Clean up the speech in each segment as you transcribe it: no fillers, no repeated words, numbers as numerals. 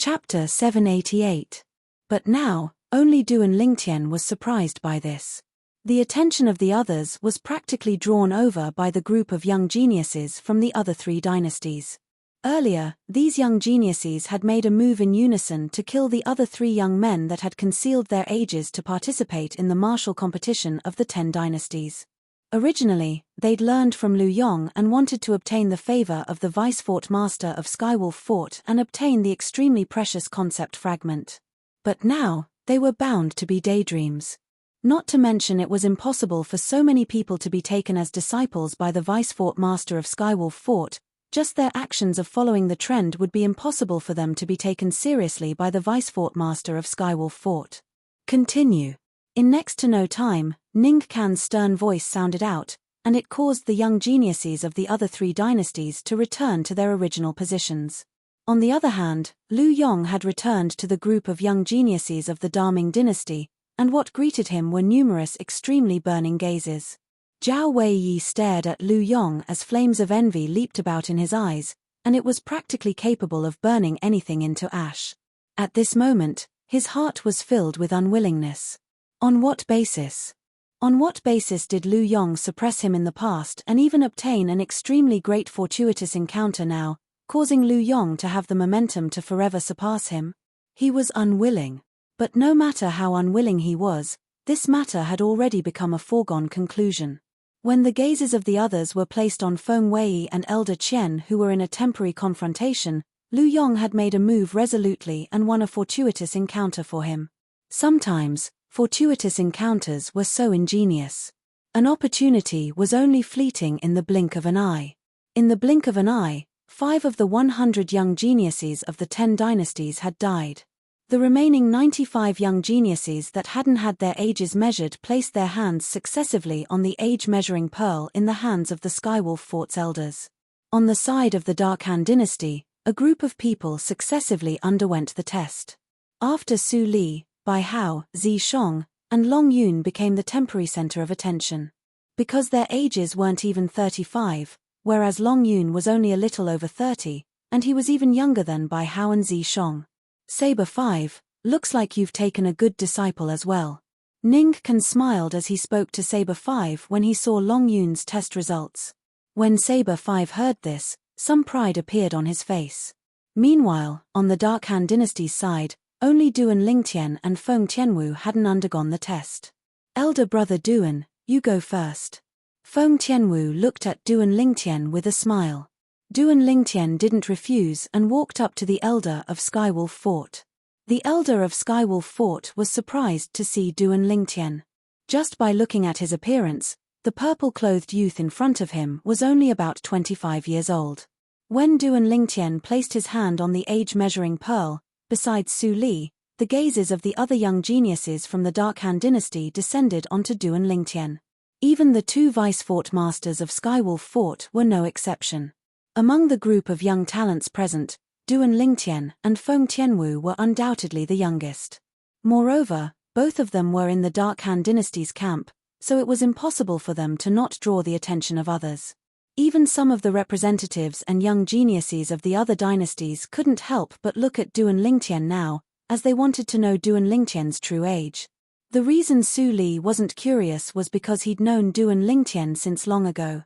Chapter 788. But now, only Duan Lingtian was surprised by this. The attention of the others was practically drawn over by the group of young geniuses from the other three dynasties. Earlier, these young geniuses had made a move in unison to kill the other three young men that had concealed their ages to participate in the martial competition of the 10 dynasties. Originally, they'd learned from Lu Yong and wanted to obtain the favor of the vice-fort master of Skywolf Fort and obtain the extremely precious concept fragment. But now, they were bound to be daydreams. Not to mention it was impossible for so many people to be taken as disciples by the vice-fort master of Skywolf Fort. Just their actions of following the trend would be impossible for them to be taken seriously by the vice-fort master of Skywolf Fort. Continue. In next to no time, Ning Kan's stern voice sounded out, and it caused the young geniuses of the other three dynasties to return to their original positions. On the other hand, Lu Yong had returned to the group of young geniuses of the Daming dynasty, and what greeted him were numerous extremely burning gazes. Zhao Weiyi stared at Lu Yong as flames of envy leaped about in his eyes, and it was practically capable of burning anything into ash. At this moment, his heart was filled with unwillingness. On what basis? On what basis did Lu Yong suppress him in the past and even obtain an extremely great fortuitous encounter now, causing Lu Yong to have the momentum to forever surpass him? He was unwilling. But no matter how unwilling he was, this matter had already become a foregone conclusion. When the gazes of the others were placed on Feng Wei and Elder Qian who were in a temporary confrontation, Lu Yong had made a move resolutely and won a fortuitous encounter for him. Sometimes, fortuitous encounters were so ingenious. An opportunity was only fleeting in the blink of an eye. In the blink of an eye, 5 of the 100 young geniuses of the 10 dynasties had died. The remaining 95 young geniuses that hadn't had their ages measured placed their hands successively on the age-measuring pearl in the hands of the Skywolf Fort's elders. On the side of the Dark Han dynasty, a group of people successively underwent the test. After Su Li, Bai Hao, Zi Shong, and Long Yun became the temporary center of attention. Because their ages weren't even 35, whereas Long Yun was only a little over 30, and he was even younger than Bai Hao and Zi Shong. Saber 5, looks like you've taken a good disciple as well. Ning Kan smiled as he spoke to Saber 5 when he saw Long Yun's test results. When Saber 5 heard this, some pride appeared on his face. Meanwhile, on the Dark Han dynasty's side, only Duan Lingtian and Feng Tianwu hadn't undergone the test. Elder brother Duan, you go first. Feng Tianwu looked at Duan Lingtian with a smile. Duan Lingtian didn't refuse and walked up to the elder of Skywolf Fort. The elder of Skywolf Fort was surprised to see Duan Lingtian. Just by looking at his appearance, the purple-clothed youth in front of him was only about 25 years old. When Duan Lingtian placed his hand on the age-measuring pearl, besides Su Li, the gazes of the other young geniuses from the Dark Han dynasty descended onto Duan Lingtian. Even the 2 vice-fort masters of Skywolf Fort were no exception. Among the group of young talents present, Duan Lingtian and Feng Tianwu were undoubtedly the youngest. Moreover, both of them were in the Dark Han dynasty's camp, so it was impossible for them to not draw the attention of others. Even some of the representatives and young geniuses of the other dynasties couldn't help but look at Duan Lingtian now, as they wanted to know Duan Lingtian's true age. The reason Su Li wasn't curious was because he'd known Duan Lingtian since long ago.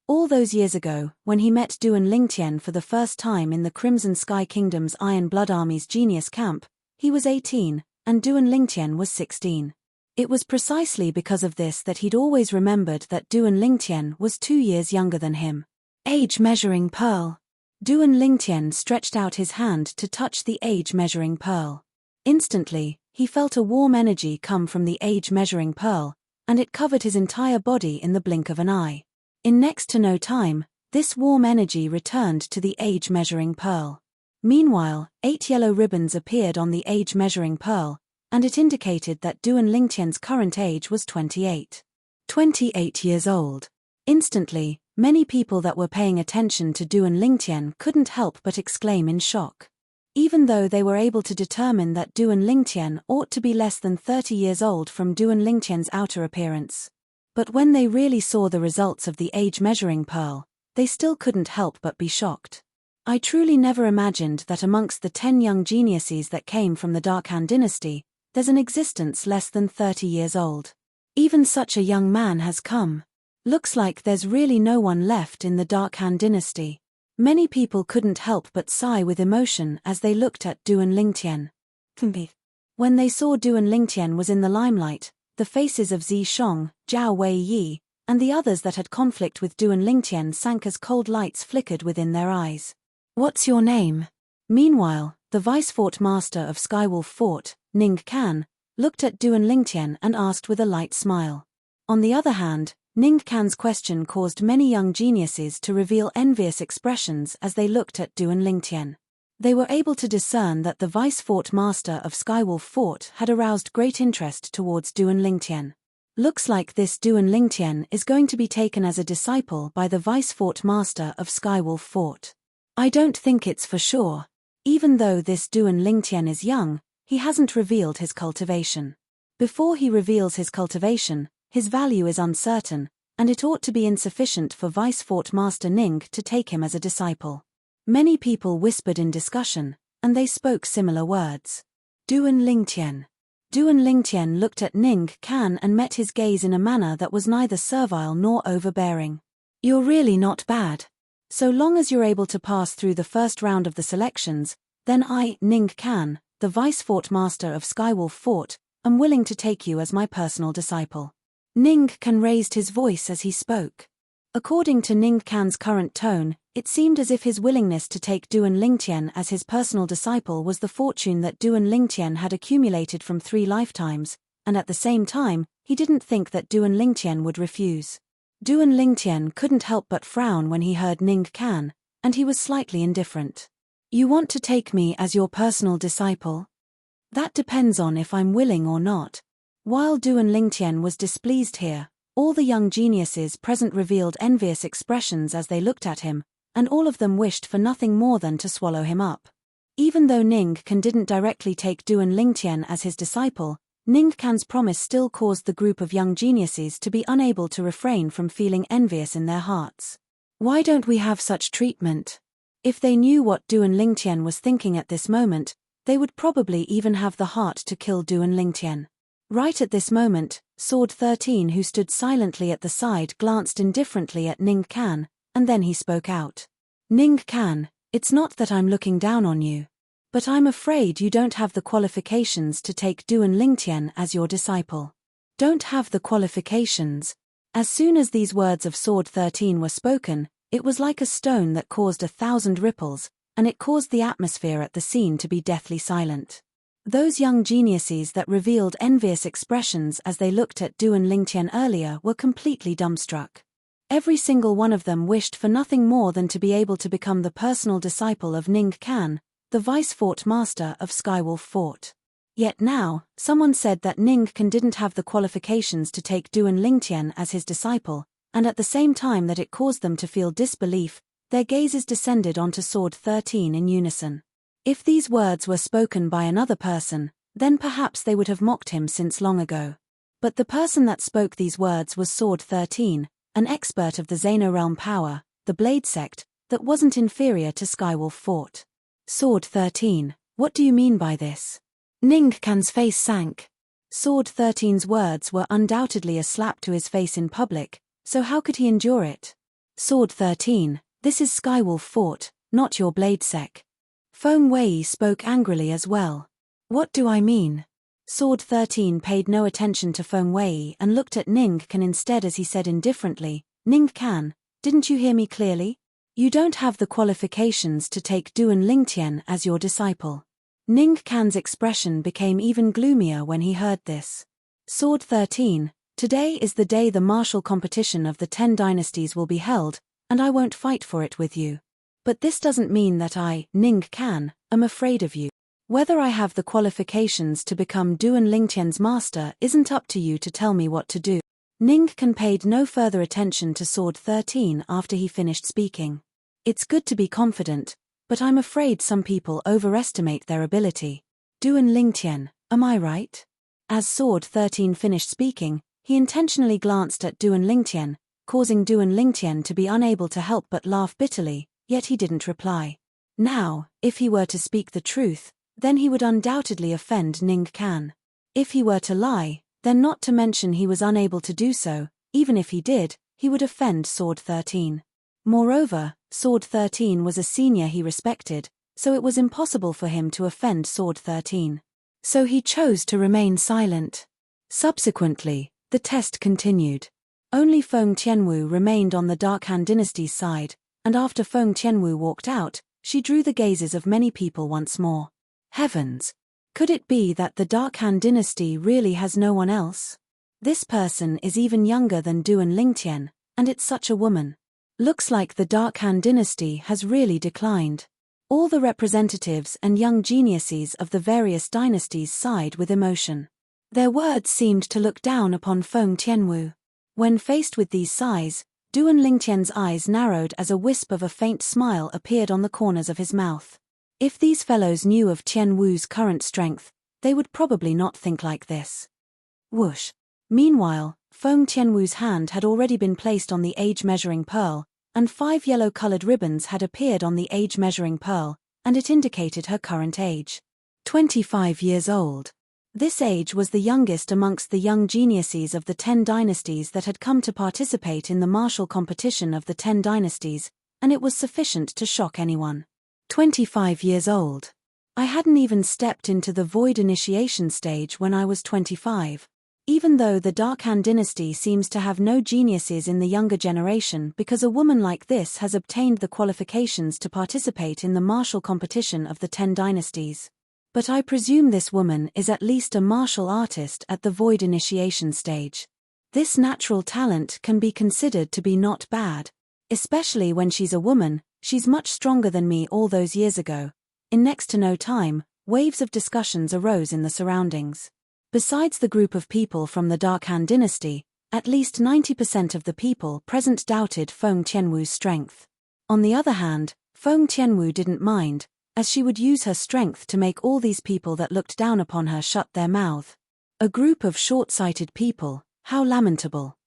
All those years ago, when he met Duan Lingtian for the first time in the Crimson Sky Kingdom's Iron Blood Army's genius camp, he was 18, and Duan Lingtian was 16. It was precisely because of this that he'd always remembered that Duan Lingtian was 2 years younger than him. Age-measuring pearl. Duan Lingtian stretched out his hand to touch the age-measuring pearl. Instantly, he felt a warm energy come from the age-measuring pearl, and it covered his entire body in the blink of an eye. In next to no time, this warm energy returned to the age-measuring pearl. Meanwhile, 8 yellow ribbons appeared on the age-measuring pearl, and it indicated that Duan Lingtian's current age was 28. 28 years old. Instantly, many people that were paying attention to Duan Lingtian couldn't help but exclaim in shock. Even though they were able to determine that Duan Lingtian ought to be less than 30 years old from Duan Lingtian's outer appearance. But when they really saw the results of the age-measuring pearl, they still couldn't help but be shocked. I truly never imagined that amongst the 10 young geniuses that came from the Dark Han dynasty, there's an existence less than 30 years old. Even such a young man has come. Looks like there's really no one left in the Dark Han dynasty. Many people couldn't help but sigh with emotion as they looked at Du and Lingtian. When they saw Du and Lingtian was in the limelight, the faces of Zi Shong, Zhao Wei-yi, and the others that had conflict with Du and Lingtian sank as cold lights flickered within their eyes. What's your name? Meanwhile, the Vice Fort Master of Skywolf Fort, Ning Kan, looked at Du and Lingtian and asked with a light smile. On the other hand, Ning Kan's question caused many young geniuses to reveal envious expressions as they looked at Du and Lingtian. They were able to discern that the Vice Fort Master of Skywolf Fort had aroused great interest towards Du and Lingtian. Looks like this Du and Lingtian is going to be taken as a disciple by the Vice Fort Master of Skywolf Fort. I don't think it's for sure. Even though this Du and Lingtian is young, he hasn't revealed his cultivation. Before he reveals his cultivation, his value is uncertain, and it ought to be insufficient for Vice Fort Master Ning to take him as a disciple. Many people whispered in discussion, and they spoke similar words. Du and Lingtian. Du and Lingtian looked at Ning Kan and met his gaze in a manner that was neither servile nor overbearing. You're really not bad. So long as you're able to pass through the first round of the selections, then I, Ning Kan, the Vice Fort Master of Skywolf Fort, am willing to take you as my personal disciple. Ning Kan raised his voice as he spoke. According to Ning Kan's current tone, it seemed as if his willingness to take Du and Lingtian as his personal disciple was the fortune that Du and Lingtian had accumulated from 3 lifetimes, and at the same time, he didn't think that Du and Lingtian would refuse. Du and Lingtian couldn't help but frown when he heard Ning Kan, and he was slightly indifferent. You want to take me as your personal disciple? That depends on if I'm willing or not. While Du and Lingtian was displeased here, all the young geniuses present revealed envious expressions as they looked at him, and all of them wished for nothing more than to swallow him up. Even though Ning Kan didn't directly take Du and Lingtian as his disciple, Ning Kan's promise still caused the group of young geniuses to be unable to refrain from feeling envious in their hearts. Why don't we have such treatment? If they knew what Du and Lingtian was thinking at this moment, they would probably even have the heart to kill Du and Lingtian. Right at this moment, Sword 13, who stood silently at the side, glanced indifferently at Ning Kan, and then he spoke out. Ning Kan, it's not that I'm looking down on you. But I'm afraid you don't have the qualifications to take Du and Lingtian as your disciple. Don't have the qualifications. As soon as these words of Sword 13 were spoken, it was like a stone that caused 1,000 ripples, and it caused the atmosphere at the scene to be deathly silent. Those young geniuses that revealed envious expressions as they looked at Du and Lingtian earlier were completely dumbstruck. Every single one of them wished for nothing more than to be able to become the personal disciple of Ning Kan, the Vice Fort Master of Skywolf Fort. Yet now, someone said that Ning Kan didn't have the qualifications to take Du and Lingtian as his disciple, and at the same time that it caused them to feel disbelief, their gazes descended onto Sword 13 in unison. If these words were spoken by another person, then perhaps they would have mocked him since long ago. But the person that spoke these words was Sword 13, an expert of the Xeno realm power, the Blade Sect, that wasn't inferior to Skywolf Fort. Sword 13, what do you mean by this? Ning Kan's face sank. Sword 13's words were undoubtedly a slap to his face in public, so how could he endure it? Sword 13, this is Skywolf Fort, not your Blade Sect. Feng Wei spoke angrily as well. What do I mean? Sword 13 paid no attention to Feng Wei and looked at Ning Kan instead as he said indifferently, Ning Kan, didn't you hear me clearly? You don't have the qualifications to take Du and Lingtian as your disciple. Ning Kan's expression became even gloomier when he heard this. Sword 13, today is the day the martial competition of the 10 dynasties will be held, and I won't fight for it with you. But this doesn't mean that I, Ning Kan, am afraid of you. Whether I have the qualifications to become Du and Lingtian's master isn't up to you to tell me what to do. Ning Kan paid no further attention to Sword 13 after he finished speaking. It's good to be confident, but I'm afraid some people overestimate their ability. Du and Lingtian, am I right? As Sword 13 finished speaking, he intentionally glanced at Du and Lingtian, causing Du and Lingtian to be unable to help but laugh bitterly, yet he didn't reply. Now, if he were to speak the truth, then he would undoubtedly offend Ning Kan. If he were to lie, then not to mention he was unable to do so, even if he did, he would offend Sword 13. Moreover, Sword 13 was a senior he respected, so it was impossible for him to offend Sword 13. So he chose to remain silent. Subsequently, the test continued. Only Feng Tianwu remained on the Dark Han dynasty's side, and after Feng Tianwu walked out, she drew the gazes of many people once more. Heavens! Could it be that the Dark Han dynasty really has no one else? This person is even younger than Duan Lingtian, and it's such a woman. Looks like the Dark Han dynasty has really declined. All the representatives and young geniuses of the various dynasties sighed with emotion. Their words seemed to look down upon Feng Tianwu. When faced with these sighs, Duan Lingtian's eyes narrowed as a wisp of a faint smile appeared on the corners of his mouth. If these fellows knew of Tianwu's current strength, they would probably not think like this. Whoosh! Meanwhile, Feng Tianwu's hand had already been placed on the age-measuring pearl, and 5 yellow-colored ribbons had appeared on the age-measuring pearl, and it indicated her current age. 25 years old. This age was the youngest amongst the young geniuses of the 10 dynasties that had come to participate in the martial competition of the 10 dynasties, and it was sufficient to shock anyone. 25 years old. I hadn't even stepped into the void initiation stage when I was 25. Even though the Dark Han dynasty seems to have no geniuses in the younger generation because a woman like this has obtained the qualifications to participate in the martial competition of the 10 dynasties. But I presume this woman is at least a martial artist at the void initiation stage. This natural talent can be considered to be not bad. Especially when she's a woman, she's much stronger than me all those years ago. In next to no time, waves of discussions arose in the surroundings. Besides the group of people from the Dark Han dynasty, at least 90% of the people present doubted Feng Tianwu's strength. On the other hand, Feng Tianwu didn't mind, as she would use her strength to make all these people that looked down upon her shut their mouth. A group of short-sighted people, how lamentable.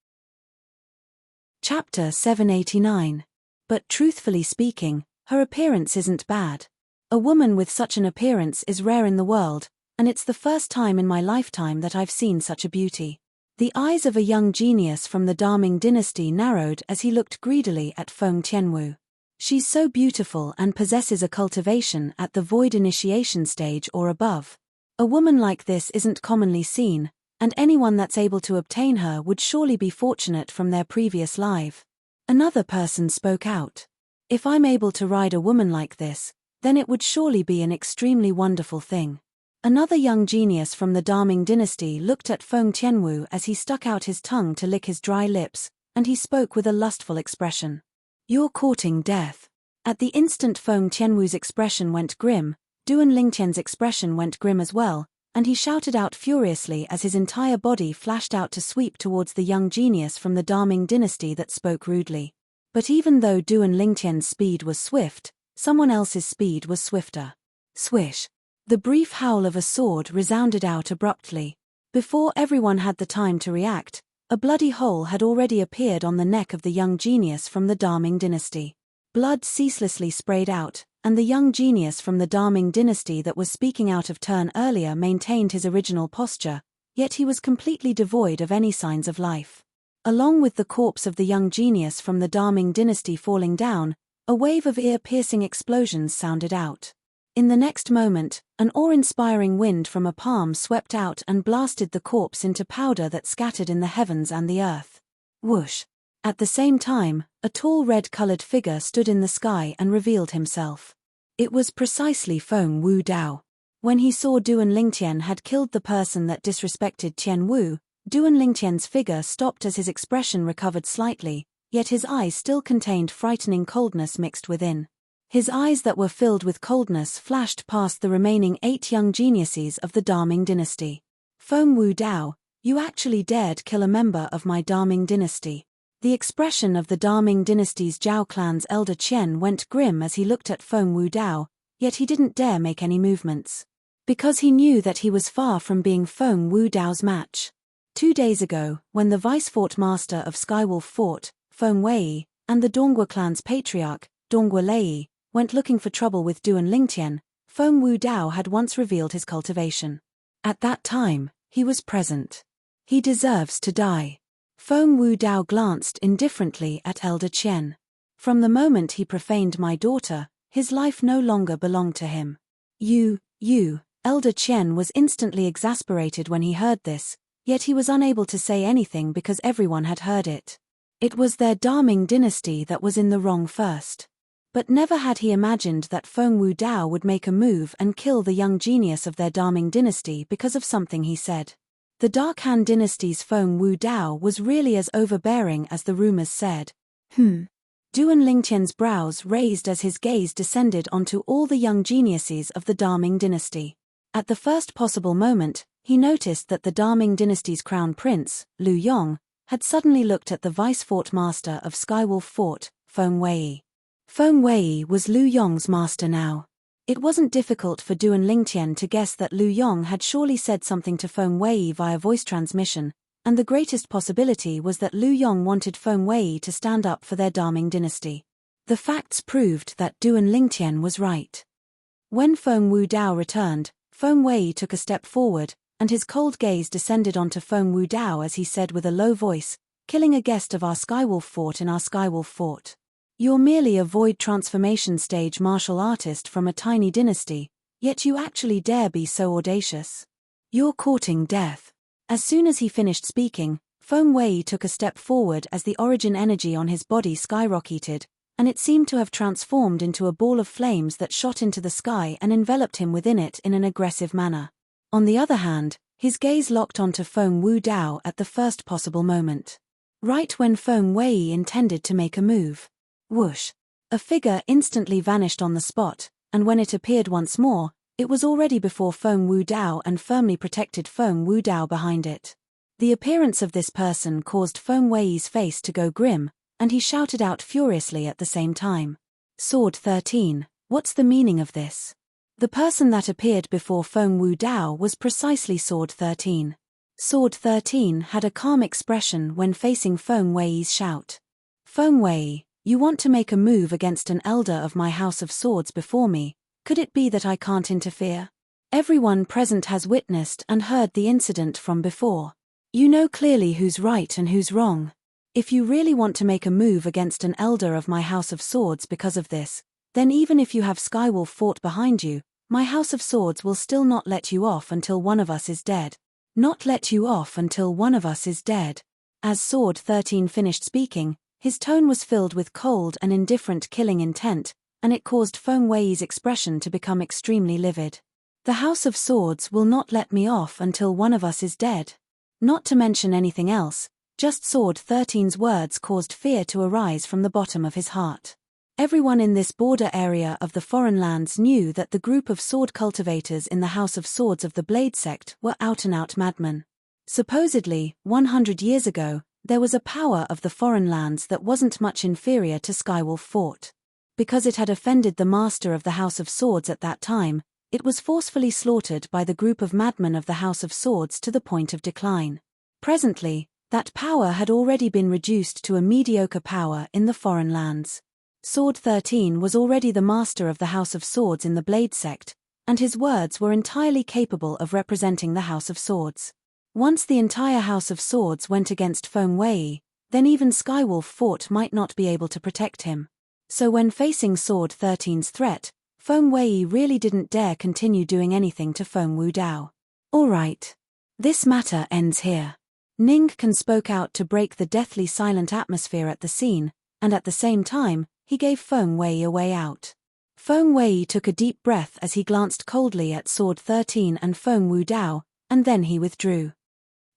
Chapter 789. But truthfully speaking, her appearance isn't bad. A woman with such an appearance is rare in the world, and it's the first time in my lifetime that I've seen such a beauty. The eyes of a young genius from the Daming dynasty narrowed as he looked greedily at Feng Tianwu. She's so beautiful and possesses a cultivation at the void initiation stage or above. A woman like this isn't commonly seen, and anyone that's able to obtain her would surely be fortunate from their previous life. Another person spoke out. If I'm able to ride a woman like this, then it would surely be an extremely wonderful thing. Another young genius from the Daming dynasty looked at Feng Tianwu as he stuck out his tongue to lick his dry lips, and he spoke with a lustful expression. You're courting death. At the instant Feng Tianwu's expression went grim, Duan Lingtian's expression went grim as well, and he shouted out furiously as his entire body flashed out to sweep towards the young genius from the Daming dynasty that spoke rudely. But even though Duan Lingtian's speed was swift, someone else's speed was swifter. Swish! The brief howl of a sword resounded out abruptly. Before everyone had the time to react, a bloody hole had already appeared on the neck of the young genius from the Daming dynasty. Blood ceaselessly sprayed out, and the young genius from the Daming dynasty that was speaking out of turn earlier maintained his original posture, yet he was completely devoid of any signs of life. Along with the corpse of the young genius from the Daming dynasty falling down, a wave of ear-piercing explosions sounded out. In the next moment, an awe-inspiring wind from a palm swept out and blasted the corpse into powder that scattered in the heavens and the earth. Whoosh! At the same time, a tall red-colored figure stood in the sky and revealed himself. It was precisely Feng Wu Dao. When he saw Duan Lingtian had killed the person that disrespected Tian Wu, Duan Lingtian's figure stopped as his expression recovered slightly, yet his eyes still contained frightening coldness mixed within. His eyes that were filled with coldness flashed past the remaining 8 young geniuses of the Daming dynasty. Feng Wu Dao, you actually dared kill a member of my Daming dynasty. The expression of the Daming dynasty's Zhao clan's elder Qian went grim as he looked at Feng Wu Dao, yet he didn't dare make any movements. Because he knew that he was far from being Feng Wu Dao's match. 2 days ago, when the vice-fort master of Skywolf Fort, Feng Wei, and the Dongguo clan's patriarch, Dongguo Lei, went looking for trouble with Du and Lingtian, Feng Wu Dao had once revealed his cultivation. At that time, he was present. He deserves to die. Feng Wu Dao glanced indifferently at Elder Qian. From the moment he profaned my daughter, his life no longer belonged to him. You, Elder Qian was instantly exasperated when he heard this, yet he was unable to say anything because everyone had heard it. It was their Daming dynasty that was in the wrong first. But never had he imagined that Feng Wu Dao would make a move and kill the young genius of their Daming dynasty because of something he said. The Dark Han dynasty's Feng Wu Dao was really as overbearing as the rumors said. Du and Lingtian's brows raised as his gaze descended onto all the young geniuses of the Daming dynasty. At the first possible moment, he noticed that the Daming dynasty's crown prince, Lu Yong, had suddenly looked at the vice-fort master of Skywolf Fort, Feng Wei. Feng Wei was Lu Yong's master now. It wasn't difficult for Du and Lingtian to guess that Lu Yong had surely said something to Feng Wei via voice transmission, and the greatest possibility was that Lu Yong wanted Feng Wei to stand up for their Daming dynasty. The facts proved that Du and Lingtian was right. When Feng Wu Dao returned, Feng Wei took a step forward, and his cold gaze descended onto Feng Wu Dao as he said with a low voice, "Killing a guest of our Skywolf Fort in our Skywolf Fort. You're merely a void transformation stage martial artist from a tiny dynasty, yet you actually dare be so audacious. You're courting death." As soon as he finished speaking, Feng Wei took a step forward as the origin energy on his body skyrocketed, and it seemed to have transformed into a ball of flames that shot into the sky and enveloped him within it in an aggressive manner. On the other hand, his gaze locked onto Feng Wu Dao at the first possible moment. Right when Feng Wei intended to make a move. Whoosh! A figure instantly vanished on the spot, and when it appeared once more, it was already before Feng Wu Dao and firmly protected Feng Wu Dao behind it. The appearance of this person caused Feng Wei's face to go grim, and he shouted out furiously at the same time. Sword 13, what's the meaning of this? The person that appeared before Feng Wu Dao was precisely Sword 13. Sword 13 had a calm expression when facing Feng Wei's shout. Feng Wei, you want to make a move against an elder of my House of Swords before me, could it be that I can't interfere? Everyone present has witnessed and heard the incident from before. You know clearly who's right and who's wrong. If you really want to make a move against an elder of my House of Swords because of this, then even if you have Skywolf Fort behind you, my House of Swords will still not let you off until one of us is dead. Not let you off until one of us is dead. As Sword 13 finished speaking, his tone was filled with cold and indifferent killing intent, and it caused Feng Wei's expression to become extremely livid. The House of Swords will not let me off until one of us is dead. Not to mention anything else, just Sword 13's words caused fear to arise from the bottom of his heart. Everyone in this border area of the foreign lands knew that the group of sword cultivators in the House of Swords of the Blade sect were out-and-out madmen. Supposedly, 100 years ago, there was a power of the foreign lands that wasn't much inferior to Skywolf Fort. Because it had offended the master of the House of Swords at that time, it was forcefully slaughtered by the group of madmen of the House of Swords to the point of decline. Presently, that power had already been reduced to a mediocre power in the foreign lands. Sword 13 was already the master of the House of Swords in the Blade sect, and his words were entirely capable of representing the House of Swords. Once the entire House of Swords went against Feng Wei, then even Skywolf Fort might not be able to protect him. So when facing Sword 13's threat, Feng Wei really didn't dare continue doing anything to Feng Wu Dao. Alright. This matter ends here. Ning Kan spoke out to break the deathly silent atmosphere at the scene, and at the same time, he gave Feng Wei a way out. Feng Wei took a deep breath as he glanced coldly at Sword 13 and Feng Wu Dao, and then he withdrew.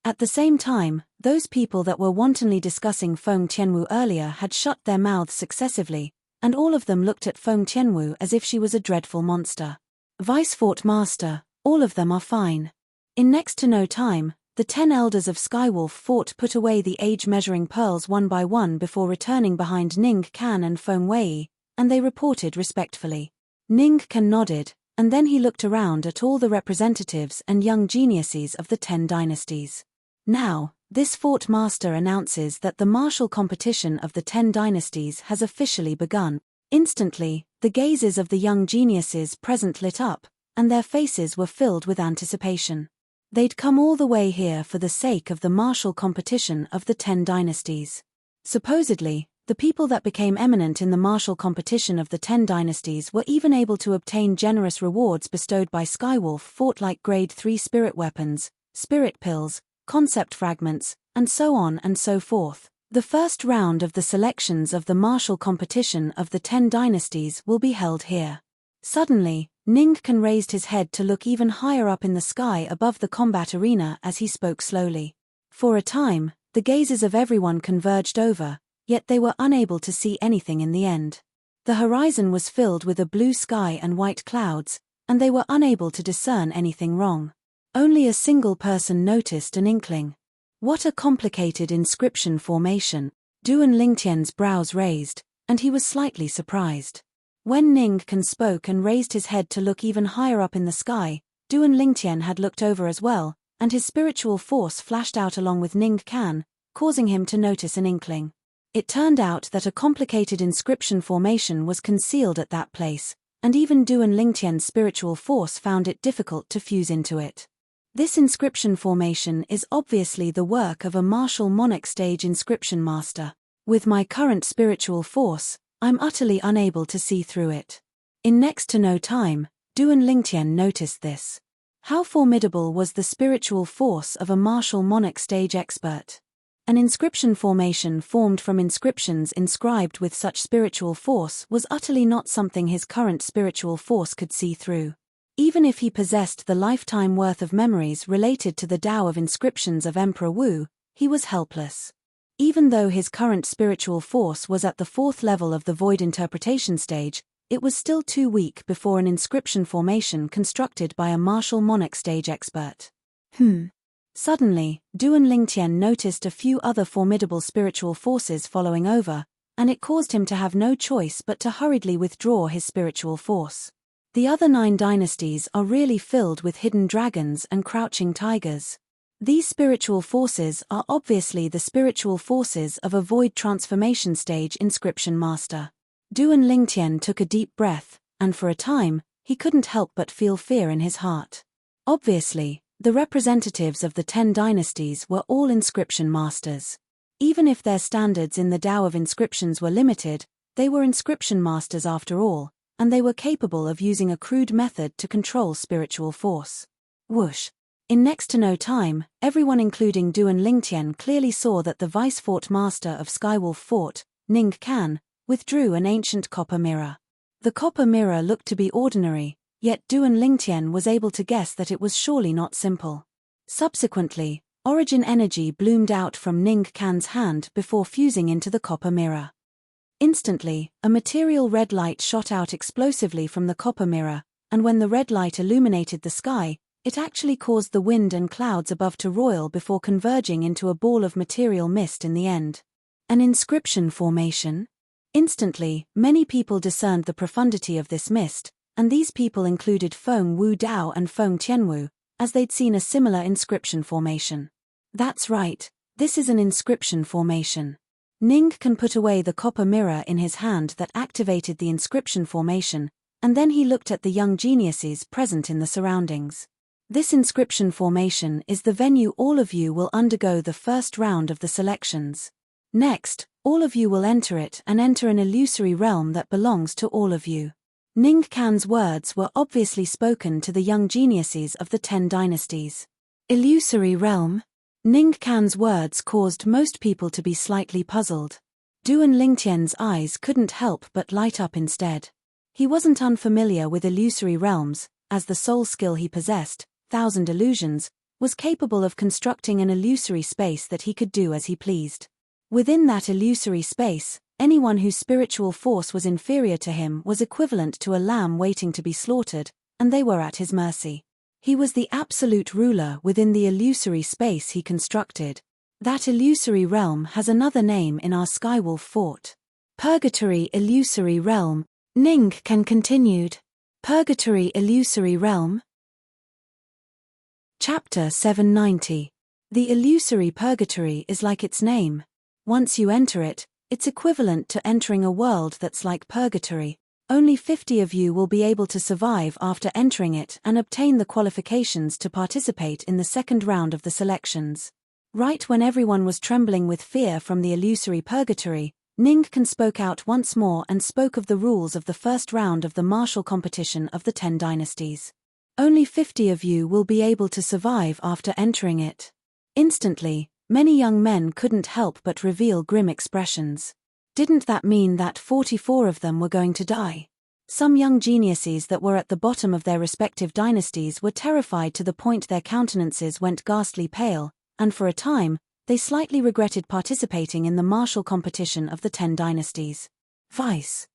At the same time, those people that were wantonly discussing Feng Tianwu earlier had shut their mouths successively, and all of them looked at Feng Tianwu as if she was a dreadful monster. Vice Fort Master, all of them are fine. In next to no time, the 10 elders of Skywolf Fort put away the age-measuring pearls one by one before returning behind Ning Kan and Feng Wei, and they reported respectfully. Ning Kan nodded, and then he looked around at all the representatives and young geniuses of the 10 dynasties. Now, this fort master announces that the martial competition of the 10 dynasties has officially begun. Instantly, the gazes of the young geniuses present lit up, and their faces were filled with anticipation. They'd come all the way here for the sake of the martial competition of the 10 dynasties. Supposedly, the people that became eminent in the martial competition of the 10 dynasties were even able to obtain generous rewards bestowed by Skywolf fort like grade 3 spirit weapons, spirit pills, concept fragments, and so on and so forth. The first round of the selections of the martial competition of the 10 dynasties will be held here. Suddenly, Ningkan raised his head to look even higher up in the sky above the combat arena as he spoke slowly. For a time, the gazes of everyone converged over, yet they were unable to see anything in the end. The horizon was filled with a blue sky and white clouds, and they were unable to discern anything wrong. Only a single person noticed an inkling. What a complicated inscription formation! Duan Lingtian's brows raised, and he was slightly surprised. When Ningkan spoke and raised his head to look even higher up in the sky, Duan Lingtian had looked over as well, and his spiritual force flashed out along with Ningkan, causing him to notice an inkling. It turned out that a complicated inscription formation was concealed at that place, and even Duan Lingtian's spiritual force found it difficult to fuse into it. This inscription formation is obviously the work of a martial Monarch stage inscription master. With my current spiritual force, I'm utterly unable to see through it. In next to no time, Duan Lingtian noticed this. How formidable was the spiritual force of a martial Monarch stage expert? An inscription formation formed from inscriptions inscribed with such spiritual force was utterly not something his current spiritual force could see through. Even if he possessed the lifetime worth of memories related to the Tao of inscriptions of Emperor Wu, he was helpless. Even though his current spiritual force was at the 4th level of the void interpretation stage, it was still too weak before an inscription formation constructed by a martial Monarch stage expert. Suddenly, Duan Lingtian noticed a few other formidable spiritual forces following over, and it caused him to have no choice but to hurriedly withdraw his spiritual force. The other 9 dynasties are really filled with hidden dragons and crouching tigers. These spiritual forces are obviously the spiritual forces of a void transformation stage inscription master. Duan Lingtian took a deep breath, and for a time, he couldn't help but feel fear in his heart. Obviously, the representatives of the 10 dynasties were all inscription masters. Even if their standards in the Tao of inscriptions were limited, they were inscription masters after all, and they were capable of using a crude method to control spiritual force. Whoosh! In next to no time, everyone including Duan Lingtian clearly saw that the vice fort master of Skywolf Fort, Ningkan, withdrew an ancient copper mirror. The copper mirror looked to be ordinary, yet Duan Lingtian was able to guess that it was surely not simple. Subsequently, origin energy bloomed out from Ningkan's hand before fusing into the copper mirror. Instantly, a material red light shot out explosively from the copper mirror, and when the red light illuminated the sky, it actually caused the wind and clouds above to roil before converging into a ball of material mist in the end. An inscription formation? Instantly, many people discerned the profundity of this mist, and these people included Feng Wu Dao and Feng Tianwu, as they'd seen a similar inscription formation. That's right, this is an inscription formation. Ningkan put away the copper mirror in his hand that activated the inscription formation, and then he looked at the young geniuses present in the surroundings. This inscription formation is the venue all of you will undergo the first round of the selections. Next, all of you will enter it and enter an illusory realm that belongs to all of you. Ningkan's words were obviously spoken to the young geniuses of the 10 dynasties. Illusory realm? Ningkan's words caused most people to be slightly puzzled. Duan Lingtian's eyes couldn't help but light up instead. He wasn't unfamiliar with illusory realms, as the sole skill he possessed, Thousand Illusions, was capable of constructing an illusory space that he could do as he pleased. Within that illusory space, anyone whose spiritual force was inferior to him was equivalent to a lamb waiting to be slaughtered, and they were at his mercy. He was the absolute ruler within the illusory space he constructed. That illusory realm has another name in our Skywolf Fort. Purgatory Illusory Realm. Ningkan continued. Purgatory Illusory Realm. Chapter 790. The illusory purgatory is like its name. Once you enter it, It's equivalent to entering a world that's like purgatory. Only 50 of you will be able to survive after entering it and obtain the qualifications to participate in the second round of the selections. Right when everyone was trembling with fear from the illusory purgatory, Ningkan spoke out once more and spoke of the rules of the first round of the martial competition of the 10 dynasties. Only 50 of you will be able to survive after entering it. Instantly, many young men couldn't help but reveal grim expressions. Didn't that mean that 44 of them were going to die? Some young geniuses that were at the bottom of their respective dynasties were terrified to the point their countenances went ghastly pale, and for a time, they slightly regretted participating in the martial competition of the 10 dynasties. Vice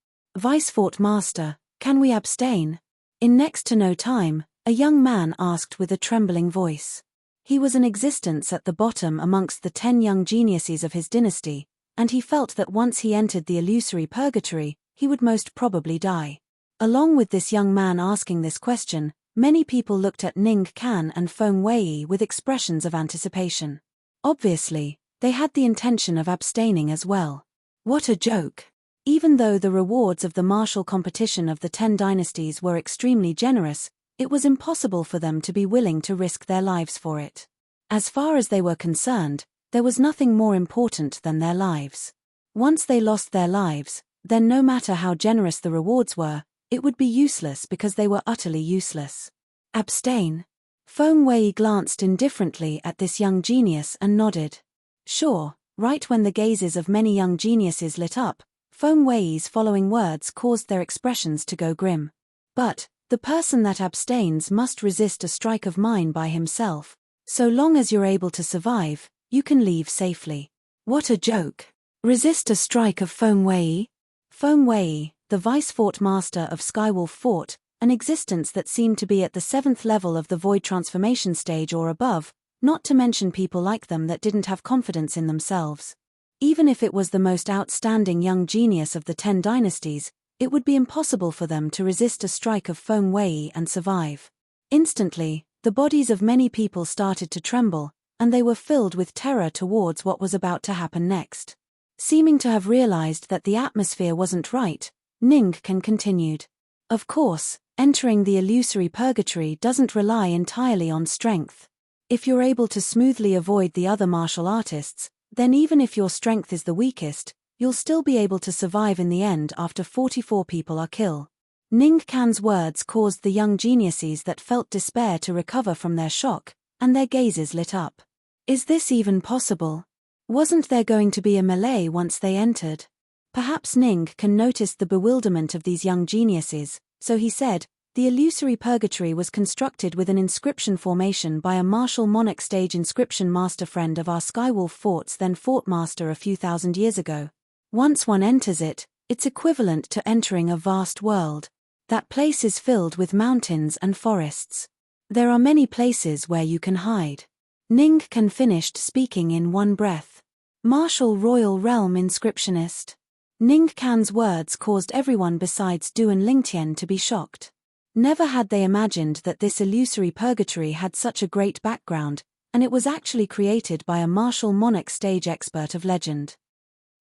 Fort Master, can we abstain? In next to no time, a young man asked with a trembling voice. He was an existence at the bottom amongst the 10 young geniuses of his dynasty, and he felt that once he entered the illusory purgatory, he would most probably die. Along with this young man asking this question, many people looked at Ning Kan and Feng Wei with expressions of anticipation. Obviously, they had the intention of abstaining as well. What a joke! Even though the rewards of the martial competition of the 10 dynasties were extremely generous, it was impossible for them to be willing to risk their lives for it. As far as they were concerned, there was nothing more important than their lives. Once they lost their lives, then no matter how generous the rewards were, it would be useless because they were utterly useless. Abstain. Feng Wei glanced indifferently at this young genius and nodded. Sure, right when the gazes of many young geniuses lit up, Feng Wei's following words caused their expressions to go grim. But, the person that abstains must resist a strike of mine by himself. So long as you're able to survive, you can leave safely. What a joke! Resist a strike of Feng Wei? Feng Wei, the Vice Fort Master of Skywolf Fort, an existence that seemed to be at the 7th level of the void transformation stage or above, not to mention people like them that didn't have confidence in themselves. Even if it was the most outstanding young genius of the 10 dynasties, it would be impossible for them to resist a strike of Feng Wei and survive. Instantly, the bodies of many people started to tremble, and they were filled with terror towards what was about to happen next. Seeming to have realized that the atmosphere wasn't right, Ningkan continued. Of course, entering the illusory purgatory doesn't rely entirely on strength. If you're able to smoothly avoid the other martial artists, then even if your strength is the weakest, you'll still be able to survive in the end after 44 people are killed. Ningkan's words caused the young geniuses that felt despair to recover from their shock, and their gazes lit up. Is this even possible? Wasn't there going to be a melee once they entered? Perhaps Ningkan noticed the bewilderment of these young geniuses, so he said, the illusory purgatory was constructed with an inscription formation by a martial monarch stage inscription master friend of our Skywolf Fort's then Fort Master a few thousand years ago. Once one enters it, it's equivalent to entering a vast world. That place is filled with mountains and forests. There are many places where you can hide. Ningkan finished speaking in one breath. Martial Royal Realm Inscriptionist. Ningkan's words caused everyone besides Du and Lingtian to be shocked. Never had they imagined that this illusory purgatory had such a great background, and it was actually created by a martial monarch stage expert of legend.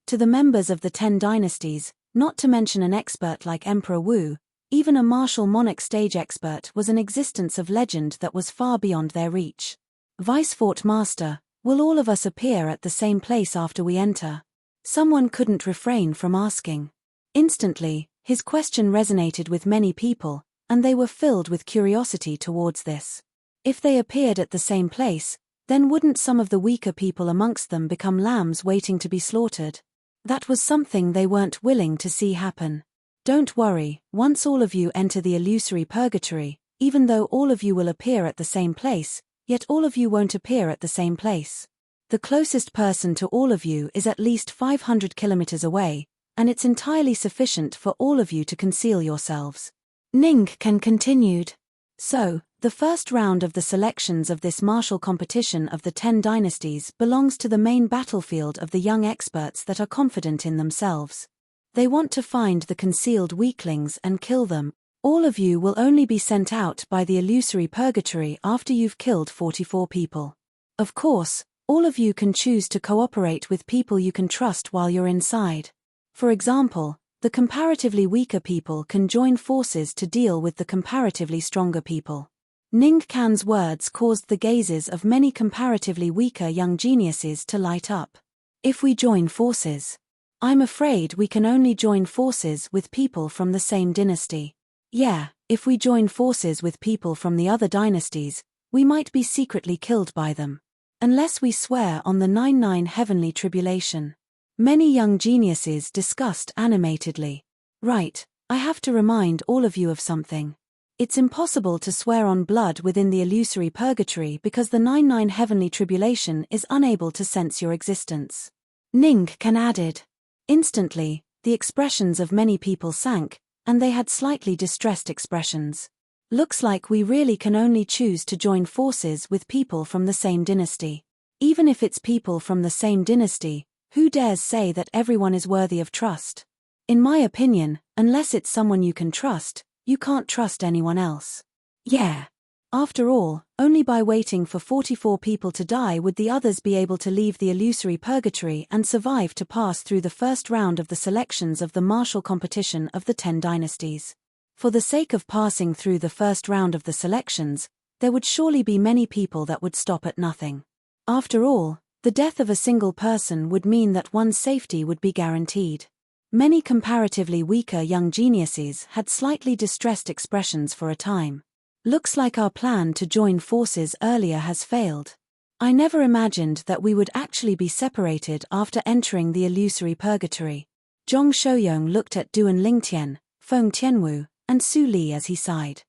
To the members of the 10 dynasties, not to mention an expert like Emperor Wu, even a martial monarch stage expert was an existence of legend that was far beyond their reach. Vice Fort Master, will all of us appear at the same place after we enter? Someone couldn't refrain from asking. Instantly, his question resonated with many people, and they were filled with curiosity towards this. If they appeared at the same place, then wouldn't some of the weaker people amongst them become lambs waiting to be slaughtered? That was something they weren't willing to see happen. Don't worry, once all of you enter the illusory purgatory, even though all of you will appear at the same place, yet all of you won't appear at the same place. The closest person to all of you is at least 500 kilometers away, and it's entirely sufficient for all of you to conceal yourselves. Ningkan continued. So, the first round of the selections of this martial competition of the 10 dynasties belongs to the main battlefield of the young experts that are confident in themselves. They want to find the concealed weaklings and kill them. All of you will only be sent out by the illusory purgatory after you've killed 44 people. Of course, All of you can choose to cooperate with people you can trust while you're inside. For example, the comparatively weaker people can join forces to deal with the comparatively stronger people. Ning Kan's words caused the gazes of many comparatively weaker young geniuses to light up. If we join forces, I'm afraid we can only join forces with people from the same dynasty. Yeah, if we join forces with people from the other dynasties, we might be secretly killed by them. Unless we swear on the 99 heavenly tribulation. Many young geniuses discussed animatedly. Right, I have to remind all of you of something. It's impossible to swear on blood within the illusory purgatory because the 99 heavenly tribulation is unable to sense your existence. Ning Kan added. Instantly, the expressions of many people sank, and they had slightly distressed expressions. Looks like we really can only choose to join forces with people from the same dynasty. Even if it's people from the same dynasty, who dares say that everyone is worthy of trust? In my opinion, unless it's someone you can trust, you can't trust anyone else. Yeah. After all, only by waiting for 44 people to die would the others be able to leave the illusory purgatory and survive to pass through the first round of the selections of the martial competition of the 10 dynasties. For the sake of passing through the first round of the selections, there would surely be many people that would stop at nothing. After all, the death of a single person would mean that one's safety would be guaranteed. Many comparatively weaker young geniuses had slightly distressed expressions for a time. Looks like our plan to join forces earlier has failed. I never imagined that we would actually be separated after entering the illusory purgatory. Zhong Shouyong looked at Duan Lingtian, Feng Tianwu, and Su Li as he sighed.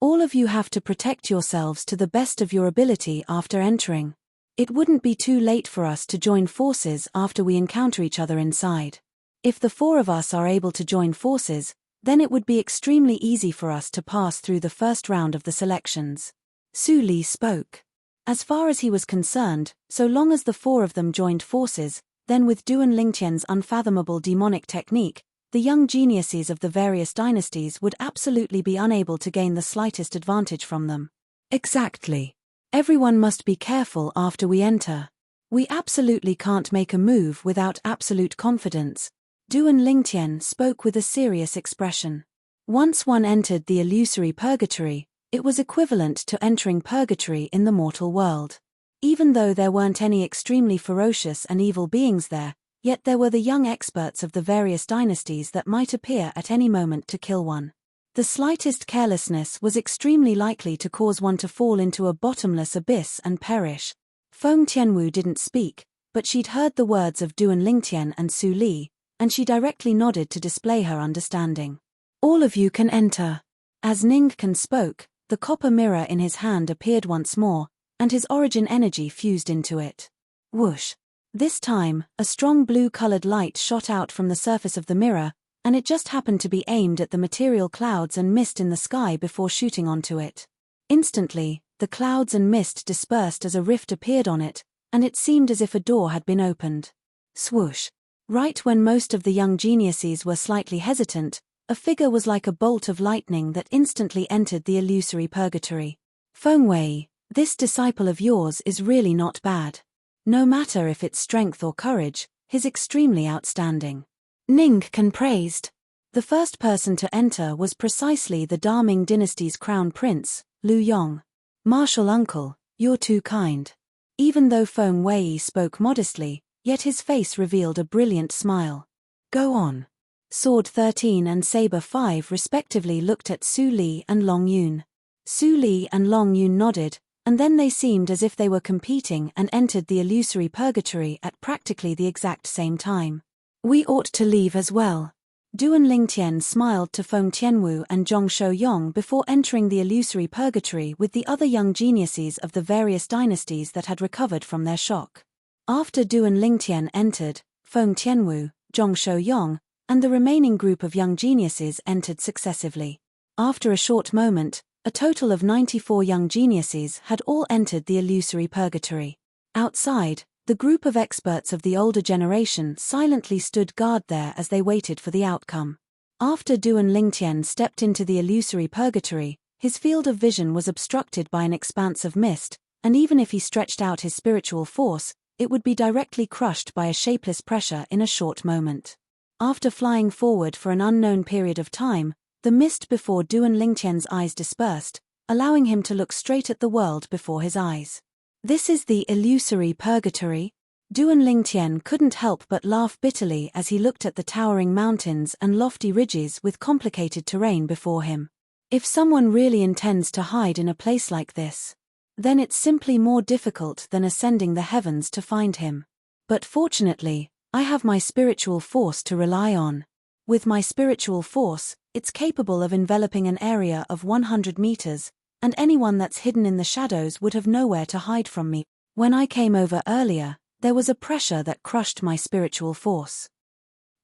All of you have to protect yourselves to the best of your ability after entering. It wouldn't be too late for us to join forces after we encounter each other inside. If the 4 of us are able to join forces, then it would be extremely easy for us to pass through the first round of the selections. Su Li spoke. As far as he was concerned, so long as the 4 of them joined forces, then with Duan Lingtian's unfathomable demonic technique, the young geniuses of the various dynasties would absolutely be unable to gain the slightest advantage from them. Exactly. Everyone must be careful after we enter. We absolutely can't make a move without absolute confidence. Duan Lingtian spoke with a serious expression. Once one entered the illusory purgatory, it was equivalent to entering purgatory in the mortal world. Even though there weren't any extremely ferocious and evil beings there, yet there were the young experts of the various dynasties that might appear at any moment to kill one. The slightest carelessness was extremely likely to cause one to fall into a bottomless abyss and perish. Feng Tianwu didn't speak, but she'd heard the words of Duan Lingtian and Su Li, and she directly nodded to display her understanding. All of you can enter. As Ning Kan spoke, the copper mirror in his hand appeared once more, and his origin energy fused into it. Whoosh! This time, a strong blue-colored light shot out from the surface of the mirror, and it just happened to be aimed at the material clouds and mist in the sky before shooting onto it. Instantly, the clouds and mist dispersed as a rift appeared on it, and it seemed as if a door had been opened. Swoosh! Right when most of the young geniuses were slightly hesitant, a figure was like a bolt of lightning that instantly entered the illusory purgatory. Feng Wei, this disciple of yours is really not bad. No matter if it's strength or courage, he's extremely outstanding. Ning Kan praised. The first person to enter was precisely the Daming dynasty's crown prince, Lu Yong. Martial uncle, you're too kind. Even though Feng Wei spoke modestly, yet his face revealed a brilliant smile. Go on. Sword 13 and Saber 5 respectively looked at Su Li and Long Yun. Su Li and Long Yun nodded, and then they seemed as if they were competing and entered the illusory purgatory at practically the exact same time. We ought to leave as well. Duan Lingtian smiled to Feng Tianwu and Zhong Shouyong before entering the illusory purgatory with the other young geniuses of the various dynasties that had recovered from their shock. After Duan Lingtian entered, Feng Tianwu, Zhong Shouyong, and the remaining group of young geniuses entered successively. After a short moment, a total of 94 young geniuses had all entered the illusory purgatory. Outside, the group of experts of the older generation silently stood guard there as they waited for the outcome. After Duan Lingtian stepped into the illusory purgatory, his field of vision was obstructed by an expanse of mist, and even if he stretched out his spiritual force, it would be directly crushed by a shapeless pressure in a short moment. After flying forward for an unknown period of time, the mist before Duan Lingtian's eyes dispersed, allowing him to look straight at the world before his eyes. This is the illusory purgatory? Duan Lingtian couldn't help but laugh bitterly as he looked at the towering mountains and lofty ridges with complicated terrain before him. If someone really intends to hide in a place like this, then it's simply more difficult than ascending the heavens to find him. But fortunately, I have my spiritual force to rely on. With my spiritual force, it's capable of enveloping an area of 100 meters, and anyone that's hidden in the shadows would have nowhere to hide from me. When I came over earlier, there was a pressure that crushed my spiritual force.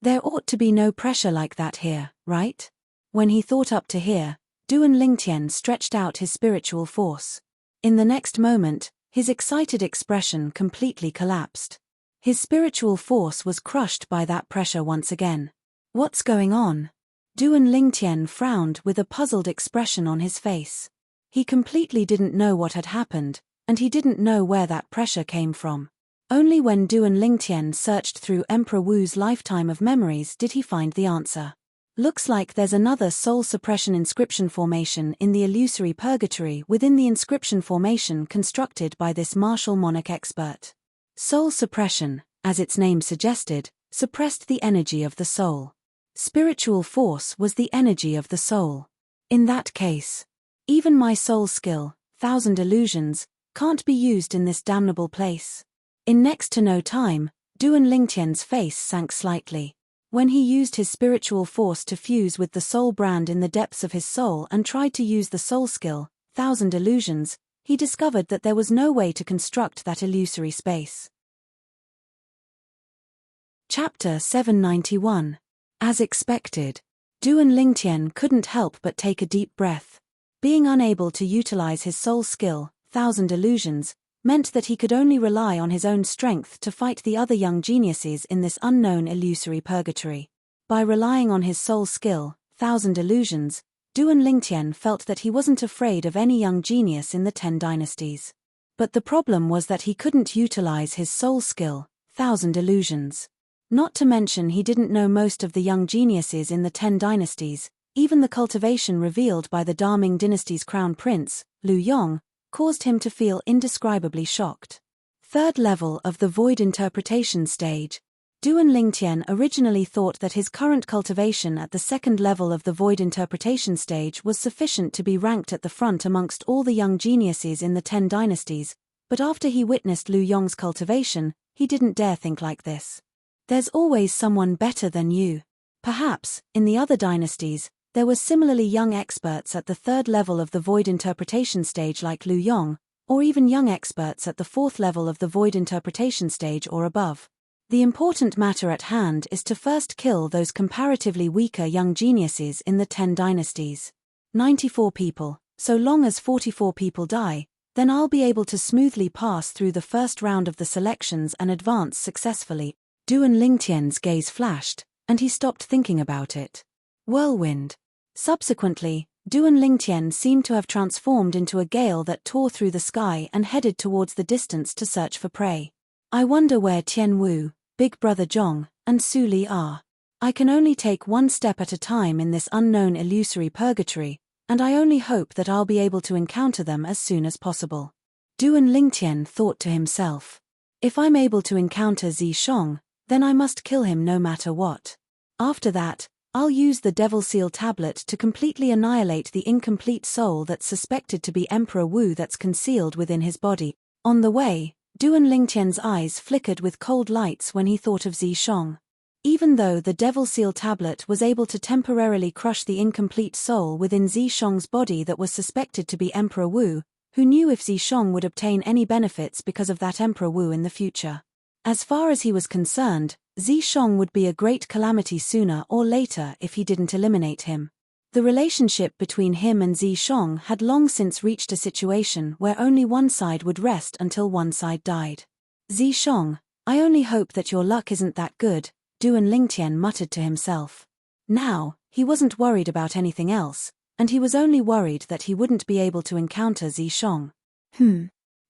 There ought to be no pressure like that here, right? When he thought up to here, Duan Lingtian stretched out his spiritual force. In the next moment, his excited expression completely collapsed. His spiritual force was crushed by that pressure once again. What's going on? Duan Lingtian frowned with a puzzled expression on his face. He completely didn't know what had happened, and he didn't know where that pressure came from. Only when Duan Lingtian searched through Emperor Wu's lifetime of memories did he find the answer. Looks like there's another soul suppression inscription formation in the illusory purgatory within the inscription formation constructed by this martial monarch expert. Soul suppression, as its name suggested, suppressed the energy of the soul. Spiritual force was the energy of the soul. In that case, even my soul skill, 1,000 illusions, can't be used in this damnable place. In next to no time, Duan Lingtian's face sank slightly. When he used his spiritual force to fuse with the soul brand in the depths of his soul and tried to use the soul skill, 1,000 illusions, he discovered that there was no way to construct that illusory space. Chapter 791. As expected, Duan Lingtian couldn't help but take a deep breath. Being unable to utilize his soul skill, 1,000 illusions, meant that he could only rely on his own strength to fight the other young geniuses in this unknown illusory purgatory. By relying on his soul skill, 1,000 illusions, Duan Lingtian felt that he wasn't afraid of any young genius in the 10 dynasties. But the problem was that he couldn't utilize his soul skill, 1,000 illusions. Not to mention he didn't know most of the young geniuses in the 10 dynasties. Even the cultivation revealed by the Daming dynasty's crown prince, Lu Yong, caused him to feel indescribably shocked. Third level of the void interpretation stage. Duan Lingtian originally thought that his current cultivation at the second level of the void interpretation stage was sufficient to be ranked at the front amongst all the young geniuses in the 10 dynasties, but after he witnessed Lu Yong's cultivation, he didn't dare think like this. There's always someone better than you. Perhaps, in the other dynasties, there were similarly young experts at the third level of the void interpretation stage like Lu Yong, or even young experts at the fourth level of the void interpretation stage or above. The important matter at hand is to first kill those comparatively weaker young geniuses in the 10 dynasties. 94 people, so long as 44 people die, then I'll be able to smoothly pass through the first round of the selections and advance successfully. Duan Lingtian's gaze flashed, and he stopped thinking about it. Whirlwind. Subsequently, Duan Lingtian seemed to have transformed into a gale that tore through the sky and headed towards the distance to search for prey. I wonder where Tian Wu, Big Brother Zhong, and Su Li are. I can only take one step at a time in this unknown illusory purgatory, and I only hope that I'll be able to encounter them as soon as possible. Duan Lingtian thought to himself. If I'm able to encounter Zishong, then I must kill him no matter what. After that, I'll use the Devil Seal tablet to completely annihilate the incomplete soul that's suspected to be Emperor Wu that's concealed within his body. On the way, Duan Lingtian's eyes flickered with cold lights when he thought of Zishong. Even though the Devil Seal tablet was able to temporarily crush the incomplete soul within Zishong's body that was suspected to be Emperor Wu, who knew if Zishong would obtain any benefits because of that Emperor Wu in the future. As far as he was concerned, Zishong would be a great calamity sooner or later if he didn't eliminate him. The relationship between him and Zishong had long since reached a situation where only one side would rest until one side died. Zishong, I only hope that your luck isn't that good, Duan Lingtian muttered to himself. Now, he wasn't worried about anything else, and he was only worried that he wouldn't be able to encounter Zishong.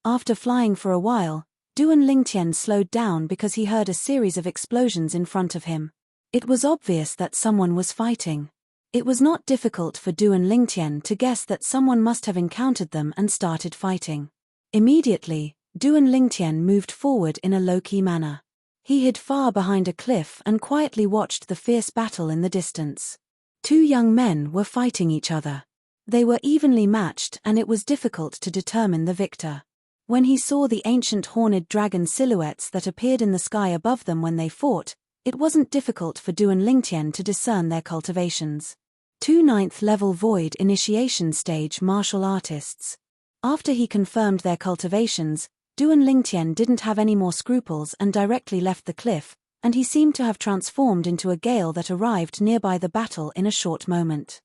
After flying for a while, Duan Lingtian slowed down because he heard a series of explosions in front of him. It was obvious that someone was fighting. It was not difficult for Duan Lingtian to guess that someone must have encountered them and started fighting. Immediately, Duan Lingtian moved forward in a low-key manner. He hid far behind a cliff and quietly watched the fierce battle in the distance. Two young men were fighting each other. They were evenly matched and it was difficult to determine the victor. When he saw the ancient horned dragon silhouettes that appeared in the sky above them when they fought, it wasn't difficult for Duan Lingtian to discern their cultivations. Two 9th-level Void Initiation Stage martial artists. After he confirmed their cultivations, Duan Lingtian didn't have any more scruples and directly left the cliff, and he seemed to have transformed into a gale that arrived nearby the battle in a short moment.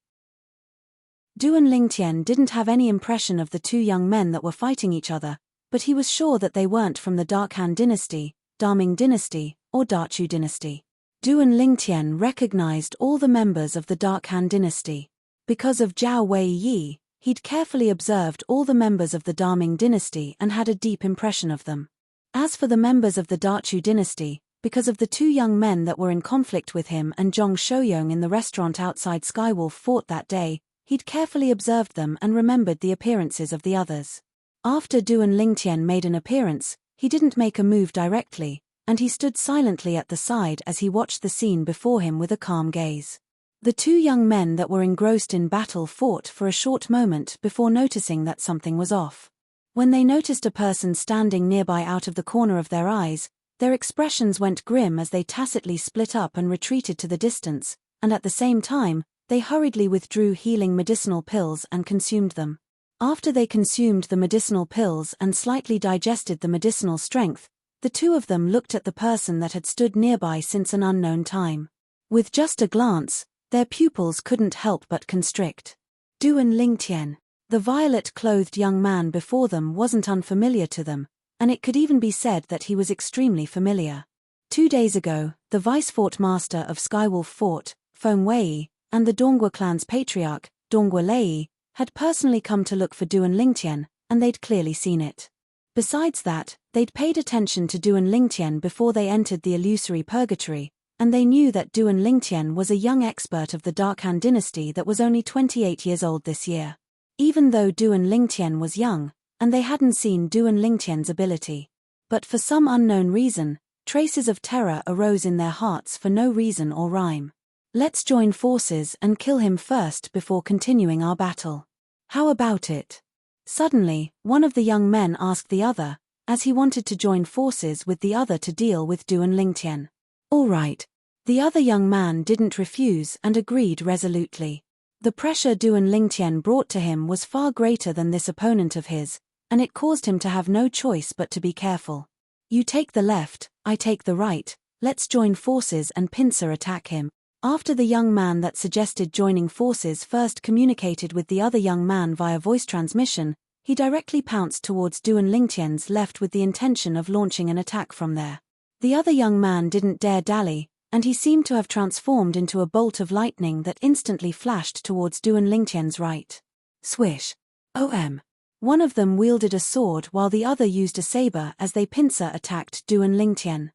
Duan Lingtian didn't have any impression of the two young men that were fighting each other, but he was sure that they weren't from the Dark Han dynasty, Daming dynasty, or Dachu dynasty. Duan Lingtian recognized all the members of the Dark Han dynasty. Because of Zhao Wei Yi, he'd carefully observed all the members of the Daming dynasty and had a deep impression of them. As for the members of the Dachu dynasty, because of the two young men that were in conflict with him and Zhong Shouyong in the restaurant outside Skywolf Fort that day, he'd carefully observed them and remembered the appearances of the others. After Duan Lingtian made an appearance, he didn't make a move directly, and he stood silently at the side as he watched the scene before him with a calm gaze. The two young men that were engrossed in battle fought for a short moment before noticing that something was off. When they noticed a person standing nearby out of the corner of their eyes, their expressions went grim as they tacitly split up and retreated to the distance, and at the same time, they hurriedly withdrew healing medicinal pills and consumed them. After they consumed the medicinal pills and slightly digested the medicinal strength, the two of them looked at the person that had stood nearby since an unknown time. With just a glance, their pupils couldn't help but constrict. Duan Lingtian, the violet-clothed young man before them, wasn't unfamiliar to them, and it could even be said that he was extremely familiar. 2 days ago, the vice-fort master of Skywolf Fort, Feng Wei, and the Dongua clan's patriarch, Dongua Lei, had personally come to look for Duan Lingtian, and they'd clearly seen it. Besides that, they'd paid attention to Duan Lingtian before they entered the illusory purgatory, and they knew that Duan Lingtian was a young expert of the Dark Han dynasty that was only 28 years old this year. Even though Duan Lingtian was young, and they hadn't seen Duan Lingtian's ability. But for some unknown reason, traces of terror arose in their hearts for no reason or rhyme. Let's join forces and kill him first before continuing our battle. How about it? Suddenly, one of the young men asked the other, as he wanted to join forces with the other to deal with Duan Lingtian. All right. The other young man didn't refuse and agreed resolutely. The pressure Duan Lingtian brought to him was far greater than this opponent of his, and it caused him to have no choice but to be careful. You take the left, I take the right, let's join forces and pincer attack him. After the young man that suggested joining forces first communicated with the other young man via voice transmission, he directly pounced towards Duan Lingtian's left with the intention of launching an attack from there. The other young man didn't dare dally, and he seemed to have transformed into a bolt of lightning that instantly flashed towards Duan Lingtian's right. Swish. OM. One of them wielded a sword while the other used a saber as they pincer attacked Duan Lingtian.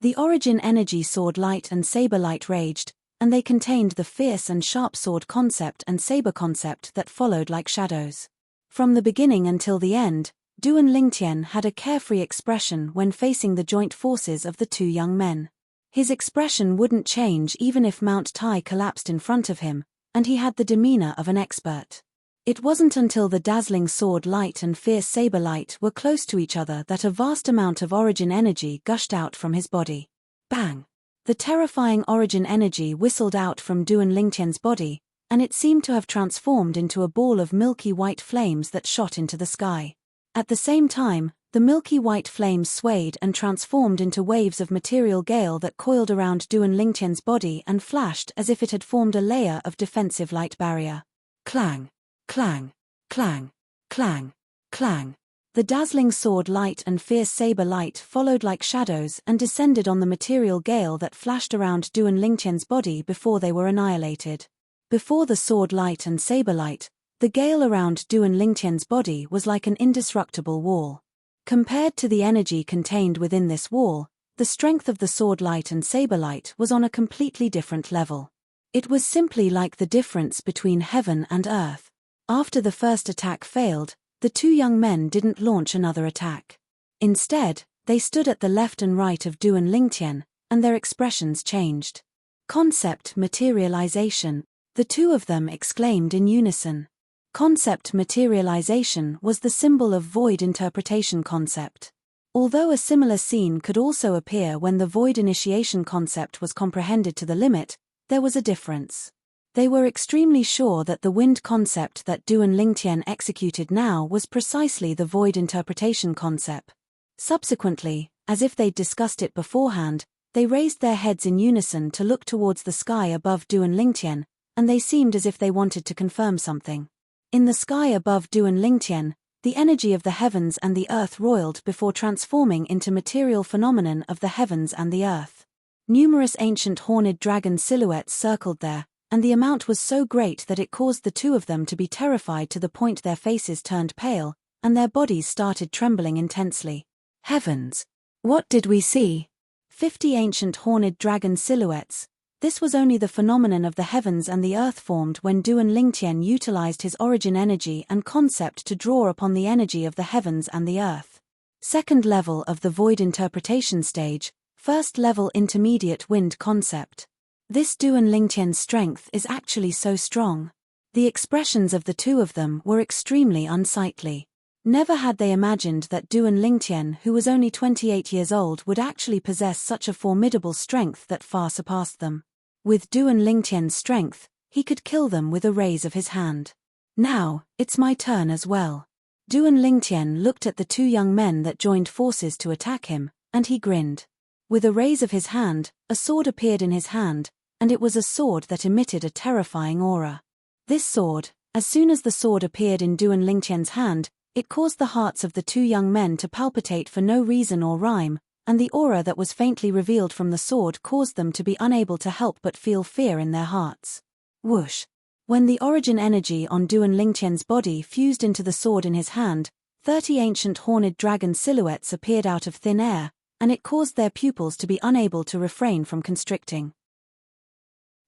The origin energy sword light and saber light raged, and they contained the fierce and sharp sword concept and saber concept that followed like shadows. From the beginning until the end, Duan Lingtian had a carefree expression when facing the joint forces of the two young men. His expression wouldn't change even if Mount Tai collapsed in front of him, and he had the demeanor of an expert. It wasn't until the dazzling sword light and fierce saber light were close to each other that a vast amount of origin energy gushed out from his body. Bang! The terrifying origin energy whistled out from Duan Lingtian's body, and it seemed to have transformed into a ball of milky white flames that shot into the sky. At the same time, the milky white flames swayed and transformed into waves of material gale that coiled around Duan Lingtian's body and flashed as if it had formed a layer of defensive light barrier. Clang! Clang! Clang! Clang! Clang! The dazzling sword light and fierce saber light followed like shadows and descended on the material gale that flashed around Duan Lingtian's body before they were annihilated. Before the sword light and saber light, the gale around Duan Lingtian's body was like an indestructible wall. Compared to the energy contained within this wall, the strength of the sword light and saber light was on a completely different level. It was simply like the difference between heaven and earth. After the first attack failed, the two young men didn't launch another attack. Instead, they stood at the left and right of Du and Lingtian, and their expressions changed. Concept materialization, the two of them exclaimed in unison. Concept materialization was the symbol of void interpretation concept. Although a similar scene could also appear when the void initiation concept was comprehended to the limit, there was a difference. They were extremely sure that the wind concept that Du and Lingtian executed now was precisely the void interpretation concept. Subsequently, as if they'd discussed it beforehand, they raised their heads in unison to look towards the sky above Du and Lingtian, and they seemed as if they wanted to confirm something. In the sky above Du and Lingtian, the energy of the heavens and the earth roiled before transforming into material phenomenon of the heavens and the earth. Numerous ancient horned dragon silhouettes circled there, and the amount was so great that it caused the two of them to be terrified to the point their faces turned pale, and their bodies started trembling intensely. Heavens! What did we see? 50 ancient horned dragon silhouettes. This was only the phenomenon of the heavens and the earth formed when Du and Lingtian utilized his origin energy and concept to draw upon the energy of the heavens and the earth. Second level of the void interpretation stage, first level intermediate wind concept. This Du and Lingtian's strength is actually so strong. The expressions of the two of them were extremely unsightly. Never had they imagined that Du and Lingtian, who was only 28 years old, would actually possess such a formidable strength that far surpassed them. With Du and Lingtian's strength, he could kill them with a raise of his hand. Now, it's my turn as well. Du and Lingtian looked at the two young men that joined forces to attack him, and he grinned. With a raise of his hand, a sword appeared in his hand, and it was a sword that emitted a terrifying aura. This sword, as soon as the sword appeared in Du and Lingtian's hand, it caused the hearts of the two young men to palpitate for no reason or rhyme, and the aura that was faintly revealed from the sword caused them to be unable to help but feel fear in their hearts. Whoosh! When the origin energy on Du and Lingtian's body fused into the sword in his hand, 30 ancient horned dragon silhouettes appeared out of thin air, and it caused their pupils to be unable to refrain from constricting.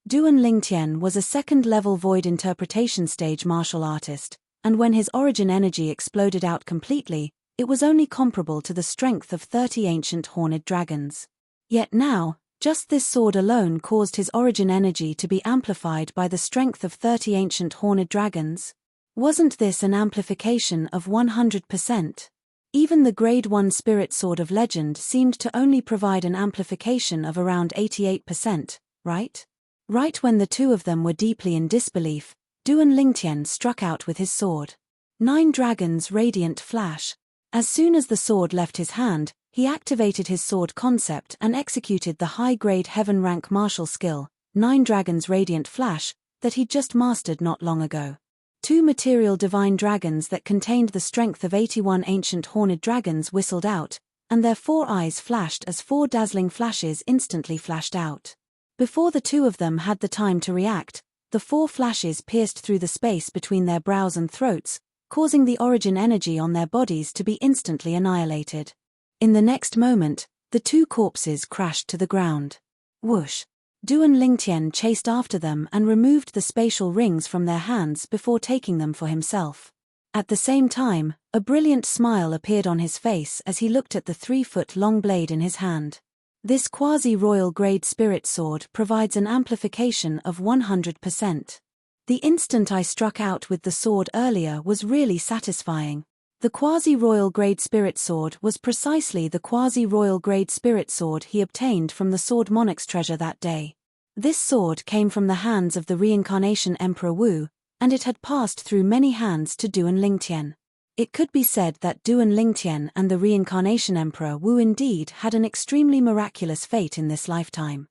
Du and Lingtian was a second-level void interpretation stage martial artist, and when his origin energy exploded out completely, it was only comparable to the strength of 30 ancient horned dragons. Yet now, just this sword alone caused his origin energy to be amplified by the strength of 30 ancient horned dragons. Wasn't this an amplification of 100%? Even the Grade 1 Spirit Sword of Legend seemed to only provide an amplification of around 88%, right? Right when the two of them were deeply in disbelief, Du and Lingtian struck out with his sword. 9 Dragons Radiant Flash. As soon as the sword left his hand, he activated his sword concept and executed the high-grade heaven rank martial skill, 9 Dragons Radiant Flash, that he'd just mastered not long ago. 2 material divine dragons that contained the strength of 81 ancient horned dragons whistled out, and their 4 eyes flashed as 4 dazzling flashes instantly flashed out. Before the two of them had the time to react, the 4 flashes pierced through the space between their brows and throats, causing the origin energy on their bodies to be instantly annihilated. In the next moment, the 2 corpses crashed to the ground. Whoosh! Du and Lingtian chased after them and removed the spatial rings from their hands before taking them for himself. At the same time, a brilliant smile appeared on his face as he looked at the 3-foot-long blade in his hand. This quasi-royal grade spirit sword provides an amplification of 100%. The instant I struck out with the sword earlier was really satisfying. The quasi-royal grade spirit sword was precisely the quasi-royal grade spirit sword he obtained from the Sword Monarch's treasure that day. This sword came from the hands of the reincarnation Emperor Wu, and it had passed through many hands to Du and Lingtian. It could be said that Du and Lingtian and the reincarnation Emperor Wu indeed had an extremely miraculous fate in this lifetime.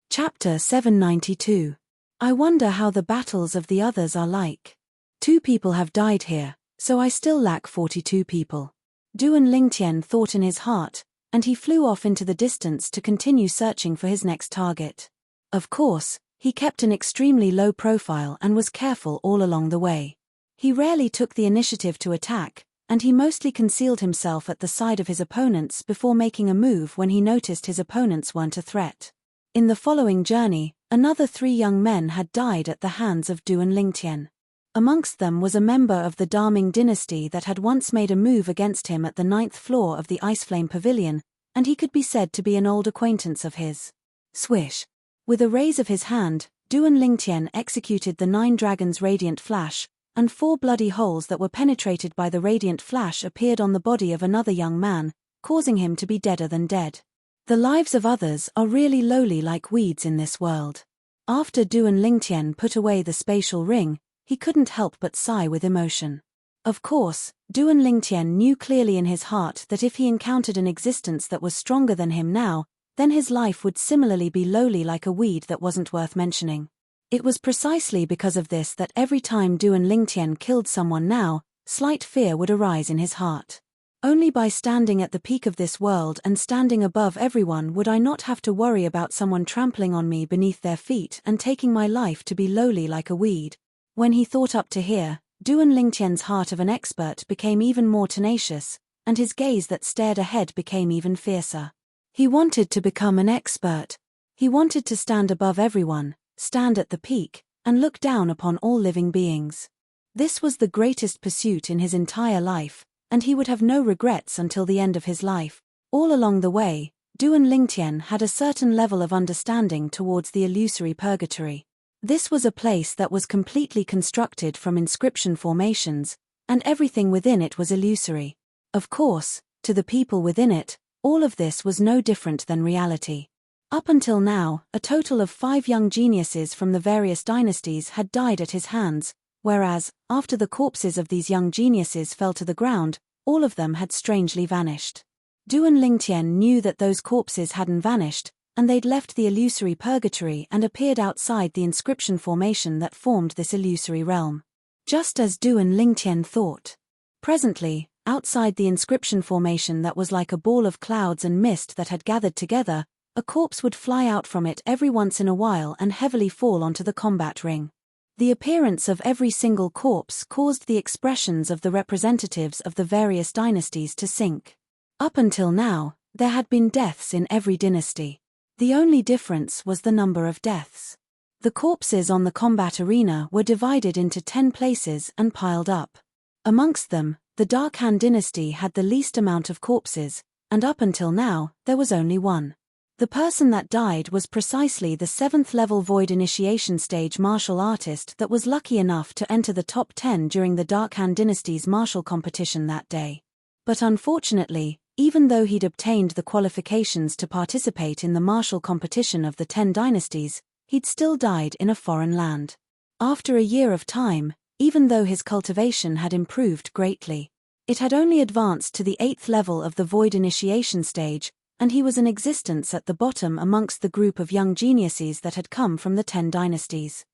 Chapter 792. I wonder how the battles of the others are like. 2 people have died here, so I still lack 42 people. Du and Lingtian thought in his heart, and he flew off into the distance to continue searching for his next target. Of course, he kept an extremely low profile and was careful all along the way. He rarely took the initiative to attack, and he mostly concealed himself at the side of his opponents before making a move when he noticed his opponents weren't a threat. In the following journey, another 3 young men had died at the hands of Duan Lingtian. Amongst them was a member of the Daming dynasty that had once made a move against him at the 9th floor of the Iceflame Pavilion, and he could be said to be an old acquaintance of his. Swish! With a raise of his hand, Duan Lingtian executed the 9 dragons' radiant flash, and 4 bloody holes that were penetrated by the radiant flash appeared on the body of another young man, causing him to be deader than dead. The lives of others are really lowly like weeds in this world. After Duan Lingtian put away the spatial ring, he couldn't help but sigh with emotion. Of course, Duan Lingtian knew clearly in his heart that if he encountered an existence that was stronger than him now, then his life would similarly be lowly like a weed that wasn't worth mentioning. It was precisely because of this that every time Duan Lingtian killed someone now, slight fear would arise in his heart. Only by standing at the peak of this world and standing above everyone would I not have to worry about someone trampling on me beneath their feet and taking my life to be lowly like a weed. When he thought up to here, Duan Lingtian's heart of an expert became even more tenacious, and his gaze that stared ahead became even fiercer. He wanted to become an expert. He wanted to stand above everyone, stand at the peak, and look down upon all living beings. This was the greatest pursuit in his entire life, and he would have no regrets until the end of his life. All along the way, Duan Lingtian had a certain level of understanding towards the illusory purgatory. This was a place that was completely constructed from inscription formations, and everything within it was illusory. Of course, to the people within it, all of this was no different than reality. Up until now, a total of 5 young geniuses from the various dynasties had died at his hands, whereas, after the corpses of these young geniuses fell to the ground, all of them had strangely vanished. Duan Lingtian knew that those corpses hadn't vanished, and they'd left the illusory purgatory and appeared outside the inscription formation that formed this illusory realm. Just as Duan Lingtian thought. Presently, outside the inscription formation that was like a ball of clouds and mist that had gathered together, a corpse would fly out from it every once in a while and heavily fall onto the combat ring. The appearance of every single corpse caused the expressions of the representatives of the various dynasties to sink. Up until now, there had been deaths in every dynasty. The only difference was the number of deaths. The corpses on the combat arena were divided into 10 places and piled up. Amongst them, the Darkhan dynasty had the least amount of corpses, and up until now, there was only one. The person that died was precisely the 7th level Void Initiation stage martial artist that was lucky enough to enter the top 10 during the Darkhan dynasty's martial competition that day. But unfortunately, even though he'd obtained the qualifications to participate in the martial competition of the 10 dynasties, he'd still died in a foreign land. After a year of time, even though his cultivation had improved greatly, it had only advanced to the 8th level of the Void Initiation stage, and he was in existence at the bottom amongst the group of young geniuses that had come from the 10 dynasties.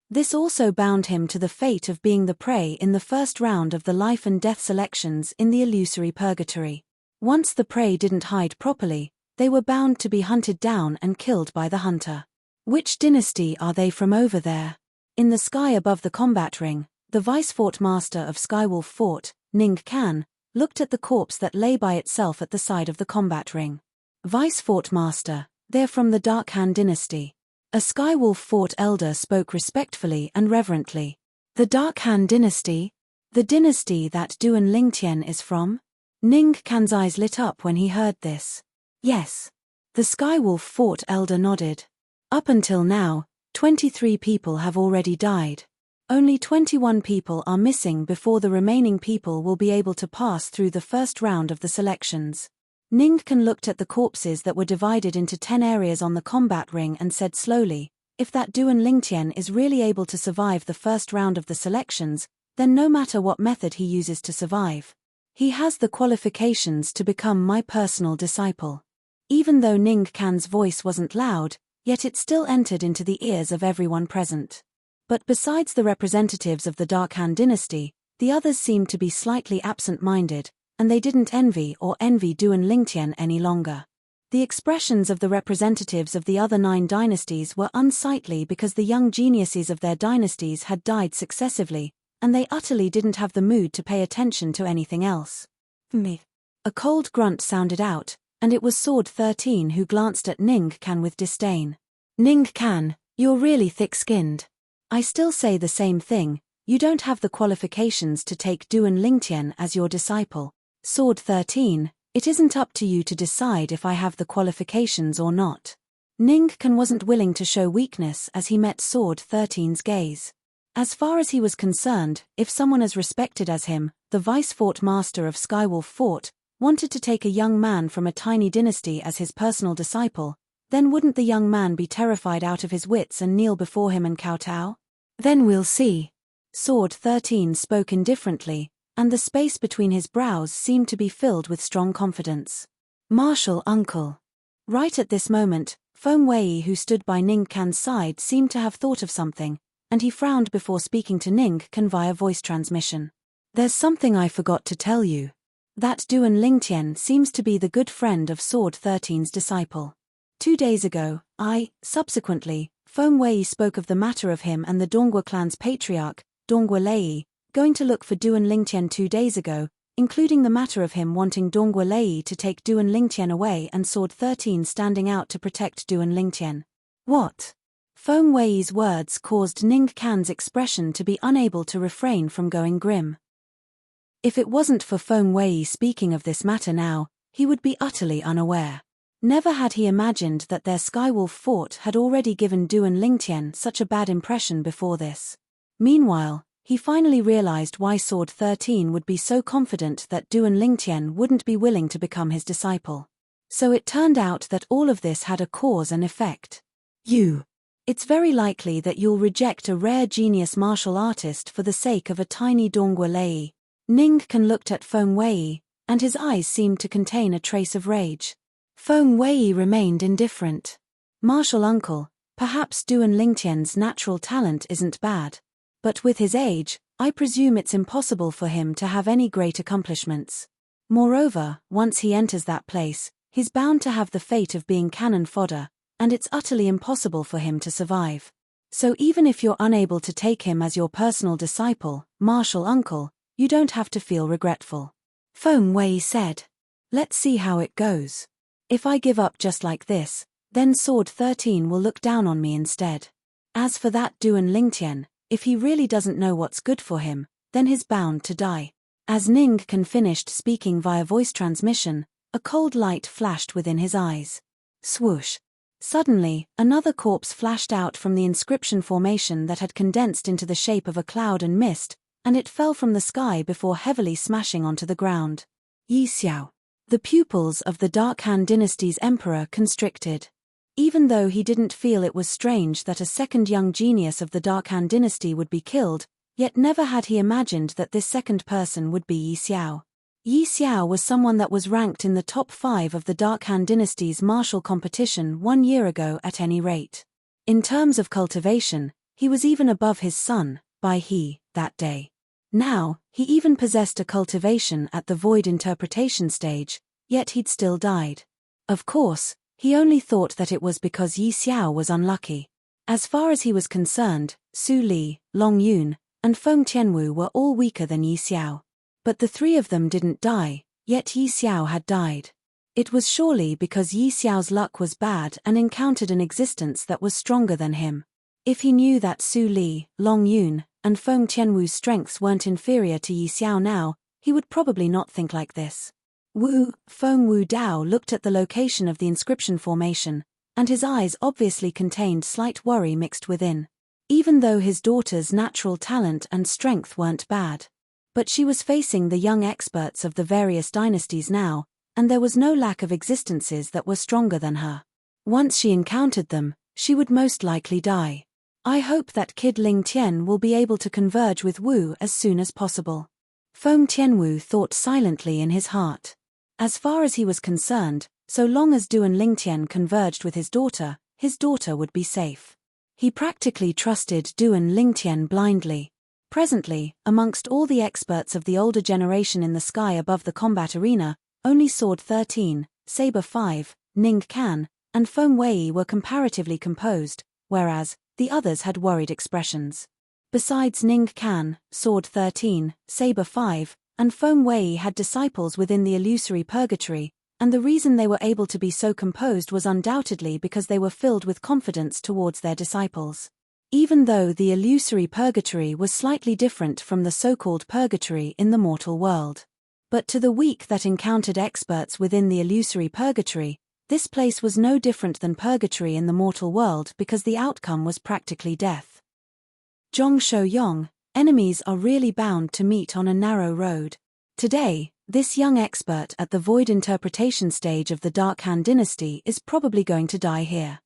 This also bound him to the fate of being the prey in the first round of the life and death selections in the illusory purgatory. Once the prey didn't hide properly, they were bound to be hunted down and killed by the hunter. Which dynasty are they from over there? In the sky above the combat ring, the vice-fort master of Skywolf Fort, Ning Kan, looked at the corpse that lay by itself at the side of the combat ring. Vice-fort master, they're from the Darkhan dynasty. A Skywolf Fort elder spoke respectfully and reverently. The Darkhan dynasty? The dynasty that Duan Lingtian is from? Ning Kan's eyes lit up when he heard this. Yes. The Skywolf Fort elder nodded. Up until now, 23 people have already died. Only 21 people are missing before the remaining people will be able to pass through the first round of the selections. Ning Kan looked at the corpses that were divided into 10 areas on the combat ring and said slowly, if that Duan Lingtian is really able to survive the first round of the selections, then no matter what method he uses to survive, he has the qualifications to become my personal disciple. Even though Ning Kan's voice wasn't loud, yet it still entered into the ears of everyone present. But besides the representatives of the Darkhan dynasty, the others seemed to be slightly absent-minded, and they didn't envy Duan Lingtian any longer. The expressions of the representatives of the other 9 dynasties were unsightly because the young geniuses of their dynasties had died successively, and they utterly didn't have the mood to pay attention to anything else. Me. A cold grunt sounded out, and it was Sword 13 who glanced at Ning Kan with disdain. Ning Kan, you're really thick-skinned. I still say the same thing, you don't have the qualifications to take Duan Lingtian as your disciple. Sword 13, it isn't up to you to decide if I have the qualifications or not. Ning Kan wasn't willing to show weakness as he met Sword 13's gaze. As far as he was concerned, if someone as respected as him, the Vice-Fort Master of Skywolf Fort, wanted to take a young man from a tiny dynasty as his personal disciple, then wouldn't the young man be terrified out of his wits and kneel before him and kowtow? Then we'll see. Sword 13 spoke indifferently, and the space between his brows seemed to be filled with strong confidence. Martial uncle. Right at this moment, Feng Wei, who stood by Ning Kan's side, seemed to have thought of something, and he frowned before speaking to Ning Kan via voice transmission. There's something I forgot to tell you. That Duan Lingtian seems to be the good friend of Sword 13's disciple. 2 days ago, subsequently, Feng Wei spoke of the matter of him and the Dongua clan's patriarch, Dongua Lei, going to look for Duan Lingtian 2 days ago, including the matter of him wanting Dongua Lei to take Duan Lingtian away and Sword 13 standing out to protect Duan Lingtian. What? Feng Wei's words caused Ning Kan's expression to be unable to refrain from going grim. If it wasn't for Feng Wei speaking of this matter now, he would be utterly unaware. Never had he imagined that their Skywolf Fort had already given Duan Lingtian such a bad impression before this. Meanwhile, he finally realized why Sword 13 would be so confident that Duan Lingtian wouldn't be willing to become his disciple. So it turned out that all of this had a cause and effect. It's very likely that you'll reject a rare genius martial artist for the sake of a tiny Dongua Lei. Ning Kan looked at Feng Wei, and his eyes seemed to contain a trace of rage. Feng Wei remained indifferent. Martial uncle, perhaps Duan Lingtian's natural talent isn't bad. But with his age, I presume it's impossible for him to have any great accomplishments. Moreover, once he enters that place, he's bound to have the fate of being cannon fodder, and it's utterly impossible for him to survive. So even if you're unable to take him as your personal disciple, martial uncle, you don't have to feel regretful. Feng Wei said. Let's see how it goes. If I give up just like this, then Sword 13 will look down on me instead. As for that Duan Lingtian, if he really doesn't know what's good for him, then he's bound to die. As Ning Kan finished speaking via voice transmission, a cold light flashed within his eyes. Swoosh. Suddenly, another corpse flashed out from the inscription formation that had condensed into the shape of a cloud and mist, and it fell from the sky before heavily smashing onto the ground. Yi Xiao. The pupils of the Dark Han dynasty's emperor constricted. Even though he didn't feel it was strange that a second young genius of the Dark Han dynasty would be killed, yet never had he imagined that this second person would be Yi Xiao. Yi Xiao was someone that was ranked in the top 5 of the Dark Han dynasty's martial competition 1 year ago at any rate. In terms of cultivation, he was even above his son, Bai He, that day. Now, he even possessed a cultivation at the void interpretation stage, yet he'd still died. Of course, he only thought that it was because Yi Xiao was unlucky. As far as he was concerned, Su Li, Long Yun, and Feng Tianwu were all weaker than Yi Xiao. But the 3 of them didn't die, yet Yi Xiao had died. It was surely because Yi Xiao's luck was bad and encountered an existence that was stronger than him. If he knew that Su Li, Long Yun, and Feng Tianwu's strengths weren't inferior to Yi Xiao now, he would probably not think like this. Feng Wu Dao looked at the location of the inscription formation, and his eyes obviously contained slight worry mixed within. Even though his daughter's natural talent and strength weren't bad. But she was facing the young experts of the various dynasties now, and there was no lack of existences that were stronger than her. Once she encountered them, she would most likely die. I hope that Kid Ling Tian will be able to converge with Wu as soon as possible. Feng Tianwu thought silently in his heart. As far as he was concerned, so long as Duan Lingtian converged with his daughter would be safe. He practically trusted Duan Lingtian blindly. Presently, amongst all the experts of the older generation in the sky above the combat arena, only Sword 13, Saber 5, Ning Kan, and Feng Wei were comparatively composed, whereas the others had worried expressions. Besides Ning Kan, Sword 13, Saber 5, and Feng Wei had disciples within the illusory purgatory, and the reason they were able to be so composed was undoubtedly because they were filled with confidence towards their disciples. Even though the illusory purgatory was slightly different from the so-called purgatory in the mortal world. But to the weak that encountered experts within the illusory purgatory, this place was no different than purgatory in the mortal world because the outcome was practically death. Zhong Shou-yong, enemies are really bound to meet on a narrow road. Today, this young expert at the void interpretation stage of the Dark Han dynasty is probably going to die here.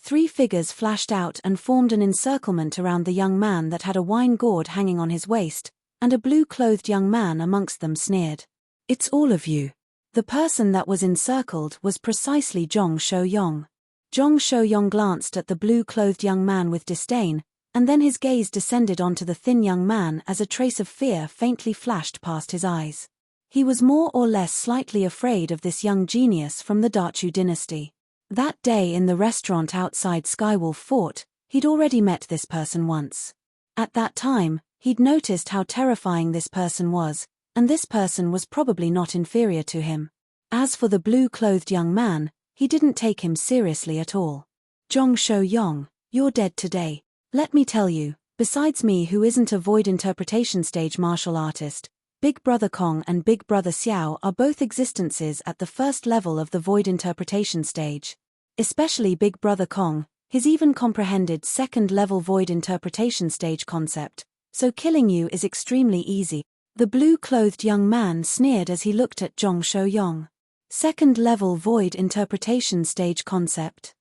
3 figures flashed out and formed an encirclement around the young man that had a wine gourd hanging on his waist, and a blue-clothed young man amongst them sneered. "It's all of you." The person that was encircled was precisely Zhong Shou-yong. Zhong Shou-yong glanced at the blue-clothed young man with disdain, and then his gaze descended onto the thin young man as a trace of fear faintly flashed past his eyes. He was more or less slightly afraid of this young genius from the Dachu dynasty. That day in the restaurant outside Skywolf Fort, he'd already met this person once. At that time, he'd noticed how terrifying this person was, and this person was probably not inferior to him. As for the blue-clothed young man, he didn't take him seriously at all. "Zhong Shou-yong, you're dead today. Let me tell you, besides me who isn't a void interpretation stage martial artist, Big Brother Kong and Big Brother Xiao are both existences at the first level of the void interpretation stage. Especially Big Brother Kong, his even comprehended second-level void interpretation stage concept, so killing you is extremely easy." The blue-clothed young man sneered as he looked at Zhong Shou-yong. Second-level void interpretation stage concept.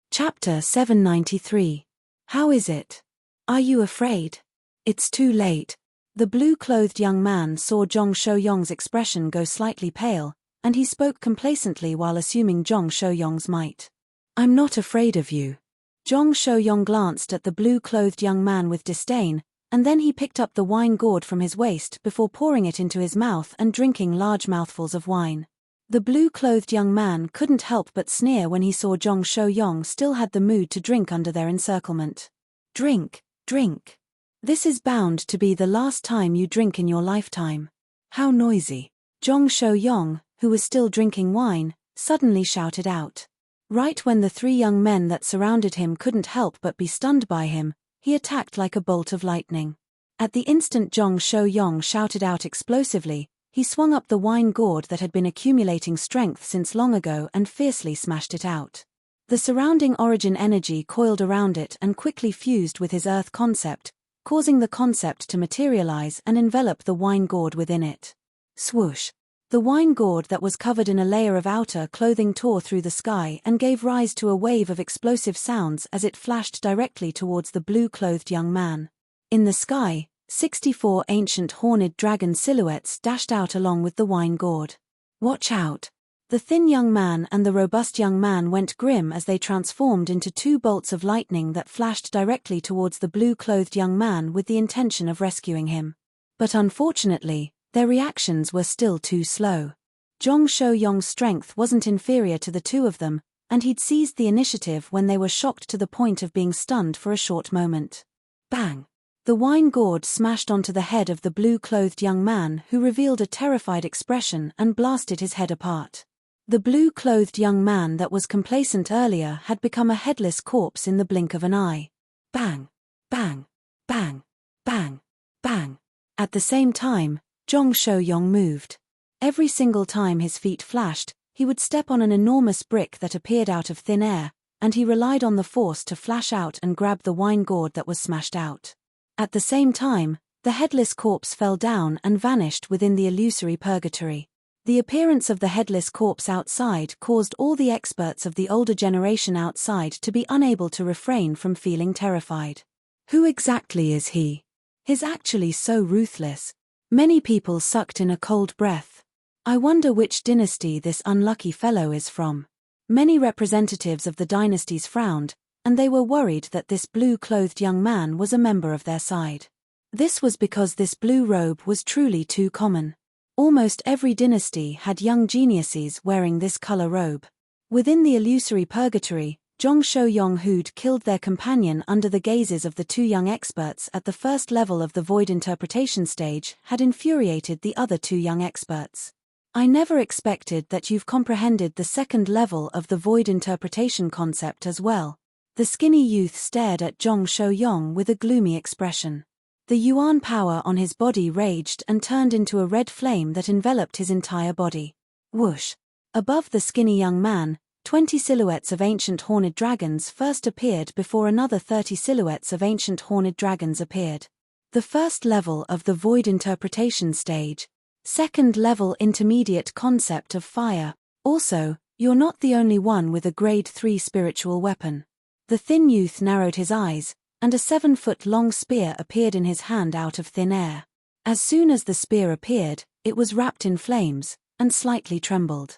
Chapter 793. How is it? Are you afraid? It's too late. The blue-clothed young man saw Zhong Shou-yong's expression go slightly pale, and he spoke complacently while assuming Zhong Shou-yong's might. "I'm not afraid of you." Zhong Shou-yong glanced at the blue-clothed young man with disdain, and then he picked up the wine gourd from his waist before pouring it into his mouth and drinking large mouthfuls of wine. The blue-clothed young man couldn't help but sneer when he saw Zhong Shou-yong still had the mood to drink under their encirclement. "Drink, drink. This is bound to be the last time you drink in your lifetime." "How noisy." Zhong Shou-yong, who was still drinking wine, suddenly shouted out. Right when the 3 young men that surrounded him couldn't help but be stunned by him, he attacked like a bolt of lightning. At the instant Zhong Shou-yong shouted out explosively, he swung up the wine gourd that had been accumulating strength since long ago and fiercely smashed it out. The surrounding origin energy coiled around it and quickly fused with his earth concept, causing the concept to materialize and envelop the wine gourd within it. Swoosh! The wine gourd that was covered in a layer of outer clothing tore through the sky and gave rise to a wave of explosive sounds as it flashed directly towards the blue-clothed young man. In the sky, 64 ancient horned dragon silhouettes dashed out along with the wine gourd. "Watch out!" The thin young man and the robust young man went grim as they transformed into 2 bolts of lightning that flashed directly towards the blue-clothed young man with the intention of rescuing him. But unfortunately, their reactions were still too slow. Zhong Shou-yong's strength wasn't inferior to the 2 of them, and he'd seized the initiative when they were shocked to the point of being stunned for a short moment. Bang! The wine gourd smashed onto the head of the blue-clothed young man who revealed a terrified expression and blasted his head apart. The blue-clothed young man that was complacent earlier had become a headless corpse in the blink of an eye. Bang! Bang! Bang! Bang! Bang! At the same time, Zhong Shou-yong moved. Every single time his feet flashed, he would step on an enormous brick that appeared out of thin air, and he relied on the force to flash out and grab the wine gourd that was smashed out. At the same time, the headless corpse fell down and vanished within the illusory purgatory. The appearance of the headless corpse outside caused all the experts of the older generation outside to be unable to refrain from feeling terrified. Who exactly is he? He's actually so ruthless. Many people sucked in a cold breath. I wonder which dynasty this unlucky fellow is from. Many representatives of the dynasties frowned, and they were worried that this blue-clothed young man was a member of their side. This was because this blue robe was truly too common. Almost every dynasty had young geniuses wearing this color robe. Within the illusory purgatory, Zhong Shouyong, who'd killed their companion under the gazes of the two young experts at the first level of the void interpretation stage, had infuriated the other two young experts. I never expected that you've comprehended the second level of the void interpretation concept as well. The skinny youth stared at Zhong Shouyong with a gloomy expression. The yuan power on his body raged and turned into a red flame that enveloped his entire body. Whoosh! Above the skinny young man, 20 silhouettes of ancient horned dragons first appeared before another 30 silhouettes of ancient horned dragons appeared. The first level of the void interpretation stage. Second level intermediate concept of fire. Also, you're not the only one with a grade 3 spiritual weapon. The thin youth narrowed his eyes, and a 7-foot-long spear appeared in his hand out of thin air. As soon as the spear appeared, it was wrapped in flames, and slightly trembled.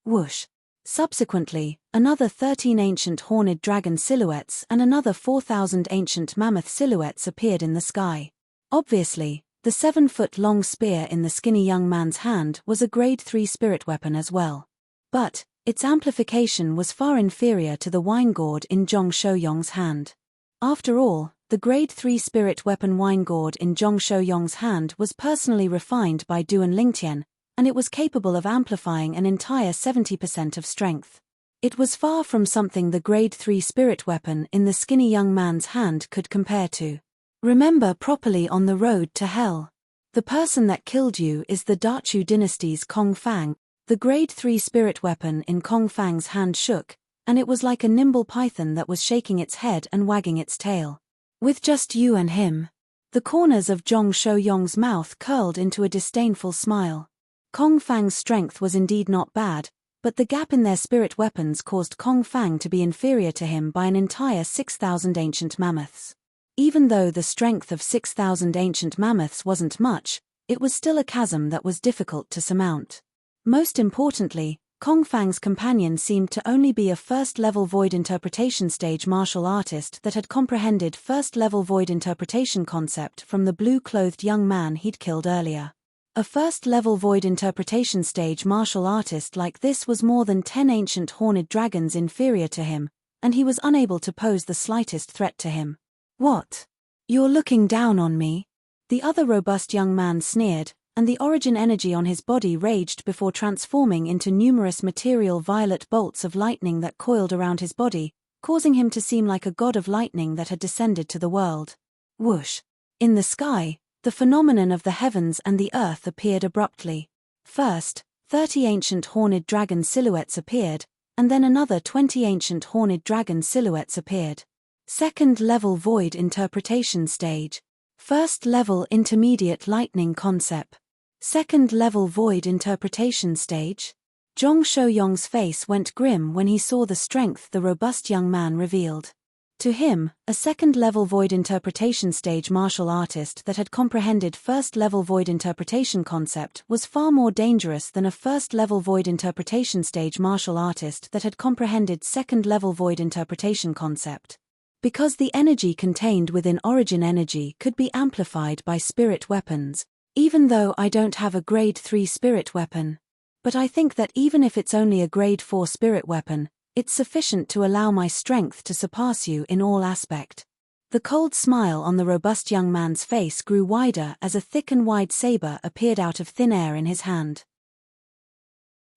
Whoosh! Subsequently, another 13 ancient horned dragon silhouettes and another 4,000 ancient mammoth silhouettes appeared in the sky. Obviously, the 7-foot-long spear in the skinny young man's hand was a grade 3 spirit weapon as well. But its amplification was far inferior to the wine gourd in Zhong Shouyong's hand. After all, the grade 3 spirit weapon wine gourd in Zhong Shouyong's hand was personally refined by Duan Lingtian, and it was capable of amplifying an entire 70% of strength. It was far from something the grade 3 spirit weapon in the skinny young man's hand could compare to. Remember properly on the road to hell. The person that killed you is the Dachu dynasty's Kong Fang. The grade 3 spirit weapon in Kong Fang's hand shook, and it was like a nimble python that was shaking its head and wagging its tail. With just you and him. The corners of Zhong Shouyong's mouth curled into a disdainful smile. Kong Fang's strength was indeed not bad, but the gap in their spirit weapons caused Kong Fang to be inferior to him by an entire 6,000 ancient mammoths. Even though the strength of 6,000 ancient mammoths wasn't much, it was still a chasm that was difficult to surmount. Most importantly, Kong Fang's companion seemed to only be a first-level void interpretation stage martial artist that had comprehended first-level void interpretation concept from the blue-clothed young man he'd killed earlier. A first-level void interpretation stage martial artist like this was more than 10 ancient horned dragons inferior to him, and he was unable to pose the slightest threat to him. What? You're looking down on me? The other robust young man sneered, and the origin energy on his body raged before transforming into numerous material violet bolts of lightning that coiled around his body, causing him to seem like a god of lightning that had descended to the world. Whoosh! In the sky, the phenomenon of the heavens and the earth appeared abruptly. First, 30 ancient horned dragon silhouettes appeared, and then another 20 ancient horned dragon silhouettes appeared. Second level void interpretation stage. First level intermediate lightning concept. Second level void interpretation stage. Zhong Shouyong's face went grim when he saw the strength the robust young man revealed. To him, a second-level void interpretation stage martial artist that had comprehended first-level void interpretation concept was far more dangerous than a first-level void interpretation stage martial artist that had comprehended second-level void interpretation concept. Because the energy contained within origin energy could be amplified by spirit weapons, even though I don't have a grade 3 spirit weapon. But I think that even if it's only a grade 4 spirit weapon, it's sufficient to allow my strength to surpass you in all aspect. The cold smile on the robust young man's face grew wider as a thick and wide saber appeared out of thin air in his hand.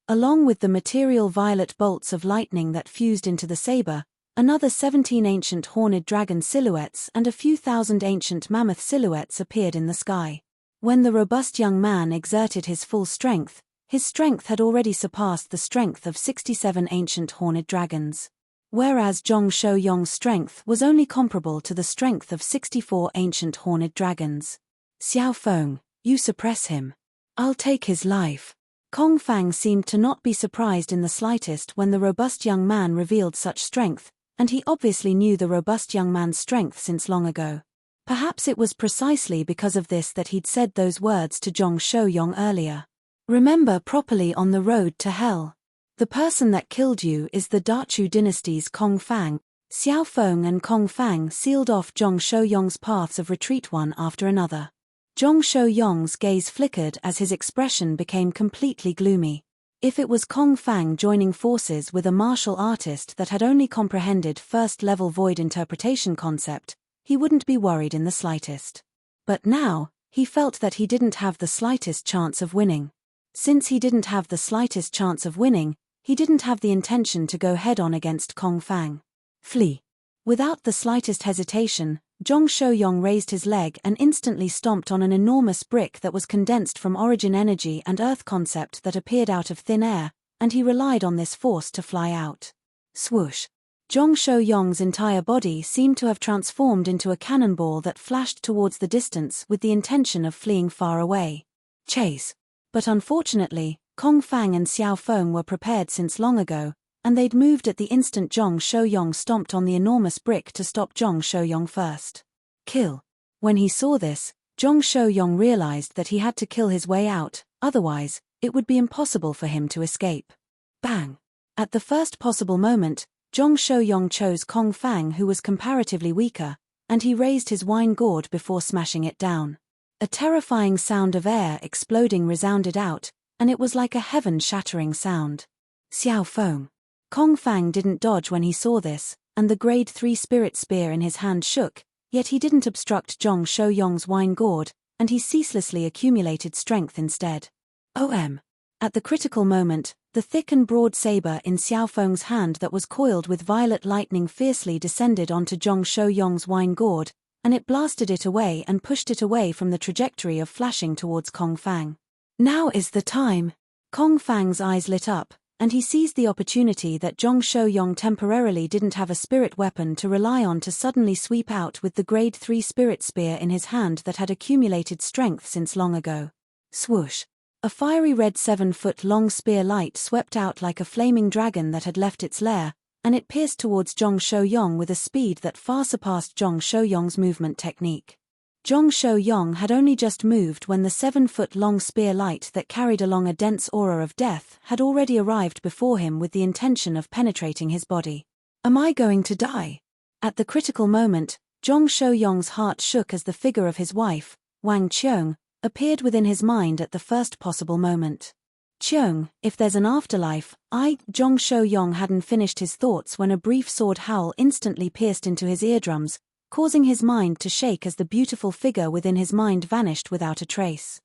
Along with the material violet bolts of lightning that fused into the saber, another 17 ancient horned dragon silhouettes and a few thousand ancient mammoth silhouettes appeared in the sky. When the robust young man exerted his full strength, his strength had already surpassed the strength of 67 ancient horned dragons. Whereas Zhong Shouyong's strength was only comparable to the strength of 64 ancient horned dragons. Xiao Feng, you suppress him. I'll take his life. Kong Fang seemed to not be surprised in the slightest when the robust young man revealed such strength, and he obviously knew the robust young man's strength since long ago. Perhaps it was precisely because of this that he'd said those words to Zhong Shouyong earlier. Remember properly on the road to hell. The person that killed you is the Dachu dynasty's Kong Fang. Xiao Feng and Kong Fang sealed off Zhong Shouyong's paths of retreat one after another. Zhong Shouyong's gaze flickered as his expression became completely gloomy. If it was Kong Fang joining forces with a martial artist that had only comprehended first-level void interpretation concept, he wouldn't be worried in the slightest. But now, he felt that he didn't have the slightest chance of winning. Since he didn't have the slightest chance of winning, he didn't have the intention to go head-on against Kong Fang. Flee. Without the slightest hesitation, Zhong Shouyong raised his leg and instantly stomped on an enormous brick that was condensed from origin energy and earth concept that appeared out of thin air, and he relied on this force to fly out. Swoosh. Zhong Shouyong's entire body seemed to have transformed into a cannonball that flashed towards the distance with the intention of fleeing far away. Chase. But unfortunately, Kong Fang and Xiao Feng were prepared since long ago, and they'd moved at the instant Zhong Shouyong stomped on the enormous brick to stop Zhong Shouyong first. Kill. When he saw this, Zhong Shouyong realized that he had to kill his way out, otherwise, it would be impossible for him to escape. Bang! At the first possible moment, Zhong Shouyong chose Kong Fang, who was comparatively weaker, and he raised his wine gourd before smashing it down. A terrifying sound of air exploding resounded out, and it was like a heaven-shattering sound. Xiao Feng. Kong Fang didn't dodge when he saw this, and the grade 3 spirit spear in his hand shook, yet he didn't obstruct Zhong Shouyong's wine gourd, and he ceaselessly accumulated strength instead. At the critical moment, the thick and broad saber in Xiao Feng's hand that was coiled with violet lightning fiercely descended onto Zhong Shouyong's wine gourd, and it blasted it away and pushed it away from the trajectory of flashing towards Kong Fang. Now is the time! Kong Fang's eyes lit up, and he seized the opportunity that Zhong Shouyong temporarily didn't have a spirit weapon to rely on to suddenly sweep out with the grade 3 spirit spear in his hand that had accumulated strength since long ago. Swoosh! A fiery red 7-foot-long spear light swept out like a flaming dragon that had left its lair, and it pierced towards Zhong Shouyong with a speed that far surpassed Zhong Shouyong's movement technique. Zhong Shouyong had only just moved when the 7-foot-long spear light that carried along a dense aura of death had already arrived before him with the intention of penetrating his body. Am I going to die? At the critical moment, Zhong Shouyong's heart shook as the figure of his wife, Wang Qiong, appeared within his mind at the first possible moment. Qiong, if there's an afterlife, Zhong Shouyong hadn't finished his thoughts when a brief sword howl instantly pierced into his eardrums, causing his mind to shake as the beautiful figure within his mind vanished without a trace.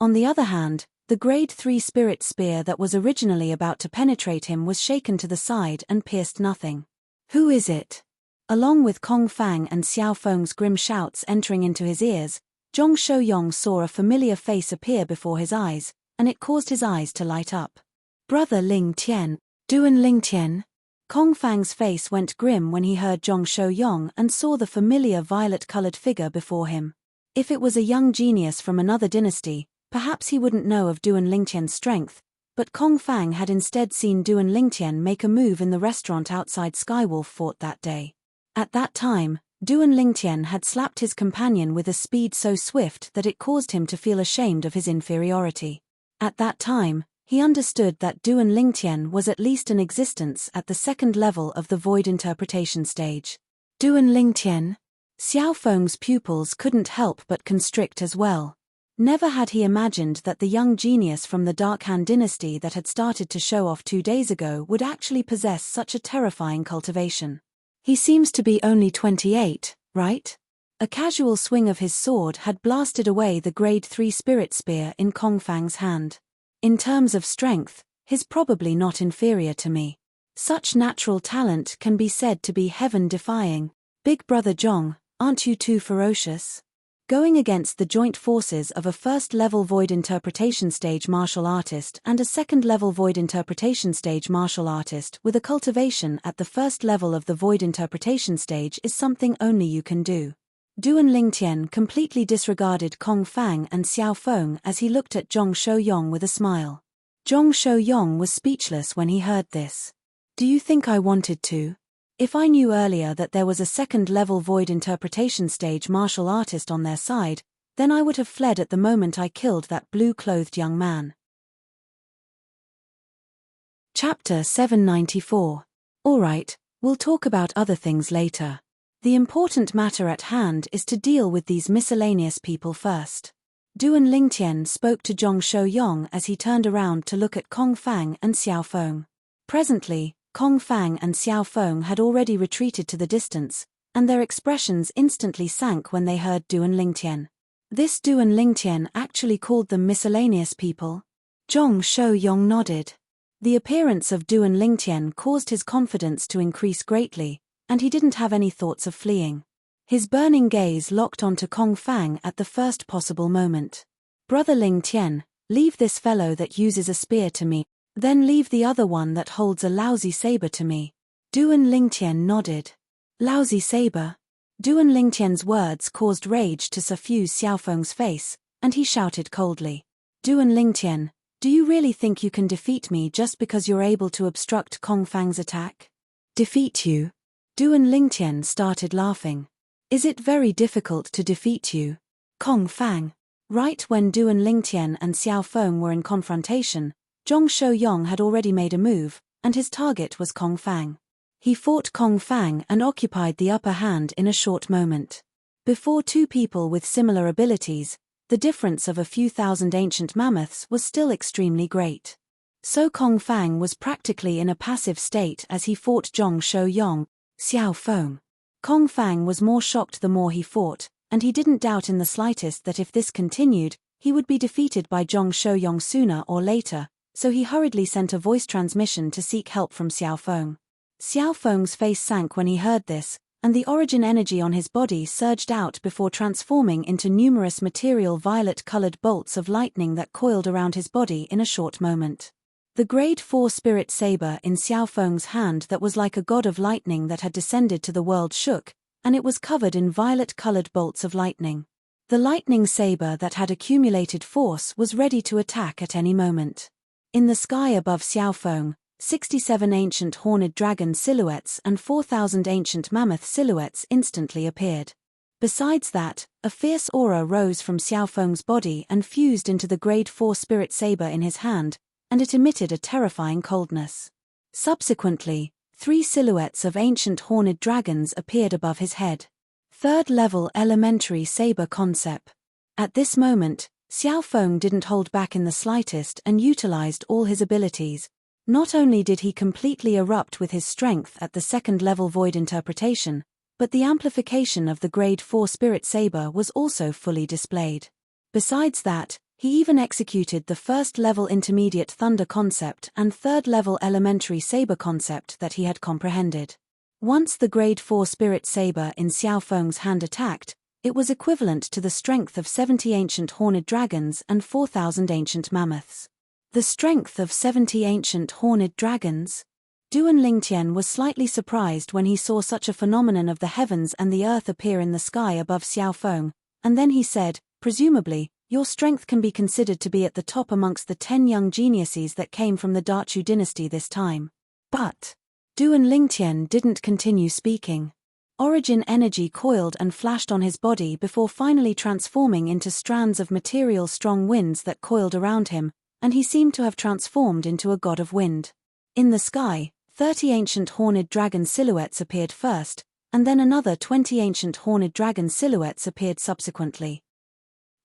On the other hand, the grade 3 spirit spear that was originally about to penetrate him was shaken to the side and pierced nothing. Who is it? Along with Kong Fang and Xiao Feng's grim shouts entering into his ears, Zhong Shouyong saw a familiar face appear before his eyes, and it caused his eyes to light up. Brother Ling Tian, Duan Ling Tian. Kong Fang's face went grim when he heard Zhong Shouyong and saw the familiar violet-colored figure before him. If it was a young genius from another dynasty, perhaps he wouldn't know of Duan Lingtian's strength, but Kong Fang had instead seen Duan Lingtian make a move in the restaurant outside Skywolf Fort that day. At that time, Duan Lingtian had slapped his companion with a speed so swift that it caused him to feel ashamed of his inferiority. At that time, he understood that Duan Lingtian was at least an existence at the second level of the void interpretation stage. Duan Lingtian? Xiao Feng's pupils couldn't help but constrict as well. Never had he imagined that the young genius from the Dark Han dynasty that had started to show off 2 days ago would actually possess such a terrifying cultivation. He seems to be only 28, right? A casual swing of his sword had blasted away the grade 3 spirit spear in Kong Fang's hand. In terms of strength, he's probably not inferior to me. Such natural talent can be said to be heaven-defying. Big brother Zhong, aren't you too ferocious? Going against the joint forces of a first-level void interpretation stage martial artist and a second-level void interpretation stage martial artist with a cultivation at the first level of the void interpretation stage is something only you can do. Duan Lingtian completely disregarded Kong Fang and Xiao Feng as he looked at Zhong Shouyong with a smile. Zhong Shouyong was speechless when he heard this. Do you think I wanted to? If I knew earlier that there was a second-level void interpretation stage martial artist on their side, then I would have fled at the moment I killed that blue-clothed young man. Chapter 794. Alright, we'll talk about other things later. The important matter at hand is to deal with these miscellaneous people first. Duan Lingtian spoke to Zhong Shouyong as he turned around to look at Kong Fang and Xiao Feng. Presently, Kong Fang and Xiao Feng had already retreated to the distance, and their expressions instantly sank when they heard Duan Lingtian. This Duan Lingtian actually called them miscellaneous people? Zhong Shouyong nodded. The appearance of Duan Lingtian caused his confidence to increase greatly, and he didn't have any thoughts of fleeing. His burning gaze locked onto Kong Fang at the first possible moment. Brother Ling Tian, leave this fellow that uses a spear to me, then leave the other one that holds a lousy saber to me. Duan Lingtian nodded. Lousy saber? Duan Lingtian's words caused rage to suffuse Xiao Feng's face, and he shouted coldly. Duan Lingtian, do you really think you can defeat me just because you're able to obstruct Kong Fang's attack? Defeat you? Duan Lingtian started laughing. Is it very difficult to defeat you? Kong Fang. Right when Duan Lingtian and Xiao Feng were in confrontation, Zhong Shouyong had already made a move, and his target was Kong Fang. He fought Kong Fang and occupied the upper hand in a short moment. Before two people with similar abilities, the difference of a few thousand ancient mammoths was still extremely great. So Kong Fang was practically in a passive state as he fought Zhong Shouyong, Xiao Feng. Kong Fang was more shocked the more he fought, and he didn't doubt in the slightest that if this continued, he would be defeated by Zhong Shouyong sooner or later, so he hurriedly sent a voice transmission to seek help from Xiao Feng. Xiao Feng's face sank when he heard this, and the origin energy on his body surged out before transforming into numerous material violet-colored bolts of lightning that coiled around his body in a short moment. The Grade 4 spirit saber in Xiao Feng's hand that was like a god of lightning that had descended to the world shook, and it was covered in violet-colored bolts of lightning. The lightning saber that had accumulated force was ready to attack at any moment. In the sky above Xiao Feng, 67 ancient horned dragon silhouettes and 4,000 ancient mammoth silhouettes instantly appeared. Besides that, a fierce aura rose from Xiao Feng's body and fused into the Grade 4 spirit saber in his hand, and it emitted a terrifying coldness. Subsequently, 3 silhouettes of ancient horned dragons appeared above his head. Third-level elementary saber concept. At this moment, Xiao Feng didn't hold back in the slightest and utilized all his abilities. Not only did he completely erupt with his strength at the second-level void interpretation, but the amplification of the Grade 4 spirit saber was also fully displayed. Besides that, he even executed the first-level intermediate thunder concept and third-level elementary saber concept that he had comprehended. Once the Grade 4 spirit saber in Xiao Feng's hand attacked, it was equivalent to the strength of 70 ancient horned dragons and 4,000 ancient mammoths. The strength of 70 ancient horned dragons? Duan Lingtian was slightly surprised when he saw such a phenomenon of the heavens and the earth appear in the sky above Xiao Feng, and then he said, presumably, your strength can be considered to be at the top amongst the 10 young geniuses that came from the Dachu dynasty this time. But Duan Lingtian didn't continue speaking. Origin energy coiled and flashed on his body before finally transforming into strands of material strong winds that coiled around him, and he seemed to have transformed into a god of wind. In the sky, 30 ancient horned dragon silhouettes appeared first, and then another 20 ancient horned dragon silhouettes appeared subsequently.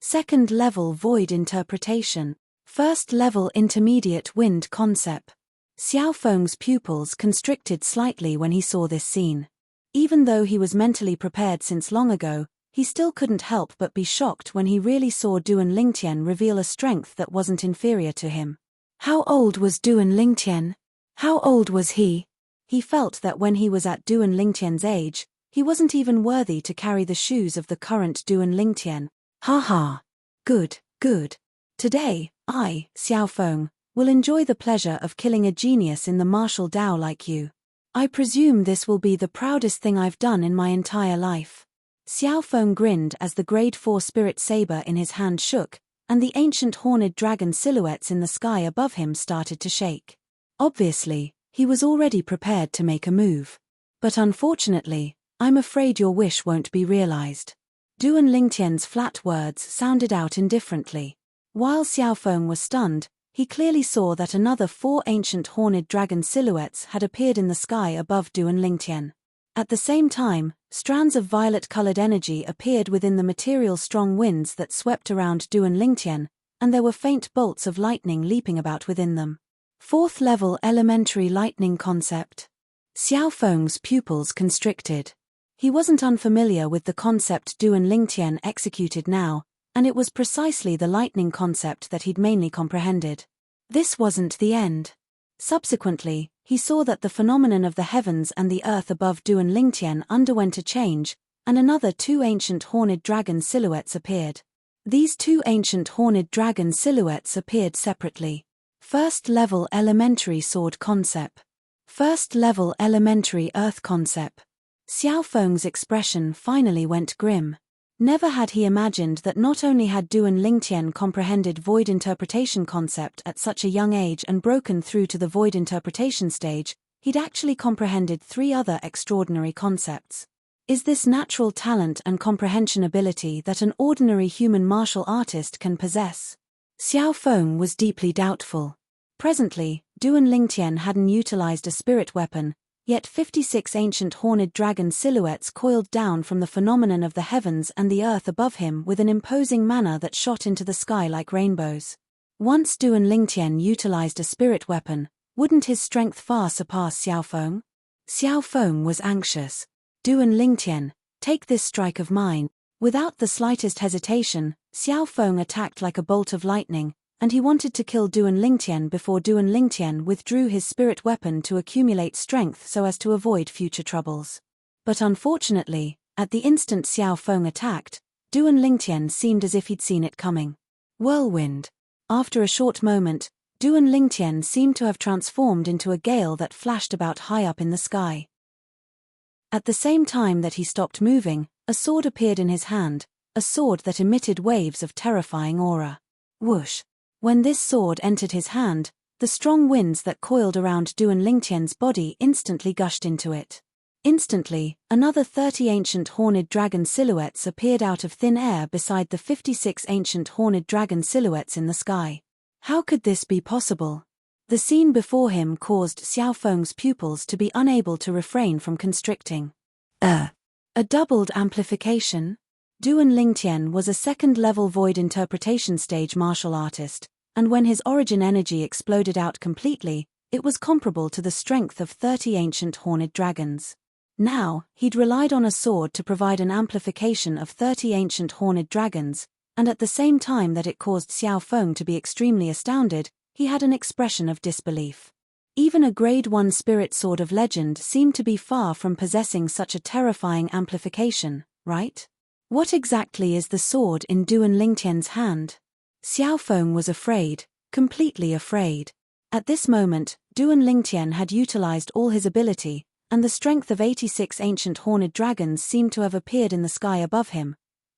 Second-level void interpretation. First-level intermediate wind concept. Xiao Feng's pupils constricted slightly when he saw this scene. Even though he was mentally prepared since long ago, he still couldn't help but be shocked when he really saw Duan Lingtian reveal a strength that wasn't inferior to him. How old was Duan Lingtian? How old was he? He felt that when he was at Duan Lingtian's age, he wasn't even worthy to carry the shoes of the current Duan Lingtian. Ha ha. Good, good. Today, I, Xiao Feng, will enjoy the pleasure of killing a genius in the martial Dao like you. I presume this will be the proudest thing I've done in my entire life. Xiao Feng grinned as the Grade 4 spirit saber in his hand shook, and the ancient horned dragon silhouettes in the sky above him started to shake. Obviously, he was already prepared to make a move. But unfortunately, I'm afraid your wish won't be realized. Duan Lingtian's flat words sounded out indifferently. While Xiao Feng was stunned, he clearly saw that another 4 ancient horned dragon silhouettes had appeared in the sky above Duan Lingtian. At the same time, strands of violet-colored energy appeared within the material strong winds that swept around Du and Lingtian, and there were faint bolts of lightning leaping about within them. 4th level elementary lightning concept. Xiao Feng's pupils constricted. He wasn't unfamiliar with the concept Du and Lingtian executed now, and it was precisely the lightning concept that he'd mainly comprehended. This wasn't the end. Subsequently, he saw that the phenomenon of the heavens and the earth above Du and Lingtian underwent a change, and another 2 ancient horned dragon silhouettes appeared. These 2 ancient horned dragon silhouettes appeared separately. 1st level elementary sword concept. 1st level elementary earth concept. Xiao Feng's expression finally went grim. Never had he imagined that not only had Du and Lingtian comprehended void interpretation concept at such a young age and broken through to the void interpretation stage, he'd actually comprehended 3 other extraordinary concepts. Is this natural talent and comprehension ability that an ordinary human martial artist can possess? Xiao Feng was deeply doubtful. Presently, Du and Lingtian hadn't utilized a spirit weapon, yet 56 ancient horned dragon silhouettes coiled down from the phenomenon of the heavens and the earth above him with an imposing manner that shot into the sky like rainbows. Once Du and Lingtian utilized a spirit weapon, wouldn't his strength far surpass Xiao Feng? Xiao Feng was anxious. Du and Lingtian, take this strike of mine. Without the slightest hesitation, Xiao Feng attacked like a bolt of lightning, and he wanted to kill Du and Lingtian before Du and Lingtian withdrew his spirit weapon to accumulate strength so as to avoid future troubles. But unfortunately, at the instant Xiao Feng attacked, Du and Lingtian seemed as if he'd seen it coming. Whirlwind. After a short moment, Du and Lingtian seemed to have transformed into a gale that flashed about high up in the sky. At the same time that he stopped moving, a sword appeared in his hand, a sword that emitted waves of terrifying aura. Whoosh. When this sword entered his hand, the strong winds that coiled around Du and Lingtian's body instantly gushed into it. Instantly, another 30 ancient horned dragon silhouettes appeared out of thin air beside the 56 ancient horned dragon silhouettes in the sky. How could this be possible? The scene before him caused Xiao Feng's pupils to be unable to refrain from constricting. A doubled amplification? Du and Lingtian was a 2nd-level void interpretation stage martial artist, and when his origin energy exploded out completely, it was comparable to the strength of 30 ancient horned dragons. Now, he'd relied on a sword to provide an amplification of 30 ancient horned dragons, and at the same time that it caused Xiao Feng to be extremely astounded, he had an expression of disbelief. Even a Grade 1 spirit sword of legend seemed to be far from possessing such a terrifying amplification, right? What exactly is the sword in Du and Lingtian's hand? Xiao Feng was afraid, completely afraid. At this moment, Du and Lingtian had utilized all his ability, and the strength of 86 ancient horned dragons seemed to have appeared in the sky above him.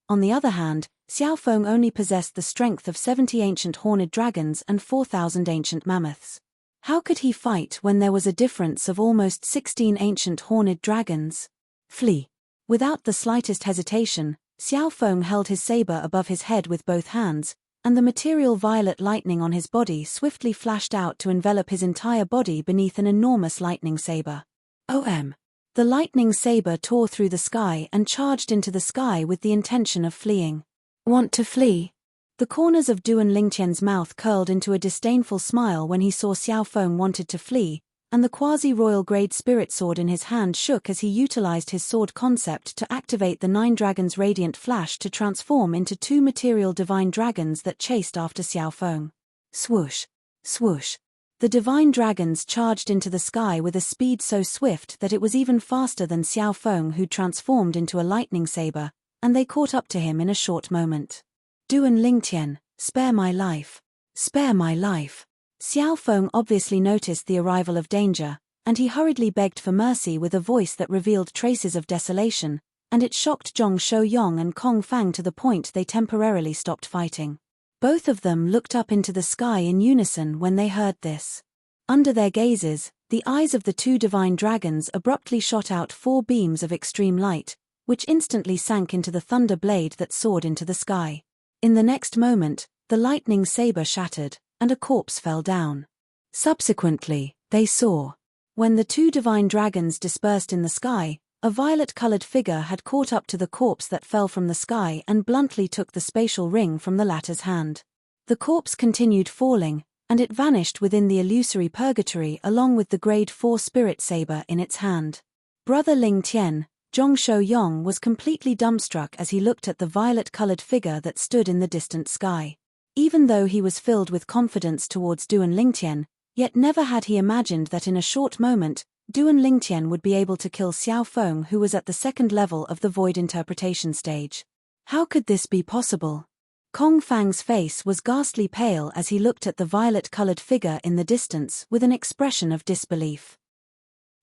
On the other hand, Xiao Feng only possessed the strength of 70 ancient horned dragons and 4,000 ancient mammoths. How could he fight when there was a difference of almost 16 ancient horned dragons? Flee. Without the slightest hesitation, Xiao Feng held his saber above his head with both hands, and the material violet lightning on his body swiftly flashed out to envelop his entire body beneath an enormous lightning saber. OM. The lightning saber tore through the sky and charged into the sky with the intention of fleeing. Want to flee? The corners of Du and Lingtian's mouth curled into a disdainful smile when he saw Xiao Feng wanted to flee, and the quasi-royal grade spirit sword in his hand shook as he utilized his sword concept to activate the 9 dragons' radiant flash to transform into 2 material divine dragons that chased after Xiao Feng. Swoosh. Swoosh. The divine dragons charged into the sky with a speed so swift that it was even faster than Xiao Feng, who transformed into a lightning saber, and they caught up to him in a short moment. Du and Lingtian, spare my life. Spare my life. Xiao Feng obviously noticed the arrival of danger, and he hurriedly begged for mercy with a voice that revealed traces of desolation, and it shocked Zhong Shouyong and Kong Fang to the point they temporarily stopped fighting. Both of them looked up into the sky in unison when they heard this. Under their gazes, the eyes of the 2 divine dragons abruptly shot out 4 beams of extreme light, which instantly sank into the thunder blade that soared into the sky. In the next moment, the lightning saber shattered, and a corpse fell down. Subsequently, they saw. When the 2 divine dragons dispersed in the sky, A violet-colored figure had caught up to the corpse that fell from the sky and bluntly took the spatial ring from the latter's hand. The corpse continued falling, and it vanished within the illusory purgatory along with the grade 4 spirit saber in its hand. Brother Ling Tian, Zhong Shou-yong, was completely dumbstruck as he looked at the violet-colored figure that stood in the distant sky. Even though he was filled with confidence towards Duan Lingtian, yet never had he imagined that in a short moment, Duan Lingtian would be able to kill Xiao Feng, who was at the second level of the void interpretation stage. How could this be possible? Kong Fang's face was ghastly pale as he looked at the violet-colored figure in the distance with an expression of disbelief.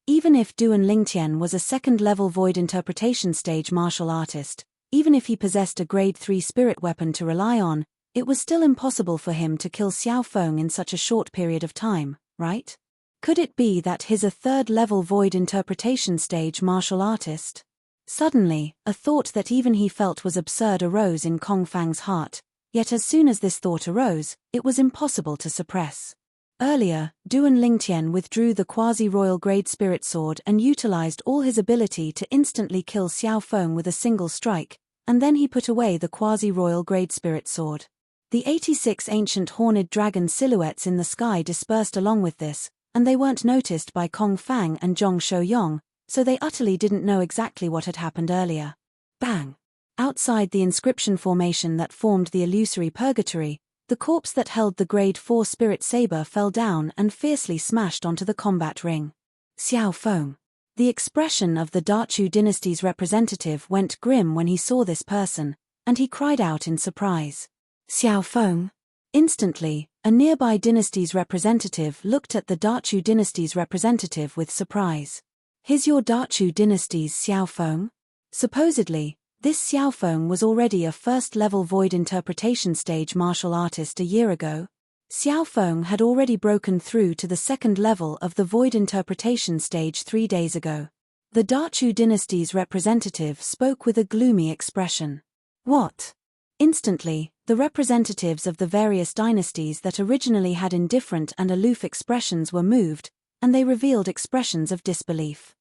Even if Duan Lingtian was a second-level void interpretation stage martial artist, even if he possessed a grade 3 spirit weapon to rely on, it was still impossible for him to kill Xiao Feng in such a short period of time, right? Could it be that he's a third-level void interpretation stage martial artist? Suddenly, a thought that even he felt was absurd arose in Kong Fang's heart, yet as soon as this thought arose, it was impossible to suppress. Earlier, Duan Lingtian withdrew the quasi-royal grade spirit sword and utilized all his ability to instantly kill Xiao Feng with a single strike, and then he put away the quasi-royal grade spirit sword. The 86 ancient horned dragon silhouettes in the sky dispersed along with this, and they weren't noticed by Kong Fang and Zhong Shou-yong, so they utterly didn't know exactly what had happened earlier. Bang! Outside the inscription formation that formed the illusory purgatory, the corpse that held the grade 4 spirit saber fell down and fiercely smashed onto the combat ring. Xiao Feng. The expression of the Dachu dynasty's representative went grim when he saw this person, and he cried out in surprise. Xiao Feng. Instantly, a nearby dynasty's representative looked at the Dachu dynasty's representative with surprise. Is your Dachu dynasty's Xiao Feng? Supposedly, this Xiao Feng was already a first-level void interpretation stage martial artist a year ago. Xiao Feng had already broken through to the second level of the void interpretation stage 3 days ago. The Dachu dynasty's representative spoke with a gloomy expression. What? Instantly, the representatives of the various dynasties that originally had indifferent and aloof expressions were moved, and they revealed expressions of disbelief.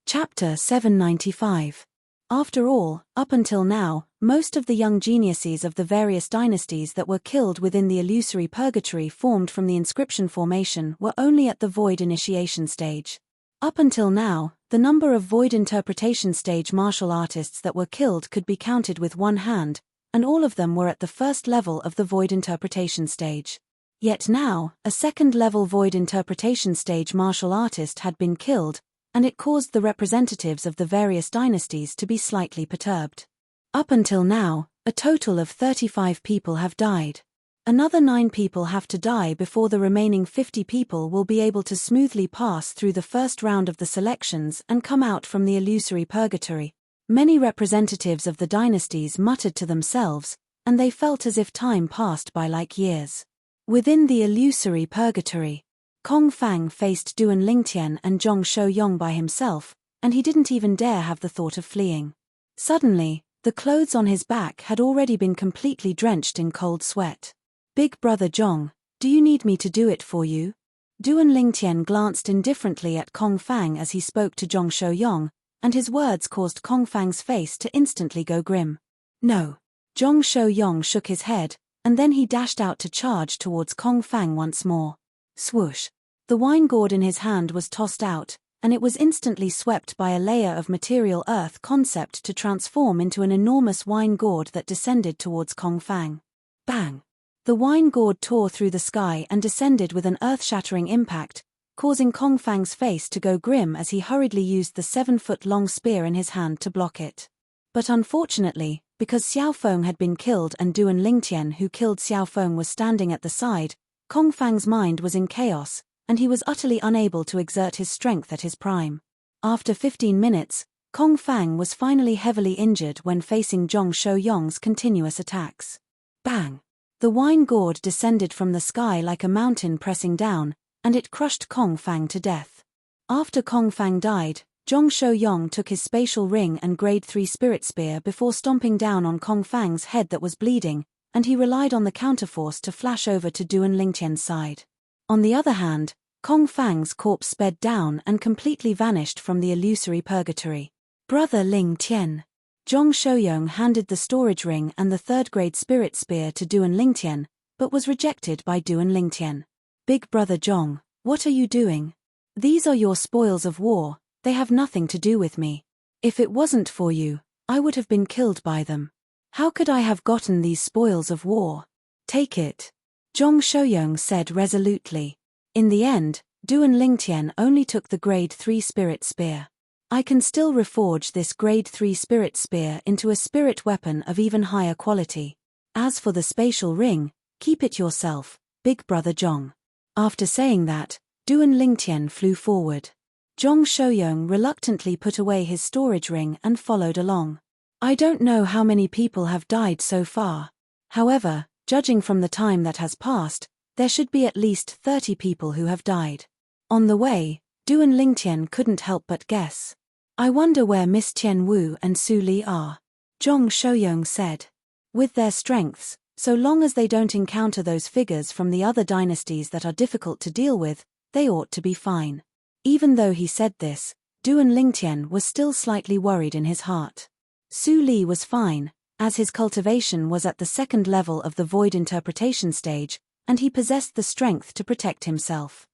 Chapter 795. After all, up until now, most of the young geniuses of the various dynasties that were killed within the illusory purgatory formed from the inscription formation were only at the void initiation stage. Up until now, the number of void interpretation stage martial artists that were killed could be counted with one hand, and all of them were at the first level of the void interpretation stage. Yet now, a second-level void interpretation stage martial artist had been killed, and it caused the representatives of the various dynasties to be slightly perturbed. Up until now, a total of 35 people have died. Another 9 people have to die before the remaining 50 people will be able to smoothly pass through the first round of the selections and come out from the illusory purgatory. Many representatives of the dynasties muttered to themselves, and they felt as if time passed by like years. Within the illusory purgatory, Kong Fang faced Duan Lingtian and Zhong Shou-yong by himself, and he didn't even dare have the thought of fleeing. Suddenly, the clothes on his back had already been completely drenched in cold sweat. Big brother Zhong, do you need me to do it for you? Duan Lingtian glanced indifferently at Kong Fang as he spoke to Zhong Shou-yong, and his words caused Kong Fang's face to instantly go grim. No. Zhong Shou-yong shook his head, and then he dashed out to charge towards Kong Fang once more. Swoosh. The wine gourd in his hand was tossed out, and it was instantly swept by a layer of material earth concept to transform into an enormous wine gourd that descended towards Kong Fang. Bang! The wine gourd tore through the sky and descended with an earth-shattering impact, causing Kong Fang's face to go grim as he hurriedly used the 7-foot-long spear in his hand to block it. But unfortunately, because Xiao Feng had been killed and Duan Lingtian who killed Xiao Feng was standing at the side, Kong Fang's mind was in chaos, and he was utterly unable to exert his strength at his prime. After 15 minutes, Kong Fang was finally heavily injured when facing Zhong Shou-yong's continuous attacks. Bang! The wine gourd descended from the sky like a mountain pressing down, and it crushed Kong Fang to death. After Kong Fang died, Zhong Shou-yong took his spatial ring and grade 3 spirit spear before stomping down on Kong Fang's head that was bleeding, and he relied on the counterforce to flash over to Duan Lingtian's side. On the other hand, Kong Fang's corpse sped down and completely vanished from the illusory purgatory. Brother Ling Tian. Zhong Shouyong handed the storage ring and the third-grade spirit spear to Duan Lingtian, but was rejected by Duan Lingtian. Big brother Zhong, what are you doing? These are your spoils of war, they have nothing to do with me. If it wasn't for you, I would have been killed by them. How could I have gotten these spoils of war? Take it. Zhong Shouyong said resolutely. In the end, Duan Lingtian only took the grade 3 spirit spear. I can still reforge this grade 3 spirit spear into a spirit weapon of even higher quality. As for the spatial ring, keep it yourself, big brother Zhong. After saying that, Duan Lingtian flew forward. Zhong Shouyong reluctantly put away his storage ring and followed along. I don't know how many people have died so far. However, judging from the time that has passed, there should be at least 30 people who have died. On the way, Duan Lingtian couldn't help but guess. I wonder where Miss Tian Wu and Su Li are. Zhong Shouyong said. With their strengths, so long as they don't encounter those figures from the other dynasties that are difficult to deal with, they ought to be fine. Even though he said this, Duan Lingtian was still slightly worried in his heart. Su Li was fine, as his cultivation was at the second level of the void interpretation stage, and he possessed the strength to protect himself.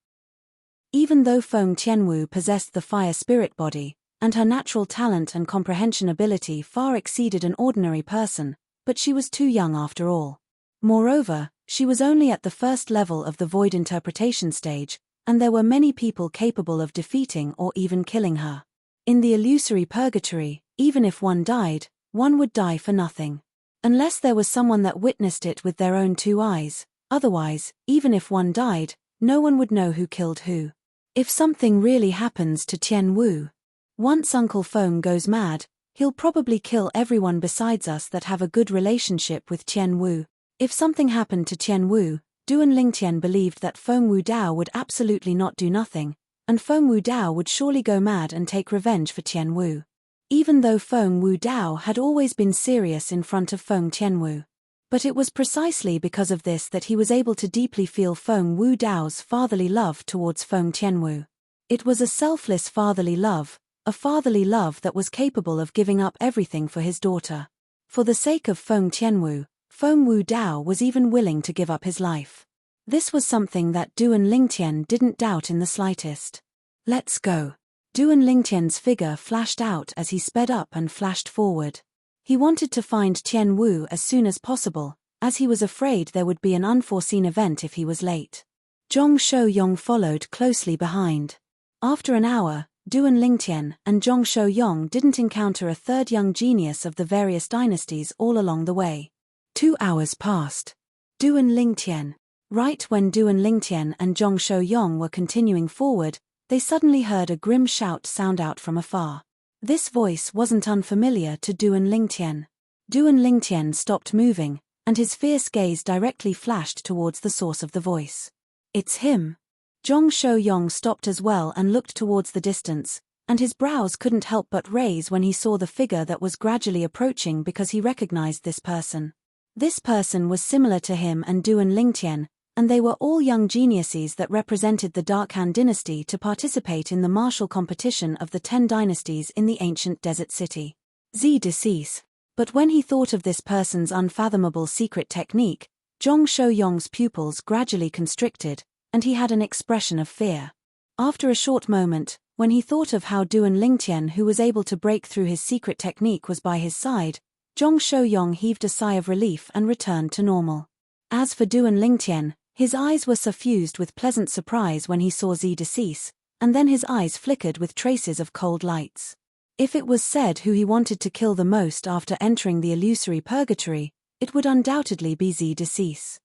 Even though Feng Tianwu possessed the fire spirit body, and her natural talent and comprehension ability far exceeded an ordinary person, but she was too young after all. Moreover, she was only at the first level of the void interpretation stage, and there were many people capable of defeating or even killing her. In the illusory purgatory, even if one died, one would die for nothing. Unless there was someone that witnessed it with their own 2 eyes, otherwise, even if one died, no one would know who killed who. If something really happens to Tian Wu, once Uncle Feng goes mad, he'll probably kill everyone besides us that have a good relationship with Tian Wu. If something happened to Tian Wu, Duan Lingtian believed that Feng Wu Dao would absolutely not do nothing, and Feng Wu Dao would surely go mad and take revenge for Tian Wu. Even though Feng Wu Dao had always been serious in front of Feng Tianwu. But it was precisely because of this that he was able to deeply feel Feng Wu Dao's fatherly love towards Feng Tianwu. It was a selfless fatherly love, a fatherly love that was capable of giving up everything for his daughter. For the sake of Feng Tianwu, Feng Wu Dao was even willing to give up his life. This was something that Duan Lingtian didn't doubt in the slightest. Let's go. Duan Lingtian's figure flashed out as he sped up and flashed forward. He wanted to find Tian Wu as soon as possible, as he was afraid there would be an unforeseen event if he was late. Zhong Shouyong followed closely behind. After an hour, Duan Lingtian and Zhong Shouyong didn't encounter a third young genius of the various dynasties all along the way. 2 hours passed. Duan Lingtian. Right when Duan Lingtian and Zhong Shouyong were continuing forward, they suddenly heard a grim shout sound out from afar. This voice wasn't unfamiliar to Duan Lingtian. Duan Lingtian stopped moving, and his fierce gaze directly flashed towards the source of the voice. It's him. Zhong Shouyong stopped as well and looked towards the distance, and his brows couldn't help but raise when he saw the figure that was gradually approaching because he recognized this person. This person was similar to him and Duan Lingtian, and they were all young geniuses that represented the Dark Han dynasty to participate in the martial competition of the 10 dynasties in the ancient desert city. Z decease. But when he thought of this person's unfathomable secret technique, Zhong Shouyong's pupils gradually constricted, and he had an expression of fear. After a short moment, when he thought of how Duan Lingtian, who was able to break through his secret technique, was by his side, Zhong Shouyong heaved a sigh of relief and returned to normal. As for Duan Lingtian, his eyes were suffused with pleasant surprise when he saw Z decease, and then his eyes flickered with traces of cold lights. If it was said who he wanted to kill the most after entering the illusory purgatory, it would undoubtedly be Z decease.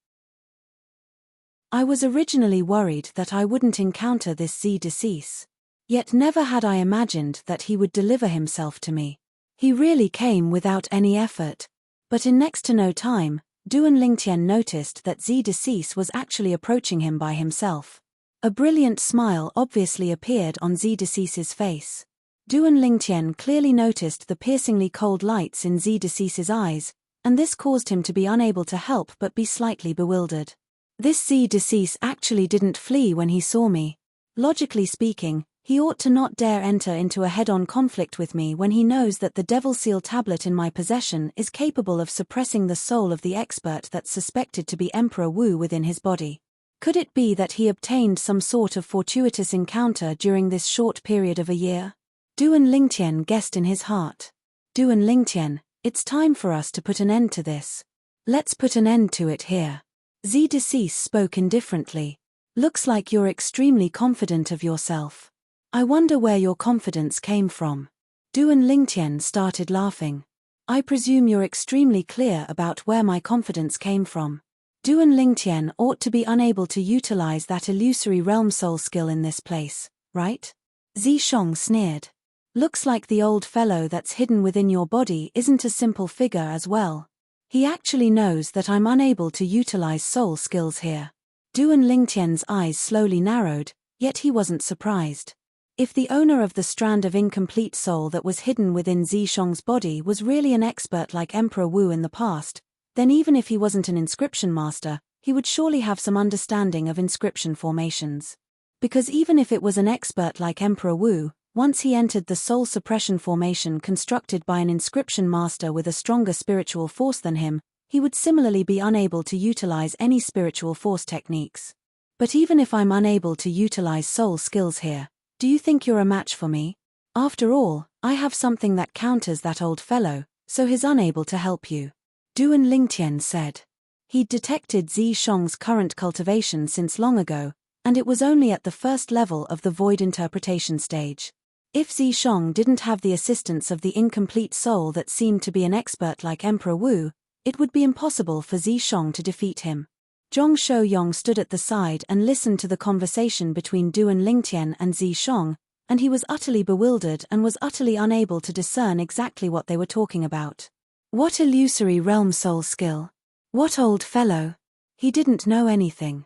I was originally worried that I wouldn't encounter this Z decease. Yet never had I imagined that he would deliver himself to me. He really came without any effort. But in next to no time, Duan Lingtian noticed that Z decease was actually approaching him by himself. A brilliant smile obviously appeared on Z decease's face. Duan Lingtian clearly noticed the piercingly cold lights in Z decease's eyes, and this caused him to be unable to help but be slightly bewildered. This Z decease actually didn't flee when he saw me. Logically speaking, he ought to not dare enter into a head-on conflict with me when he knows that the Devil Seal tablet in my possession is capable of suppressing the soul of the expert that's suspected to be Emperor Wu within his body. Could it be that he obtained some sort of fortuitous encounter during this short period of a year? Duan Lingtian guessed in his heart. Duan Lingtian, it's time for us to put an end to this. Let's put an end to it here. Zi Decease spoke indifferently. Looks like you're extremely confident of yourself. I wonder where your confidence came from. Duan Lingtian started laughing. I presume you're extremely clear about where my confidence came from. Duan Lingtian ought to be unable to utilize that illusory realm soul skill in this place, right? Zishong sneered. Looks like the old fellow that's hidden within your body isn't a simple figure as well. He actually knows that I'm unable to utilize soul skills here. Duan Lingtian's eyes slowly narrowed, yet he wasn't surprised. If the owner of the strand of incomplete soul that was hidden within Zishong's body was really an expert like Emperor Wu in the past, then even if he wasn't an inscription master, he would surely have some understanding of inscription formations. Because even if it was an expert like Emperor Wu, once he entered the soul suppression formation constructed by an inscription master with a stronger spiritual force than him, he would similarly be unable to utilize any spiritual force techniques. But even if I'm unable to utilize soul skills here, do you think you're a match for me? After all, I have something that counters that old fellow, so he's unable to help you. Duan Lingtian said. He'd detected Zishong's current cultivation since long ago, and it was only at the first level of the void interpretation stage. If Zishong didn't have the assistance of the incomplete soul that seemed to be an expert like Emperor Wu, it would be impossible for Zishong to defeat him. Zhong Shouyong stood at the side and listened to the conversation between Duan Lingtian and Zishong, and he was utterly bewildered and was utterly unable to discern exactly what they were talking about. What illusory realm soul skill? What old fellow? He didn't know anything.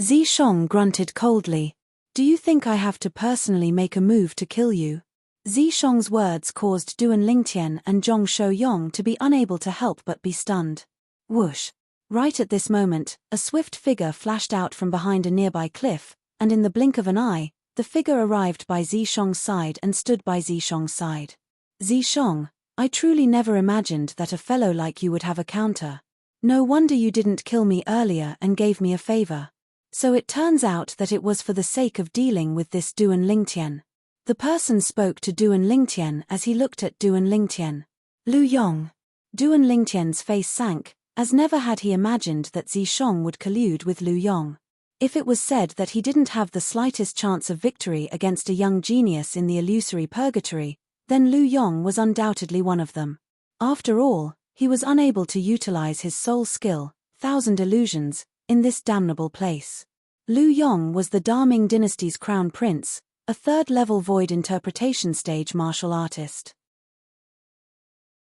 Zishong grunted coldly. Do you think I have to personally make a move to kill you? Zishong's words caused Duan Lingtian and Zhong Shouyong to be unable to help but be stunned. Whoosh! Right at this moment, a swift figure flashed out from behind a nearby cliff, and in the blink of an eye, the figure arrived by Zishong's side and stood by Zishong's side. Zishong, I truly never imagined that a fellow like you would have a counter. No wonder you didn't kill me earlier and gave me a favor. So it turns out that it was for the sake of dealing with this Duan Lingtian. The person spoke to Duan Lingtian as he looked at Duan Lingtian. Lu Yong. Duan Lingtian's face sank, as never had he imagined that Zishong would collude with Lu Yong. If it was said that he didn't have the slightest chance of victory against a young genius in the illusory purgatory, then Lu Yong was undoubtedly one of them. After all, he was unable to utilize his soul skill, Thousand Illusions, in this damnable place. Lu Yong was the Daming dynasty's crown prince, a third-level void interpretation stage martial artist.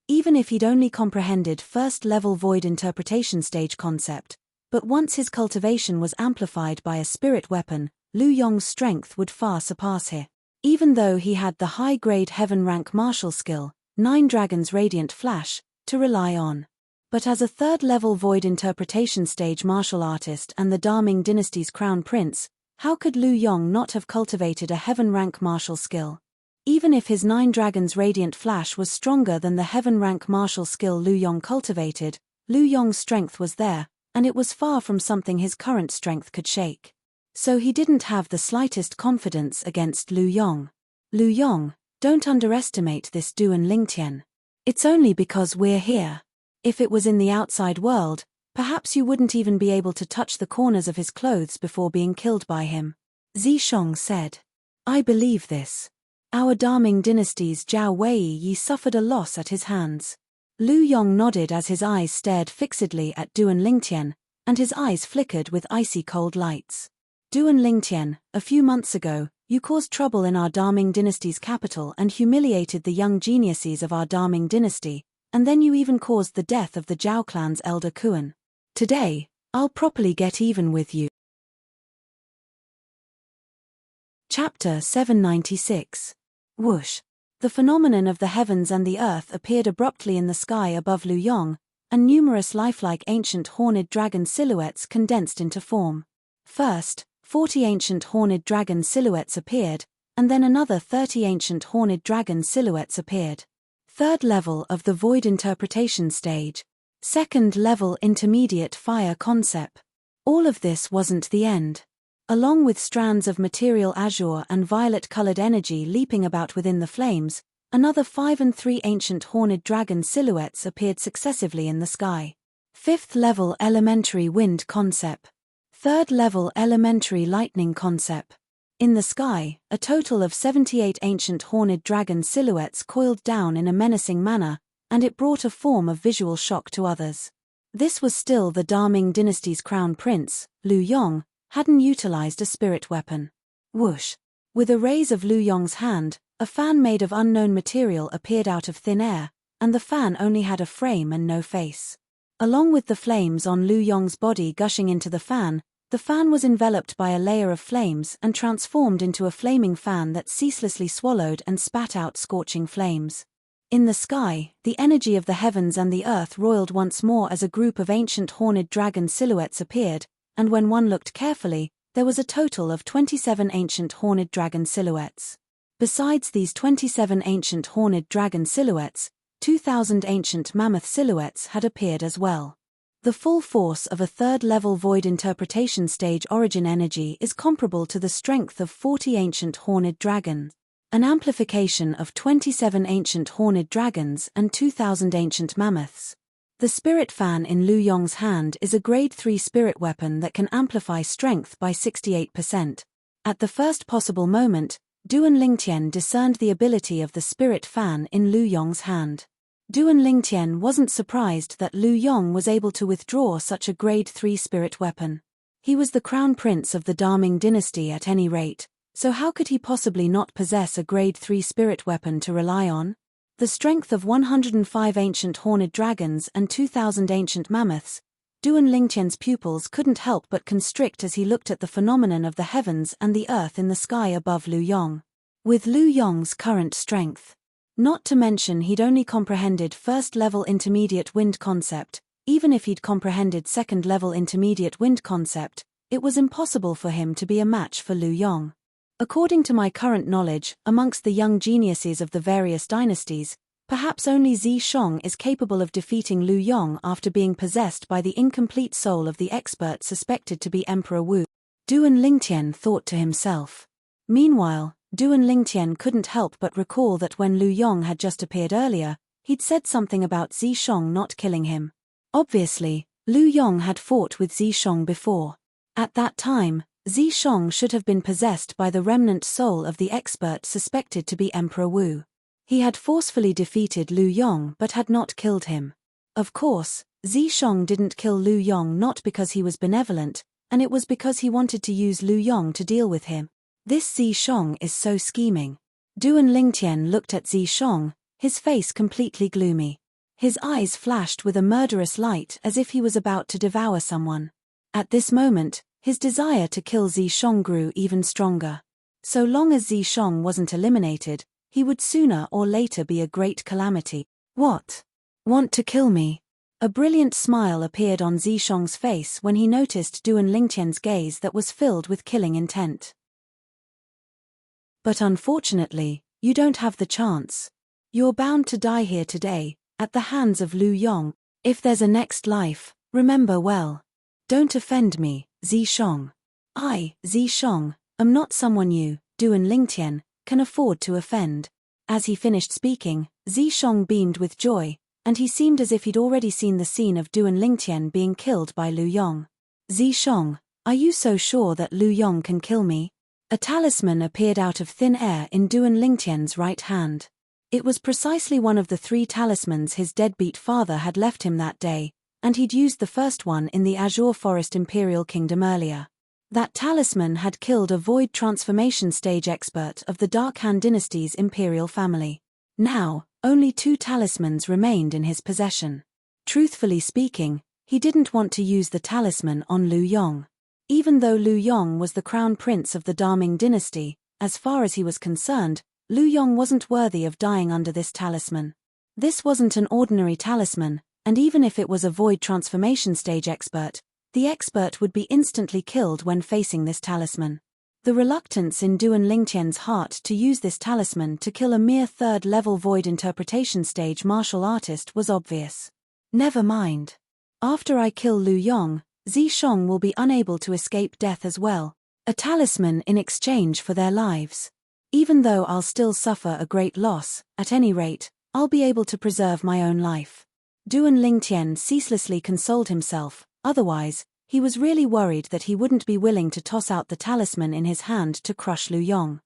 Even if he'd only comprehended first-level void interpretation stage concept, but once his cultivation was amplified by a spirit weapon, Lu Yong's strength would far surpass him. Even though he had the high-grade heaven-rank martial skill, 9 Dragons Radiant Flash, to rely on. But as a third-level void interpretation stage martial artist and the Daming dynasty's crown prince, how could Lu Yong not have cultivated a heaven-rank martial skill? Even if his 9 Dragons Radiant Flash was stronger than the heaven-rank martial skill Lu Yong cultivated, Lu Yong's strength was there, and it was far from something his current strength could shake. So he didn't have the slightest confidence against Lu Yong. Lu Yong, don't underestimate this Duan Lingtian. It's only because we're here. If it was in the outside world, perhaps you wouldn't even be able to touch the corners of his clothes before being killed by him. Zishong said. I believe this. Our Daming dynasty's Zhao Wei suffered a loss at his hands. Lu Yong nodded as his eyes stared fixedly at Duan Lingtian, and his eyes flickered with icy cold lights. Duan Lingtian, a few months ago, you caused trouble in our Daming dynasty's capital and humiliated the young geniuses of our Daming dynasty, and then you even caused the death of the Zhao clan's elder Kuan. Today, I'll properly get even with you. Chapter 796. Whoosh. The phenomenon of the heavens and the earth appeared abruptly in the sky above Lu Yong, and numerous lifelike ancient horned dragon silhouettes condensed into form. First, 40 ancient horned dragon silhouettes appeared, and then another 30 ancient horned dragon silhouettes appeared. Third level of the void interpretation stage. Second level intermediate fire concept. All of this wasn't the end. Along with strands of material azure and violet-colored energy leaping about within the flames, another 5 and 3 ancient horned dragon silhouettes appeared successively in the sky. Fifth level elementary wind concept. Third level elementary lightning concept. In the sky, a total of 78 ancient horned dragon silhouettes coiled down in a menacing manner, and it brought a form of visual shock to others. This was still the Daming dynasty's crown prince, Lu Yong, hadn't utilized a spirit weapon. Whoosh! With a raise of Lu Yong's hand, a fan made of unknown material appeared out of thin air, and the fan only had a frame and no face. Along with the flames on Lu Yong's body gushing into the fan was enveloped by a layer of flames and transformed into a flaming fan that ceaselessly swallowed and spat out scorching flames. In the sky, the energy of the heavens and the earth roiled once more as a group of ancient horned dragon silhouettes appeared, and when one looked carefully, there was a total of 27 ancient horned dragon silhouettes. Besides these 27 ancient horned dragon silhouettes, 2,000 ancient mammoth silhouettes had appeared as well. The full force of a third-level void interpretation stage origin energy is comparable to the strength of 40 ancient horned dragons, an amplification of 27 ancient horned dragons and 2,000 ancient mammoths. The spirit fan in Lu Yong's hand is a grade 3 spirit weapon that can amplify strength by 68%. At the first possible moment, Duan Lingtian discerned the ability of the spirit fan in Lu Yong's hand. Duan Lingtian wasn't surprised that Lu Yong was able to withdraw such a grade 3 spirit weapon. He was the crown prince of the Daming dynasty at any rate, so how could he possibly not possess a grade 3 spirit weapon to rely on? The strength of 105 ancient horned dragons and 2,000 ancient mammoths, Duan Lingtian's pupils couldn't help but constrict as he looked at the phenomenon of the heavens and the earth in the sky above Lu Yong. With Lu Yong's current strength, not to mention he'd only comprehended first-level intermediate wind concept, even if he'd comprehended second-level intermediate wind concept, it was impossible for him to be a match for Lu Yong. According to my current knowledge, amongst the young geniuses of the various dynasties, perhaps only Zi Shong is capable of defeating Lu Yong after being possessed by the incomplete soul of the expert suspected to be Emperor Wu. Duan Lingtian thought to himself. Meanwhile, Duan Lingtian couldn't help but recall that when Lu Yong had just appeared earlier, he'd said something about Zi Shong not killing him. Obviously, Lu Yong had fought with Zi Shong before. At that time, Zi Shong should have been possessed by the remnant soul of the expert suspected to be Emperor Wu. He had forcefully defeated Lu Yong but had not killed him. Of course, Zi Shong didn't kill Lu Yong not because he was benevolent, and it was because he wanted to use Lu Yong to deal with him. This Zi Shong is so scheming. Duan Lingtian looked at Zi Shong, his face completely gloomy. His eyes flashed with a murderous light as if he was about to devour someone. At this moment, his desire to kill Zi Shong grew even stronger. So long as Zi Shong wasn't eliminated, he would sooner or later be a great calamity. What? Want to kill me? A brilliant smile appeared on Zi Shong's face when he noticed Duan Lingtian's gaze that was filled with killing intent. But unfortunately, you don't have the chance. You're bound to die here today, at the hands of Lu Yong. If there's a next life, remember well. Don't offend me, Zi Shong. I, Zi Shong, am not someone you, Duan Lingtian, can afford to offend. As he finished speaking, Zi Shong beamed with joy, and he seemed as if he'd already seen the scene of Duan Lingtian being killed by Lu Yong. Zi Shong, are you so sure that Lu Yong can kill me? A talisman appeared out of thin air in Duan Lingtian's right hand. It was precisely one of the 3 talismans his deadbeat father had left him that day, and he'd used the first one in the Azure Forest Imperial Kingdom earlier. That talisman had killed a void transformation stage expert of the Dark Han dynasty's imperial family. Now, only 2 talismans remained in his possession. Truthfully speaking, he didn't want to use the talisman on Lu Yong. Even though Lu Yong was the crown prince of the Daming dynasty, as far as he was concerned, Lu Yong wasn't worthy of dying under this talisman. This wasn't an ordinary talisman, and even if it was a void transformation stage expert, The expert would be instantly killed when facing this talisman. The reluctance in Duan Lingtian's heart to use this talisman to kill a mere third-level void interpretation stage martial artist was obvious. Never mind. After I kill Lu Yong, Zishong will be unable to escape death as well. A talisman in exchange for their lives. Even though I'll still suffer a great loss, at any rate, I'll be able to preserve my own life. Duan Lingtian ceaselessly consoled himself, otherwise, he was really worried that he wouldn't be willing to toss out the talisman in his hand to crush Lu Yong.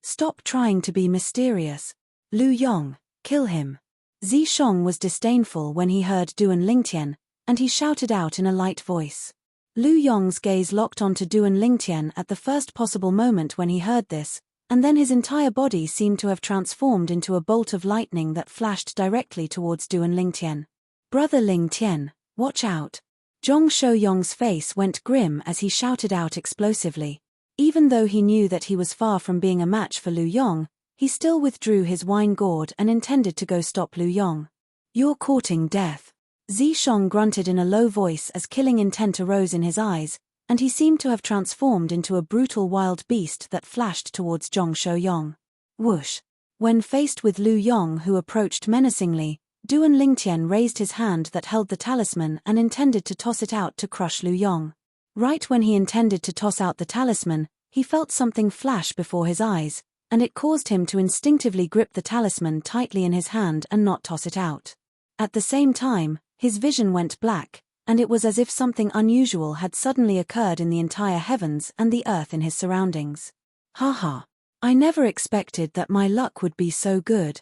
Stop trying to be mysterious. Lu Yong, kill him. Zishong was disdainful when he heard Duan Lingtian, and he shouted out in a light voice. Lu Yong's gaze locked onto Duan Lingtian at the first possible moment when he heard this, and then his entire body seemed to have transformed into a bolt of lightning that flashed directly towards Duan Lingtian. Brother Lingtian, watch out. Zhong Shouyong's face went grim as he shouted out explosively. Even though he knew that he was far from being a match for Lu Yong, he still withdrew his wine gourd and intended to go stop Lu Yong. You're courting death. Zishong grunted in a low voice as killing intent arose in his eyes, and he seemed to have transformed into a brutal wild beast that flashed towards Zhong Shouyong. Whoosh! When faced with Lu Yong, who approached menacingly, Duan Lingtian raised his hand that held the talisman and intended to toss it out to crush Lu Yong. Right when he intended to toss out the talisman, he felt something flash before his eyes, and it caused him to instinctively grip the talisman tightly in his hand and not toss it out. At the same time, his vision went black, and it was as if something unusual had suddenly occurred in the entire heavens and the earth in his surroundings. Haha! I never expected that my luck would be so good.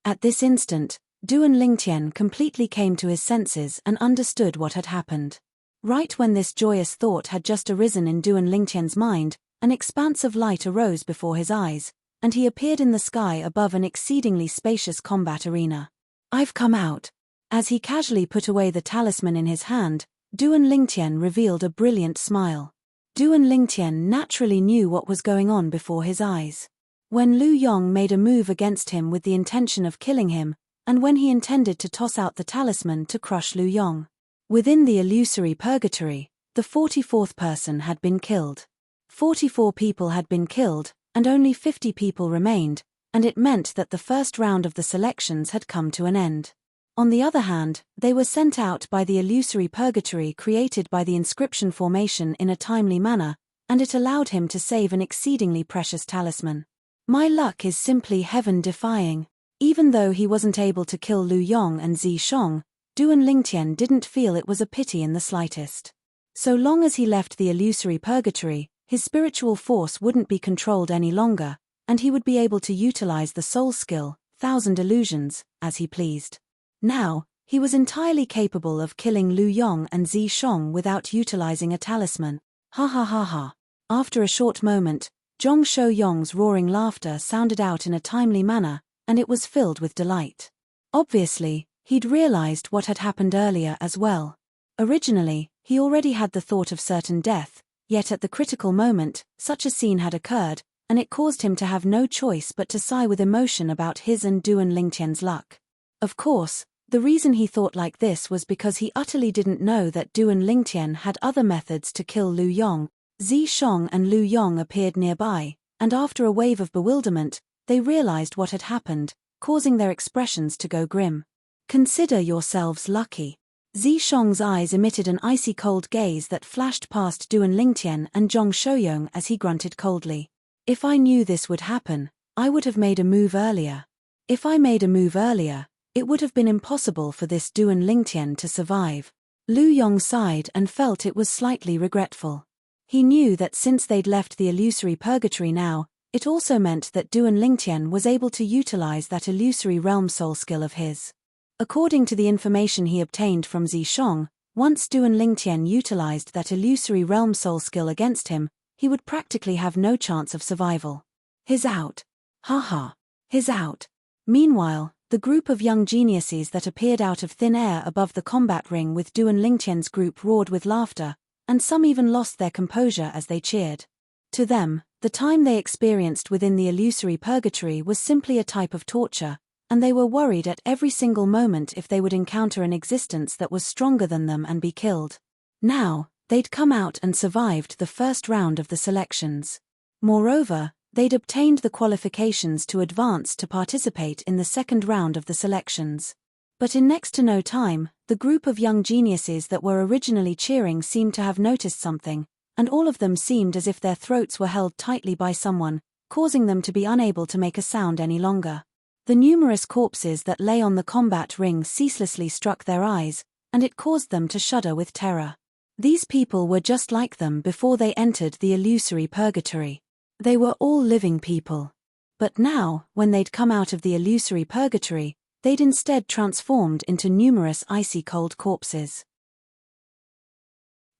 At this instant, Duan Lingtian completely came to his senses and understood what had happened. Right when this joyous thought had just arisen in Duan Lingtian's mind, an expanse of light arose before his eyes, and he appeared in the sky above an exceedingly spacious combat arena. I've come out. As he casually put away the talisman in his hand, Duan Lingtian revealed a brilliant smile. Duan Lingtian naturally knew what was going on before his eyes. When Lu Yong made a move against him with the intention of killing him, and when he intended to toss out the talisman to crush Lu Yong. Within the illusory purgatory, the 44th person had been killed. 44 people had been killed, and only 50 people remained, and it meant that the first round of the selections had come to an end. On the other hand, they were sent out by the illusory purgatory created by the inscription formation in a timely manner, and it allowed him to save an exceedingly precious talisman. My luck is simply heaven-defying. Even though he wasn't able to kill Lu Yong and Zishong, Duan Lingtian didn't feel it was a pity in the slightest. So long as he left the illusory purgatory, his spiritual force wouldn't be controlled any longer, and he would be able to utilize the soul skill, Thousand Illusions, as he pleased. Now, he was entirely capable of killing Lu Yong and Zishong without utilizing a talisman. Ha ha ha ha. After a short moment, Zhong Shouyong's roaring laughter sounded out in a timely manner, and it was filled with delight. Obviously, he'd realized what had happened earlier as well. Originally, he already had the thought of certain death, yet at the critical moment, such a scene had occurred, and it caused him to have no choice but to sigh with emotion about his and Duan Lingtian's luck. Of course, the reason he thought like this was because he utterly didn't know that Duan Lingtian had other methods to kill Lu Yong. Zishong and Lu Yong appeared nearby, and after a wave of bewilderment, they realized what had happened, causing their expressions to go grim. Consider yourselves lucky. Zishong's eyes emitted an icy cold gaze that flashed past Duan Lingtian and Zhong Shouyong as he grunted coldly. If I knew this would happen, I would have made a move earlier. If I made a move earlier, it would have been impossible for this Duan Lingtian to survive. Lu Yong sighed and felt it was slightly regretful. He knew that since they'd left the illusory purgatory now, it also meant that Duan Lingtian was able to utilize that illusory realm soul skill of his. According to the information he obtained from Zishong, once Duan Lingtian utilized that illusory realm soul skill against him, he would practically have no chance of survival. He's out. Haha. He's out. Meanwhile, the group of young geniuses that appeared out of thin air above the combat ring with Duan Lingtian's group roared with laughter, and some even lost their composure as they cheered. To them, the time they experienced within the illusory purgatory was simply a type of torture, and they were worried at every single moment if they would encounter an existence that was stronger than them and be killed. Now, they'd come out and survived the first round of the selections. Moreover, they'd obtained the qualifications to advance to participate in the second round of the selections. But in next to no time, the group of young geniuses that were originally cheering seemed to have noticed something, and all of them seemed as if their throats were held tightly by someone, causing them to be unable to make a sound any longer. The numerous corpses that lay on the combat ring ceaselessly struck their eyes, and it caused them to shudder with terror. These people were just like them before they entered the illusory purgatory. They were all living people. But now, when they'd come out of the illusory purgatory, they'd instead transformed into numerous icy cold corpses.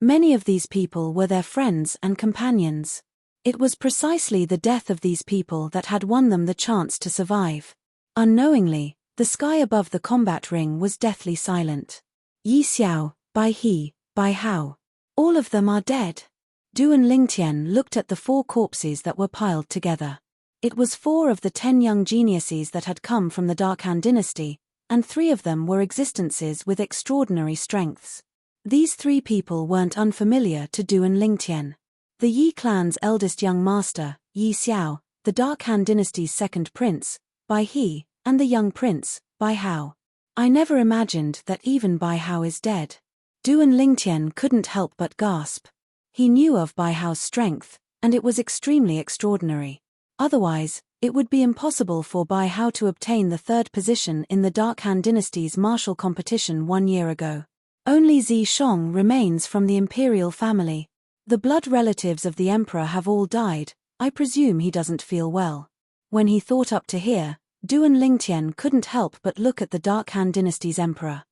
Many of these people were their friends and companions. It was precisely the death of these people that had won them the chance to survive. Unknowingly, the sky above the combat ring was deathly silent. Yi Xiao, Bai He, Bai Hao. All of them are dead. Duan Lingtian looked at the 4 corpses that were piled together. It was 4 of the 10 young geniuses that had come from the Dark Han dynasty, and 3 of them were existences with extraordinary strengths. These 3 people weren't unfamiliar to Duan Lingtian. The Yi clan's eldest young master, Yi Xiao, the Dark Han dynasty's second prince, Bai He, and the young prince, Bai Hao. I never imagined that even Bai Hao is dead. Duan Lingtian couldn't help but gasp. He knew of Bai Hao's strength, and it was extremely extraordinary. Otherwise, it would be impossible for Bai Hao to obtain the 3rd position in the Dark Han dynasty's martial competition 1 year ago. Only Zi Shong remains from the imperial family. The blood relatives of the emperor have all died. I presume he doesn't feel well. When he thought up to here, Duan Lingtian couldn't help but look at the Dark Han dynasty's emperor.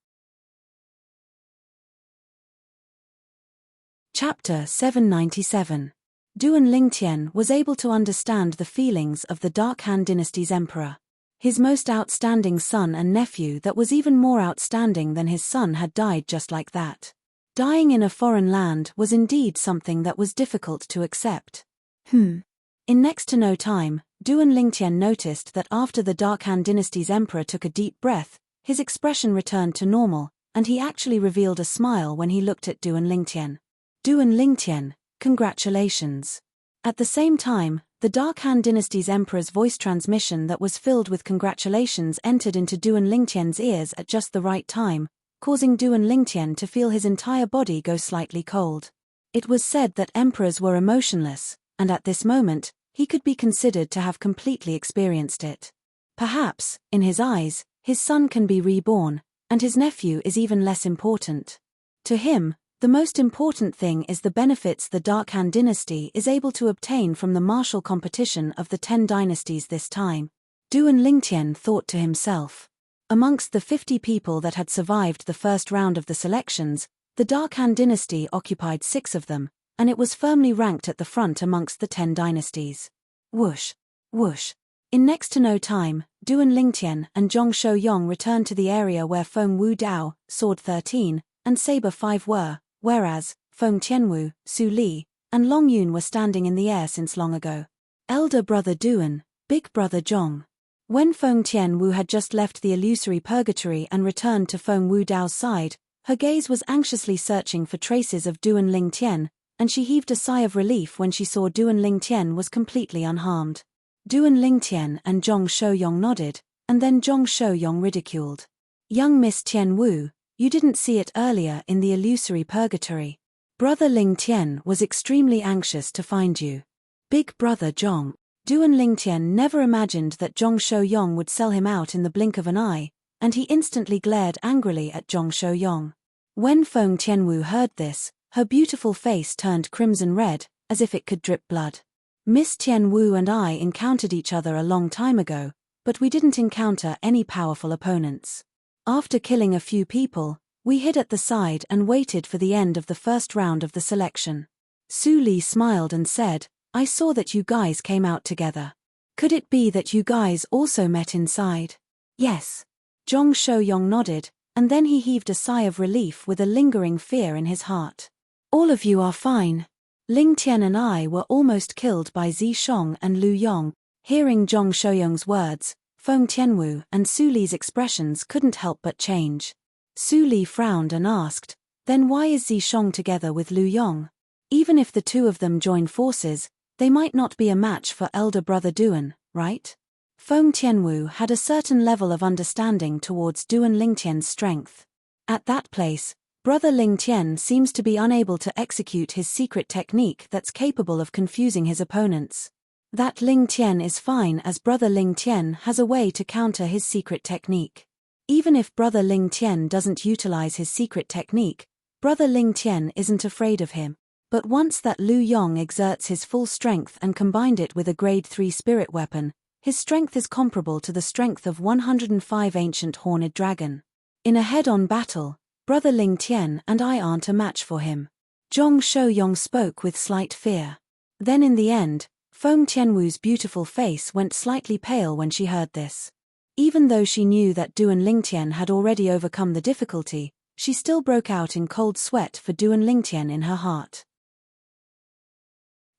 Chapter 797. Duan Lingtian was able to understand the feelings of the Dark Han dynasty's emperor. His most outstanding son and nephew that was even more outstanding than his son had died just like that. Dying in a foreign land was indeed something that was difficult to accept. In next to no time, Duan Lingtian noticed that after the Dark Han dynasty's emperor took a deep breath, his expression returned to normal, and he actually revealed a smile when he looked at Duan Lingtian. Duan Lingtian, congratulations. At the same time, the Dark Han dynasty's emperor's voice transmission that was filled with congratulations entered into Duan Lingtian's ears at just the right time, causing Duan Lingtian to feel his entire body go slightly cold. It was said that emperors were emotionless, and at this moment, he could be considered to have completely experienced it. Perhaps, in his eyes, his son can be reborn, and his nephew is even less important. To him, the most important thing is the benefits the Dark Han dynasty is able to obtain from the martial competition of the 10 dynasties this time. Duan Lingtian thought to himself. Amongst the 50 people that had survived the first round of the selections, the Dark Han dynasty occupied 6 of them, and it was firmly ranked at the front amongst the 10 dynasties. Whoosh, whoosh. In next to no time, Duan Lingtian and Zhong Shouyong returned to the area where Feng Wu Dao, Sword 13, and Saber 5 were, whereas Feng Tianwu, Su Li, and Long Yun were standing in the air since long ago. Elder brother Duan, big brother Zhong. When Feng Tianwu had just left the illusory purgatory and returned to Feng Wu Dao's side, her gaze was anxiously searching for traces of Duan Lingtian, and she heaved a sigh of relief when she saw Duan Lingtian was completely unharmed. Duan Lingtian and Zhong Shouyong nodded, and then Zhong Shouyong ridiculed. Young Miss Tianwu, you didn't see it earlier in the illusory purgatory. Brother Lingtian was extremely anxious to find you. Big brother Zhong. Duan Lingtian never imagined that Zhong Shouyong would sell him out in the blink of an eye, and he instantly glared angrily at Zhong Shouyong. When Feng Tianwu heard this, her beautiful face turned crimson red, as if it could drip blood. Miss Tianwu and I encountered each other a long time ago, but we didn't encounter any powerful opponents. After killing a few people, we hid at the side and waited for the end of the first round of the selection. Su Li smiled and said, I saw that you guys came out together. Could it be that you guys also met inside? Yes. Zhong Shouyong nodded, and then he heaved a sigh of relief with a lingering fear in his heart. All of you are fine. Lingtian and I were almost killed by Zi Shong and Lu Yong. Hearing Zhong Shouyong's words, Feng Tianwu and Su Li's expressions couldn't help but change. Su Li frowned and asked, "Then why is Zishong together with Lu Yong? Even if the two of them join forces, they might not be a match for elder brother Duan, right?" Feng Tianwu had a certain level of understanding towards Duan Lingtian's strength. At that place, brother Lingtian seems to be unable to execute his secret technique that's capable of confusing his opponents. That Lingtian is fine as brother Lingtian has a way to counter his secret technique. Even if brother Lingtian doesn't utilize his secret technique, brother Lingtian isn't afraid of him. But once that Lu Yong exerts his full strength and combined it with a grade 3 spirit weapon, his strength is comparable to the strength of 105 ancient horned dragon. In a head-on battle, brother Lingtian and I aren't a match for him. Zhong Shouyong spoke with slight fear. Then in the end, Feng Tianwu's beautiful face went slightly pale when she heard this. Even though she knew that Duan Lingtian had already overcome the difficulty, she still broke out in cold sweat for Duan Lingtian in her heart.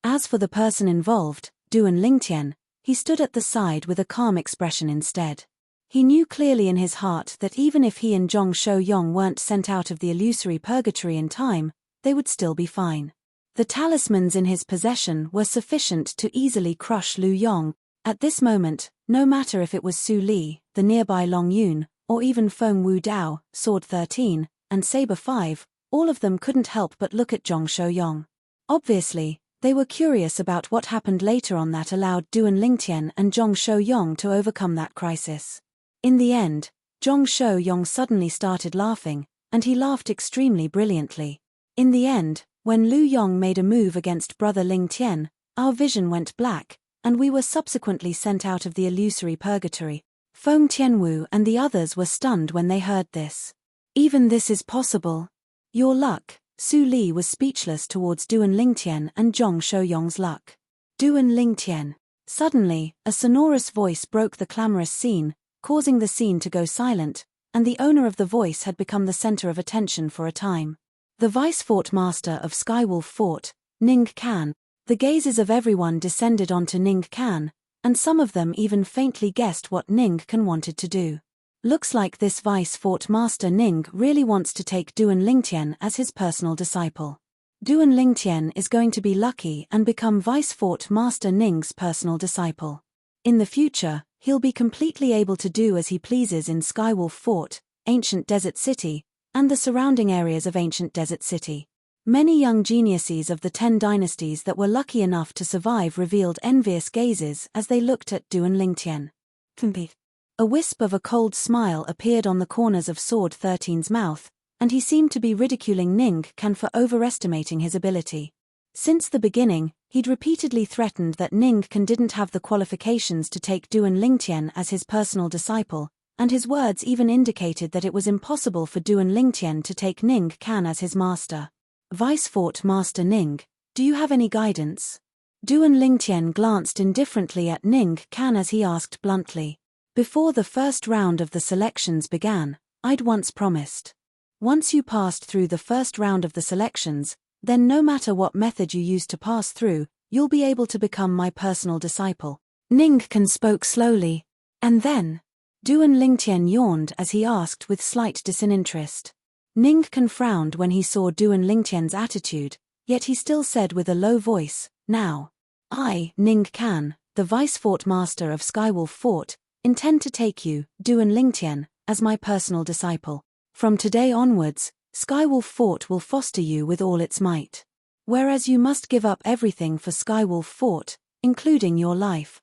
As for the person involved, Duan Lingtian, he stood at the side with a calm expression instead. He knew clearly in his heart that even if he and Zhong Shouyong weren't sent out of the illusory purgatory in time, they would still be fine. The talismans in his possession were sufficient to easily crush Lu Yong. At this moment, no matter if it was Su Li, the nearby Long Yun, or even Feng Wu Dao, Sword 13, and Saber 5, all of them couldn't help but look at Zhong Shouyong. Obviously, they were curious about what happened later on that allowed Duan Lingtian and Zhong Shouyong to overcome that crisis. In the end, Zhong Shouyong suddenly started laughing, and he laughed extremely brilliantly. In the end, when Lu Yong made a move against brother Lingtian, our vision went black, and we were subsequently sent out of the illusory purgatory. Feng Tianwu and the others were stunned when they heard this. Even this is possible. Your luck. Su Li was speechless towards Duan Lingtian and Zhong Shouyong's luck. Duan Lingtian. Suddenly, a sonorous voice broke the clamorous scene, causing the scene to go silent, and the owner of the voice had become the center of attention for a time. The Vice Fort Master of Skywolf Fort, Ning Kan. The gazes of everyone descended onto Ning Kan, and some of them even faintly guessed what Ning Kan wanted to do. Looks like this Vice Fort Master Ning really wants to take Duan Lingtian as his personal disciple. Duan Lingtian is going to be lucky and become Vice Fort Master Ning's personal disciple. In the future, he'll be completely able to do as he pleases in Skywolf Fort, Ancient Desert City, and the surrounding areas of Ancient Desert City. Many young geniuses of the 10 dynasties that were lucky enough to survive revealed envious gazes as they looked at Duan Lingtian. A wisp of a cold smile appeared on the corners of Sword 13's mouth, and he seemed to be ridiculing Ning Kan for overestimating his ability. Since the beginning, he'd repeatedly threatened that Ning Kan didn't have the qualifications to take Duan Lingtian as his personal disciple, and his words even indicated that it was impossible for Duan Lingtian to take Ning Kan as his master. Vice Fort Master Ning, do you have any guidance? Duan Lingtian glanced indifferently at Ning Kan as he asked bluntly. Before the first round of the selections began, I'd once promised. Once you passed through the first round of the selections, then no matter what method you use to pass through, you'll be able to become my personal disciple. Ning Kan spoke slowly. And then? Duan Lingtian yawned as he asked with slight disinterest. Ning Kan frowned when he saw Duan Lingtian's attitude, yet he still said with a low voice, now. I, Ning Kan, the Vice Fort Master of Skywolf Fort, intend to take you, Duan Lingtian, as my personal disciple. From today onwards, Skywolf Fort will foster you with all its might. Whereas you must give up everything for Skywolf Fort, including your life.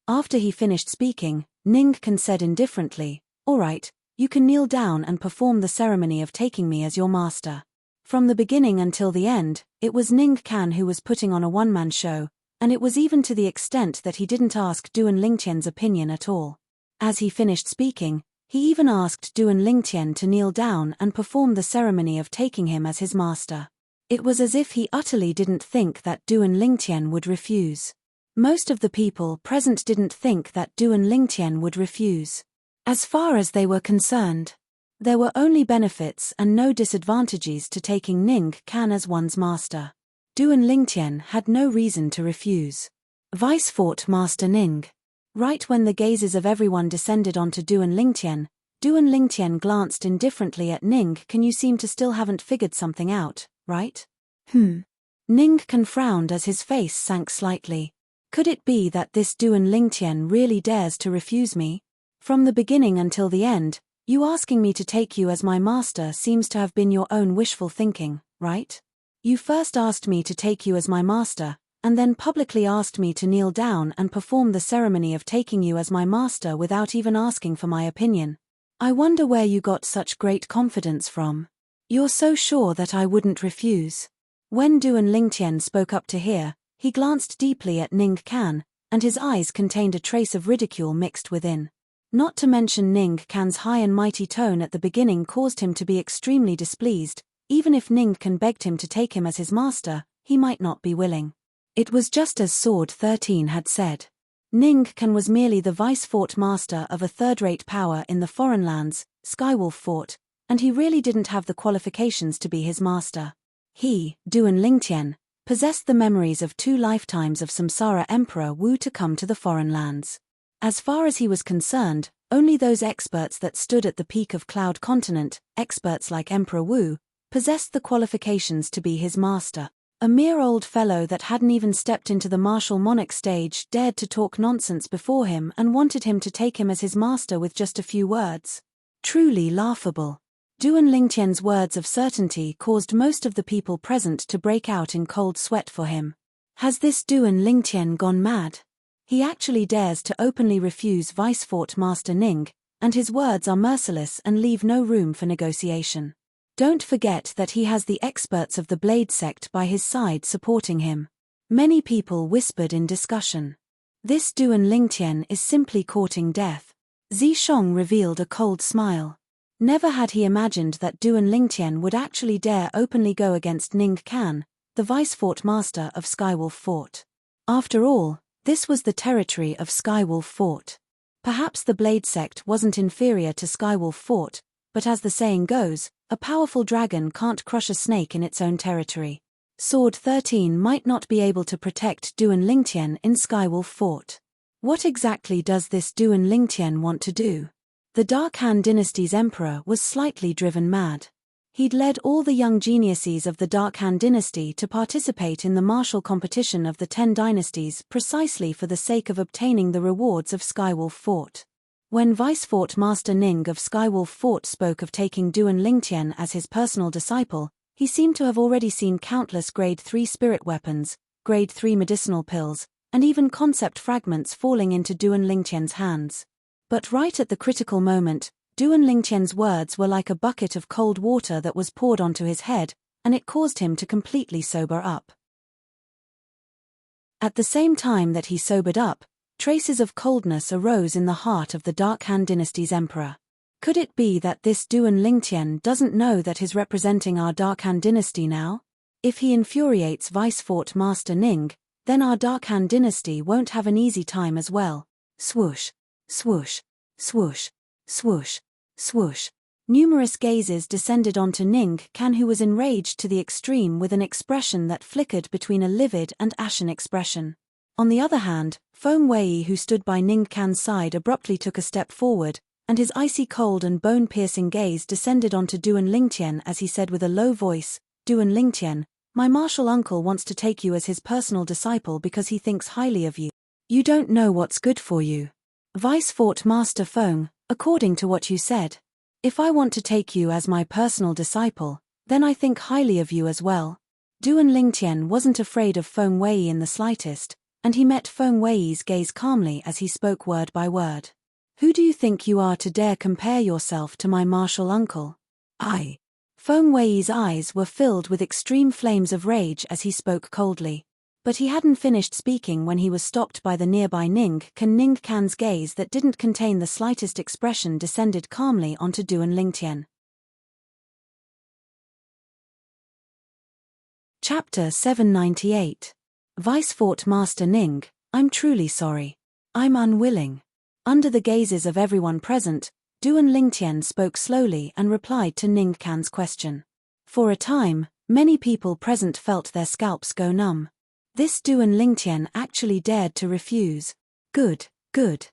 After he finished speaking, Ning Kan said indifferently, all right, you can kneel down and perform the ceremony of taking me as your master. From the beginning until the end, it was Ning Kan who was putting on a one-man show, and it was even to the extent that he didn't ask Duan Lingtian's opinion at all. As he finished speaking, he even asked Duan Lingtian to kneel down and perform the ceremony of taking him as his master. It was as if he utterly didn't think that Duan Lingtian would refuse. Most of the people present didn't think that Duan Lingtian would refuse. As far as they were concerned, there were only benefits and no disadvantages to taking Ning Kan as one's master. Duan Lingtian had no reason to refuse. Vice Fort Master Ning. Right when the gazes of everyone descended onto Duan Lingtian glanced indifferently at Ning. Can you seem to still haven't figured something out, right? Ning Can frowned as his face sank slightly. Could it be that this Duan Lingtian really dares to refuse me? From the beginning until the end, you asking me to take you as my master seems to have been your own wishful thinking, right? You first asked me to take you as my master, and then publicly asked me to kneel down and perform the ceremony of taking you as my master without even asking for my opinion. I wonder where you got such great confidence from. You're so sure that I wouldn't refuse. When Duan Lingtian spoke up to hear, he glanced deeply at Ning Can, and his eyes contained a trace of ridicule mixed within. Not to mention Ning Can's high and mighty tone at the beginning caused him to be extremely displeased. Even if Ning Can begged him to take him as his master, he might not be willing. It was just as Sword 13 had said. Ning Can was merely the vice-fort master of a third-rate power in the foreign lands, Skywolf Fort, and he really didn't have the qualifications to be his master. He, Duan Lingtian, possessed the memories of 2 lifetimes of Samsara Emperor Wu to come to the foreign lands. As far as he was concerned, only those experts that stood at the peak of Cloud Continent, experts like Emperor Wu, possessed the qualifications to be his master. A mere old fellow that hadn't even stepped into the martial monarch stage dared to talk nonsense before him and wanted him to take him as his master with just a few words. Truly laughable. Duan Lingtian's words of certainty caused most of the people present to break out in cold sweat for him. Has this Duan Lingtian gone mad? He actually dares to openly refuse Vice-Fort Master Ning, and his words are merciless and leave no room for negotiation. Don't forget that he has the experts of the Blade sect by his side supporting him. Many people whispered in discussion. This Duan Lingtian is simply courting death. Zishong revealed a cold smile. Never had he imagined that Duan Lingtian would actually dare openly go against Ning Can, the Vice-Fort Master of Skywolf Fort. After all, this was the territory of Skywolf Fort. Perhaps the Blade sect wasn't inferior to Skywolf Fort, but as the saying goes, a powerful dragon can't crush a snake in its own territory. Sword 13 might not be able to protect Duan Lingtian in Skywolf Fort. What exactly does this Duan Lingtian want to do? The Dark Han dynasty's emperor was slightly driven mad. He'd led all the young geniuses of the Dark Han dynasty to participate in the martial competition of the 10 dynasties precisely for the sake of obtaining the rewards of Skywolf Fort. When Vice-Fort Master Ning of Skywolf Fort spoke of taking Duan Lingtian as his personal disciple, he seemed to have already seen countless Grade 3 spirit weapons, Grade 3 medicinal pills, and even concept fragments falling into Duan Lingtian's hands. But right at the critical moment, Duan Lingtian's words were like a bucket of cold water that was poured onto his head, and it caused him to completely sober up. At the same time that he sobered up, traces of coldness arose in the heart of the Dark Han dynasty's emperor. Could it be that this Duan Lingtian doesn't know that he's representing our Dark Han dynasty now? If he infuriates Vice-Fort Master Ning, then our Dark Han dynasty won't have an easy time as well. Swoosh, swoosh, swoosh, swoosh, swoosh. Numerous gazes descended onto Ning Can, who was enraged to the extreme with an expression that flickered between a livid and ashen expression. On the other hand, Feng Wei, who stood by Ning Can's side, abruptly took a step forward, and his icy cold and bone-piercing gaze descended onto Duan Lingtian as he said with a low voice, "Duan Lingtian, my martial uncle wants to take you as his personal disciple because he thinks highly of you. You don't know what's good for you. Vice-Fort Master Feng, according to what you said, if I want to take you as my personal disciple, then I think highly of you as well." Duan Lingtian wasn't afraid of Feng Wei in the slightest, and he met Feng Wei's gaze calmly as he spoke word by word. "Who do you think you are to dare compare yourself to my martial uncle?" "I." Feng Wei's eyes were filled with extreme flames of rage as he spoke coldly. But he hadn't finished speaking when he was stopped by the nearby Ning Can's gaze that didn't contain the slightest expression descended calmly onto Duan Lingtian. Chapter 798. Vice-Fort Master Ning, I'm truly sorry. I'm unwilling. Under the gazes of everyone present, Duan Lingtian spoke slowly and replied to Ning Can's question. For a time, many people present felt their scalps go numb. This Duan Lingtian actually dared to refuse. Good, Good.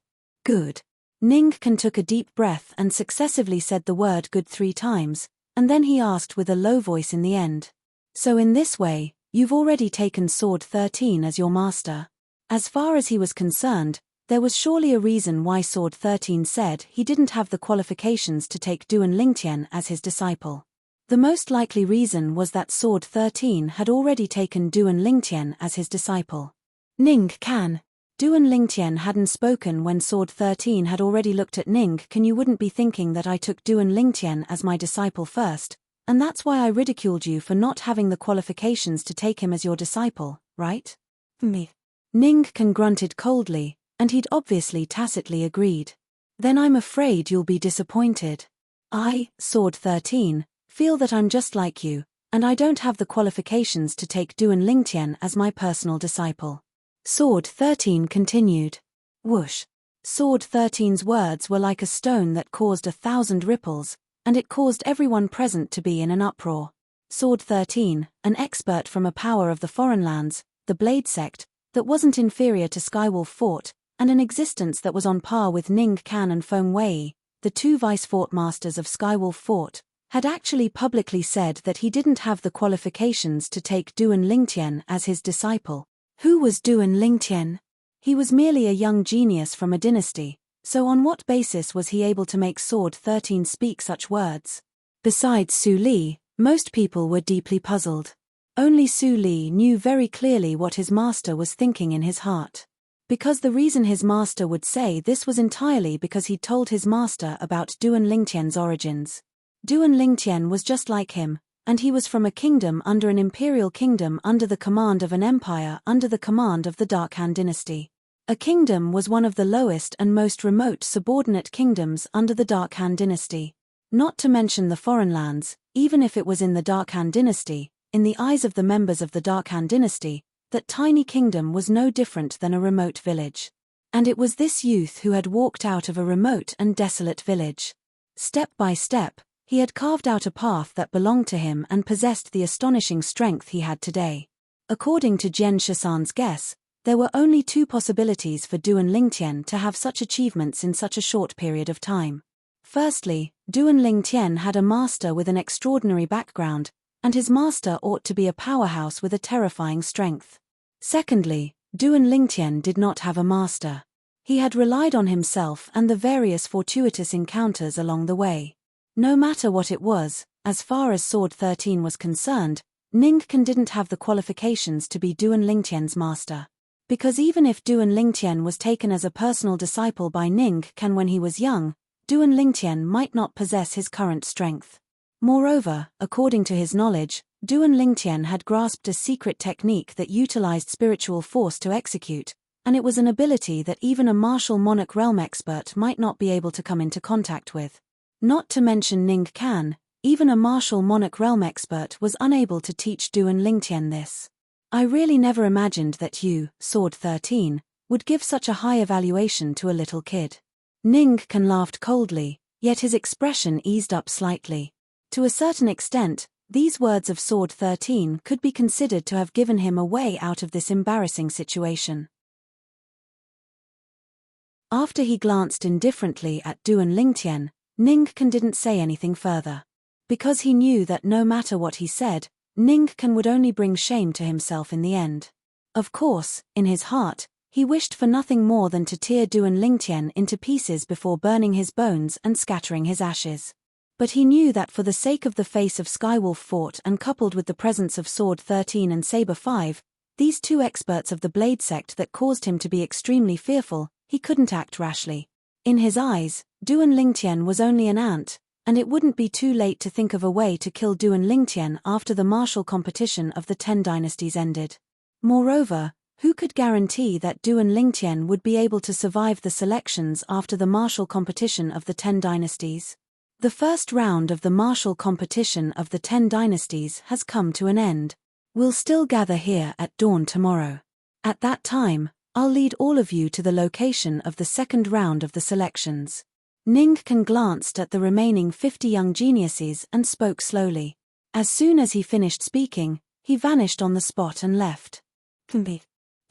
Good. Ningkan took a deep breath and successively said the word good 3 times, and then he asked with a low voice in the end. So in this way, you've already taken Sword 13 as your master. As far as he was concerned, there was surely a reason why Sword 13 said he didn't have the qualifications to take Duan Lingtian as his disciple. The most likely reason was that Sword 13 had already taken Duan Lingtian as his disciple. Ningkan. Duan Lingtian hadn't spoken when Sword 13 had already looked at Ningkan. You wouldn't be thinking that I took Duan Lingtian as my disciple first, and that's why I ridiculed you for not having the qualifications to take him as your disciple, right? Me. Ningkan grunted coldly, and he'd obviously tacitly agreed. Then I'm afraid you'll be disappointed. I, Sword 13, feel that I'm just like you, and I don't have the qualifications to take Duan Lingtian as my personal disciple. Sword 13 continued. Whoosh. Sword 13's words were like a stone that caused 1,000 ripples, and it caused everyone present to be in an uproar. Sword 13, an expert from a power of the foreign lands, the Blade Sect, that wasn't inferior to Skywolf Fort, and an existence that was on par with Ningkan and Feng Wei, the 2 vice fort masters of Skywolf Fort, had actually publicly said that he didn't have the qualifications to take Duan Lingtian as his disciple. Who was Duan Lingtian? He was merely a young genius from a dynasty, so on what basis was he able to make Sword 13 speak such words? Besides Su Li, most people were deeply puzzled. Only Su Li knew very clearly what his master was thinking in his heart. Because the reason his master would say this was entirely because he'd told his master about Duan Lingtian's origins. Duan Lingtian was just like him, and he was from a kingdom under an imperial kingdom under the command of an empire under the command of the Darkhan dynasty. A kingdom was one of the lowest and most remote subordinate kingdoms under the Darkhan dynasty. Not to mention the foreign lands, even if it was in the Darkhan dynasty, in the eyes of the members of the Darkhan dynasty, that tiny kingdom was no different than a remote village. And it was this youth who had walked out of a remote and desolate village. Step by step, he had carved out a path that belonged to him and possessed the astonishing strength he had today. According to Jian Shisan's guess, there were only 2 possibilities for Duan Lingtian to have such achievements in such a short period of time. Firstly, Duan Lingtian had a master with an extraordinary background, and his master ought to be a powerhouse with a terrifying strength. Secondly, Duan Lingtian did not have a master. He had relied on himself and the various fortuitous encounters along the way. No matter what it was, as far as Sword 13 was concerned, Ningkan didn't have the qualifications to be Duan Lingtian's master. Because even if Duan Lingtian was taken as a personal disciple by Ningkan when he was young, Duan Lingtian might not possess his current strength. Moreover, according to his knowledge, Duan Lingtian had grasped a secret technique that utilized spiritual force to execute, and it was an ability that even a martial Monarch realm expert might not be able to come into contact with. Not to mention Ningkan, even a martial Monarch realm expert was unable to teach Duan Lingtian this. I really never imagined that you, Sword 13, would give such a high evaluation to a little kid. Ningkan laughed coldly, yet his expression eased up slightly. To a certain extent, these words of Sword 13 could be considered to have given him a way out of this embarrassing situation. After he glanced indifferently at Duan Lingtian, Ningkan didn't say anything further. Because he knew that no matter what he said, Ningkan would only bring shame to himself in the end. Of course, in his heart, he wished for nothing more than to tear Duan Lingtian into pieces before burning his bones and scattering his ashes. But he knew that for the sake of the face of Skywolf Fort and coupled with the presence of Sword 13 and Saber 5, these 2 experts of the Blade Sect that caused him to be extremely fearful, he couldn't act rashly. In his eyes, Duan Lingtian was only an ant, and it wouldn't be too late to think of a way to kill Duan Lingtian after the martial competition of the 10 dynasties ended. Moreover, who could guarantee that Duan Lingtian would be able to survive the selections after the martial competition of the 10 dynasties? The first round of the martial competition of the 10 dynasties has come to an end. We'll still gather here at dawn tomorrow. At that time, I'll lead all of you to the location of the second round of the selections. Ningkan glanced at the remaining 50 young geniuses and spoke slowly. As soon as he finished speaking, he vanished on the spot and left.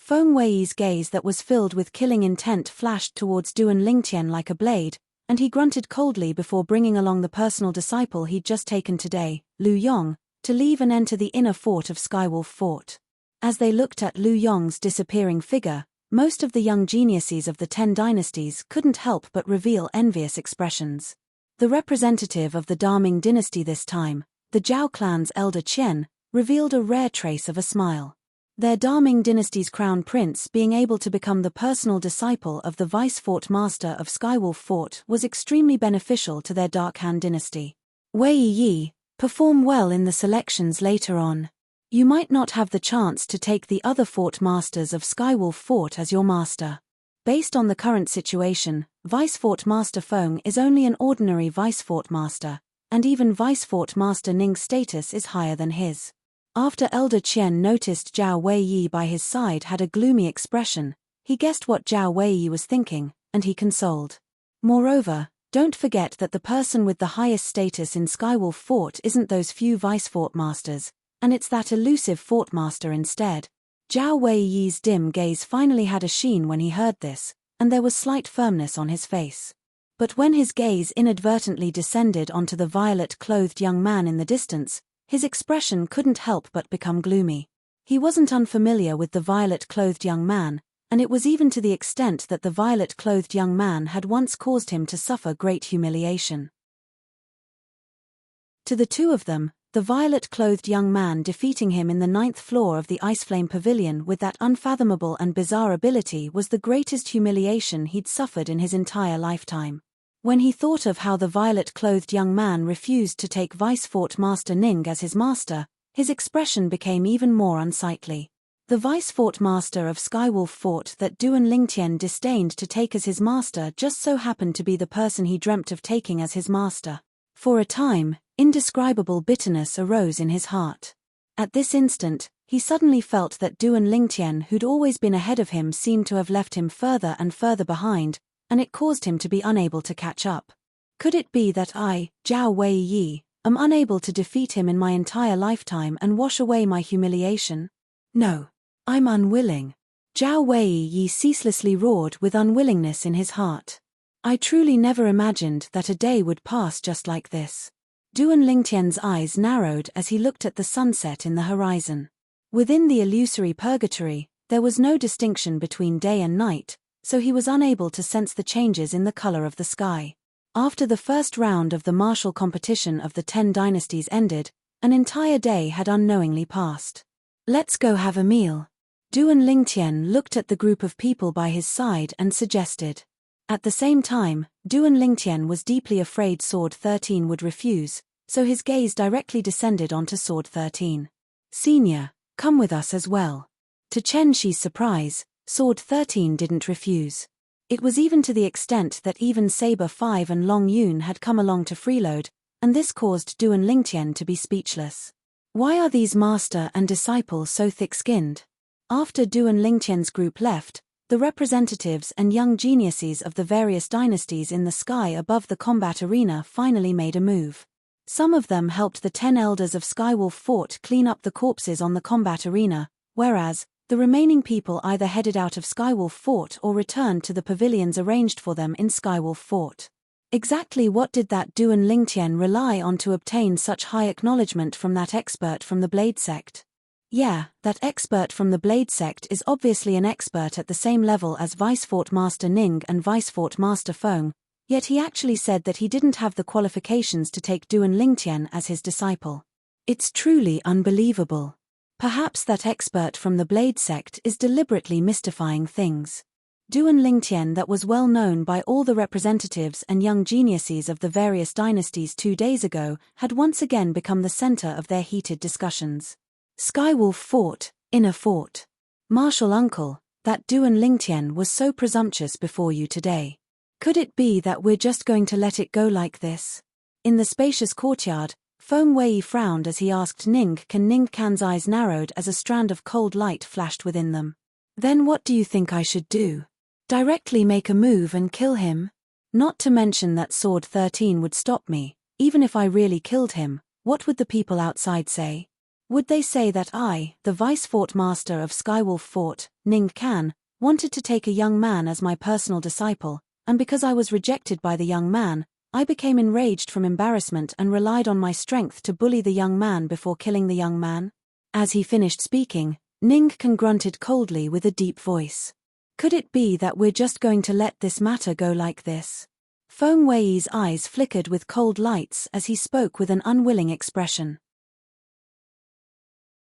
Feng Wei's gaze that was filled with killing intent flashed towards Duan Lingtian like a blade, and he grunted coldly before bringing along the personal disciple he'd just taken today, Lu Yong, to leave and enter the inner fort of Skywolf Fort. As they looked at Lu Yong's disappearing figure, most of the young geniuses of the 10 dynasties couldn't help but reveal envious expressions. The representative of the Daming dynasty this time, the Zhao clan's elder Qian, revealed a rare trace of a smile. Their Daming dynasty's crown prince being able to become the personal disciple of the vice-fort master of Skywolf Fort was extremely beneficial to their Dark Han dynasty. Wei Yi, perform well in the selections later on. You might not have the chance to take the other fort masters of Skywolf Fort as your master. Based on the current situation, Vice-Fort Master Feng is only an ordinary Vice-Fort Master, and even Vice-Fort Master Ning's status is higher than his. After Elder Qian noticed Zhao Weiyi by his side had a gloomy expression, he guessed what Zhao Weiyi was thinking, and he consoled. Moreover, don't forget that the person with the highest status in Skywolf Fort isn't those few Vice-Fort Masters, and it's that elusive Fort Master instead. Zhao Weiyi's dim gaze finally had a sheen when he heard this, and there was slight firmness on his face. But when his gaze inadvertently descended onto the violet-clothed young man in the distance, his expression couldn't help but become gloomy. He wasn't unfamiliar with the violet-clothed young man, and it was even to the extent that the violet-clothed young man had once caused him to suffer great humiliation. To the two of them, the violet-clothed young man defeating him in the 9th floor of the Iceflame Pavilion with that unfathomable and bizarre ability was the greatest humiliation he'd suffered in his entire lifetime. When he thought of how the violet-clothed young man refused to take Vice-Fort Master Ning as his master, his expression became even more unsightly. The Vice-Fort Master of Skywolf Fort that Duan Lingtian disdained to take as his master just so happened to be the person he dreamt of taking as his master. For a time, indescribable bitterness arose in his heart. At this instant, he suddenly felt that Duan Lingtian, who'd always been ahead of him, seemed to have left him further and further behind, and it caused him to be unable to catch up. Could it be that I, Zhao Weiyi, am unable to defeat him in my entire lifetime and wash away my humiliation? No. I'm unwilling. Zhao Weiyi ceaselessly roared with unwillingness in his heart. I truly never imagined that a day would pass just like this. Duan Lingtian's eyes narrowed as he looked at the sunset in the horizon. Within the illusory purgatory, there was no distinction between day and night, so he was unable to sense the changes in the color of the sky. After the first round of the martial competition of the 10 dynasties ended, an entire day had unknowingly passed. Let's go have a meal. Duan Lingtian looked at the group of people by his side and suggested. At the same time, Duan Lingtian was deeply afraid Sword 13 would refuse, so his gaze directly descended onto Sword 13. Senior, come with us as well. To Chen Shi's surprise, Sword 13 didn't refuse. It was even to the extent that even Saber 5 and Long Yun had come along to freeload, and this caused Duan Lingtian to be speechless. Why are these master and disciple so thick-skinned? After Duan Lingtian's group left, the representatives and young geniuses of the various dynasties in the sky above the combat arena finally made a move. Some of them helped the 10 elders of Skywolf Fort clean up the corpses on the combat arena, whereas, the remaining people either headed out of Skywolf Fort or returned to the pavilions arranged for them in Skywolf Fort. Exactly what did that Duan Lingtian rely on to obtain such high acknowledgement from that expert from the Blade Sect? Yeah, that expert from the Blade Sect is obviously an expert at the same level as Vice-Fort Master Ning and Vice-Fort Master Feng, yet he actually said that he didn't have the qualifications to take Duan Lingtian as his disciple. It's truly unbelievable. Perhaps that expert from the Blade Sect is deliberately mystifying things. Duan Lingtian, that was well known by all the representatives and young geniuses of the various dynasties 2 days ago, had once again become the center of their heated discussions. Skywolf Fort, Inner Fort. Martial Uncle, that Duan Lingtian was so presumptuous before you today. Could it be that we're just going to let it go like this? In the spacious courtyard, Feng Wei frowned as he asked Ning Can. Ning Can's eyes narrowed as a strand of cold light flashed within them. Then what do you think I should do? Directly make a move and kill him? Not to mention that Sword 13 would stop me. Even if I really killed him, what would the people outside say? Would they say that I, the vice-fort master of Skywolf Fort, Ning Kan, wanted to take a young man as my personal disciple, and because I was rejected by the young man, I became enraged from embarrassment and relied on my strength to bully the young man before killing the young man? As he finished speaking, Ning Kan grunted coldly with a deep voice. Could it be that we're just going to let this matter go like this? Feng Wei's eyes flickered with cold lights as he spoke with an unwilling expression.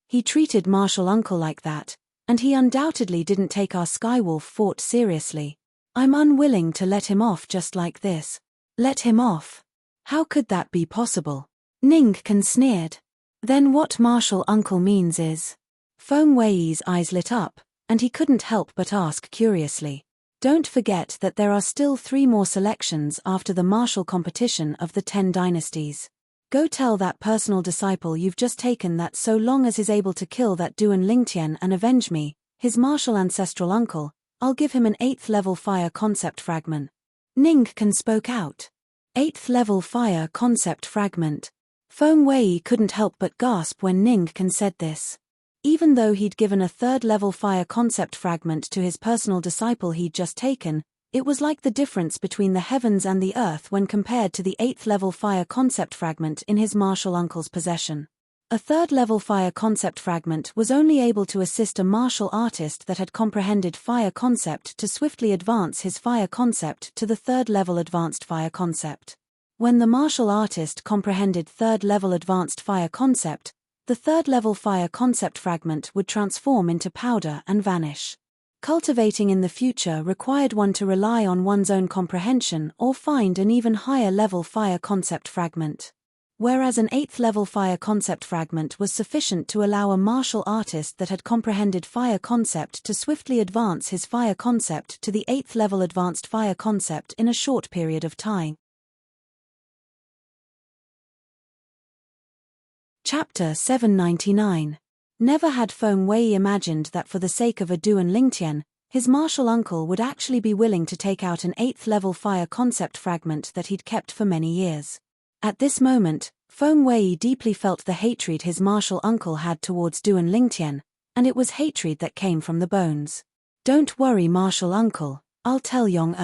He treated Martial Uncle like that, and he undoubtedly didn't take our Skywolf Fort seriously. I'm unwilling to let him off just like this. Let him off? How could that be possible? Ning Kan sneered. Then what Martial Uncle means is... Feng Wei's eyes lit up, and he couldn't help but ask curiously. Don't forget that there are still 3 more selections after the martial competition of the 10 dynasties. Go tell that personal disciple you've just taken that so long as he's able to kill that Duan Lingtian and avenge me, his martial ancestral uncle, I'll give him an 8th level fire concept fragment. Ning Kan spoke out. 8th level fire concept fragment. Feng Wei couldn't help but gasp when Ning Kan said this. Even though he'd given a 3rd level fire concept fragment to his personal disciple he'd just taken, it was like the difference between the heavens and the earth when compared to the 8th level fire concept fragment in his martial uncle's possession. A 3rd level fire concept fragment was only able to assist a martial artist that had comprehended fire concept to swiftly advance his fire concept to the 3rd level advanced fire concept. When the martial artist comprehended 3rd level advanced fire concept, the 3rd level fire concept fragment would transform into powder and vanish. Cultivating in the future required one to rely on one's own comprehension or find an even higher level fire concept fragment. Whereas an 8th level fire concept fragment was sufficient to allow a martial artist that had comprehended fire concept to swiftly advance his fire concept to the 8th level advanced fire concept in a short period of time. Chapter 799. Never had Feng Wei imagined that for the sake of a Duan Lingtian, his martial uncle would actually be willing to take out an 8th level fire concept fragment that he'd kept for many years. At this moment, Feng Wei deeply felt the hatred his martial uncle had towards Duan Lingtian, and it was hatred that came from the bones. Don't worry martial uncle, I'll tell Yong.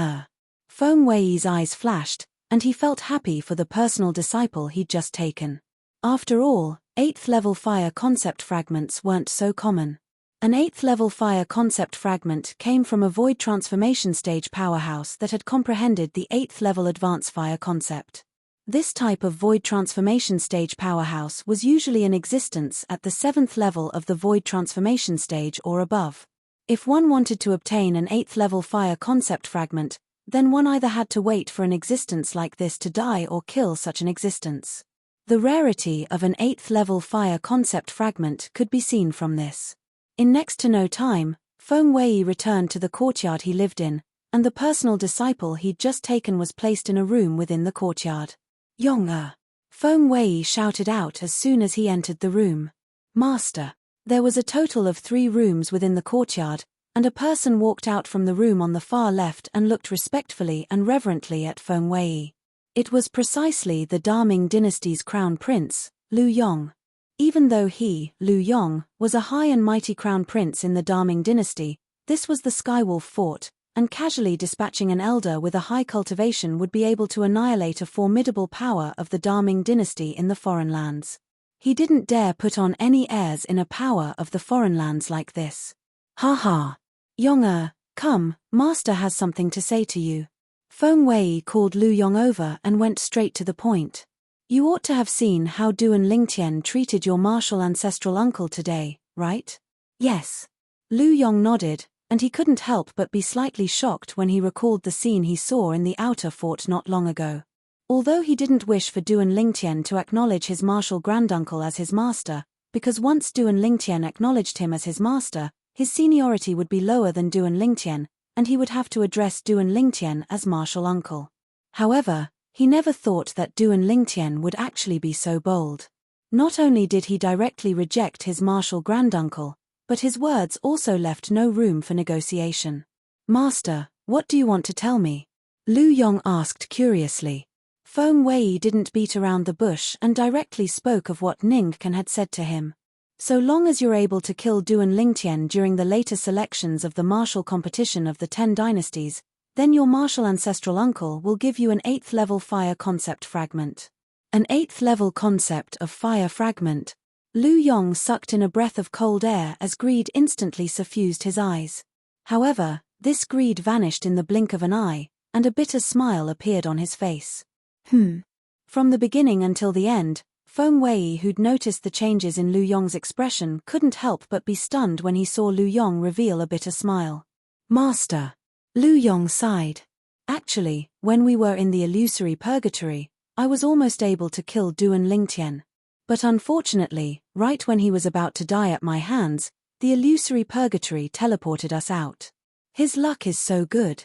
Feng Wei's eyes flashed, and he felt happy for the personal disciple he'd just taken. After all, 8th level fire concept fragments weren't so common. An 8th level fire concept fragment came from a void transformation stage powerhouse that had comprehended the 8th level advanced fire concept. This type of void transformation stage powerhouse was usually in existence at the 7th level of the void transformation stage or above. If one wanted to obtain an 8th level fire concept fragment, then one either had to wait for an existence like this to die or kill such an existence. The rarity of an 8th level fire concept fragment could be seen from this. In next to no time, Feng Wei returned to the courtyard he lived in, and the personal disciple he'd just taken was placed in a room within the courtyard. Yong. Feng Wei shouted out as soon as he entered the room. Master. There was a total of 3 rooms within the courtyard, and a person walked out from the room on the far left and looked respectfully and reverently at Feng Wei. It was precisely the Daming dynasty's crown prince, Liu Yong. Even though he, Liu Yong, was a high and mighty crown prince in the Daming dynasty, this was the Skywolf Fort, and casually dispatching an elder with a high cultivation would be able to annihilate a formidable power of the Daming dynasty in the foreign lands. He didn't dare put on any airs in a power of the foreign lands like this. Ha ha. Yong, come, master has something to say to you. Feng Wei called Liu Yong over and went straight to the point. You ought to have seen how Duan Lingtian treated your martial ancestral uncle today, right? Yes. Liu Yong nodded, and he couldn't help but be slightly shocked when he recalled the scene he saw in the outer fort not long ago. Although he didn't wish for Duan Lingtian to acknowledge his martial granduncle as his master, because once Duan Lingtian acknowledged him as his master, his seniority would be lower than Duan Lingtian, and he would have to address Duan Lingtian as martial uncle. However, he never thought that Duan Lingtian would actually be so bold. Not only did he directly reject his martial granduncle, but his words also left no room for negotiation. Master, what do you want to tell me? Liu Yong asked curiously. Feng Wei didn't beat around the bush and directly spoke of what Ning Kan had said to him. So long as you're able to kill Duan Lingtian during the later selections of the martial competition of the 10 dynasties, then your martial ancestral uncle will give you an 8th level fire concept fragment. An 8th level concept of fire fragment. Lu Yong sucked in a breath of cold air as greed instantly suffused his eyes. However, this greed vanished in the blink of an eye, and a bitter smile appeared on his face. From the beginning until the end, Feng Wei, who'd noticed the changes in Lu Yong's expression, couldn't help but be stunned when he saw Lu Yong reveal a bitter smile. Master. Lu Yong sighed. Actually, when we were in the illusory purgatory, I was almost able to kill Duan Lingtian. But unfortunately, right when he was about to die at my hands, the illusory purgatory teleported us out. His luck is so good.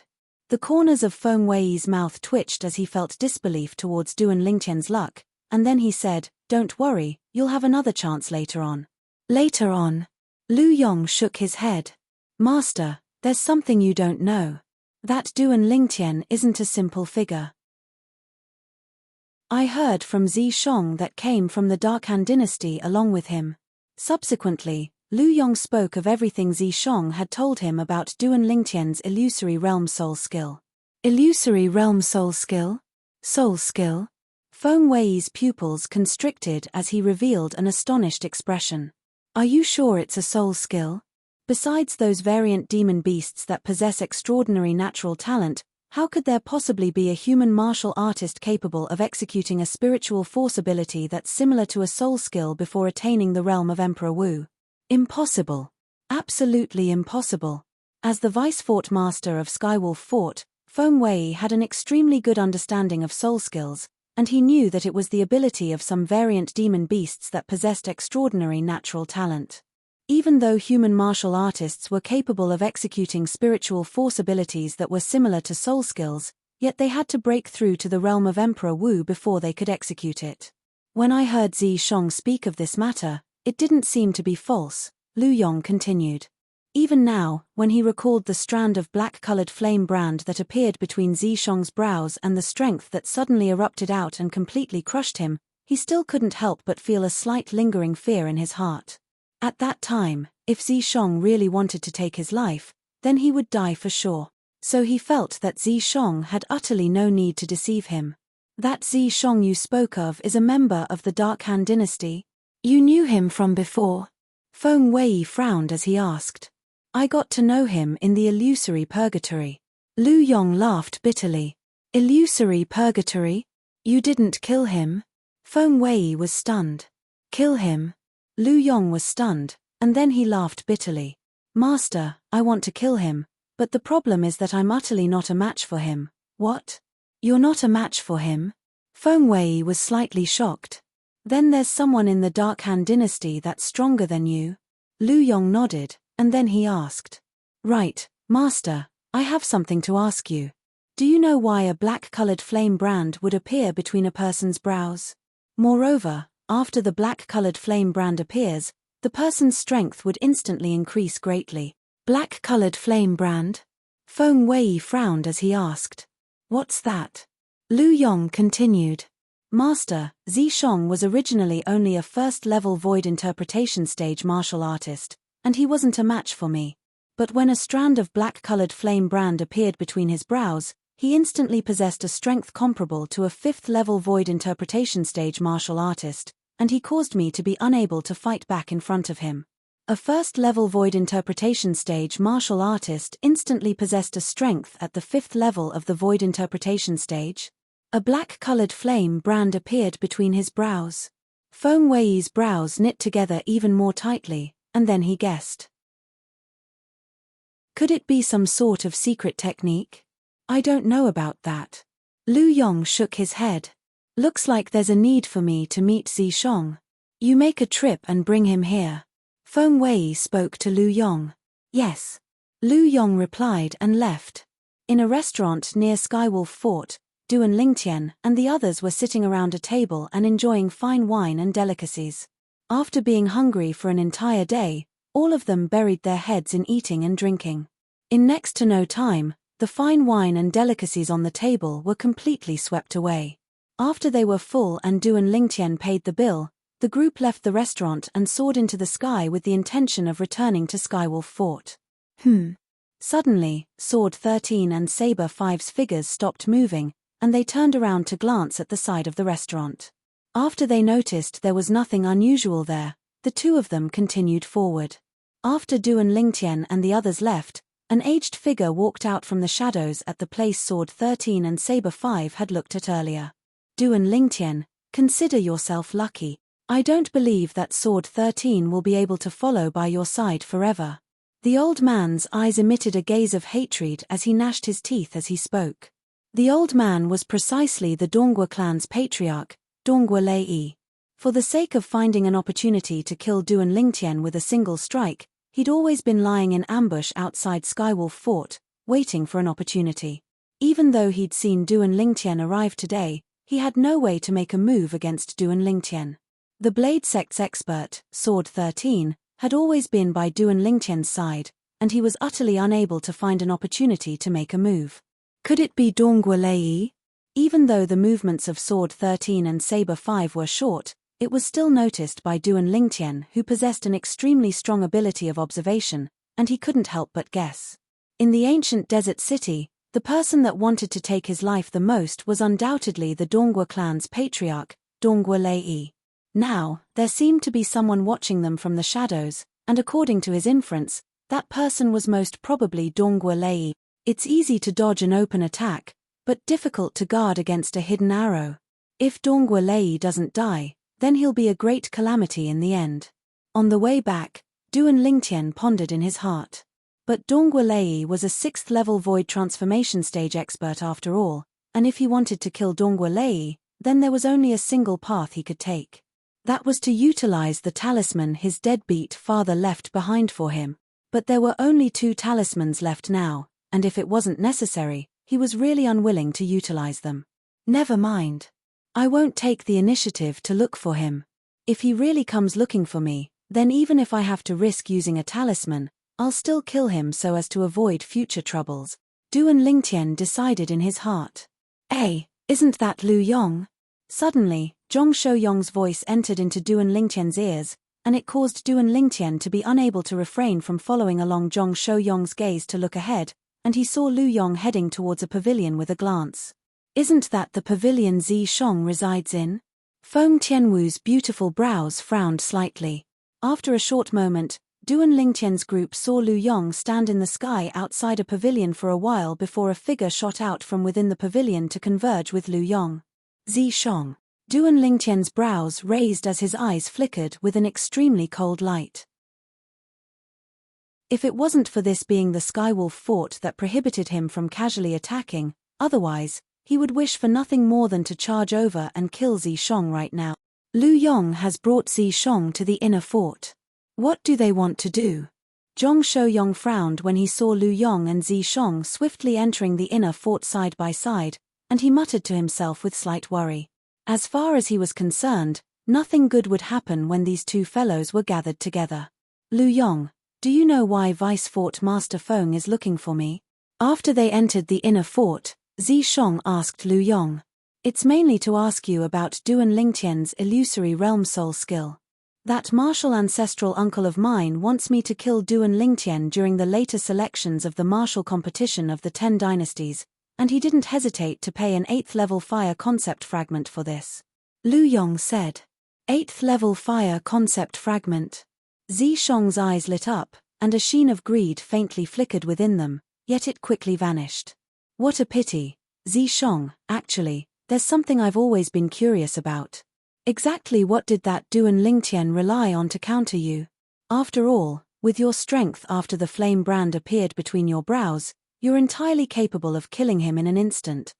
The corners of Feng Wei's mouth twitched as he felt disbelief towards Duan Lingtian's luck, and then he said, "Don't worry, you'll have another chance later on." Later on? Lu Yong shook his head. Master, there's something you don't know. That Duan Lingtian isn't a simple figure. I heard from Zi Shong that came from the Dark Han dynasty along with him. Subsequently, Lu Yong spoke of everything Zi Shong had told him about Duan Lingtian's illusory realm soul skill. Illusory realm soul skill? Soul skill? Feng Wei's pupils constricted as he revealed an astonished expression. Are you sure it's a soul skill? Besides those variant demon beasts that possess extraordinary natural talent, how could there possibly be a human martial artist capable of executing a spiritual force ability that's similar to a soul skill before attaining the realm of Emperor Wu? Impossible. Absolutely impossible. As the Vice Fort Master of Skywolf Fort, Feng Wei had an extremely good understanding of soul skills, and he knew that it was the ability of some variant demon beasts that possessed extraordinary natural talent. Even though human martial artists were capable of executing spiritual force abilities that were similar to soul skills, yet they had to break through to the realm of Emperor Wu before they could execute it. When I heard Zi Shong speak of this matter, it didn't seem to be false, Lu Yong continued. Even now, when he recalled the strand of black-colored flame brand that appeared between Zi Shong's brows and the strength that suddenly erupted out and completely crushed him, he still couldn't help but feel a slight lingering fear in his heart. At that time, if Zi Shong really wanted to take his life, then he would die for sure. So he felt that Zi Shong had utterly no need to deceive him. That Zi Shong you spoke of is a member of the Dark Han dynasty? You knew him from before? Feng Wei frowned as he asked. I got to know him in the illusory purgatory. Lu Yong laughed bitterly. Illusory purgatory? You didn't kill him? Feng Wei was stunned. Kill him? Lu Yong was stunned, and then he laughed bitterly. Master, I want to kill him, but the problem is that I'm utterly not a match for him. What? You're not a match for him? Feng Wei was slightly shocked. Then there's someone in the Dark Han dynasty that's stronger than you? Lu Yong nodded, and then he asked. Right, Master, I have something to ask you. Do you know why a black-colored flame brand would appear between a person's brows? Moreover, after the black-colored flame brand appears, the person's strength would instantly increase greatly. Black-colored flame brand? Feng Wei frowned as he asked. What's that? Lu Yong continued. Master, Zi Shong was originally only a first-level void interpretation stage martial artist, and he wasn't a match for me. But when a strand of black-colored flame brand appeared between his brows, he instantly possessed a strength comparable to a fifth-level void interpretation stage martial artist, and he caused me to be unable to fight back in front of him. A first-level void interpretation stage martial artist instantly possessed a strength at the fifth level of the void interpretation stage. A black-colored flame brand appeared between his brows. Feng Wei's brows knit together even more tightly, and then he guessed. Could it be some sort of secret technique? I don't know about that. Lu Yong shook his head. Looks like there's a need for me to meet Zi Shong. You make a trip and bring him here. Feng Wei spoke to Lu Yong. Yes. Lu Yong replied and left. In a restaurant near Skywolf Fort, Duan Lingtian and the others were sitting around a table and enjoying fine wine and delicacies. After being hungry for an entire day, all of them buried their heads in eating and drinking. In next to no time, the fine wine and delicacies on the table were completely swept away. After they were full and Duan Lingtian paid the bill, The group left the restaurant and soared into the sky with the intention of returning to Skywolf Fort. Suddenly, Sword 13 and Saber 5's figures stopped moving, and they turned around to glance at the side of the restaurant. After they noticed there was nothing unusual there, the two of them continued forward. After Du and Lingtian and the others left, an aged figure walked out from the shadows at the place Sword 13 and Saber 5 had looked at earlier. Du and Lingtian, consider yourself lucky. I don't believe that Sword 13 will be able to follow by your side forever. The old man's eyes emitted a gaze of hatred as he gnashed his teeth as he spoke. The old man was precisely the Dongwa clan's patriarch, Dongwa Lei. For the sake of finding an opportunity to kill Du and Lingtian with a single strike, he'd always been lying in ambush outside Skywolf Fort, waiting for an opportunity. Even though he'd seen Du and Lingtian arrive today, he had no way to make a move against Du and Lingtian. The Blade Sect's expert, Sword 13, had always been by Du and Lingtian's side, and he was utterly unable to find an opportunity to make a move. Could it be Dongwa Lei? Even though the movements of Sword 13 and Saber 5 were short, it was still noticed by Du and Lingtian, who possessed an extremely strong ability of observation, and he couldn't help but guess. In the ancient desert city, the person that wanted to take his life the most was undoubtedly the Dongwa clan's patriarch, Dongwa Lei. Now, there seemed to be someone watching them from the shadows, and according to his inference, that person was most probably Dongwa Lei. It's easy to dodge an open attack, but difficult to guard against a hidden arrow. If Dongwa Lei doesn't die, then he'll be a great calamity in the end. On the way back, Du and Lingtian pondered in his heart. But Dongwa Lei was a 6th level void transformation stage expert after all, and if he wanted to kill Dongwa Lei, then there was only a single path he could take. That was to utilize the talisman his deadbeat father left behind for him. But there were only 2 talismans left now, and if it wasn't necessary, he was really unwilling to utilize them. Never mind. I won't take the initiative to look for him. If he really comes looking for me, then even if I have to risk using a talisman, I'll still kill him so as to avoid future troubles. Du and Lingtian decided in his heart. Hey, isn't that Lu Yong? Suddenly, Zhong Shouyong's voice entered into Du and Lingtian's ears, and it caused Du and Lingtian to be unable to refrain from following along Zhong Shouyong's gaze to look ahead, and he saw Lu Yong heading towards a pavilion with a glance. Isn't that the pavilion Zi Shong resides in? Feng Tianwu's beautiful brows frowned slightly. After a short moment, Du and Lingtian's group saw Lu Yong stand in the sky outside a pavilion for a while before a figure shot out from within the pavilion to converge with Lu Yong. Zi Shong. Du and Lingtian's brows raised as his eyes flickered with an extremely cold light. If it wasn't for this being the Skywolf Fort that prohibited him from casually attacking, otherwise, he would wish for nothing more than to charge over and kill Zi Shong right now. Lu Yong has brought Zi Shong to the inner fort. What do they want to do? Zhong Shouyong frowned when he saw Lu Yong and Zi Shong swiftly entering the inner fort side by side, and he muttered to himself with slight worry. As far as he was concerned, nothing good would happen when these two fellows were gathered together. Lu Yong, do you know why Vice Fort Master Feng is looking for me? After they entered the inner fort, Zi Shong asked Lu Yong. It's mainly to ask you about Du and Lingtian's illusory realm soul skill. That martial ancestral uncle of mine wants me to kill Du and Lingtian during the later selections of the martial competition of the 10 dynasties, and he didn't hesitate to pay an 8th level fire concept fragment for this. Lu Yong said. 8th level fire concept fragment. Zi Shong's eyes lit up, and a sheen of greed faintly flickered within them, yet it quickly vanished. What a pity, Zi Shong, actually, there's something I've always been curious about. Exactly what did that Du and Lingtian rely on to counter you? After all, with your strength after the flame brand appeared between your brows, you're entirely capable of killing him in an instant.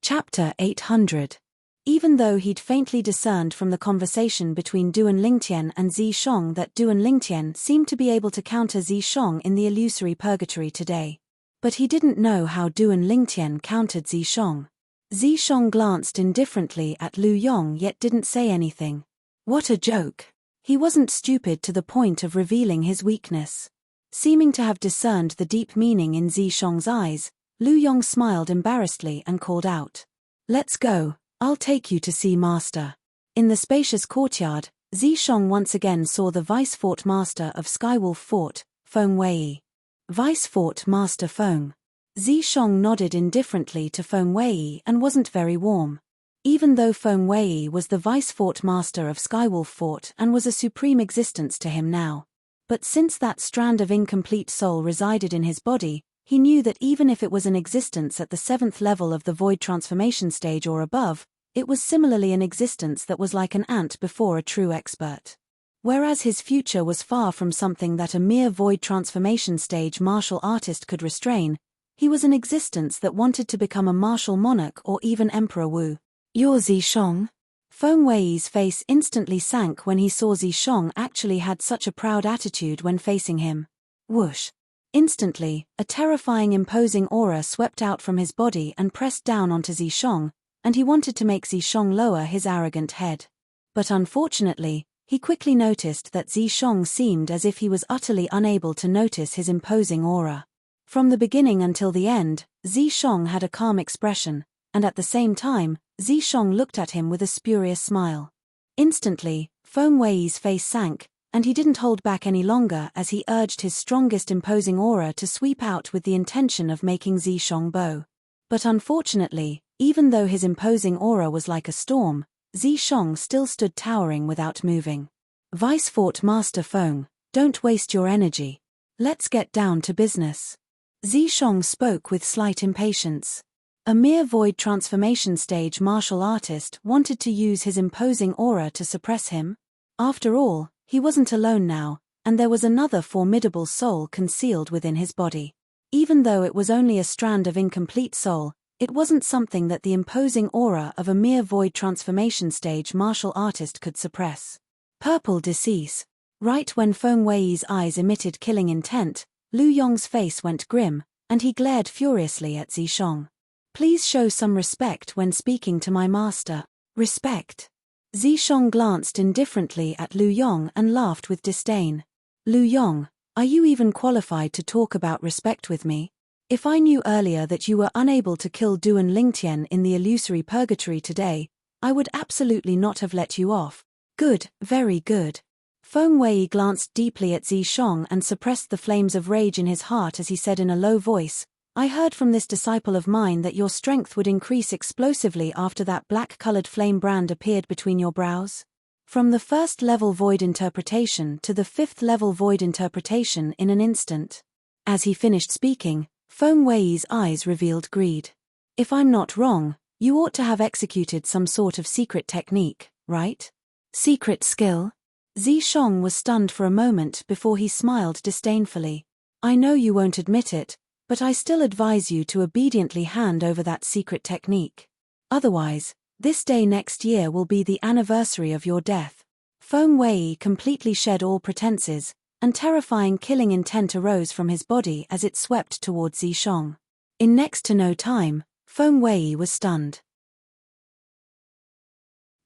Chapter 800. Even though he'd faintly discerned from the conversation between Du and Lingtian and Zi Shong that Du and Lingtian seemed to be able to counter Zi Shong in the illusory purgatory today. But he didn't know how Du and Lingtian countered Zi Shong. Zi Shong glanced indifferently at Lu Yong yet didn't say anything. What a joke. He wasn't stupid to the point of revealing his weakness. Seeming to have discerned the deep meaning in Zi Shong's eyes, Lu Yong smiled embarrassedly and called out. Let's go, I'll take you to see Master. In the spacious courtyard, Zishong once again saw the Vice Fort Master of Skywolf Fort, Feng Wei. Vice Fort Master Feng. Zishong nodded indifferently to Feng Wei and wasn't very warm. Even though Feng Wei was the Vice Fort Master of Skywolf Fort and was a supreme existence to him now. But since that strand of incomplete soul resided in his body, he knew that even if it was an existence at the 7th level of the void transformation stage or above, it was similarly an existence that was like an ant before a true expert. Whereas his future was far from something that a mere void transformation stage martial artist could restrain, he was an existence that wanted to become a martial monarch or even Emperor Wu. You're Zishong? Feng Wei's face instantly sank when he saw Zishong actually had such a proud attitude when facing him. Whoosh. Instantly, a terrifying imposing aura swept out from his body and pressed down onto Zishong, and he wanted to make Zishong lower his arrogant head. But unfortunately, he quickly noticed that Zishong seemed as if he was utterly unable to notice his imposing aura. From the beginning until the end, Zishong had a calm expression, and at the same time, Zishong looked at him with a spurious smile. Instantly, Feng Wei's face sank, and he didn't hold back any longer as he urged his strongest imposing aura to sweep out with the intention of making Zishong bow. But unfortunately, even though his imposing aura was like a storm, Zishong still stood towering without moving. Vice Fort Master Feng, don't waste your energy. Let's get down to business. Zishong spoke with slight impatience. A mere void transformation stage martial artist wanted to use his imposing aura to suppress him. After all, he wasn't alone now, and there was another formidable soul concealed within his body. Even though it was only a strand of incomplete soul, it wasn't something that the imposing aura of a mere void transformation stage martial artist could suppress. Purple decease. Right when Feng Wei's eyes emitted killing intent, Lu Yong's face went grim, and he glared furiously at Zishong. Please show some respect when speaking to my master. Respect? Zishong glanced indifferently at Lu Yong and laughed with disdain. Lu Yong, are you even qualified to talk about respect with me? If I knew earlier that you were unable to kill Duan Lingtian in the illusory purgatory today, I would absolutely not have let you off. Good, very good. Feng Wei glanced deeply at Zishong and suppressed the flames of rage in his heart as he said in a low voice, I heard from this disciple of mine that your strength would increase explosively after that black-colored flame brand appeared between your brows. From the 1st level void interpretation to the 5th level void interpretation in an instant. As he finished speaking, Feng Wei's eyes revealed greed. If I'm not wrong, you ought to have executed some sort of secret technique, right? Secret skill? Zishong was stunned for a moment before he smiled disdainfully. I know you won't admit it, but I still advise you to obediently hand over that secret technique. Otherwise, this day next year will be the anniversary of your death. Feng Wei completely shed all pretenses, and terrifying killing intent arose from his body as it swept towards Zishong. In next to no time, Feng Wei was stunned.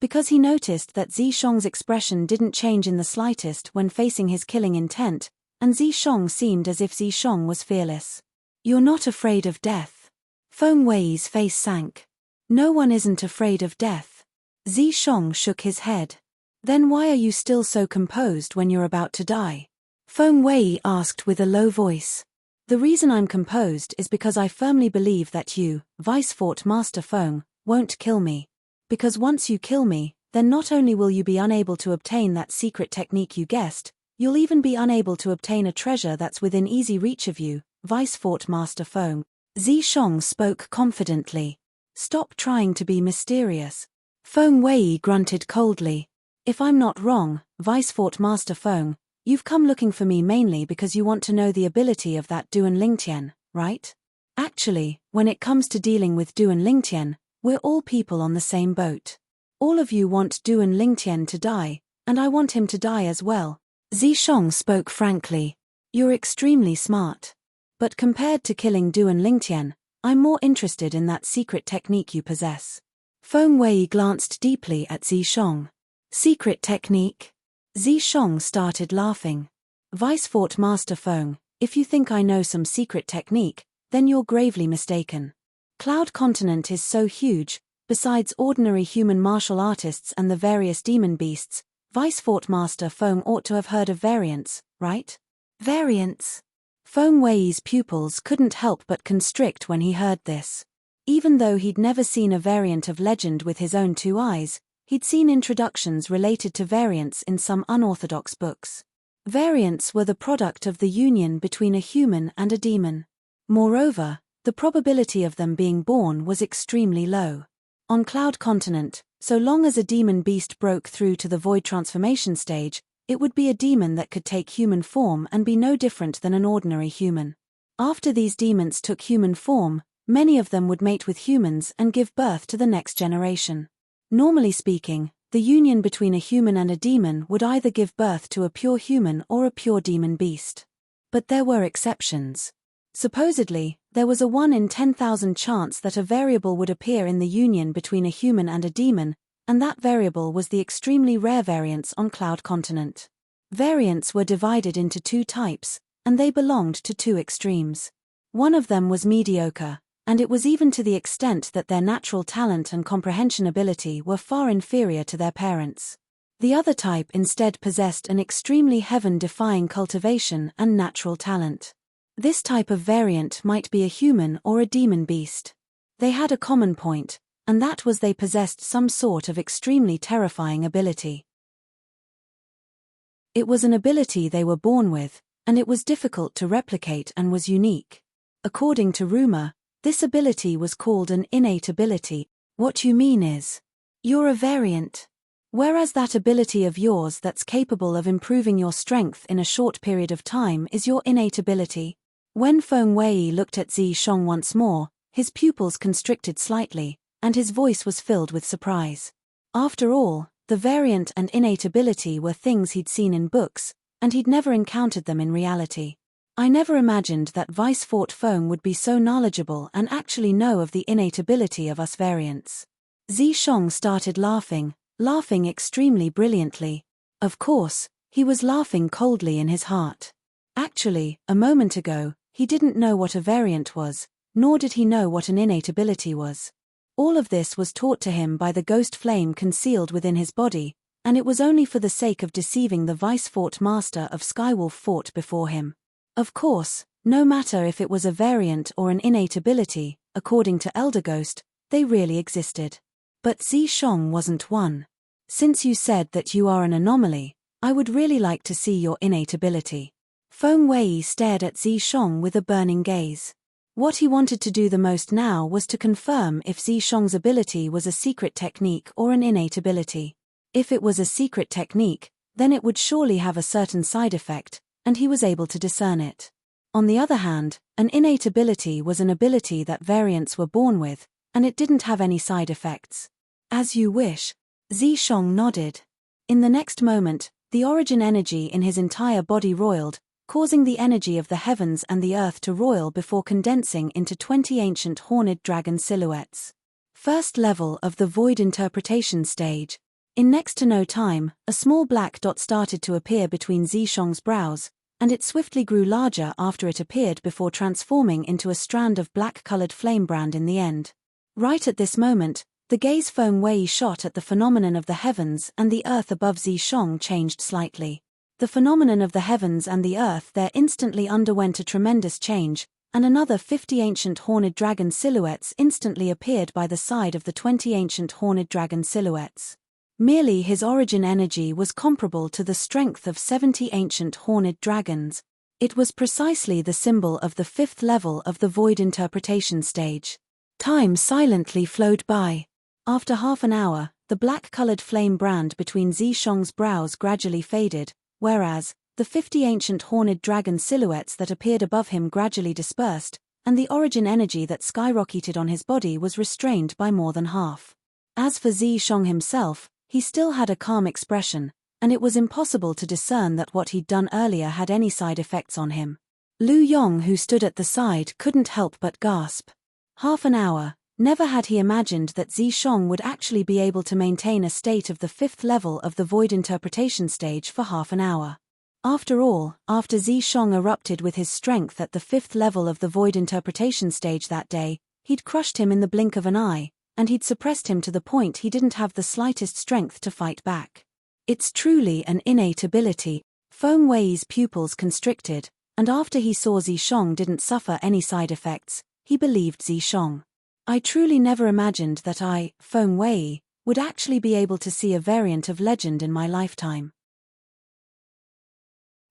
Because he noticed that Zishong's expression didn't change in the slightest when facing his killing intent, and Zishong seemed as if Zishong was fearless. You're not afraid of death. Feng Wei's face sank. No one isn't afraid of death. Zishong shook his head. Then why are you still so composed when you're about to die? Feng Wei asked with a low voice. The reason I'm composed is because I firmly believe that you, Vice Fort Master Feng, won't kill me. Because once you kill me, then not only will you be unable to obtain that secret technique you guessed, you'll even be unable to obtain a treasure that's within easy reach of you, Vice Fort Master Feng. Zishong spoke confidently. Stop trying to be mysterious. Feng Wei grunted coldly. If I'm not wrong, Vice Fort Master Feng, you've come looking for me mainly because you want to know the ability of that Duan Lingtian, right? Actually, when it comes to dealing with Duan Lingtian, we're all people on the same boat. All of you want Duan Lingtian to die, and I want him to die as well. Zishong spoke frankly. You're extremely smart. But compared to killing Duan Lingtian, I'm more interested in that secret technique you possess. Feng Wei glanced deeply at Zishong. Secret technique? Zishong started laughing. Vice Fort Master Feng, if you think I know some secret technique, then you're gravely mistaken. Cloud Continent is so huge, Besides ordinary human martial artists and the various demon beasts, Vice Fort Master Feng ought to have heard of variants, right? Variants. Feng Wei's pupils couldn't help but constrict when he heard this. Even though he'd never seen a variant of legend with his own two eyes, he'd seen introductions related to variants in some unorthodox books. Variants were the product of the union between a human and a demon. Moreover, the probability of them being born was extremely low. On Cloud Continent, so long as a demon beast broke through to the void transformation stage, it would be a demon that could take human form and be no different than an ordinary human. After these demons took human form, many of them would mate with humans and give birth to the next generation. Normally speaking, the union between a human and a demon would either give birth to a pure human or a pure demon beast. But there were exceptions. Supposedly, there was a 1 in 10,000 chance that a variable would appear in the union between a human and a demon, and that variable was the extremely rare variants on Cloud Continent. Variants were divided into two types, and they belonged to two extremes. One of them was mediocre, and it was even to the extent that their natural talent and comprehension ability were far inferior to their parents. The other type instead possessed an extremely heaven-defying cultivation and natural talent. This type of variant might be a human or a demon beast. They had a common point, and that was they possessed some sort of extremely terrifying ability. It was an ability they were born with, and it was difficult to replicate and was unique. According to rumor, this ability was called an innate ability. What you mean is, you're a variant. Whereas that ability of yours that's capable of improving your strength in a short period of time is your innate ability. When Feng Wei looked at Zi Shong once more, his pupils constricted slightly, and his voice was filled with surprise. After all, the variant and innate ability were things he'd seen in books, and he'd never encountered them in reality. I never imagined that Vice Fort Feng would be so knowledgeable and actually know of the innate ability of us variants. Zi Shong started laughing extremely brilliantly. Of course, he was laughing coldly in his heart. Actually, a moment ago, he didn't know what a variant was, nor did he know what an innate ability was. All of this was taught to him by the ghost flame concealed within his body, and it was only for the sake of deceiving the Vice Fort Master of Skywolf Fort before him. Of course, no matter if it was a variant or an innate ability, according to Elder Ghost, they really existed. But Zi Shong wasn't one. Since you said that you are an anomaly, I would really like to see your innate ability. Feng Wei stared at Zi Shong with a burning gaze. What he wanted to do the most now was to confirm if Zi Shong's ability was a secret technique or an innate ability. If it was a secret technique, then it would surely have a certain side effect, and he was able to discern it. On the other hand, an innate ability was an ability that variants were born with, and it didn't have any side effects. As you wish. Zi Shong nodded. In the next moment, the origin energy in his entire body roiled, causing the energy of the heavens and the earth to roil before condensing into 20 ancient horned dragon silhouettes. First level of the void interpretation stage. In next to no time, a small black dot started to appear between Zi Shong's brows, and it swiftly grew larger after it appeared before transforming into a strand of black-colored flame brand in the end. Right at this moment, the gaze Feng Wei shot at the phenomenon of the heavens and the earth above Zi Shong changed slightly. The phenomenon of the heavens and the earth there instantly underwent a tremendous change, and another 50 ancient horned dragon silhouettes instantly appeared by the side of the 20 ancient horned dragon silhouettes. Merely his origin energy was comparable to the strength of 70 ancient horned dragons. It was precisely the symbol of the fifth level of the void interpretation stage. Time silently flowed by. After half an hour, the black-colored flame brand between Zi Shong's brows gradually faded, whereas, the 50 ancient horned dragon silhouettes that appeared above him gradually dispersed, and the origin energy that skyrocketed on his body was restrained by more than half. As for Zi Shong himself, he still had a calm expression, and it was impossible to discern that what he'd done earlier had any side effects on him. Lu Yong, who stood at the side, couldn't help but gasp. Half an hour. Never had he imagined that Zi Shong would actually be able to maintain a state of the fifth level of the void interpretation stage for half an hour. After all, after Zi Shong erupted with his strength at the fifth level of the void interpretation stage that day, he'd crushed him in the blink of an eye, and he'd suppressed him to the point he didn't have the slightest strength to fight back. It's truly an innate ability. Feng Wei's pupils constricted, and after he saw Zishong didn't suffer any side effects, he believed Zishong. I truly never imagined that I, Feng Wei, would actually be able to see a variant of legend in my lifetime.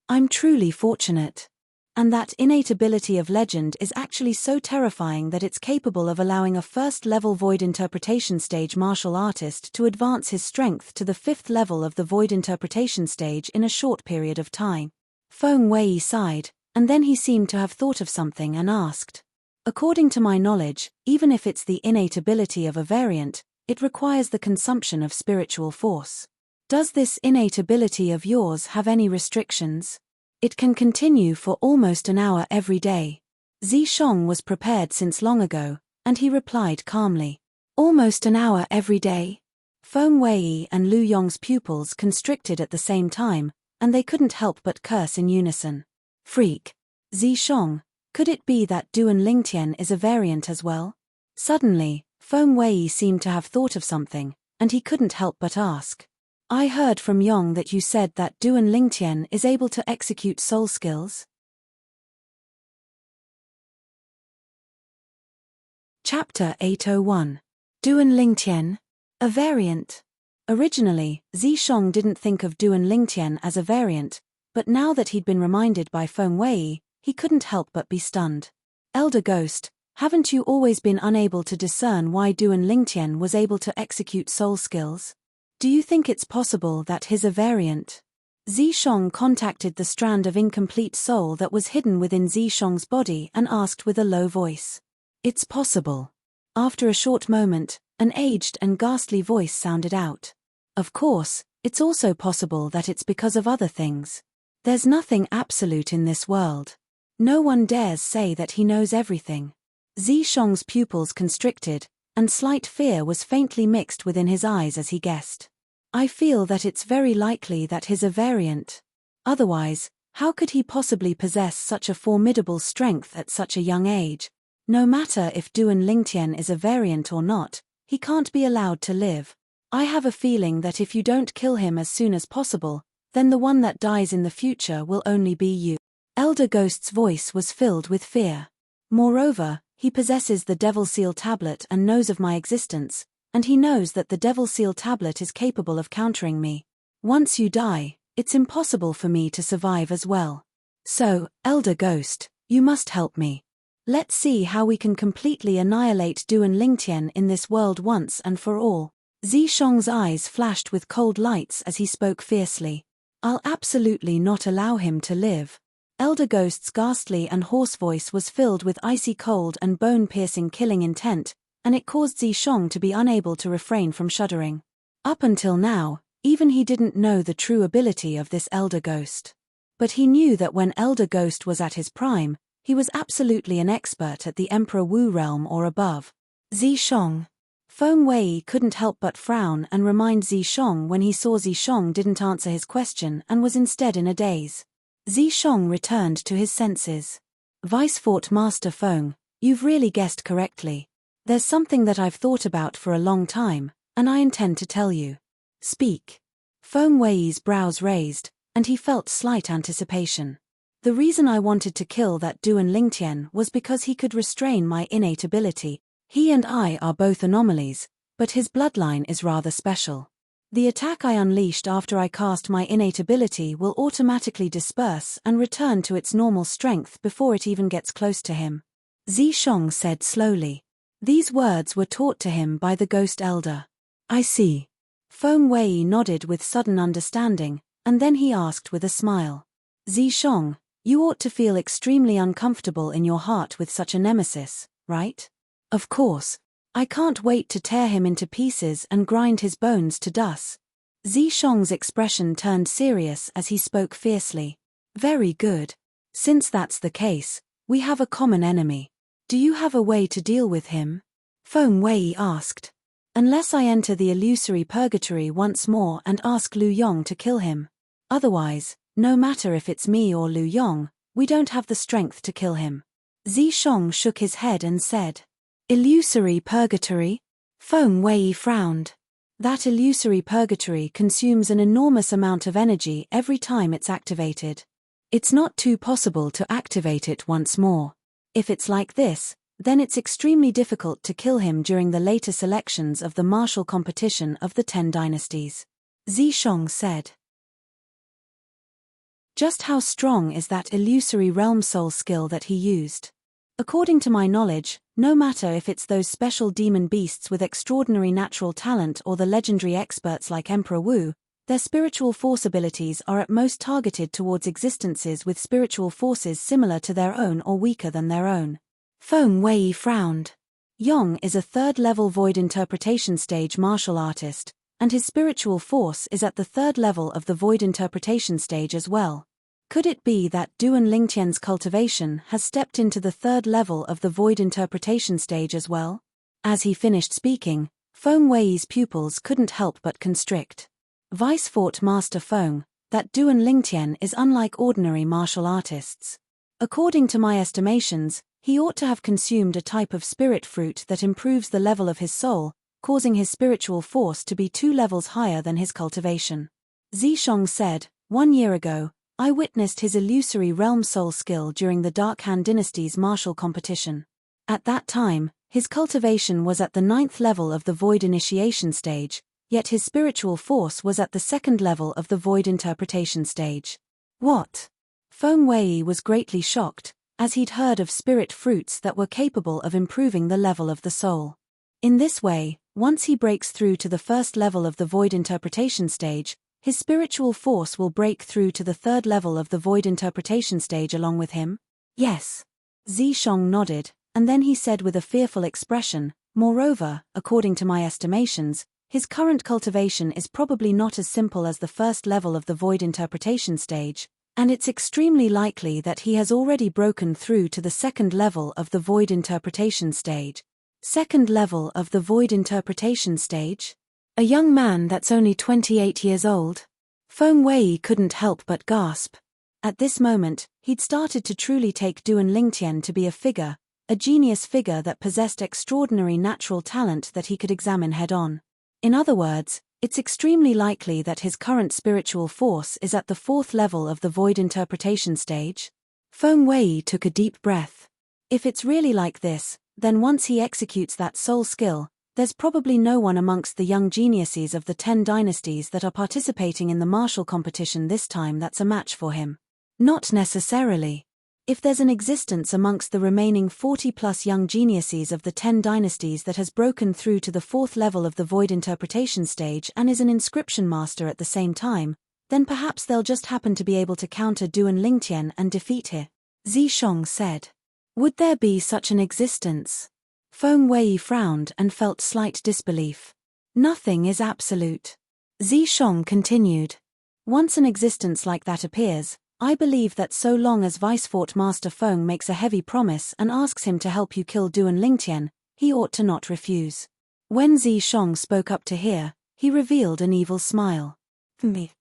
I'm truly fortunate. And that innate ability of legend is actually so terrifying that it's capable of allowing a first-level void interpretation stage martial artist to advance his strength to the 5th level of the void interpretation stage in a short period of time. Feng Wei sighed, and then he seemed to have thought of something and asked. According to my knowledge, even if it's the innate ability of a variant, it requires the consumption of spiritual force. Does this innate ability of yours have any restrictions? It can continue for almost an hour every day. Zishong was prepared since long ago, and he replied calmly. Almost an hour every day? Feng Wei and Lu Yong's pupils constricted at the same time, and they couldn't help but curse in unison. Freak. Zishong, could it be that Duan Lingtian is a variant as well? Suddenly, Feng Wei seemed to have thought of something, and he couldn't help but ask. I heard from Yong that you said that Duan Lingtian is able to execute soul skills? Chapter 801. Duan Lingtian? A variant? Originally, Zishong didn't think of Duan Lingtian as a variant, but now that he'd been reminded by Feng Wei, he couldn't help but be stunned. Elder Ghost, haven't you always been unable to discern why Duan Lingtian was able to execute soul skills? Do you think it's possible that he's a variant? Zishong contacted the strand of incomplete soul that was hidden within Zishong's body and asked with a low voice. It's possible. After a short moment, an aged and ghastly voice sounded out. Of course, it's also possible that it's because of other things. There's nothing absolute in this world. No one dares say that he knows everything. Zishong's pupils constricted, and slight fear was faintly mixed within his eyes as he guessed. I feel that it's very likely that he's a variant. Otherwise, how could he possibly possess such a formidable strength at such a young age? No matter if Duan Lingtian is a variant or not, he can't be allowed to live. I have a feeling that if you don't kill him as soon as possible, then the one that dies in the future will only be you. Elder Ghost's voice was filled with fear. Moreover, he possesses the Devil Seal tablet and knows of my existence, and he knows that the Devil Seal tablet is capable of countering me. Once you die, it's impossible for me to survive as well. So, Elder Ghost, you must help me. Let's see how we can completely annihilate Duan Lingtian in this world once and for all. Zishong's eyes flashed with cold lights as he spoke fiercely. I'll absolutely not allow him to live. Elder Ghost's ghastly and hoarse voice was filled with icy cold and bone-piercing killing intent, and it caused Zishong to be unable to refrain from shuddering. Up until now, even he didn't know the true ability of this Elder Ghost. But he knew that when Elder Ghost was at his prime, he was absolutely an expert at the Emperor Wu realm or above. Zishong. Feng Wei couldn't help but frown and remind Zishong when he saw Zishong didn't answer his question and was instead in a daze. Zishong returned to his senses. Vice Fort Master Feng, you've really guessed correctly. There's something that I've thought about for a long time, and I intend to tell you. Speak. Feng Wei's brows raised, and he felt slight anticipation. The reason I wanted to kill that Duan Lingtian was because he could restrain my innate ability. He and I are both anomalies, but his bloodline is rather special. The attack I unleashed after I cast my innate ability will automatically disperse and return to its normal strength before it even gets close to him. Zishong said slowly. These words were taught to him by the Ghost Elder. I see. Feng Wei nodded with sudden understanding, and then he asked with a smile. Zishong, you ought to feel extremely uncomfortable in your heart with such a nemesis, right? Of course. I can't wait to tear him into pieces and grind his bones to dust. Zishong's expression turned serious as he spoke fiercely. Very good. Since that's the case, we have a common enemy. Do you have a way to deal with him? Feng Wei asked. Unless I enter the illusory purgatory once more and ask Lu Yong to kill him. Otherwise, no matter if it's me or Lu Yong, we don't have the strength to kill him. Zishong shook his head and said. Illusory purgatory? Feng Wei frowned. That illusory purgatory consumes an enormous amount of energy every time it's activated. It's not too possible to activate it once more. If it's like this, then it's extremely difficult to kill him during the later selections of the martial competition of the 10 dynasties. Zishong said. Just how strong is that illusory realm soul skill that he used? According to my knowledge, no matter if it's those special demon beasts with extraordinary natural talent or the legendary experts like Emperor Wu, their spiritual force abilities are at most targeted towards existences with spiritual forces similar to their own or weaker than their own. Feng Wei frowned. Yong is a third-level void interpretation stage martial artist, and his spiritual force is at the third level of the void interpretation stage as well. Could it be that Duan Lingtian's cultivation has stepped into the third level of the void interpretation stage as well? As he finished speaking, Feng Wei's pupils couldn't help but constrict. Vice Fort Master Feng, that Duan Lingtian is unlike ordinary martial artists. According to my estimations, he ought to have consumed a type of spirit fruit that improves the level of his soul, causing his spiritual force to be 2 levels higher than his cultivation. Zishong said, 1 year ago, I witnessed his illusory realm soul skill during the Dark Han Dynasty's martial competition. At that time, his cultivation was at the 9th level of the void initiation stage, yet his spiritual force was at the 2nd level of the void interpretation stage. What? Feng Wei was greatly shocked, as he'd heard of spirit fruits that were capable of improving the level of the soul. In this way, once he breaks through to the 1st level of the void interpretation stage, his spiritual force will break through to the 3rd level of the void interpretation stage along with him? Yes. Zishong nodded, and then he said with a fearful expression, moreover, according to my estimations, his current cultivation is probably not as simple as the 1st level of the void interpretation stage, and it's extremely likely that he has already broken through to the 2nd level of the void interpretation stage. 2nd level of the void interpretation stage? A young man that's only 28 years old? Feng Wei couldn't help but gasp. At this moment, he'd started to truly take Duan Lingtian to be a genius figure that possessed extraordinary natural talent that he could examine head-on. In other words, it's extremely likely that his current spiritual force is at the 4th level of the void interpretation stage. Feng Wei took a deep breath. If it's really like this, then once he executes that soul skill, there's probably no one amongst the young geniuses of the 10 dynasties that are participating in the martial competition this time that's a match for him. Not necessarily. If there's an existence amongst the remaining 40-plus young geniuses of the 10 dynasties that has broken through to the 4th level of the void interpretation stage and is an inscription master at the same time, then perhaps they'll just happen to be able to counter Duan Lingtian and defeat him. Zishong said. Would there be such an existence? Feng Wei frowned and felt slight disbelief. Nothing is absolute. Zishong continued. Once an existence like that appears, I believe that so long as Vice Fort Master Feng makes a heavy promise and asks him to help you kill Duan Lingtian, he ought to not refuse. When Zishong spoke up to hear, he revealed an evil smile. Me.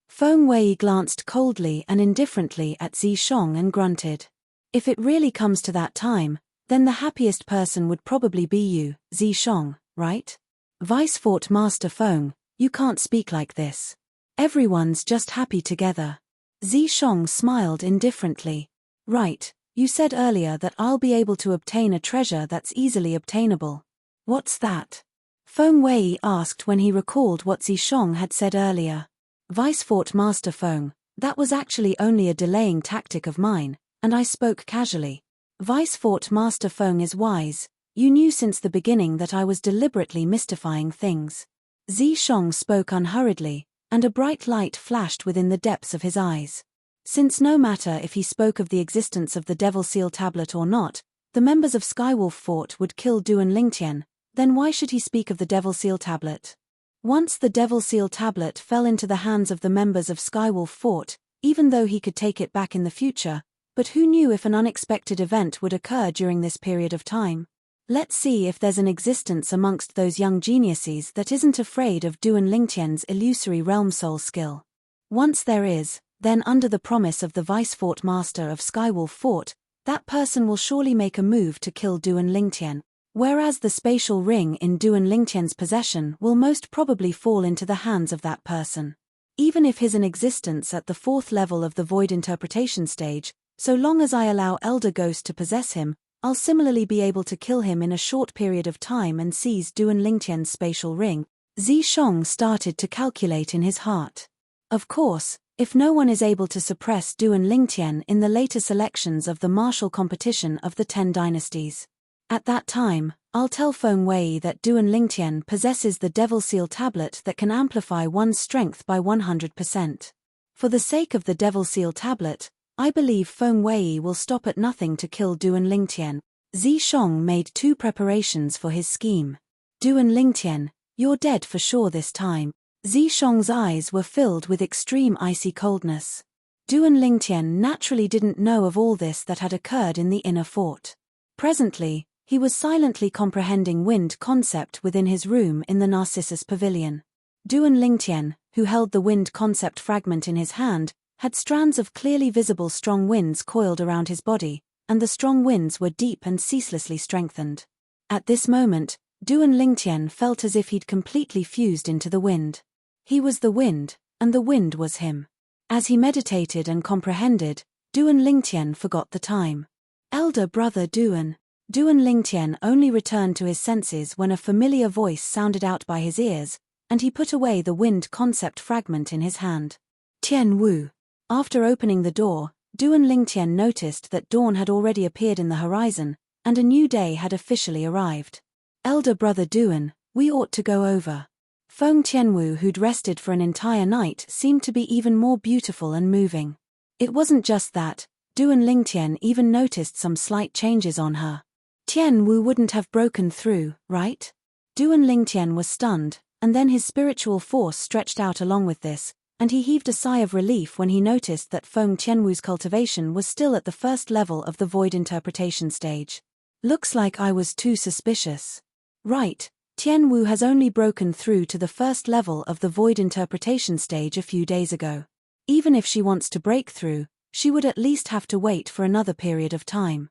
Feng Wei glanced coldly and indifferently at Zishong and grunted. If it really comes to that time, then the happiest person would probably be you, Zishong, right? Vice Fort Master Feng, you can't speak like this. Everyone's just happy together. Zishong smiled indifferently. Right, you said earlier that I'll be able to obtain a treasure that's easily obtainable. What's that? Feng Wei asked when he recalled what Zishong had said earlier. Vice Fort Master Feng, that was actually only a delaying tactic of mine, and I spoke casually. Vice Fort Master Feng is wise, you knew since the beginning that I was deliberately mystifying things. Zishong spoke unhurriedly, and a bright light flashed within the depths of his eyes. Since no matter if he spoke of the existence of the Devil Seal Tablet or not, the members of Skywolf Fort would kill Duan Lingtian, then why should he speak of the Devil Seal Tablet? Once the Devil Seal Tablet fell into the hands of the members of Skywolf Fort, even though he could take it back in the future, but who knew if an unexpected event would occur during this period of time? Let's see if there's an existence amongst those young geniuses that isn't afraid of Duan Lingtian's illusory realm soul skill. Once there is, then under the promise of the Vice Fort Master of Skywolf Fort, that person will surely make a move to kill Duan Lingtian. Whereas the spatial ring in Duan Lingtian's possession will most probably fall into the hands of that person. Even if he's in existence at the 4th level of the void interpretation stage, so long as I allow Elder Ghost to possess him, I'll similarly be able to kill him in a short period of time and seize Duan Lingtian's spatial ring. Zishong started to calculate in his heart. Of course, if no one is able to suppress Duan Lingtian in the later selections of the martial competition of the 10 dynasties. At that time, I'll tell Feng Wei that Duan Lingtian possesses the Devil Seal tablet that can amplify one's strength by 100%. For the sake of the Devil Seal tablet, I believe Feng Wei will stop at nothing to kill Duan Lingtian. Zishong made 2 preparations for his scheme. Duan Lingtian, you're dead for sure this time. Zishong's eyes were filled with extreme icy coldness. Duan Lingtian naturally didn't know of all this that had occurred in the inner fort. Presently, he was silently comprehending wind concept within his room in the Narcissus Pavilion. Duan Lingtian, who held the wind concept fragment in his hand, had strands of clearly visible strong winds coiled around his body, and the strong winds were deep and ceaselessly strengthened. At this moment, Duan Lingtian felt as if he'd completely fused into the wind. He was the wind, and the wind was him. As he meditated and comprehended, Duan Lingtian forgot the time. Elder brother Duan. Duan Lingtian only returned to his senses when a familiar voice sounded out by his ears, and he put away the wind concept fragment in his hand. Tian Wu. After opening the door, Duan Lingtian noticed that dawn had already appeared in the horizon, and a new day had officially arrived. Elder brother Duan, we ought to go over. Feng Tianwu, who'd rested for an entire night, seemed to be even more beautiful and moving. It wasn't just that, Duan Lingtian even noticed some slight changes on her. Tianwu wouldn't have broken through, right? Duan Lingtian was stunned, and then his spiritual force stretched out along with this, and he heaved a sigh of relief when he noticed that Feng Tianwu's cultivation was still at the 1st level of the void interpretation stage. Looks like I was too suspicious. Right. Tianwu has only broken through to the 1st level of the void interpretation stage a few days ago. Even if she wants to break through, she would at least have to wait for another period of time.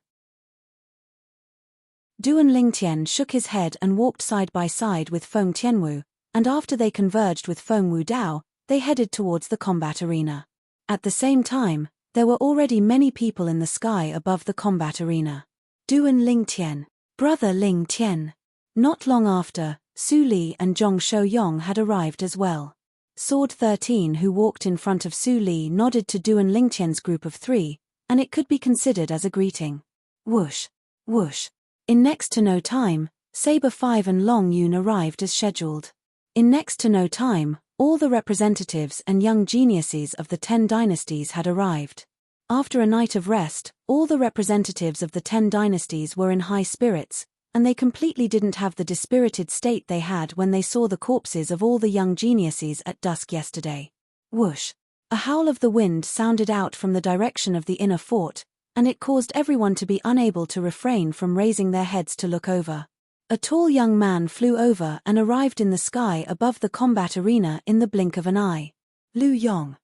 Duan Lingtian shook his head and walked side by side with Feng Tianwu, and after they converged with Feng Wu Dao, they headed towards the combat arena. At the same time, there were already many people in the sky above the combat arena. Duan Lingtian, brother Lingtian. Not long after, Su Li and Zhong Shouyong had arrived as well. Sword 13, who walked in front of Su Li, nodded to Duan Lingtian's group of 3, and it could be considered as a greeting. Whoosh, whoosh. In next to no time, Saber 5 and Long Yun arrived as scheduled. In next to no time, all the representatives and young geniuses of the 10 dynasties had arrived. After a night of rest, all the representatives of the 10 dynasties were in high spirits, and they completely didn't have the dispirited state they had when they saw the corpses of all the young geniuses at dusk yesterday. Whoosh! A howl of the wind sounded out from the direction of the inner fort, and it caused everyone to be unable to refrain from raising their heads to look over. A tall young man flew over and arrived in the sky above the combat arena in the blink of an eye. Lu Yong.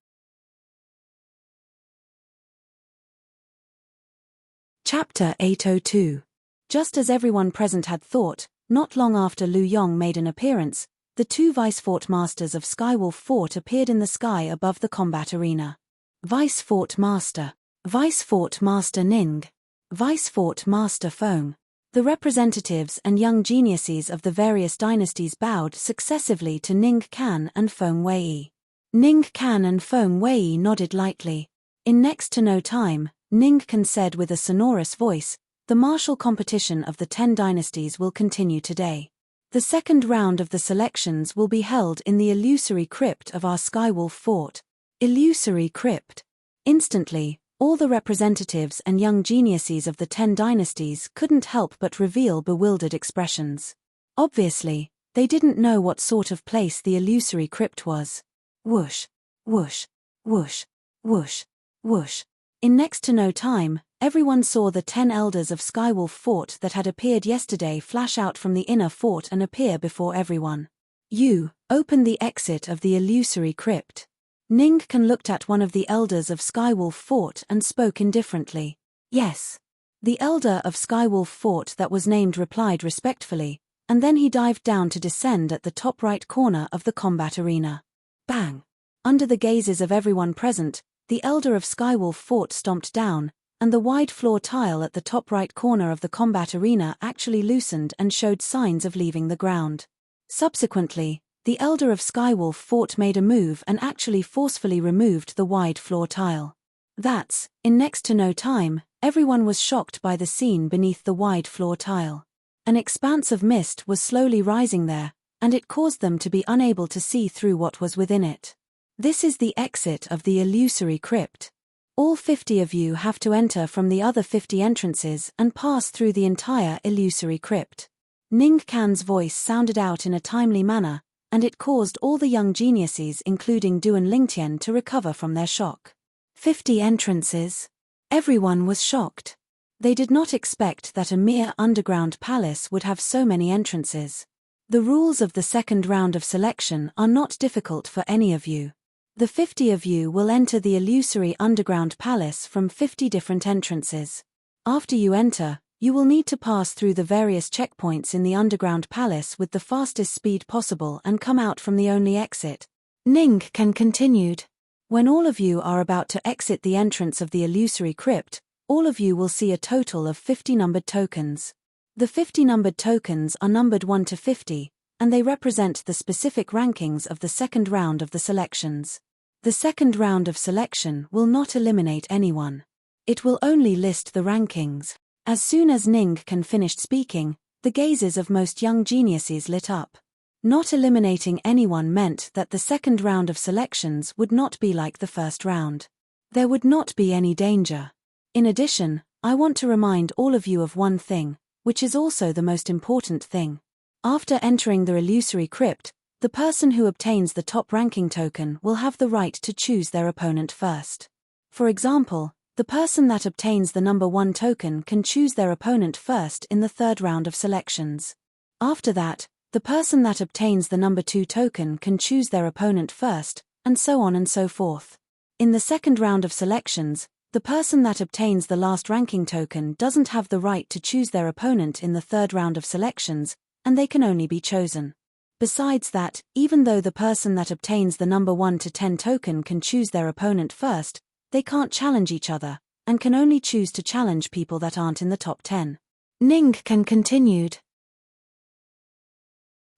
Chapter 802. Just as everyone present had thought, not long after Lu Yong made an appearance, the 2 Vice Fort Masters of Skywolf Fort appeared in the sky above the combat arena. Vice Fort Master. Vice Fort Master Ning. Vice Fort Master Feng. The representatives and young geniuses of the various dynasties bowed successively to Ning Kan and Feng Wei. Ning Kan and Feng Wei nodded lightly. In next to no time, Ning Kan said with a sonorous voice, "The martial competition of the 10 dynasties will continue today. The second round of the selections will be held in the illusory crypt of our Skywolf Fort." Illusory crypt. Instantly, all the representatives and young geniuses of the 10 dynasties couldn't help but reveal bewildered expressions. Obviously, they didn't know what sort of place the illusory crypt was. Whoosh, whoosh, whoosh, whoosh, whoosh. In next to no time, everyone saw the 10 elders of Skywolf Fort that had appeared yesterday flash out from the inner fort and appear before everyone. You, open the exit of the illusory crypt. Ning Kan looked at one of the elders of Skywolf Fort and spoke indifferently. Yes. The elder of Skywolf Fort that was named replied respectfully, and then he dived down to descend at the top right corner of the combat arena. Bang! Under the gazes of everyone present, the elder of Skywolf Fort stomped down, and the wide floor tile at the top right corner of the combat arena actually loosened and showed signs of leaving the ground. Subsequently, the elder of Skywolf Fort made a move and actually forcefully removed the wide floor tile. That's, in next to no time, everyone was shocked by the scene beneath the wide floor tile. An expanse of mist was slowly rising there, and it caused them to be unable to see through what was within it. This is the exit of the illusory crypt. All 50 of you have to enter from the other 50 entrances and pass through the entire illusory crypt. Ning Kan's voice sounded out in a timely manner, and it caused all the young geniuses including Du and Lingtian to recover from their shock. 50 entrances? Everyone was shocked. They did not expect that a mere underground palace would have so many entrances. The rules of the second round of selection are not difficult for any of you. The 50 of you will enter the illusory underground palace from 50 different entrances. After you enter, you will need to pass through the various checkpoints in the underground palace with the fastest speed possible and come out from the only exit. Ning Kan continued. When all of you are about to exit the entrance of the illusory crypt, all of you will see a total of 50 numbered tokens. The 50 numbered tokens are numbered 1 to 50, and they represent the specific rankings of the second round of the selections. The second round of selection will not eliminate anyone. It will only list the rankings. As soon as Ning Kan finished speaking, the gazes of most young geniuses lit up. Not eliminating anyone meant that the second round of selections would not be like the first round. There would not be any danger. In addition, I want to remind all of you of one thing, which is also the most important thing. After entering the illusory crypt, the person who obtains the top ranking token will have the right to choose their opponent first. For example, the person that obtains the number 1 token can choose their opponent first in the third round of selections. After that, the person that obtains the number 2 token can choose their opponent first, and so on and so forth. In the second round of selections, the person that obtains the last ranking token doesn't have the right to choose their opponent in the third round of selections, and they can only be chosen. Besides that, even though the person that obtains the number 1 to 10 token can choose their opponent first, they can't challenge each other, and can only choose to challenge people that aren't in the top 10. Ning Kan continued.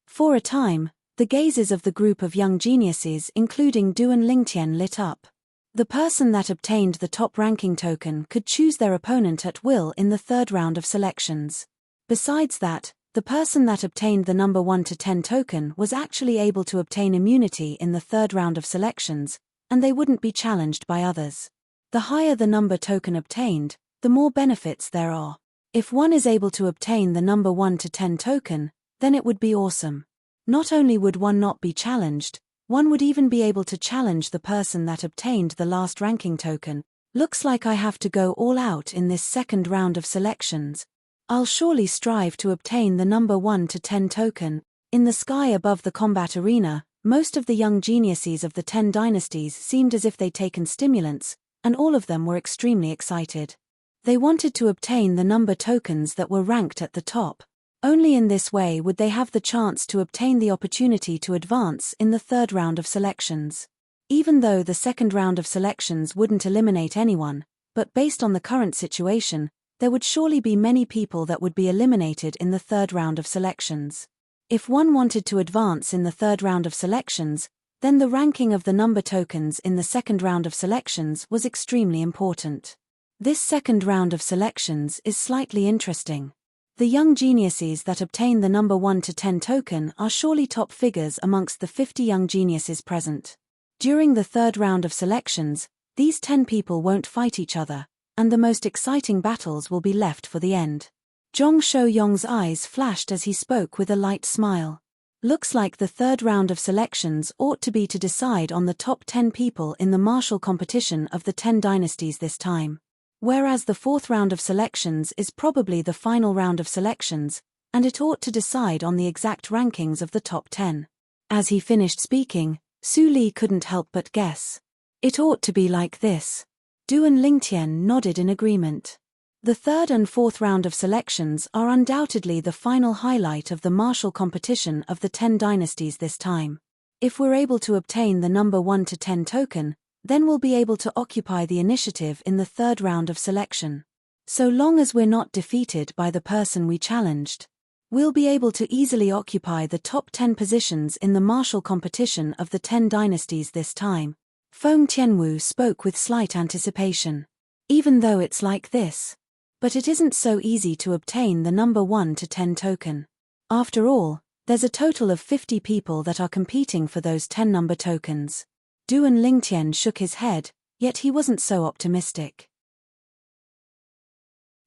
For a time, the gazes of the group of young geniuses including Du and Lingtian lit up. The person that obtained the top ranking token could choose their opponent at will in the third round of selections. Besides that, the person that obtained the number 1 to 10 token was actually able to obtain immunity in the third round of selections, and they wouldn't be challenged by others. The higher the number token obtained, the more benefits there are. If one is able to obtain the number 1 to 10 token, then it would be awesome. Not only would one not be challenged, one would even be able to challenge the person that obtained the last ranking token. Looks like I have to go all out in this second round of selections. I'll surely strive to obtain the number 1 to 10 token. In the sky above the combat arena, most of the young geniuses of the 10 dynasties seemed as if they'd taken stimulants, and all of them were extremely excited. They wanted to obtain the number tokens that were ranked at the top. Only in this way would they have the chance to obtain the opportunity to advance in the third round of selections. Even though the second round of selections wouldn't eliminate anyone, but based on the current situation, there would surely be many people that would be eliminated in the third round of selections. If one wanted to advance in the third round of selections, then the ranking of the number tokens in the second round of selections was extremely important. This second round of selections is slightly interesting. The young geniuses that obtain the number 1 to 10 token are surely top figures amongst the 50 young geniuses present. During the third round of selections, these 10 people won't fight each other, and the most exciting battles will be left for the end. Zhong Shouyong's eyes flashed as he spoke with a light smile. Looks like the third round of selections ought to be to decide on the top 10 people in the martial competition of the 10 dynasties this time. Whereas the fourth round of selections is probably the final round of selections, and it ought to decide on the exact rankings of the top 10. As he finished speaking, Su Li couldn't help but guess. It ought to be like this. Du and Lingtian nodded in agreement. The third and fourth round of selections are undoubtedly the final highlight of the martial competition of the 10 dynasties this time. If we're able to obtain the number 1 to 10 token, then we'll be able to occupy the initiative in the third round of selection. So long as we're not defeated by the person we challenged, we'll be able to easily occupy the top 10 positions in the martial competition of the 10 dynasties this time. Feng Tianwu spoke with slight anticipation. Even though it's like this. But it isn't so easy to obtain the number 1 to 10 token. After all, there's a total of 50 people that are competing for those 10 number tokens. Duan Lingtian shook his head, yet he wasn't so optimistic.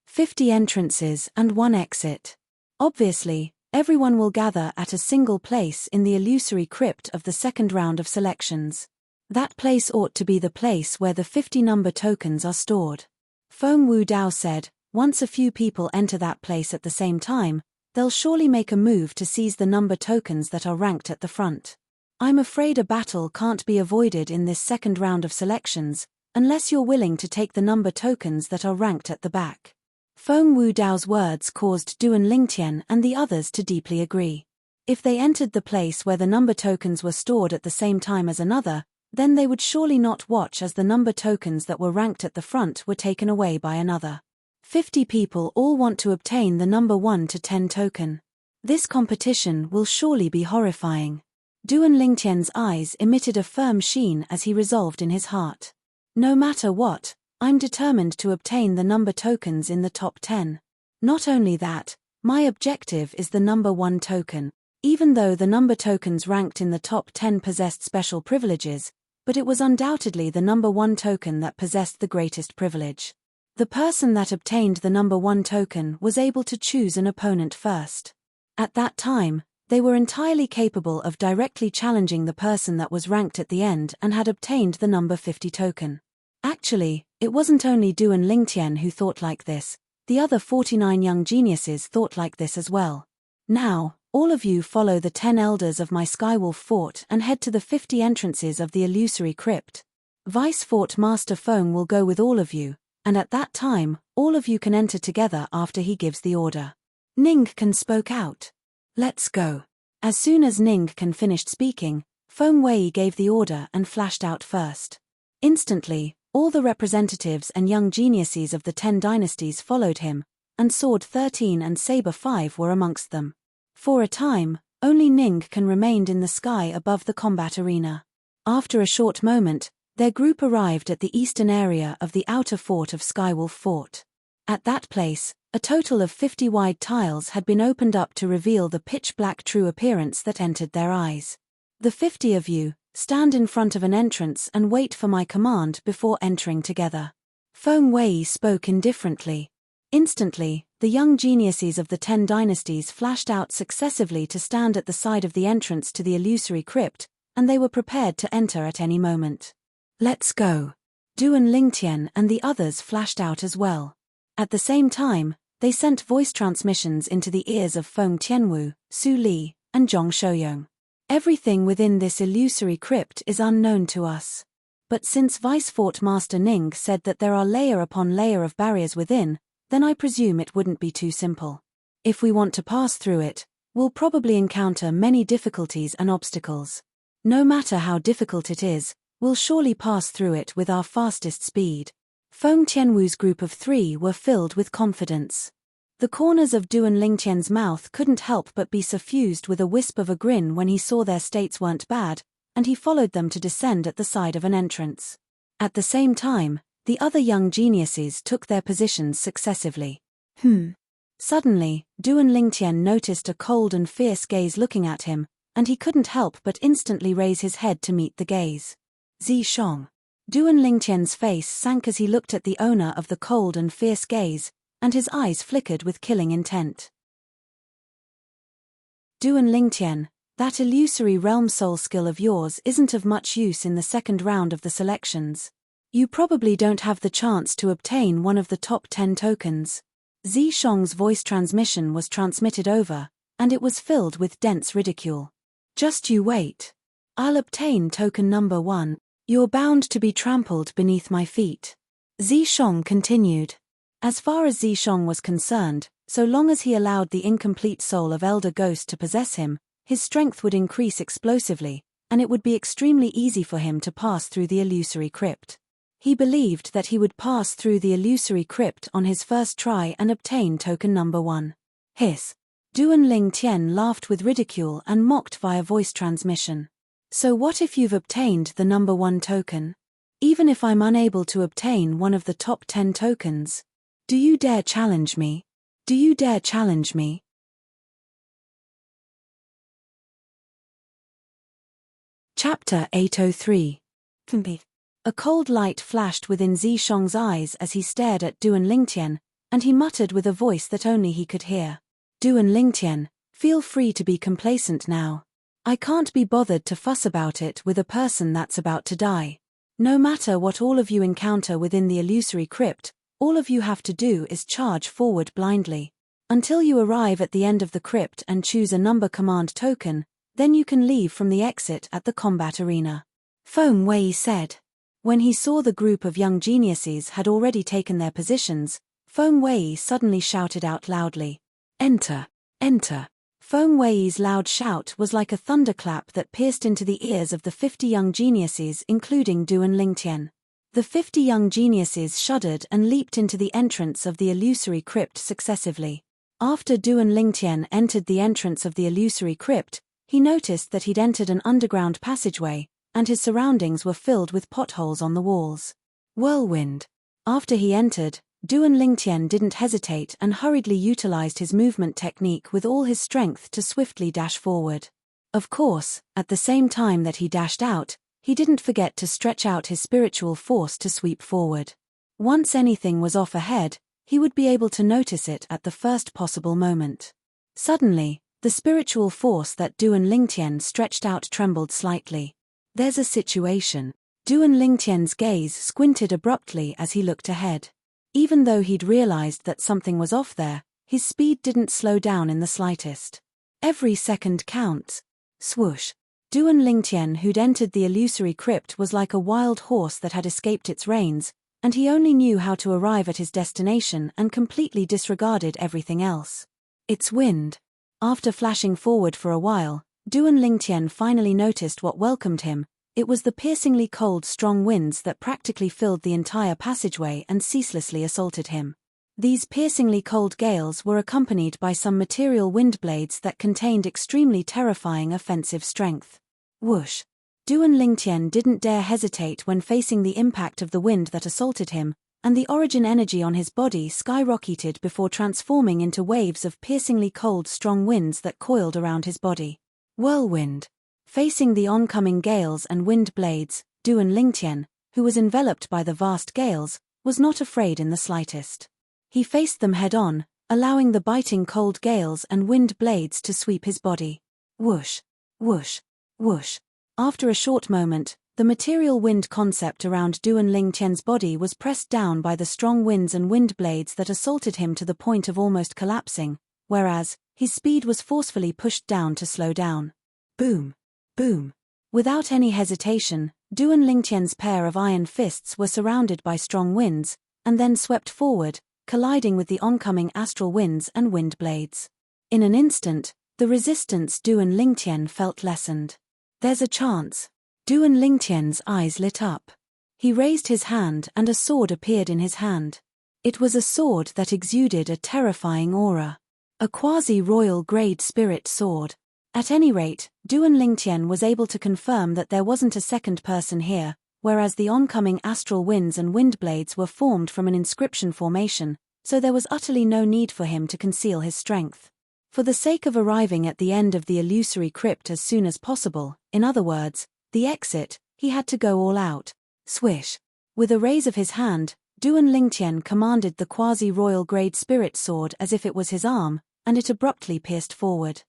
50 entrances and 1 exit. Obviously, everyone will gather at a single place in the illusory crypt of the second round of selections. That place ought to be the place where the 50 number tokens are stored. Feng Wu Dao said, once a few people enter that place at the same time, they'll surely make a move to seize the number tokens that are ranked at the front. I'm afraid a battle can't be avoided in this second round of selections, unless you're willing to take the number tokens that are ranked at the back. Feng Wu Dao's words caused Duan Lingtian and the others to deeply agree. If they entered the place where the number tokens were stored at the same time as another, then they would surely not watch as the number tokens that were ranked at the front were taken away by another. 50 people all want to obtain the number 1 to 10 token. This competition will surely be horrifying. Duan Lingtian's eyes emitted a firm sheen as he resolved in his heart. No matter what, I'm determined to obtain the number tokens in the top 10. Not only that, my objective is the number 1 token. Even though the number tokens ranked in the top 10 possessed special privileges, but it was undoubtedly the number 1 token that possessed the greatest privilege. The person that obtained the number 1 token was able to choose an opponent first. At that time, they were entirely capable of directly challenging the person that was ranked at the end and had obtained the number 50 token. Actually, it wasn't only Duan Lingtian who thought like this, the other 49 young geniuses thought like this as well. Now, all of you follow the 10 elders of my Skywolf Fort and head to the 50 entrances of the illusory crypt. Vice Fort Master Feng will go with all of you, and at that time, all of you can enter together after he gives the order. Ningcan spoke out. Let's go. As soon as Ningcan finished speaking, Feng Wei gave the order and flashed out first. Instantly, all the representatives and young geniuses of the 10 dynasties followed him, and Sword 13 and Saber 5 were amongst them. For a time, only Ningcan remained in the sky above the combat arena. After a short moment, their group arrived at the eastern area of the outer fort of Skywolf Fort. At that place, a total of 50 wide tiles had been opened up to reveal the pitch-black true appearance that entered their eyes. The 50 of you, stand in front of an entrance and wait for my command before entering together. Feng Wei spoke indifferently. Instantly, the young geniuses of the 10 dynasties flashed out successively to stand at the side of the entrance to the illusory crypt, and they were prepared to enter at any moment. Let's go. Duan Lingtian and the others flashed out as well. At the same time, they sent voice transmissions into the ears of Feng Tianwu, Su Li, and Zhong Shouyong. Everything within this illusory crypt is unknown to us. But since Vice Fort Master Ning said that there are layer upon layer of barriers within, then I presume it wouldn't be too simple. If we want to pass through it, we'll probably encounter many difficulties and obstacles. No matter how difficult it is, we'll surely pass through it with our fastest speed. Feng Tianwu's group of 3 were filled with confidence. The corners of Duan Lingtian's mouth couldn't help but be suffused with a wisp of a grin when he saw their states weren't bad, and he followed them to descend at the side of an entrance. At the same time, the other young geniuses took their positions successively. Suddenly, Duan Lingtian noticed a cold and fierce gaze looking at him, and he couldn't help but instantly raise his head to meet the gaze. Zishong. Duan Lingtian's face sank as he looked at the owner of the cold and fierce gaze, and his eyes flickered with killing intent. Duan Lingtian, that illusory realm soul skill of yours isn't of much use in the second round of the selections. You probably don't have the chance to obtain one of the top 10 tokens. Zishong's voice transmission was transmitted over, and it was filled with dense ridicule. Just you wait. I'll obtain token number 1. You're bound to be trampled beneath my feet. Zishong continued. As far as Zishong was concerned, so long as he allowed the incomplete soul of Elder Ghost to possess him, his strength would increase explosively, and it would be extremely easy for him to pass through the illusory crypt. He believed that he would pass through the illusory crypt on his first try and obtain token number 1. Hiss. Duan Ling Tian laughed with ridicule and mocked via voice transmission. So what if you've obtained the number 1 token? Even if I'm unable to obtain one of the top 10 tokens? Do you dare challenge me? Do you dare challenge me? Chapter 803. A cold light flashed within Zishong's eyes as he stared at Duan Lingtian, and he muttered with a voice that only he could hear. Duan Lingtian, feel free to be complacent now. I can't be bothered to fuss about it with a person that's about to die. No matter what all of you encounter within the illusory crypt, all of you have to do is charge forward blindly. Until you arrive at the end of the crypt and choose a number command token, then you can leave from the exit at the combat arena. Feng Wei said. When he saw the group of young geniuses had already taken their positions, Feng Wei suddenly shouted out loudly. Enter! Enter! Feng Wei's loud shout was like a thunderclap that pierced into the ears of the 50 young geniuses including Duan Lingtian. The 50 young geniuses shuddered and leaped into the entrance of the illusory crypt successively. After Duan Lingtian entered the entrance of the illusory crypt, he noticed that he'd entered an underground passageway, and his surroundings were filled with potholes on the walls. Whirlwind. After he entered, Duan Lingtian didn't hesitate and hurriedly utilized his movement technique with all his strength to swiftly dash forward. Of course, at the same time that he dashed out, he didn't forget to stretch out his spiritual force to sweep forward. Once anything was off ahead, he would be able to notice it at the first possible moment. Suddenly, the spiritual force that Duan Lingtian stretched out trembled slightly. There's a situation. Duan Lingtian's gaze squinted abruptly as he looked ahead. Even though he'd realized that something was off there, his speed didn't slow down in the slightest. Every second counts. Swoosh. Duan Lingtian, who'd entered the illusory crypt, was like a wild horse that had escaped its reins, and he only knew how to arrive at his destination and completely disregarded everything else. It's wind. After flashing forward for a while, Duan Lingtian finally noticed what welcomed him. It was the piercingly cold, strong winds that practically filled the entire passageway and ceaselessly assaulted him. These piercingly cold gales were accompanied by some material wind blades that contained extremely terrifying offensive strength. Whoosh! Duan Lingtian didn't dare hesitate when facing the impact of the wind that assaulted him, and the origin energy on his body skyrocketed before transforming into waves of piercingly cold, strong winds that coiled around his body. Whirlwind. Facing the oncoming gales and wind blades, Duan Lingtian, who was enveloped by the vast gales, was not afraid in the slightest. He faced them head-on, allowing the biting cold gales and wind blades to sweep his body. Whoosh, whoosh, whoosh. After a short moment, the material wind concept around Duan Lingtian's body was pressed down by the strong winds and wind blades that assaulted him to the point of almost collapsing, whereas, his speed was forcefully pushed down to slow down. Boom. Boom. Without any hesitation, Duan Lingtian's pair of iron fists were surrounded by strong winds, and then swept forward, colliding with the oncoming astral winds and wind blades. In an instant, the resistance Duan Lingtian felt lessened. There's a chance. Duan Lingtian's eyes lit up. He raised his hand and a sword appeared in his hand. It was a sword that exuded a terrifying aura. A quasi-royal grade spirit sword. At any rate, Duan Lingtian was able to confirm that there wasn't a second person here, whereas the oncoming astral winds and wind blades were formed from an inscription formation, so there was utterly no need for him to conceal his strength. For the sake of arriving at the end of the illusory crypt as soon as possible, in other words, the exit, he had to go all out. Swish. With a raise of his hand, Duan Lingtian commanded the quasi-royal grade spirit sword as if it was his arm, and it abruptly pierced forward.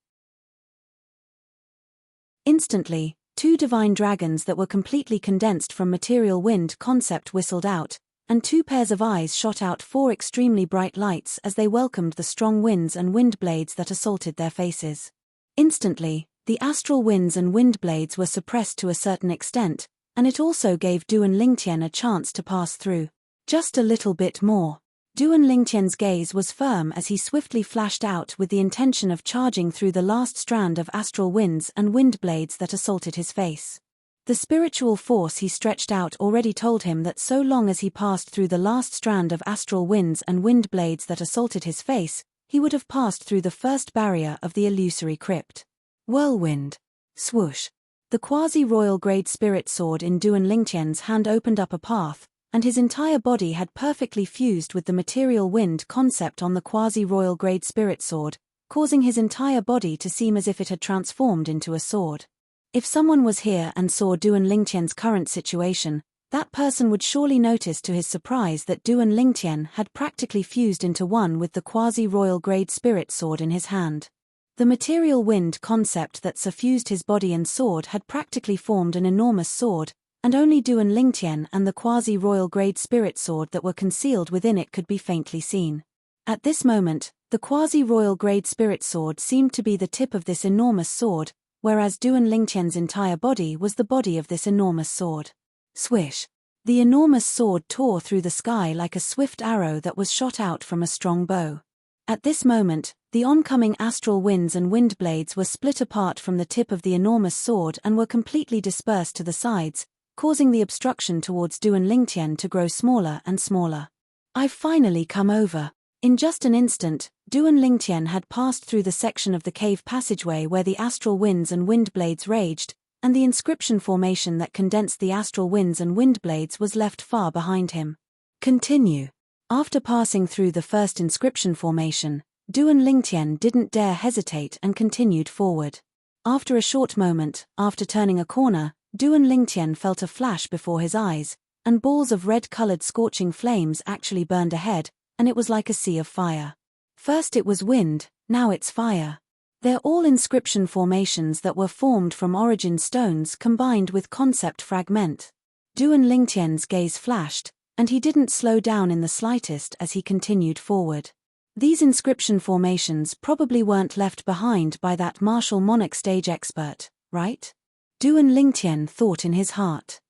Instantly, two divine dragons that were completely condensed from material wind concept whistled out, and two pairs of eyes shot out four extremely bright lights as they welcomed the strong winds and wind blades that assaulted their faces. Instantly, the astral winds and wind blades were suppressed to a certain extent, and it also gave Duan Lingtian a chance to pass through. Just a little bit more. Duan Lingtian's gaze was firm as he swiftly flashed out with the intention of charging through the last strand of astral winds and wind blades that assaulted his face. The spiritual force he stretched out already told him that so long as he passed through the last strand of astral winds and wind blades that assaulted his face, he would have passed through the first barrier of the illusory crypt. Whirlwind. Swoosh. The quasi-royal grade spirit sword in Duan Lingtian's hand opened up a path, and his entire body had perfectly fused with the material wind concept on the quasi-royal grade spirit sword, causing his entire body to seem as if it had transformed into a sword. If someone was here and saw Duan Lingtian's current situation, that person would surely notice to his surprise that Duan Lingtian had practically fused into one with the quasi-royal grade spirit sword in his hand. The material wind concept that suffused his body and sword had practically formed an enormous sword, and only Duan Lingtian and the quasi-royal grade spirit sword that were concealed within it could be faintly seen. At this moment, the quasi-royal grade spirit sword seemed to be the tip of this enormous sword, whereas Duan Lingtian's entire body was the body of this enormous sword. Swish. The enormous sword tore through the sky like a swift arrow that was shot out from a strong bow. At this moment, the oncoming astral winds and wind blades were split apart from the tip of the enormous sword and were completely dispersed to the sides, causing the obstruction towards Duan Lingtian to grow smaller and smaller. "I've finally come over." In just an instant, Duan Lingtian had passed through the section of the cave passageway where the astral winds and wind blades raged, and the inscription formation that condensed the astral winds and wind blades was left far behind him. Continue. After passing through the first inscription formation, Duan Lingtian didn't dare hesitate and continued forward. After a short moment, after turning a corner, Duan Lingtian felt a flash before his eyes, and balls of red-colored scorching flames actually burned ahead, and it was like a sea of fire. First it was wind, now it's fire. They're all inscription formations that were formed from origin stones combined with concept fragment. Duan Lingtian's gaze flashed, and he didn't slow down in the slightest as he continued forward. These inscription formations probably weren't left behind by that martial monarch stage expert, right? Duan Lingtian thought in his heart.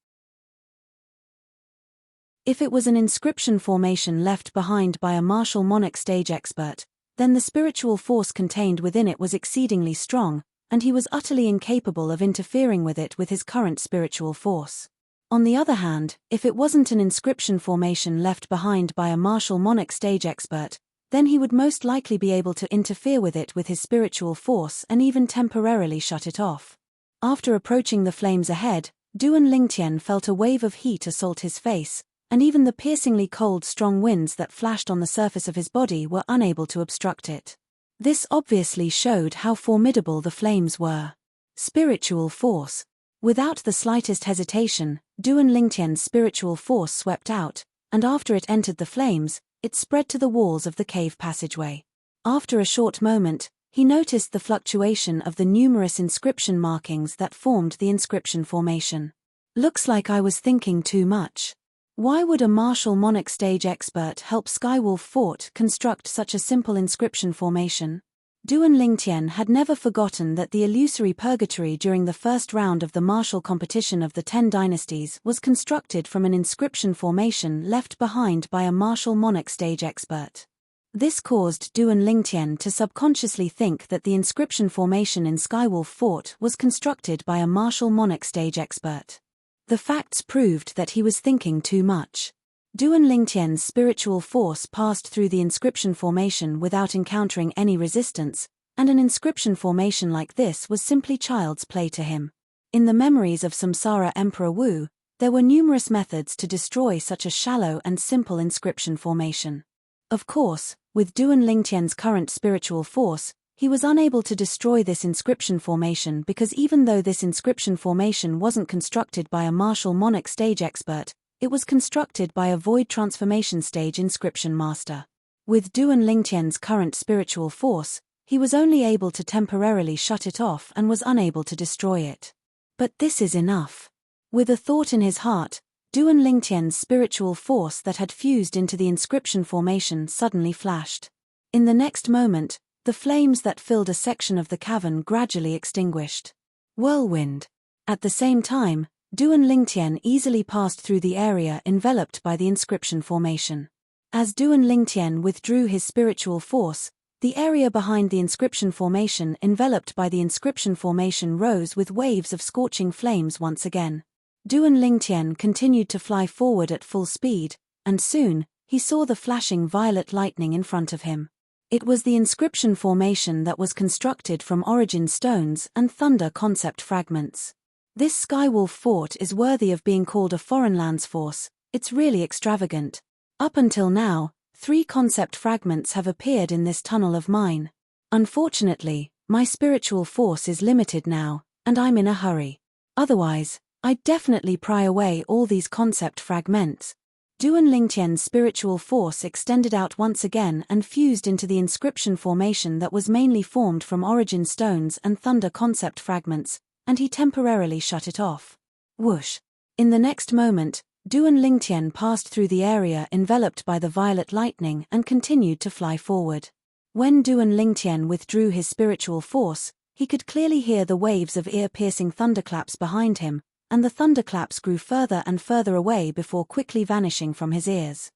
If it was an inscription formation left behind by a martial monarch stage expert, then the spiritual force contained within it was exceedingly strong, and he was utterly incapable of interfering with it with his current spiritual force. On the other hand, if it wasn't an inscription formation left behind by a martial monarch stage expert, then he would most likely be able to interfere with it with his spiritual force and even temporarily shut it off. After approaching the flames ahead, Duan Lingtian felt a wave of heat assault his face, and even the piercingly cold strong winds that flashed on the surface of his body were unable to obstruct it. This obviously showed how formidable the flames were. Spiritual force. Without the slightest hesitation, Duan Lingtian's spiritual force swept out, and after it entered the flames, it spread to the walls of the cave passageway. After a short moment, he noticed the fluctuation of the numerous inscription markings that formed the inscription formation. Looks like I was thinking too much. Why would a martial monarch stage expert help Skywolf Fort construct such a simple inscription formation? Duan Lingtian had never forgotten that the illusory purgatory during the first round of the martial competition of the 10 dynasties was constructed from an inscription formation left behind by a martial monarch stage expert. This caused Duan Lingtian to subconsciously think that the inscription formation in Skywolf Fort was constructed by a martial monarch stage expert. The facts proved that he was thinking too much. Duan Lingtian's spiritual force passed through the inscription formation without encountering any resistance, and an inscription formation like this was simply child's play to him. In the memories of Samsara Emperor Wu, there were numerous methods to destroy such a shallow and simple inscription formation. Of course, with Duan Lingtian's current spiritual force, he was unable to destroy this inscription formation because even though this inscription formation wasn't constructed by a martial monarch stage expert, it was constructed by a void transformation stage inscription master. With Duan Lingtian's current spiritual force, he was only able to temporarily shut it off and was unable to destroy it. But this is enough. With a thought in his heart, Duan Lingtian's spiritual force that had fused into the inscription formation suddenly flashed. In the next moment, the flames that filled a section of the cavern gradually extinguished. Whirlwind. At the same time, Duan Lingtian easily passed through the area enveloped by the inscription formation. As Duan Lingtian withdrew his spiritual force, the area behind the inscription formation enveloped by the inscription formation rose with waves of scorching flames once again. Duan Lingtian continued to fly forward at full speed, and soon, he saw the flashing violet lightning in front of him. It was the inscription formation that was constructed from origin stones and thunder concept fragments. This Skywolf fort is worthy of being called a foreign lands force. It's really extravagant. Up until now, 3 concept fragments have appeared in this tunnel of mine. Unfortunately, my spiritual force is limited now, and I'm in a hurry. Otherwise, I'd definitely pry away all these concept fragments. Duan Lingtian's spiritual force extended out once again and fused into the inscription formation that was mainly formed from origin stones and thunder concept fragments, and he temporarily shut it off. Whoosh! In the next moment, Duan Lingtian passed through the area enveloped by the violet lightning and continued to fly forward. When Duan Lingtian withdrew his spiritual force, he could clearly hear the waves of ear-piercing thunderclaps behind him, and the thunderclaps grew further and further away before quickly vanishing from his ears.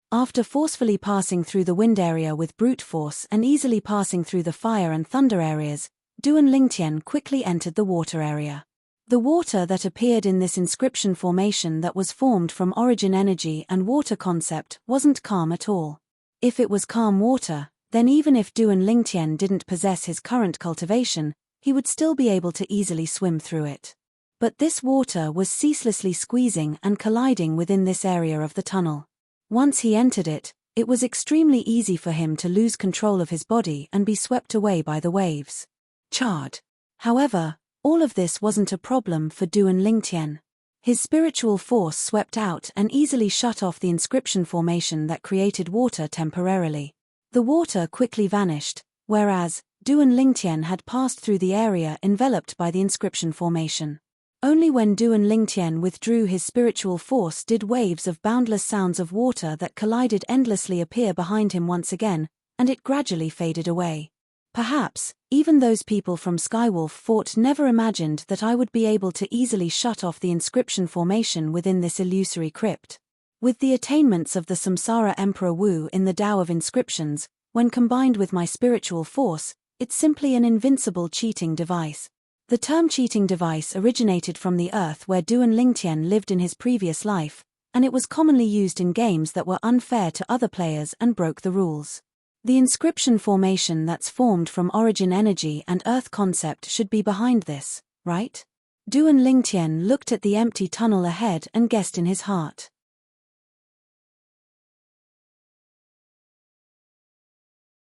After forcefully passing through the wind area with brute force and easily passing through the fire and thunder areas, Duan Lingtian quickly entered the water area. The water that appeared in this inscription formation that was formed from origin energy and water concept wasn't calm at all. If it was calm water, then even if Duan Lingtian didn't possess his current cultivation, he would still be able to easily swim through it. But this water was ceaselessly squeezing and colliding within this area of the tunnel. Once he entered it, it was extremely easy for him to lose control of his body and be swept away by the waves. Charred. However, all of this wasn't a problem for Duan Lingtian. His spiritual force swept out and easily shut off the inscription formation that created water temporarily. The water quickly vanished, whereas Duan Lingtian had passed through the area enveloped by the inscription formation. Only when Duan Lingtian withdrew his spiritual force did waves of boundless sounds of water that collided endlessly appear behind him once again, and it gradually faded away. Perhaps, even those people from Skywolf Fort never imagined that I would be able to easily shut off the inscription formation within this illusory crypt. With the attainments of the Samsara Emperor Wu in the Tao of Inscriptions, when combined with my spiritual force, it's simply an invincible cheating device. The term cheating device originated from the Earth where Duan Lingtian lived in his previous life, and it was commonly used in games that were unfair to other players and broke the rules. The inscription formation that's formed from origin energy and Earth concept should be behind this, right? Duan Lingtian looked at the empty tunnel ahead and guessed in his heart.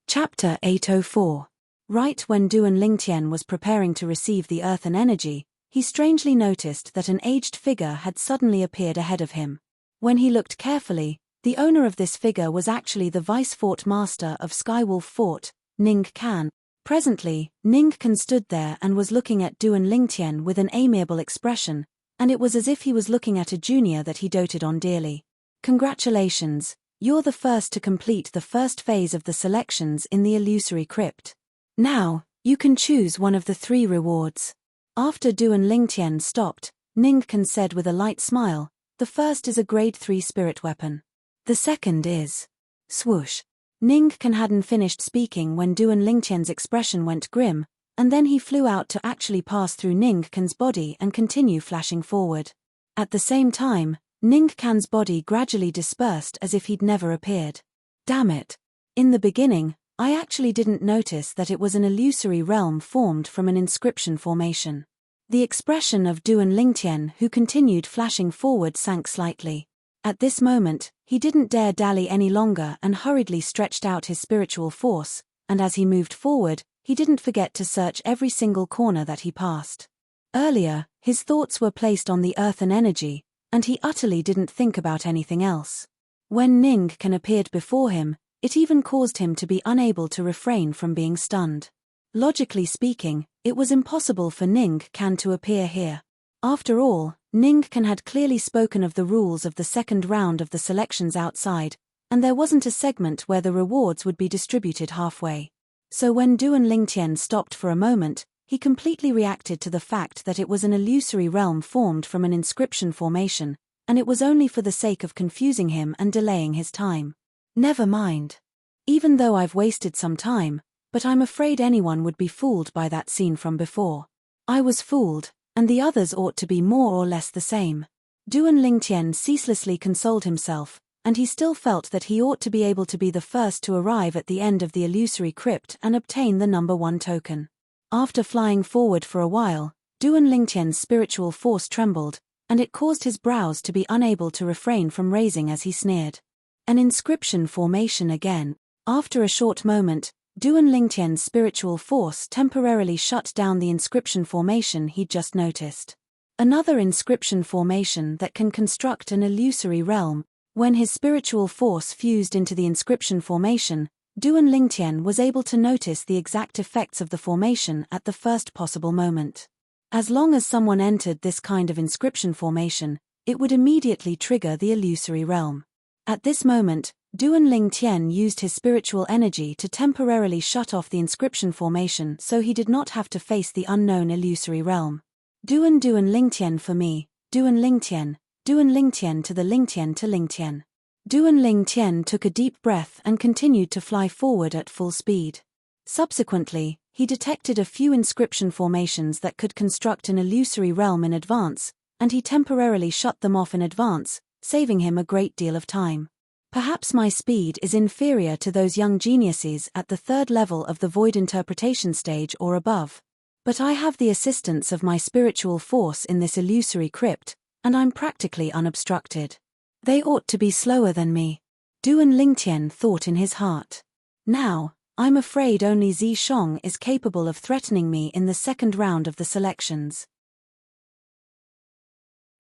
Chapter 804. Right when Duan Lingtian was preparing to receive the earthen energy, he strangely noticed that an aged figure had suddenly appeared ahead of him. When he looked carefully, the owner of this figure was actually the Vice Fort Master of Skywolf Fort, Ning Kan. Presently, Ning Kan stood there and was looking at Duan Lingtian with an amiable expression, and it was as if he was looking at a junior that he doted on dearly. Congratulations, you're the first to complete the first phase of the selections in the illusory crypt. Now, you can choose one of the 3 rewards. After Duan Lingtian stopped, Ning Kan said with a light smile, the first is a grade 3 spirit weapon. The second is... Swoosh. Ning Kan hadn't finished speaking when Duan Lingtian's expression went grim, and then he flew out to actually pass through Ning Kan's body and continue flashing forward. At the same time, Ning Kan's body gradually dispersed as if he'd never appeared. Damn it. In the beginning, I actually didn't notice that it was an illusory realm formed from an inscription formation. The expression of Duan Lingtian, who continued flashing forward, sank slightly. At this moment, he didn't dare dally any longer and hurriedly stretched out his spiritual force, and as he moved forward, he didn't forget to search every single corner that he passed. Earlier, his thoughts were placed on the earthen energy, and he utterly didn't think about anything else. When Ning Kan appeared before him, it even caused him to be unable to refrain from being stunned. Logically speaking, it was impossible for Ning Kan to appear here. After all, Ning Kan had clearly spoken of the rules of the second round of the selections outside, and there wasn't a segment where the rewards would be distributed halfway. So when Duan Lingtian stopped for a moment, he completely reacted to the fact that it was an illusory realm formed from an inscription formation, and it was only for the sake of confusing him and delaying his time. Never mind. Even though I've wasted some time, but I'm afraid anyone would be fooled by that scene from before. I was fooled, and the others ought to be more or less the same. Duan Lingtian ceaselessly consoled himself, and he still felt that he ought to be able to be the first to arrive at the end of the illusory crypt and obtain the number 1 token. After flying forward for a while, Duan Lingtian's spiritual force trembled, and it caused his brows to be unable to refrain from raising as he sneered. An inscription formation again. After a short moment, Duan Lingtian's spiritual force temporarily shut down the inscription formation he'd just noticed. Another inscription formation that can construct an illusory realm. When his spiritual force fused into the inscription formation, Duan Lingtian was able to notice the exact effects of the formation at the first possible moment. As long as someone entered this kind of inscription formation, it would immediately trigger the illusory realm. At this moment, Duan Lingtian used his spiritual energy to temporarily shut off the inscription formation so he did not have to face the unknown illusory realm. Duan Lingtian for me, Duan Lingtian to the Lingtian to Lingtian. Duan Lingtian took a deep breath and continued to fly forward at full speed. Subsequently, he detected a few inscription formations that could construct an illusory realm in advance, and he temporarily shut them off in advance, saving him a great deal of time. Perhaps my speed is inferior to those young geniuses at the 3rd level of the void interpretation stage or above. But I have the assistance of my spiritual force in this illusory crypt, and I'm practically unobstructed. They ought to be slower than me. Duan Lingtian thought in his heart. Now, I'm afraid only Zi Shong is capable of threatening me in the 2nd round of the selections.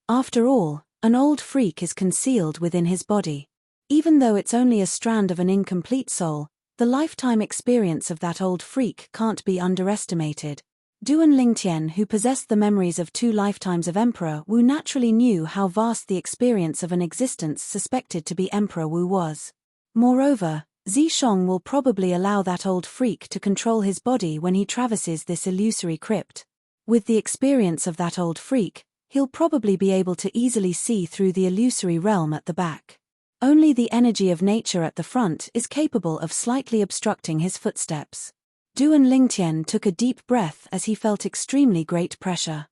After all, an old freak is concealed within his body. Even though it's only a strand of an incomplete soul, the lifetime experience of that old freak can't be underestimated. Duan Lingtian, who possessed the memories of 2 lifetimes of Emperor Wu, naturally knew how vast the experience of an existence suspected to be Emperor Wu was. Moreover, Zi Shong will probably allow that old freak to control his body when he traverses this illusory crypt. With the experience of that old freak, he'll probably be able to easily see through the illusory realm at the back. Only the energy of nature at the front is capable of slightly obstructing his footsteps. Duan Lingtian took a deep breath as he felt extremely great pressure.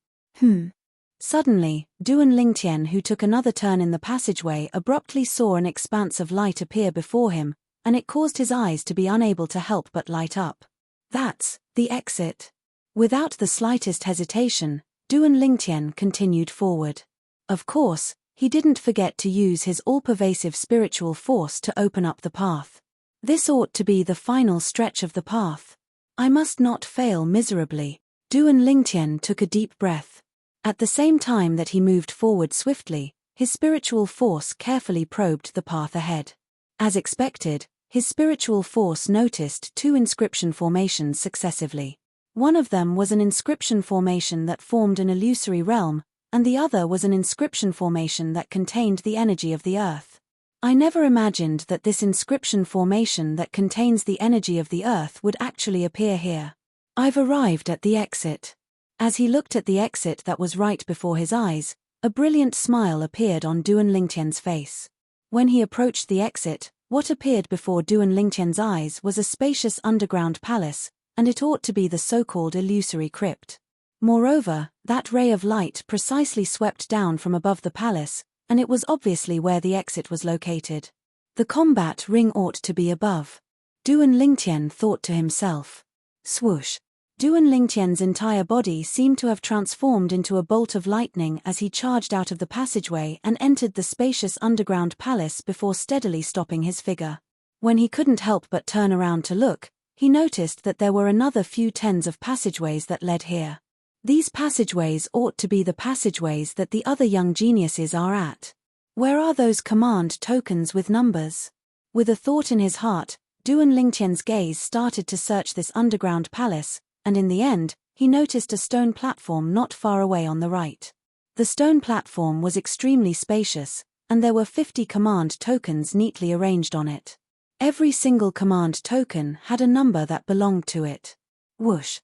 Suddenly, Duan Lingtian, who took another turn in the passageway, abruptly saw an expanse of light appear before him, and it caused his eyes to be unable to help but light up. That's the exit. Without the slightest hesitation, Duan Lingtian continued forward. Of course, he didn't forget to use his all-pervasive spiritual force to open up the path. This ought to be the final stretch of the path. I must not fail miserably. Duan Lingtian took a deep breath. At the same time that he moved forward swiftly, his spiritual force carefully probed the path ahead. As expected, his spiritual force noticed 2 inscription formations successively. One of them was an inscription formation that formed an illusory realm, and the other was an inscription formation that contained the energy of the earth. I never imagined that this inscription formation that contains the energy of the earth would actually appear here. I've arrived at the exit. As he looked at the exit that was right before his eyes, a brilliant smile appeared on Duan Lingtian's face. When he approached the exit, what appeared before Duan Lingtian's eyes was a spacious underground palace, and it ought to be the so-called illusory crypt. Moreover, that ray of light precisely swept down from above the palace, and it was obviously where the exit was located. The combat ring ought to be above. Duan Lingtian thought to himself. Swoosh! Duan Lingtian's entire body seemed to have transformed into a bolt of lightning as he charged out of the passageway and entered the spacious underground palace before steadily stopping his figure. When he couldn't help but turn around to look, he noticed that there were another few tens of passageways that led here. These passageways ought to be the passageways that the other young geniuses are at. Where are those command tokens with numbers? With a thought in his heart, Duan Lingtian's gaze started to search this underground palace, and in the end, he noticed a stone platform not far away on the right. The stone platform was extremely spacious, and there were 50 command tokens neatly arranged on it. Every single command token had a number that belonged to it. Whoosh!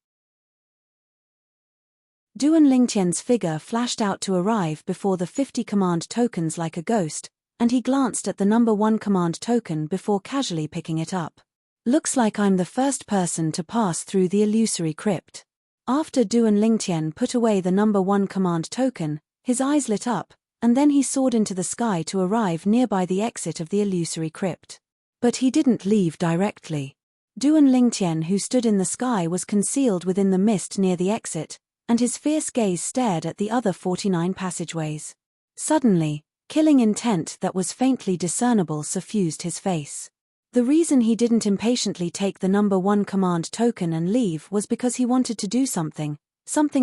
Duan Lingtian's figure flashed out to arrive before the 50 command tokens like a ghost, and he glanced at the number 1 command token before casually picking it up. Looks like I'm the first person to pass through the illusory crypt. After Duan Lingtian put away the number 1 command token, his eyes lit up, and then he soared into the sky to arrive nearby the exit of the illusory crypt. But he didn't leave directly. Duan Lingtian, who stood in the sky, was concealed within the mist near the exit, and his fierce gaze stared at the other 49 passageways. Suddenly, killing intent that was faintly discernible suffused his face. The reason he didn't impatiently take the number 1 command token and leave was because he wanted to do something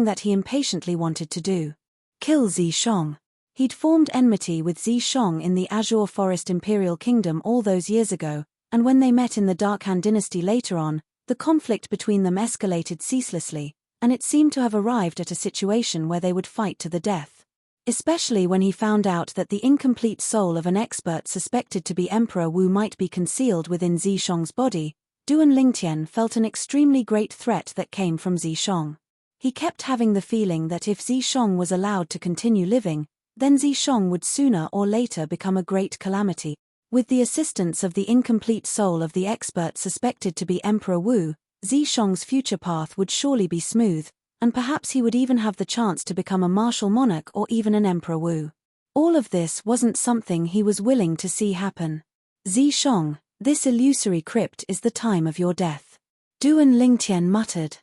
that he impatiently wanted to do. Kill Zishong. He'd formed enmity with Zishong in the Azure Forest Imperial Kingdom all those years ago, and when they met in the Dark Han Dynasty later on, the conflict between them escalated ceaselessly, and it seemed to have arrived at a situation where they would fight to the death. Especially when he found out that the incomplete soul of an expert suspected to be Emperor Wu might be concealed within Zishong's body, Duan Lingtian felt an extremely great threat that came from Zishong. He kept having the feeling that if Zishong was allowed to continue living, then Zishong would sooner or later become a great calamity. With the assistance of the incomplete soul of the expert suspected to be Emperor Wu, Zishong's future path would surely be smooth, and perhaps he would even have the chance to become a martial monarch or even an Emperor Wu. All of this wasn't something he was willing to see happen. Zishong, this illusory crypt is the time of your death. Duan Lingtian muttered.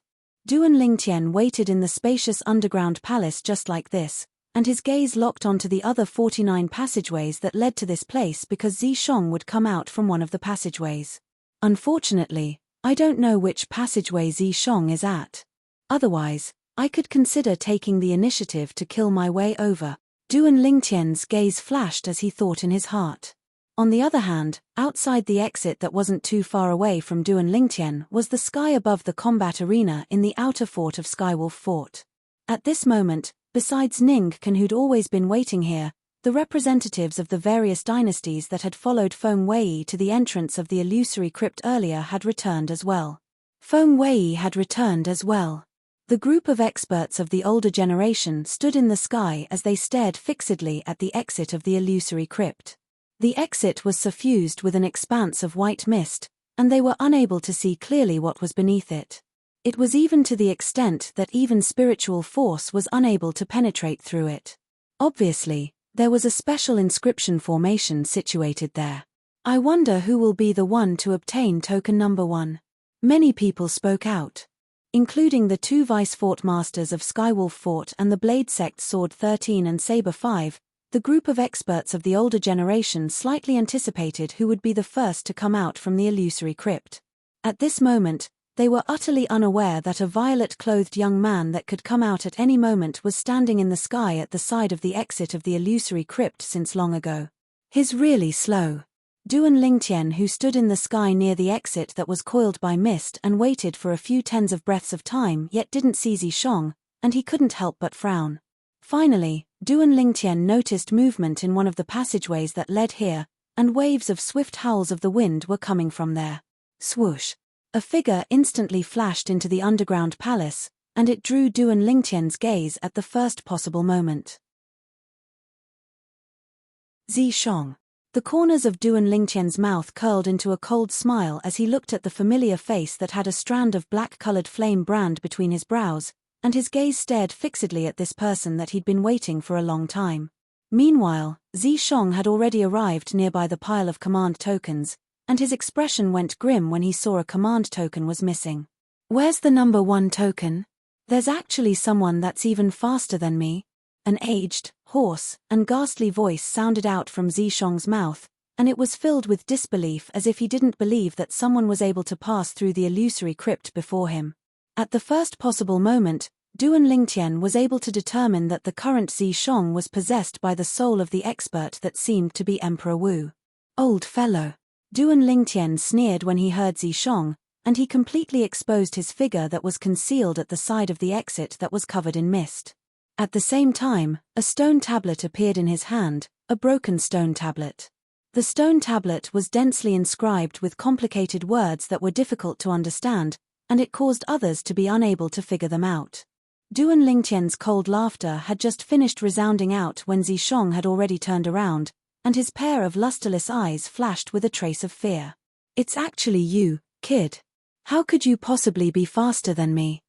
Duan Lingtian waited in the spacious underground palace just like this, and his gaze locked onto the other 49 passageways that led to this place because Zishong would come out from one of the passageways. Unfortunately, I don't know which passageway Zishong is at. Otherwise, I could consider taking the initiative to kill my way over. Duan Lingtian's gaze flashed as he thought in his heart. On the other hand, outside the exit that wasn't too far away from Duan Lingtian was the sky above the combat arena in the outer fort of Skywolf Fort. At this moment, besides Ning Kan, who'd always been waiting here, the representatives of the various dynasties that had followed Feng Wei to the entrance of the illusory crypt earlier had returned as well. Feng Wei had returned as well. The group of experts of the older generation stood in the sky as they stared fixedly at the exit of the illusory crypt. The exit was suffused with an expanse of white mist, and they were unable to see clearly what was beneath it. It was even to the extent that even spiritual force was unable to penetrate through it. Obviously, there was a special inscription formation situated there. I wonder who will be the one to obtain token number 1. Many people spoke out, including the 2 vice fort masters of Skywolf Fort and the Blade Sect Sword 13 and Saber 5. The group of experts of the older generation slightly anticipated who would be the first to come out from the illusory crypt. At this moment, they were utterly unaware that a violet-clothed young man that could come out at any moment was standing in the sky at the side of the exit of the illusory crypt since long ago. He's really slow. Duan Lingtian, who stood in the sky near the exit that was coiled by mist and waited for a few tens of breaths of time yet didn't see Zishong, and he couldn't help but frown. Finally, Duan Lingtian noticed movement in one of the passageways that led here, and waves of swift howls of the wind were coming from there. Swoosh! A figure instantly flashed into the underground palace, and it drew Duan Lingtian's gaze at the first possible moment. Zishong. The corners of Duan Lingtian's mouth curled into a cold smile as he looked at the familiar face that had a strand of black-colored flame brand between his brows, and his gaze stared fixedly at this person that he'd been waiting for a long time. Meanwhile, Zishong had already arrived nearby the pile of command tokens, and his expression went grim when he saw a command token was missing. Where's the number 1 token? There's actually someone that's even faster than me. An aged, hoarse, and ghastly voice sounded out from Zishong's mouth, and it was filled with disbelief as if he didn't believe that someone was able to pass through the illusory crypt before him. At the first possible moment, Duan Lingtian was able to determine that the current Zishong was possessed by the soul of the expert that seemed to be Emperor Wu. Old fellow. Duan Lingtian sneered when he heard Zishong, and he completely exposed his figure that was concealed at the side of the exit that was covered in mist. At the same time, a stone tablet appeared in his hand, a broken stone tablet. The stone tablet was densely inscribed with complicated words that were difficult to understand, and it caused others to be unable to figure them out. Duan Lingtian's cold laughter had just finished resounding out when Zishong had already turned around, and his pair of lusterless eyes flashed with a trace of fear. It's actually you, kid. How could you possibly be faster than me?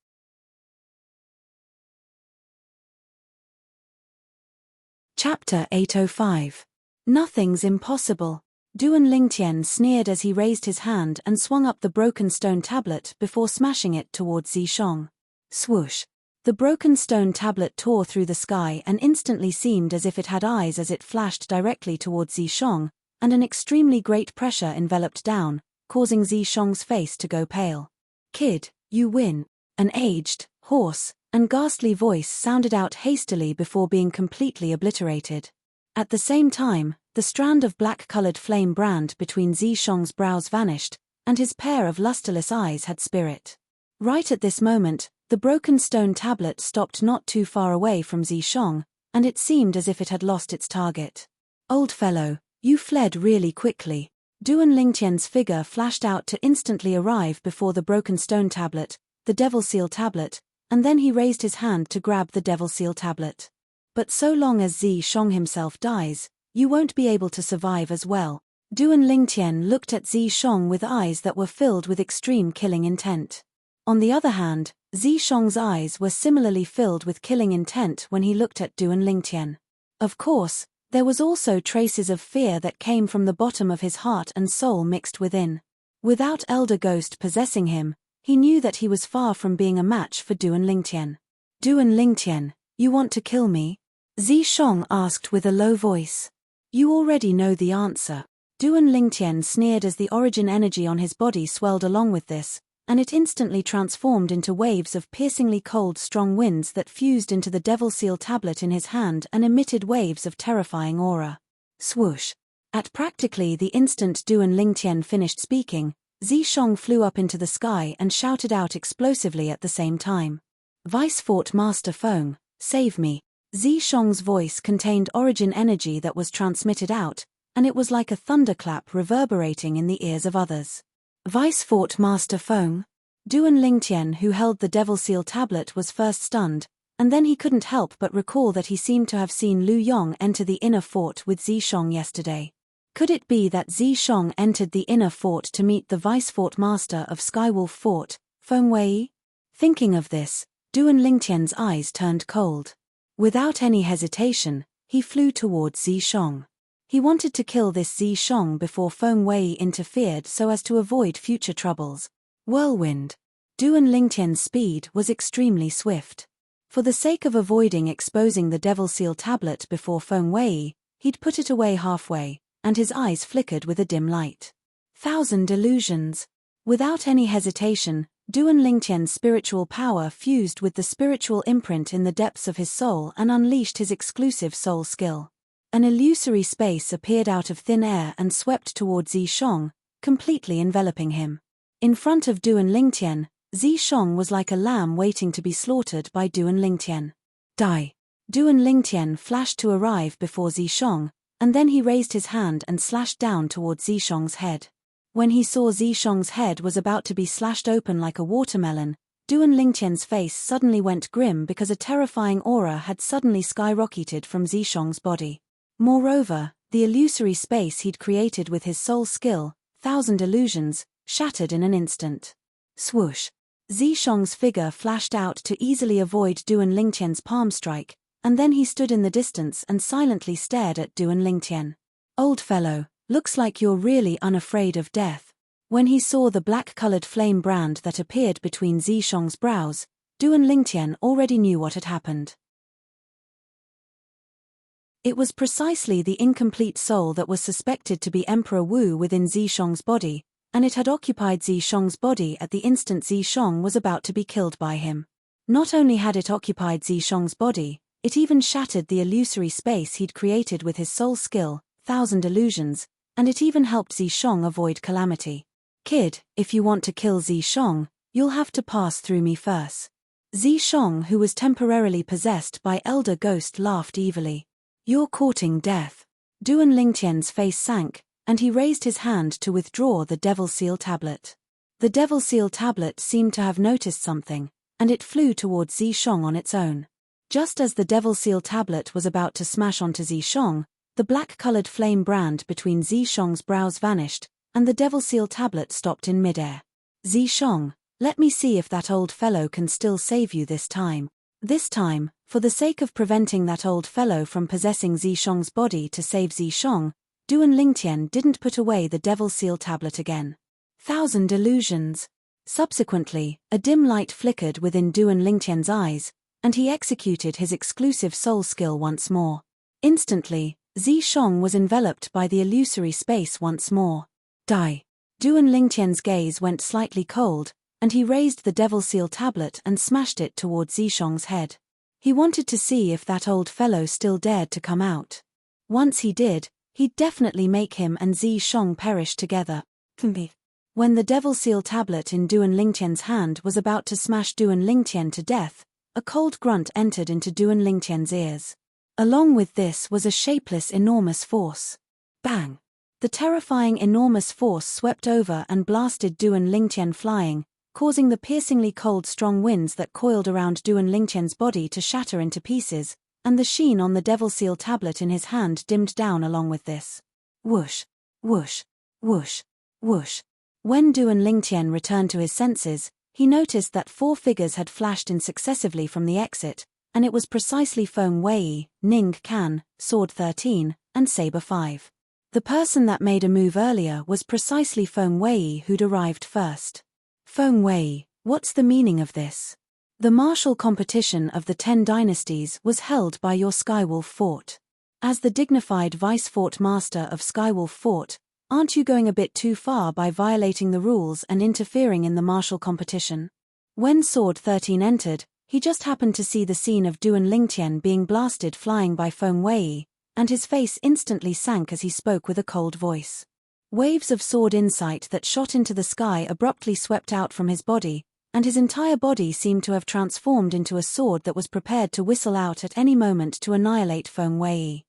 Chapter 805. Nothing's impossible. Duan Lingtian sneered as he raised his hand and swung up the broken stone tablet before smashing it towards Zishong. Swoosh. The broken stone tablet tore through the sky and instantly seemed as if it had eyes as it flashed directly towards Zishong, and an extremely great pressure enveloped down, causing Zishong's face to go pale. Kid, you win. An aged, hoarse, and ghastly voice sounded out hastily before being completely obliterated. At the same time, the strand of black-colored flame brand between Zishong's brows vanished, and his pair of lusterless eyes had spirit. Right at this moment, the broken stone tablet stopped not too far away from Zishong, and it seemed as if it had lost its target. Old fellow, you fled really quickly. Duan Lingtian's figure flashed out to instantly arrive before the broken stone tablet, the devil seal tablet, and then he raised his hand to grab the devil seal tablet. But so long as Zishong himself dies, you won't be able to survive as well. Duan Lingtian looked at Zishong with eyes that were filled with extreme killing intent. On the other hand, Zishong's eyes were similarly filled with killing intent when he looked at Duan Lingtian. Of course, there was also traces of fear that came from the bottom of his heart and soul mixed within. Without Elder Ghost possessing him, he knew that he was far from being a match for Duan Lingtian. Duan Lingtian, you want to kill me? Zishong asked with a low voice. You already know the answer. Duan Lingtian sneered as the origin energy on his body swelled along with this, and it instantly transformed into waves of piercingly cold strong winds that fused into the devil seal tablet in his hand and emitted waves of terrifying aura. Swoosh. At practically the instant Duan Lingtian finished speaking, Zishong flew up into the sky and shouted out explosively at the same time. Vice Fort Master Feng, save me. Zishong's voice contained origin energy that was transmitted out, and it was like a thunderclap reverberating in the ears of others. Vice Fort Master Feng? Duan Lingtian, who held the devil seal tablet, was first stunned, and then he couldn't help but recall that he seemed to have seen Lu Yong enter the inner fort with Zishong yesterday. Could it be that Zishong entered the inner fort to meet the Vice Fort Master of Skywolf Fort, Feng Wei? Thinking of this, Duan Lingtian's eyes turned cold. Without any hesitation, he flew towards Zishong. He wanted to kill this Zishong before Feng Wei interfered so as to avoid future troubles. Whirlwind. Duan Lingtian's speed was extremely swift. For the sake of avoiding exposing the devil seal tablet before Feng Wei, he'd put it away halfway, and his eyes flickered with a dim light. 1,000 illusions. Without any hesitation, Duan Lingtian's spiritual power fused with the spiritual imprint in the depths of his soul and unleashed his exclusive soul skill. An illusory space appeared out of thin air and swept towards Zishong, completely enveloping him. In front of Duan Lingtian, Zishong was like a lamb waiting to be slaughtered by Duan Lingtian. Die! Duan Lingtian flashed to arrive before Zishong, and then he raised his hand and slashed down towards Zishong's head. When he saw Zishong's head was about to be slashed open like a watermelon, Duan Lingtian's face suddenly went grim because a terrifying aura had suddenly skyrocketed from Zishong's body. Moreover, the illusory space he'd created with his soul skill, 1,000 illusions, shattered in an instant. Swoosh. Zishong's figure flashed out to easily avoid Duan Lingtian's palm strike, and then he stood in the distance and silently stared at Duan Lingtian. Old fellow, looks like you're really unafraid of death. When he saw the black-colored flame brand that appeared between Zishong's brows, Duan Lingtian already knew what had happened. It was precisely the incomplete soul that was suspected to be Emperor Wu within Zishong's body, and it had occupied Zishong's body at the instant Zishong was about to be killed by him. Not only had it occupied Zishong's body, it even shattered the illusory space he'd created with his soul skill, 1,000 illusions, and it even helped Zishong avoid calamity. Kid, if you want to kill Zishong, you'll have to pass through me first. Zishong, who was temporarily possessed by Elder Ghost, laughed evilly. You're courting death. Duan Lingtian's face sank, and he raised his hand to withdraw the devil seal tablet. The devil seal tablet seemed to have noticed something, and it flew towards Zishong on its own. Just as the Devil Seal tablet was about to smash onto Zishong, the black-colored flame brand between Zishong's brows vanished, and the Devil Seal tablet stopped in midair. Zishong, let me see if that old fellow can still save you this time. This time, for the sake of preventing that old fellow from possessing Zishong's body to save Zishong, Duan Lingtian didn't put away the Devil Seal tablet again. Thousand illusions. Subsequently, a dim light flickered within Duan Lingtian's eyes, and he executed his exclusive soul skill once more. Instantly, Zishong was enveloped by the illusory space once more. Die. Duan Lingtian's gaze went slightly cold, and he raised the Devil Seal tablet and smashed it towards Zishong's head. He wanted to see if that old fellow still dared to come out. Once he did, he'd definitely make him and Zishong perish together. When the Devil Seal tablet in Duan Lingtian's hand was about to smash Duan Lingtian to death, a cold grunt entered into Duan Lingtian's ears. Along with this was a shapeless enormous force. Bang! The terrifying enormous force swept over and blasted Duan Lingtian flying, causing the piercingly cold strong winds that coiled around Duan Lingtian's body to shatter into pieces, and the sheen on the Devil Seal tablet in his hand dimmed down along with this. Whoosh! Whoosh! Whoosh! Whoosh! When Duan Lingtian returned to his senses, he noticed that 4 figures had flashed in successively from the exit, and it was precisely Feng Wei, Ning Can, Sword 13, and Saber 5. The person that made a move earlier was precisely Feng Wei who'd arrived first. Feng Wei, what's the meaning of this? The martial competition of the 10 dynasties was held by your Skywolf Fort. As the dignified Vice Fort Master of Skywolf Fort, aren't you going a bit too far by violating the rules and interfering in the martial competition? When Sword 13 entered, he just happened to see the scene of Duan Lingtian being blasted flying by Feng Wei, and his face instantly sank as he spoke with a cold voice. Waves of sword insight that shot into the sky abruptly swept out from his body, and his entire body seemed to have transformed into a sword that was prepared to whistle out at any moment to annihilate Feng Wei.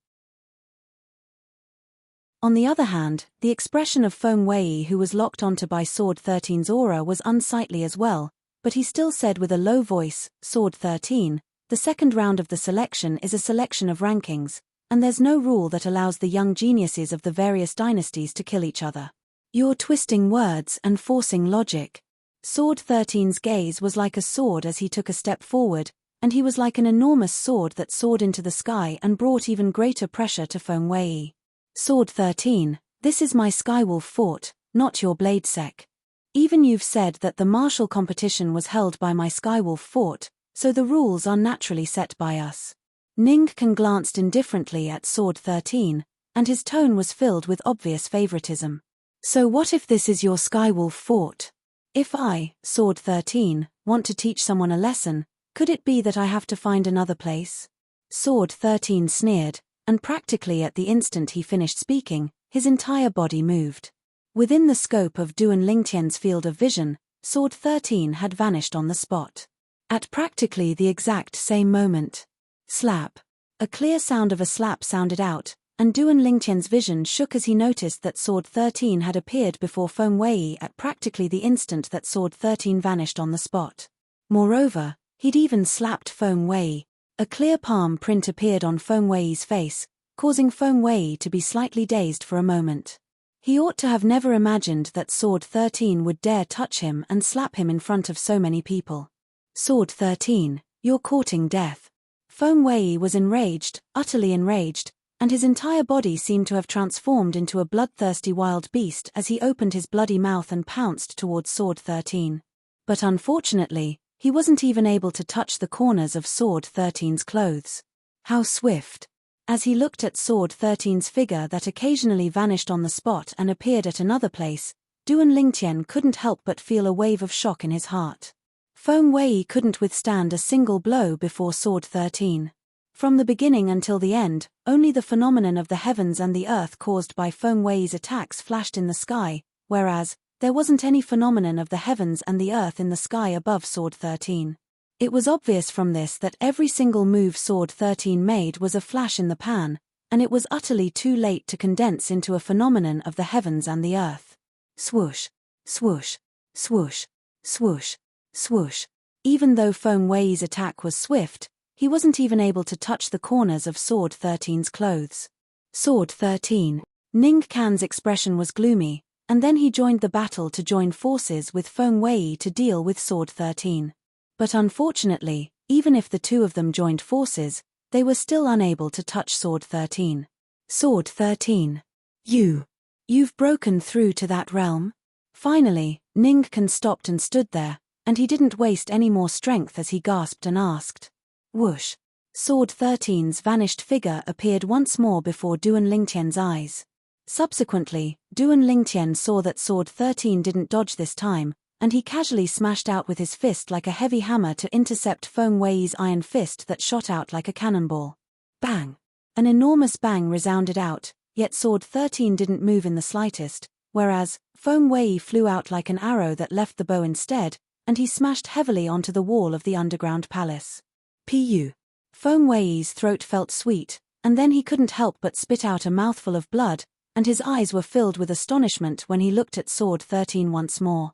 On the other hand, the expression of Feng Wei who was locked onto by Sword 13's aura was unsightly as well, but he still said with a low voice, Sword 13, the second round of the selection is a selection of rankings, and there's no rule that allows the young geniuses of the various dynasties to kill each other. You're twisting words and forcing logic. Sword 13's gaze was like a sword as he took a step forward, and he was like an enormous sword that soared into the sky and brought even greater pressure to Feng Wei. Sword 13, this is my Skywolf Fort, not your blade sec. Even you've said that the martial competition was held by my Skywolf Fort, so the rules are naturally set by us. Ning Can glanced indifferently at Sword 13, and his tone was filled with obvious favoritism. So what if this is your Skywolf Fort? If I, Sword 13, want to teach someone a lesson, could it be that I have to find another place? Sword 13 sneered, and practically at the instant he finished speaking, his entire body moved. Within the scope of Duan Lingtian's field of vision, Sword 13 had vanished on the spot. At practically the exact same moment. Slap. A clear sound of a slap sounded out, and Duan Lingtian's vision shook as he noticed that Sword 13 had appeared before Feng Wei at practically the instant that Sword 13 vanished on the spot. Moreover, he'd even slapped Feng Wei. A clear palm print appeared on Feng Wei's face, causing Feng Wei to be slightly dazed for a moment. He ought to have never imagined that Sword 13 would dare touch him and slap him in front of so many people. Sword 13, you're courting death. Feng Wei was enraged, utterly enraged, and his entire body seemed to have transformed into a bloodthirsty wild beast as he opened his bloody mouth and pounced towards Sword 13. But unfortunately, he wasn't even able to touch the corners of Sword 13's clothes. How swift! As he looked at Sword 13's figure that occasionally vanished on the spot and appeared at another place, Duan Lingtian couldn't help but feel a wave of shock in his heart. Feng Wei couldn't withstand a single blow before Sword 13. From the beginning until the end, only the phenomenon of the heavens and the earth caused by Feng Wei's attacks flashed in the sky, whereas, there wasn't any phenomenon of the heavens and the earth in the sky above Sword 13. It was obvious from this that every single move Sword 13 made was a flash in the pan, and it was utterly too late to condense into a phenomenon of the heavens and the earth. Swoosh, swoosh, swoosh, swoosh, swoosh. Even though Feng Wei's attack was swift, he wasn't even able to touch the corners of Sword 13's clothes. Sword 13. Ning Can's expression was gloomy, and then he joined the battle to join forces with Feng Wei to deal with Sword 13. But unfortunately, even if the two of them joined forces, they were still unable to touch Sword 13. Sword 13. You've broken through to that realm? Finally, Ning Can stopped and stood there, and he didn't waste any more strength as he gasped and asked. Whoosh! Sword 13's vanished figure appeared once more before Duan Lingtian's eyes. Subsequently, Duan Lingtian saw that Sword 13 didn't dodge this time, and he casually smashed out with his fist like a heavy hammer to intercept Feng Wei's iron fist that shot out like a cannonball. Bang! An enormous bang resounded out, yet Sword 13 didn't move in the slightest, whereas Feng Wei flew out like an arrow that left the bow instead, and he smashed heavily onto the wall of the underground palace. Pu. Feng Wei's throat felt sweet, and then he couldn't help but spit out a mouthful of blood, and his eyes were filled with astonishment when he looked at Sword 13 once more.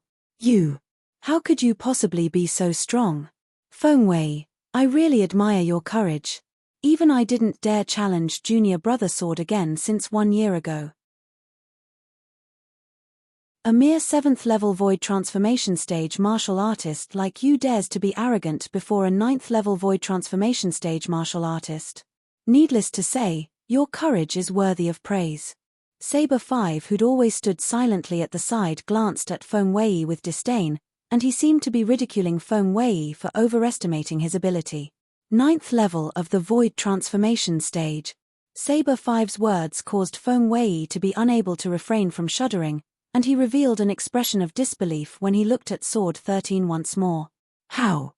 How could you possibly be so strong? Feng Wei, I really admire your courage. Even I didn't dare challenge Junior Brother Sword again since 1 year ago. A mere 7th level Void Transformation Stage martial artist like you dares to be arrogant before a 9th level Void Transformation Stage martial artist. Needless to say, your courage is worthy of praise. Saber 5, who'd always stood silently at the side, glanced at Feng Wei with disdain, and he seemed to be ridiculing Feng Wei for overestimating his ability. 9th level of the Void Transformation Stage. Saber 5's words caused Feng Wei to be unable to refrain from shuddering, and he revealed an expression of disbelief when he looked at Sword 13 once more. How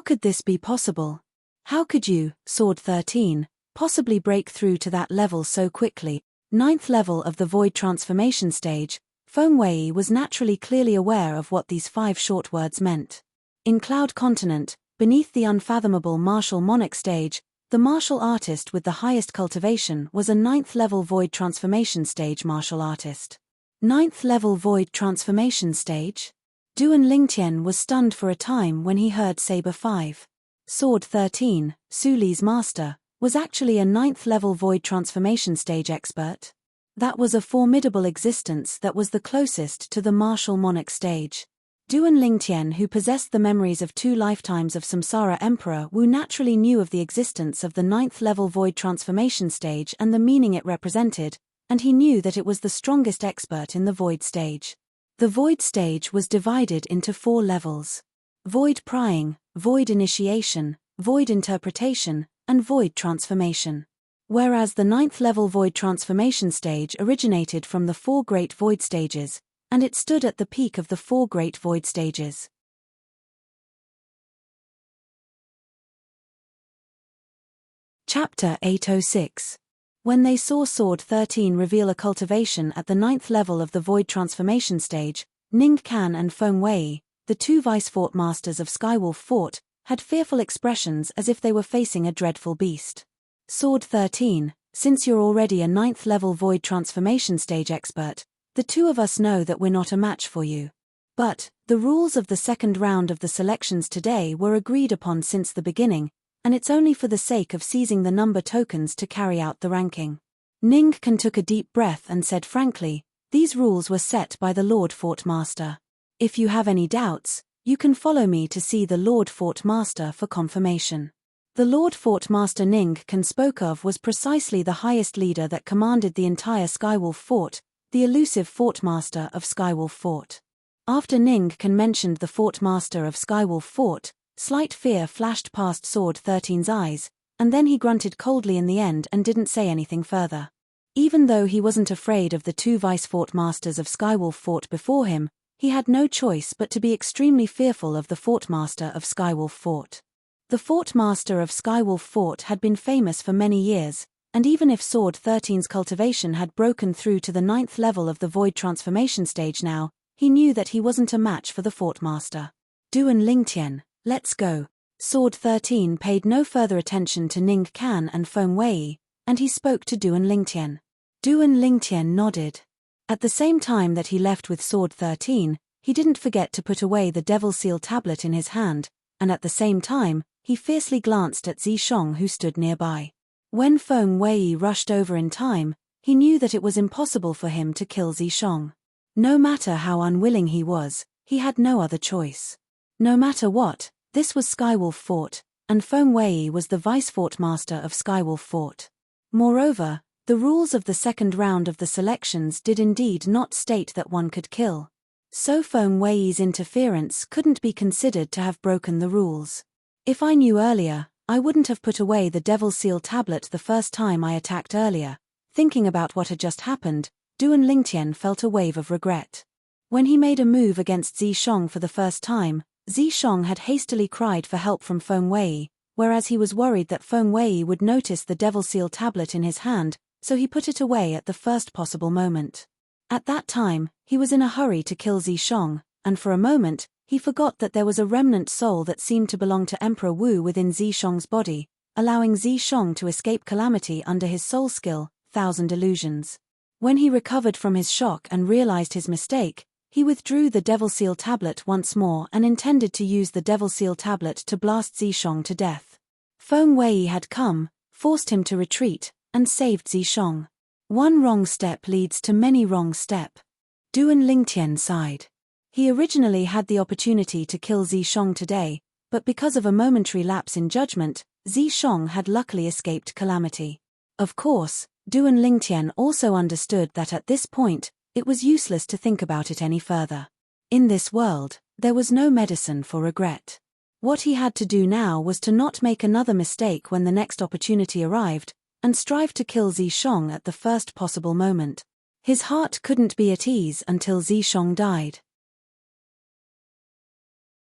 could this be possible? How could you, Sword 13, possibly break through to that level so quickly? 9th level of the Void Transformation Stage. Feng Wei was naturally clearly aware of what these 5 short words meant. In Cloud Continent, beneath the unfathomable martial Monarch stage, the martial artist with the highest cultivation was a 9th level Void Transformation Stage martial artist. 9th level Void Transformation Stage? Duan Lingtian was stunned for a time when he heard Saber 5. Sword 13, Su Li's master, was actually a 9th level Void Transformation Stage expert. That was a formidable existence that was the closest to the martial Monarch stage. Duan Lingtian, who possessed the memories of 2 lifetimes of Samsara Emperor Wu, naturally knew of the existence of the 9th level Void Transformation Stage and the meaning it represented, and he knew that it was the strongest expert in the Void stage. The Void stage was divided into 4 levels: Void Prying, Void Initiation, Void Interpretation, and Void Transformation. Whereas the 9th level Void Transformation Stage originated from the 4 Great Void Stages, and it stood at the peak of the 4 Great Void Stages. Chapter 806. When they saw Sword 13 reveal a cultivation at the 9th level of the Void Transformation Stage, Ning Can and Feng Wei, the 2 Vice Fort Masters of Skywolf Fort, had fearful expressions as if they were facing a dreadful beast. Sword 13, since you're already a 9th level Void Transformation Stage expert, the 2 of us know that we're not a match for you. But the rules of the 2nd round of the selections today were agreed upon since the beginning, and it's only for the sake of seizing the number tokens to carry out the ranking. Ning Can took a deep breath and said frankly, these rules were set by the Lord Fort Master. If you have any doubts, you can follow me to see the Lord Fort Master for confirmation. The Lord Fort Master Ning Can spoke of was precisely the highest leader that commanded the entire Skywolf Fort, the elusive Fort Master of Skywolf Fort. After Ning Can mentioned the Fort Master of Skywolf Fort, slight fear flashed past Sword 13's eyes, and then he grunted coldly in the end and didn't say anything further. Even though he wasn't afraid of the 2 Vice Fort Masters of Skywolf Fort before him, he had no choice but to be extremely fearful of the Fort Master of Skywolf Fort. The Fort Master of Skywolf Fort had been famous for many years, and even if Sword 13's cultivation had broken through to the 9th level of the Void Transformation Stage now, he knew that he wasn't a match for the Fort Master. Duan Lingtian, let's go. Sword 13 paid no further attention to Ning Can and Feng Wei, and he spoke to Duan Lingtian. Duan Lingtian nodded. At the same time that he left with Sword 13, he didn't forget to put away the Devil Seal tablet in his hand, and at the same time, he fiercely glanced at Zishong who stood nearby. When Feng Wei rushed over in time, he knew that it was impossible for him to kill Zishong. No matter how unwilling he was, he had no other choice. No matter what, this was Skywolf Fort, and Feng Wei was the vice-fort master of Skywolf Fort. Moreover, the rules of the second round of the selections did indeed not state that one could kill. So Feng Wei's interference couldn't be considered to have broken the rules. If I knew earlier, I wouldn't have put away the Devil Seal tablet the first time I attacked earlier. Thinking about what had just happened, Duan Lingtian felt a wave of regret. When he made a move against Zishong for the first time, Zishong had hastily cried for help from Feng Wei, whereas he was worried that Feng Wei would notice the Devil Seal tablet in his hand, so he put it away at the first possible moment. At that time, he was in a hurry to kill Zishong, and for a moment, he forgot that there was a remnant soul that seemed to belong to Emperor Wu within Zishong's body, allowing Zishong to escape calamity under his soul skill, Thousand Illusions. When he recovered from his shock and realized his mistake, he withdrew the Devil Seal tablet once more and intended to use the Devil Seal tablet to blast Zishong to death. Feng Wei had come, forced him to retreat, and saved Zishong. One wrong step leads to many wrong steps. Duan Lingtian sighed. He originally had the opportunity to kill Zishong today, but because of a momentary lapse in judgment, Zishong had luckily escaped calamity. Of course, Duan Lingtian also understood that at this point, it was useless to think about it any further. In this world, there was no medicine for regret. What he had to do now was to not make another mistake when the next opportunity arrived, and strive to kill Zishong at the first possible moment. His heart couldn't be at ease until Zishong died.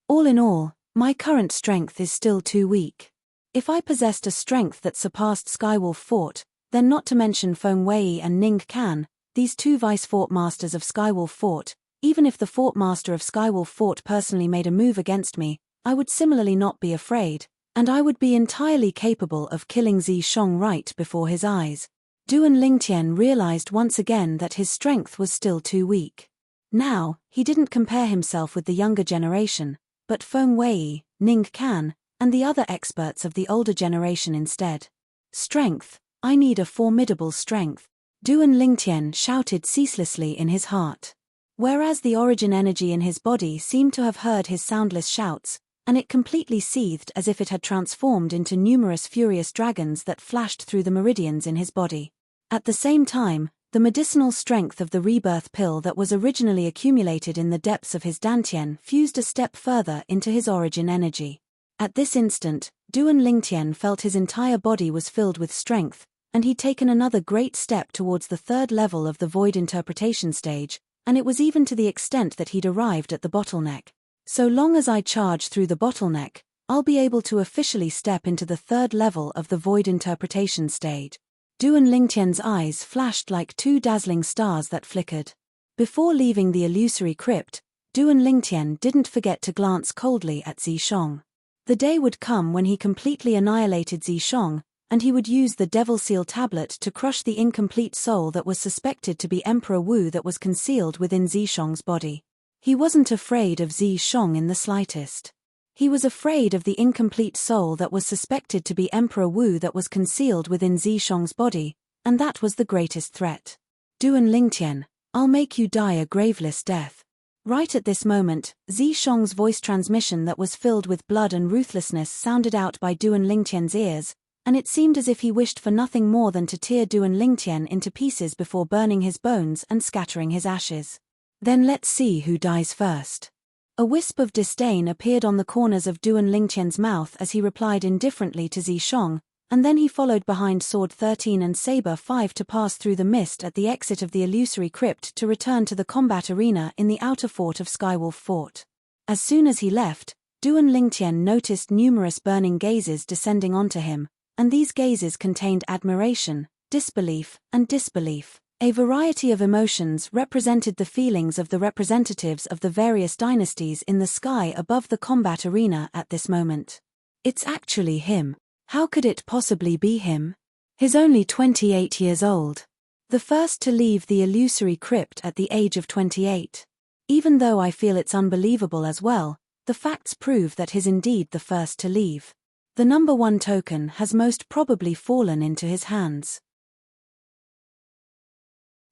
All in all, my current strength is still too weak. If I possessed a strength that surpassed Skywolf Fort, then not to mention Feng Wei and Ning Can, these two vice-fort masters of Skywolf Fort, even if the fort master of Skywolf Fort personally made a move against me, I would similarly not be afraid, and I would be entirely capable of killing Zishong right before his eyes. Duan Lingtian realized once again that his strength was still too weak. Now, he didn't compare himself with the younger generation, but Feng Wei, Ning Can, and the other experts of the older generation instead. Strength, I need a formidable strength, Duan Lingtian shouted ceaselessly in his heart. Whereas the origin energy in his body seemed to have heard his soundless shouts, and it completely seethed as if it had transformed into numerous furious dragons that flashed through the meridians in his body. At the same time, the medicinal strength of the rebirth pill that was originally accumulated in the depths of his dantian fused a step further into his origin energy. At this instant, Duan Lingtian felt his entire body was filled with strength, and he'd taken another great step towards the third level of the void interpretation stage, and it was even to the extent that he'd arrived at the bottleneck. So long as I charge through the bottleneck, I'll be able to officially step into the third level of the void interpretation stage. Duan Lingtian's eyes flashed like two dazzling stars that flickered. Before leaving the illusory crypt, Duan Lingtian didn't forget to glance coldly at Zishong. The day would come when he completely annihilated Zishong, and he would use the Devil Seal tablet to crush the incomplete soul that was suspected to be Emperor Wu that was concealed within Zishong's body. He wasn't afraid of Zishong in the slightest. He was afraid of the incomplete soul that was suspected to be Emperor Wu that was concealed within Zishong's body, and that was the greatest threat. Duan Lingtian, I'll make you die a graveless death. Right at this moment, Zishong's voice transmission that was filled with blood and ruthlessness sounded out by Duan Lingtian's ears, and it seemed as if he wished for nothing more than to tear Duan Lingtian into pieces before burning his bones and scattering his ashes. Then let's see who dies first. A wisp of disdain appeared on the corners of Duan Lingtian's mouth as he replied indifferently to Zishong, and then he followed behind Sword 13 and Saber 5 to pass through the mist at the exit of the illusory crypt to return to the combat arena in the outer fort of Skywolf Fort. As soon as he left, Duan Lingtian noticed numerous burning gazes descending onto him, and these gazes contained admiration, disbelief, and disbelief. A variety of emotions represented the feelings of the representatives of the various dynasties in the sky above the combat arena at this moment. It's actually him. How could it possibly be him? He's only 28 years old. The first to leave the illusory crypt at the age of 28. Even though I feel it's unbelievable as well, the facts prove that he's indeed the first to leave. The number 1 token has most probably fallen into his hands.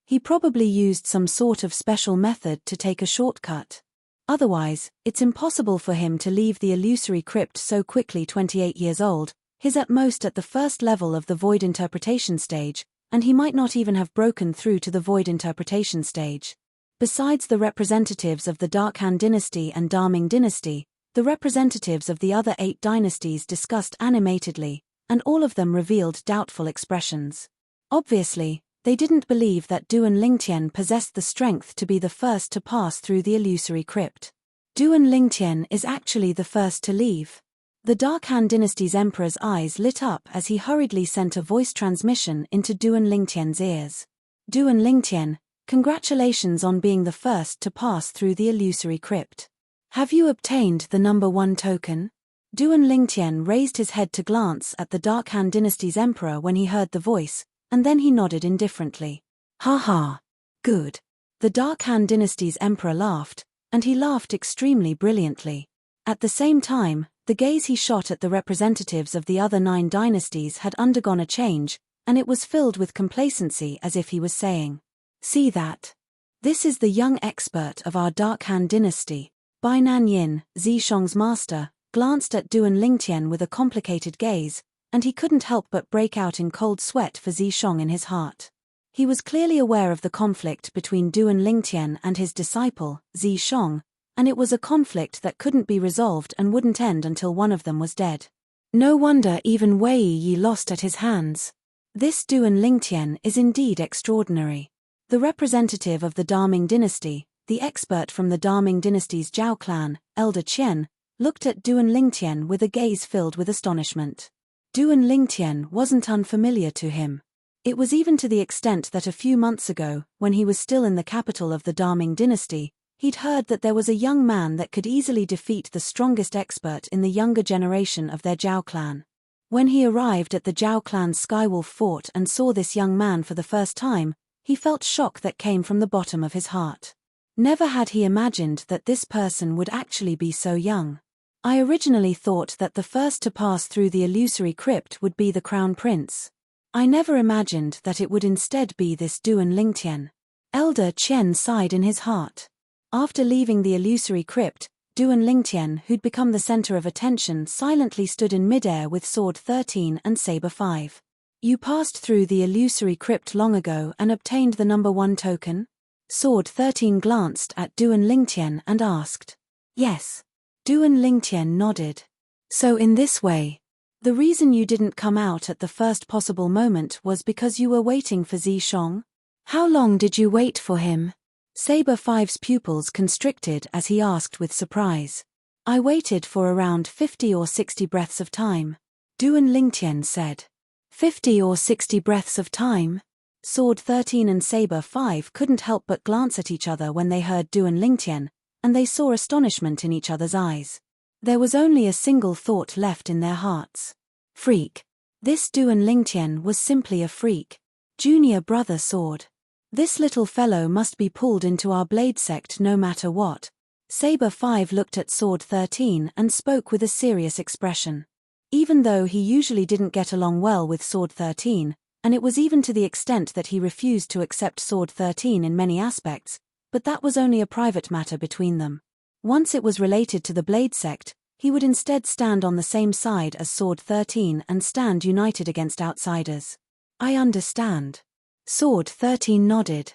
He probably used some sort of special method to take a shortcut. Otherwise, it's impossible for him to leave the illusory crypt so quickly. 28 years old, he's at most at the first level of the void interpretation stage, and he might not even have broken through to the void interpretation stage. Besides the representatives of the Darkhan dynasty and Darming dynasty, the representatives of the other 8 dynasties discussed animatedly, and all of them revealed doubtful expressions. Obviously, they didn't believe that Duan Lingtian possessed the strength to be the first to pass through the illusory crypt. Duan Lingtian is actually the first to leave. The Darkhan dynasty's emperor's eyes lit up as he hurriedly sent a voice transmission into Duan Lingtian's ears. Duan Lingtian, congratulations on being the first to pass through the illusory crypt. Have you obtained the number 1 token? Duan Lingtian raised his head to glance at the Darkhan dynasty's emperor when he heard the voice, and then he nodded indifferently. Ha ha. Good. The Darkhan dynasty's emperor laughed, and he laughed extremely brilliantly. At the same time, the gaze he shot at the representatives of the other 9 dynasties had undergone a change, and it was filled with complacency as if he was saying, "See that? This is the young expert of our Darkhan dynasty." Bai Nanyin, Zishong's master, glanced at Duan Lingtian with a complicated gaze, and he couldn't help but break out in cold sweat for Zishong in his heart. He was clearly aware of the conflict between Duan Lingtian and his disciple, Zishong, and it was a conflict that couldn't be resolved and wouldn't end until one of them was dead. No wonder even Wei Yi lost at his hands. This Duan Lingtian is indeed extraordinary. The representative of the Darming dynasty, the expert from the Darming dynasty's Zhao clan, Elder Qian, looked at Duan Lingtian with a gaze filled with astonishment. Duan Lingtian wasn't unfamiliar to him. It was even to the extent that a few months ago, when he was still in the capital of the Darming dynasty, he'd heard that there was a young man that could easily defeat the strongest expert in the younger generation of their Zhao clan. When he arrived at the Zhao clan's Skywolf fort and saw this young man for the first time, he felt shock that came from the bottom of his heart. Never had he imagined that this person would actually be so young. I originally thought that the first to pass through the illusory crypt would be the Crown Prince. I never imagined that it would instead be this Duan Lingtian. Elder Qian sighed in his heart. After leaving the illusory crypt, Duan Lingtian, who'd become the center of attention, silently stood in midair with sword 13 and saber 5. You passed through the illusory crypt long ago and obtained the number 1 token? Sword 13 glanced at Duan Lingtian and asked. Yes. Duan Lingtian nodded. So in this way, the reason you didn't come out at the first possible moment was because you were waiting for Zishong? How long did you wait for him? Saber 5's pupils constricted as he asked with surprise. I waited for around 50 or 60 breaths of time. Duan Lingtian said. 50 or 60 breaths of time? Sword 13 and Saber 5 couldn't help but glance at each other when they heard Duan Lingtian, and they saw astonishment in each other's eyes. There was only a single thought left in their hearts. Freak. This Duan Lingtian was simply a freak. Junior brother Sword. This little fellow must be pulled into our blade sect no matter what. Saber 5 looked at Sword 13 and spoke with a serious expression. Even though he usually didn't get along well with Sword 13, and it was even to the extent that he refused to accept Sword 13 in many aspects, but that was only a private matter between them. Once it was related to the Blade Sect, he would instead stand on the same side as Sword 13 and stand united against outsiders. I understand. Sword 13 nodded.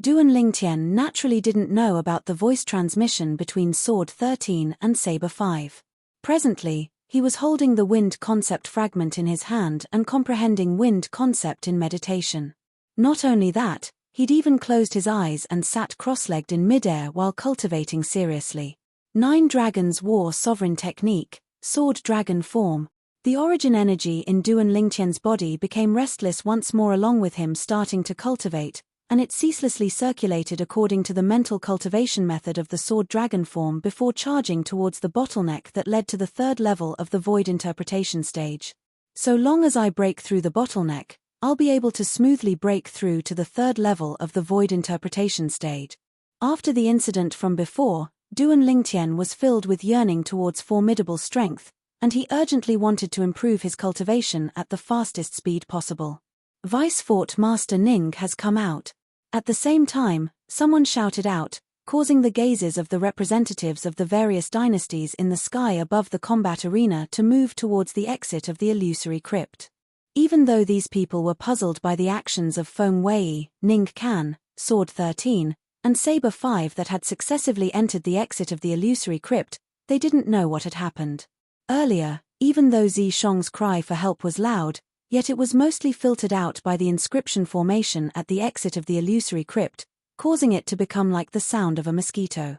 Duan Lingtian naturally didn't know about the voice transmission between Sword 13 and Saber 5. Presently, he was holding the wind concept fragment in his hand and comprehending wind concept in meditation. Not only that, he'd even closed his eyes and sat cross-legged in midair while cultivating seriously. 9 Dragons War Sovereign Technique, Sword Dragon Form. The origin energy in Duan Lingtian's body became restless once more along with him starting to cultivate, and it ceaselessly circulated according to the mental cultivation method of the Sword Dragon form before charging towards the bottleneck that led to the 3rd level of the Void Interpretation stage. So long as I break through the bottleneck, I'll be able to smoothly break through to the 3rd level of the Void Interpretation stage. After the incident from before, Duan Lingtian was filled with yearning towards formidable strength, and he urgently wanted to improve his cultivation at the fastest speed possible. Vice Fort Master Ning has come out. At the same time, someone shouted out, causing the gazes of the representatives of the various dynasties in the sky above the combat arena to move towards the exit of the illusory crypt. Even though these people were puzzled by the actions of Feng Wei, Ning Can, Sword 13, and Saber 5 that had successively entered the exit of the illusory crypt, they didn't know what had happened. Earlier, even though Zi Shong's cry for help was loud, yet it was mostly filtered out by the inscription formation at the exit of the illusory crypt, causing it to become like the sound of a mosquito.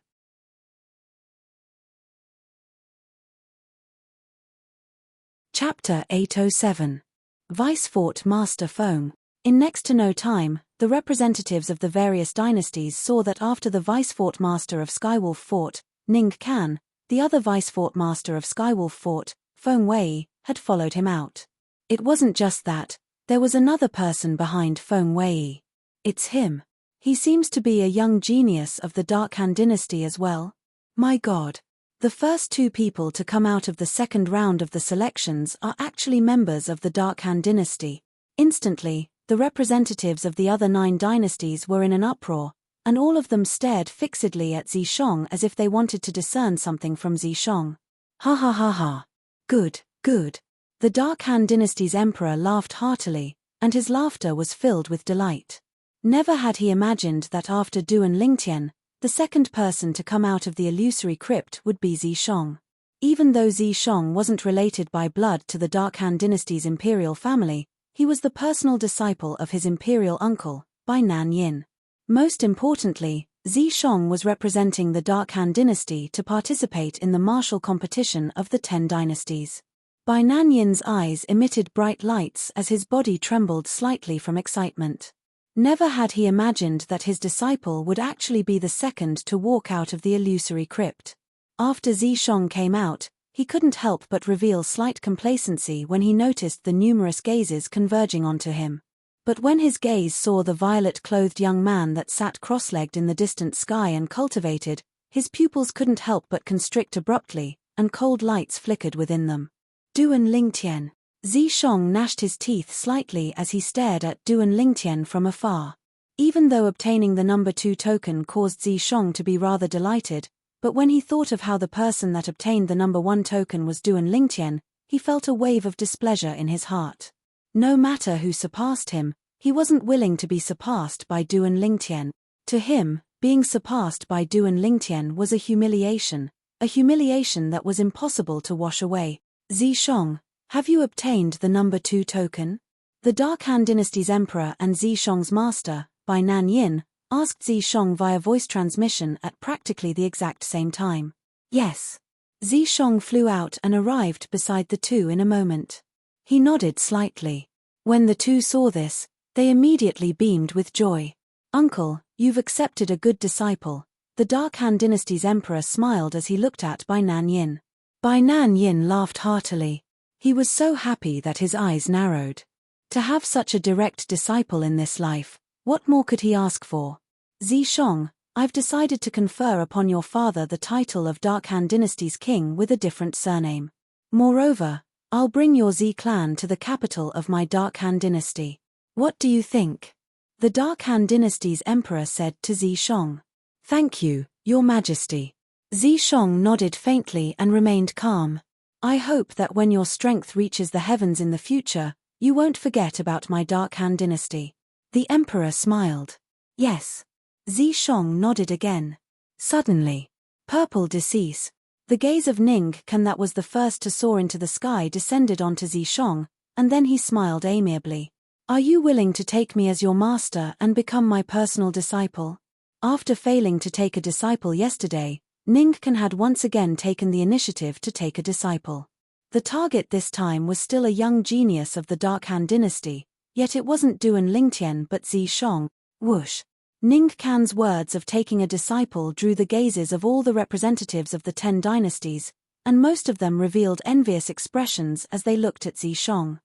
Chapter 807. Vice Fort Master Feng. In next to no time, the representatives of the various dynasties saw that after the Vice Fort Master of Skywolf Fort, Ning Can, the other Vice Fort Master of Skywolf Fort, Feng Wei, had followed him out. It wasn't just that, there was another person behind Feng Wei. It's him. He seems to be a young genius of the Dark Han dynasty as well. My God. The first two people to come out of the second round of the selections are actually members of the Dark Han dynasty. Instantly, the representatives of the other 9 dynasties were in an uproar, and all of them stared fixedly at Zi Shong as if they wanted to discern something from Zi Shong. Ha ha ha ha. Good, good. The Dark Han dynasty's emperor laughed heartily, and his laughter was filled with delight. Never had he imagined that after Duan Lingtian, the second person to come out of the illusory crypt would be Zi Shong. Even though Zi Shong wasn't related by blood to the Dark Han dynasty's imperial family, he was the personal disciple of his imperial uncle, Bai Nan Yin. Most importantly, Zi Shong was representing the Dark Han dynasty to participate in the martial competition of the 10 dynasties. Bai Nan Yin's eyes emitted bright lights as his body trembled slightly from excitement. Never had he imagined that his disciple would actually be the second to walk out of the illusory crypt. After Zi Shong came out, he couldn't help but reveal slight complacency when he noticed the numerous gazes converging onto him. But when his gaze saw the violet-clothed young man that sat cross-legged in the distant sky and cultivated, his pupils couldn't help but constrict abruptly, and cold lights flickered within them. Duan Lingtian. Zi Shong gnashed his teeth slightly as he stared at Duan Lingtian from afar. Even though obtaining the number 2 token caused Zi Shong to be rather delighted, but when he thought of how the person that obtained the number 1 token was Duan Lingtian, he felt a wave of displeasure in his heart. No matter who surpassed him, he wasn't willing to be surpassed by Duan Lingtian. To him, being surpassed by Duan Lingtian was a humiliation that was impossible to wash away. Zi Shong, have you obtained the number 2 token? The Dark Han dynasty's emperor and Zi Shong's master, Bai Nan Yin, asked Zi Shong via voice transmission at practically the exact same time. Yes. Zi Shong flew out and arrived beside the two in a moment. He nodded slightly. When the two saw this, they immediately beamed with joy. Uncle, you've accepted a good disciple. The Dark Han dynasty's emperor smiled as he looked at Bai Nan Yin. Bai Nan Yin laughed heartily. He was so happy that his eyes narrowed. To have such a direct disciple in this life, what more could he ask for? Zi Shong, I've decided to confer upon your father the title of Dark Han dynasty's king with a different surname. Moreover, I'll bring your Zi clan to the capital of my Dark Han dynasty. What do you think? The Dark Han dynasty's emperor said to Zi Shong. Thank you, your majesty. Zi Shong nodded faintly and remained calm. I hope that when your strength reaches the heavens in the future, you won't forget about my Dark Han dynasty. The emperor smiled. Yes. Zi Shong nodded again. Suddenly, purple decease. The gaze of Ning Can that was the first to soar into the sky descended onto Zi Shong, and then he smiled amiably. Are you willing to take me as your master and become my personal disciple? After failing to take a disciple yesterday, Ning Can had once again taken the initiative to take a disciple. The target this time was still a young genius of the Dark Han dynasty, yet it wasn't Duan Lingtian but Zi Shong. Whoosh! Ning Can's words of taking a disciple drew the gazes of all the representatives of the 10 dynasties, and most of them revealed envious expressions as they looked at Zi Shong.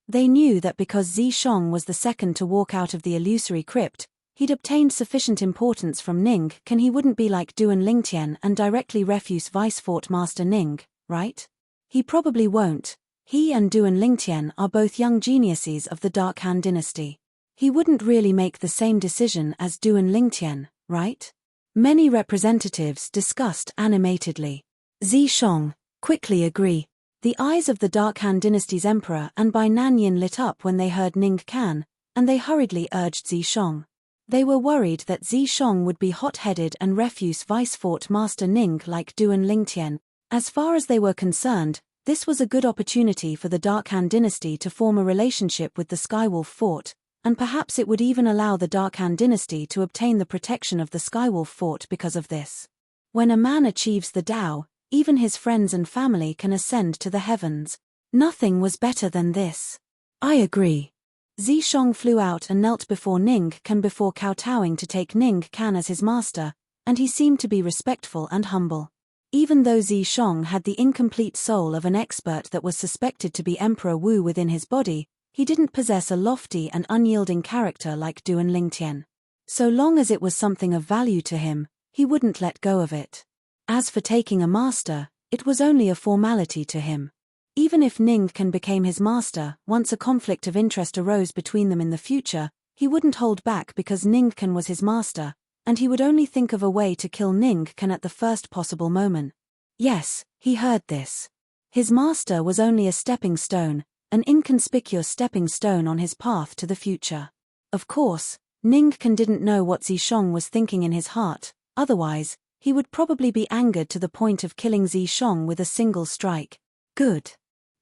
They knew that because Zi Shong was the second to walk out of the illusory crypt, He'd obtained sufficient importance from Ning, he wouldn't be like Duan Lingtian and directly refuse Vice Fort Master Ning, right? He probably won't. He and Duan Lingtian are both young geniuses of the Dark Han dynasty. He wouldn't really make the same decision as Duan Lingtian, right? Many representatives discussed animatedly. Zishong, quickly agree. The eyes of the Dark Han dynasty's emperor and Bai Nanyin lit up when they heard Ning Kan, and they hurriedly urged Zishong. They were worried that Zishong would be hot-headed and refuse Vice Fort Master Ning like Duan Lingtian. As far as they were concerned, this was a good opportunity for the Dark Han dynasty to form a relationship with the Skywolf Fort, and perhaps it would even allow the Dark Han dynasty to obtain the protection of the Skywolf Fort because of this. When a man achieves the Tao, even his friends and family can ascend to the heavens. Nothing was better than this. I agree. Zishong flew out and knelt before Ning Kan before kowtowing to take Ning Kan as his master, and he seemed to be respectful and humble. Even though Zishong had the incomplete soul of an expert that was suspected to be Emperor Wu within his body, he didn't possess a lofty and unyielding character like Duan Lingtian. So long as it was something of value to him, he wouldn't let go of it. As for taking a master, it was only a formality to him. Even if Ning Kan became his master, once a conflict of interest arose between them in the future, he wouldn't hold back because Ning Kan was his master, and he would only think of a way to kill Ning Kan at the first possible moment. Yes, he heard this. His master was only a stepping stone, an inconspicuous stepping stone on his path to the future. Of course, Ning Kan didn't know what Zishong was thinking in his heart, otherwise, he would probably be angered to the point of killing Zishong with a single strike. Good.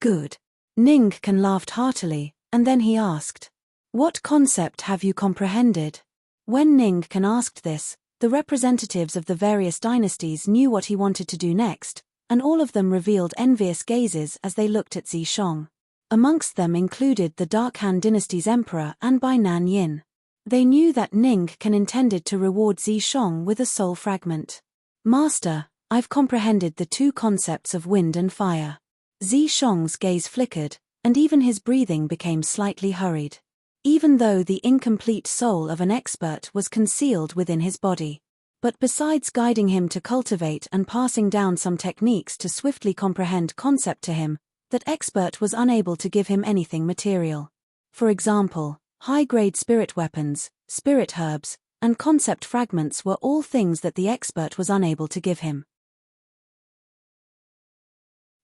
Good. Ning Kan laughed heartily, and then he asked, "What concept have you comprehended?" When Ning Kan asked this, the representatives of the various dynasties knew what he wanted to do next, and all of them revealed envious gazes as they looked at Zishong. Amongst them included the Dark Han dynasty's emperor and Bai Nanyin. They knew that Ning Kan intended to reward Zishong with a soul fragment. "Master, I've comprehended the two concepts of wind and fire." Zishong's gaze flickered, and even his breathing became slightly hurried. Even though the incomplete soul of an expert was concealed within his body. But besides guiding him to cultivate and passing down some techniques to swiftly comprehend concept to him, that expert was unable to give him anything material. For example, high-grade spirit weapons, spirit herbs, and concept fragments were all things that the expert was unable to give him.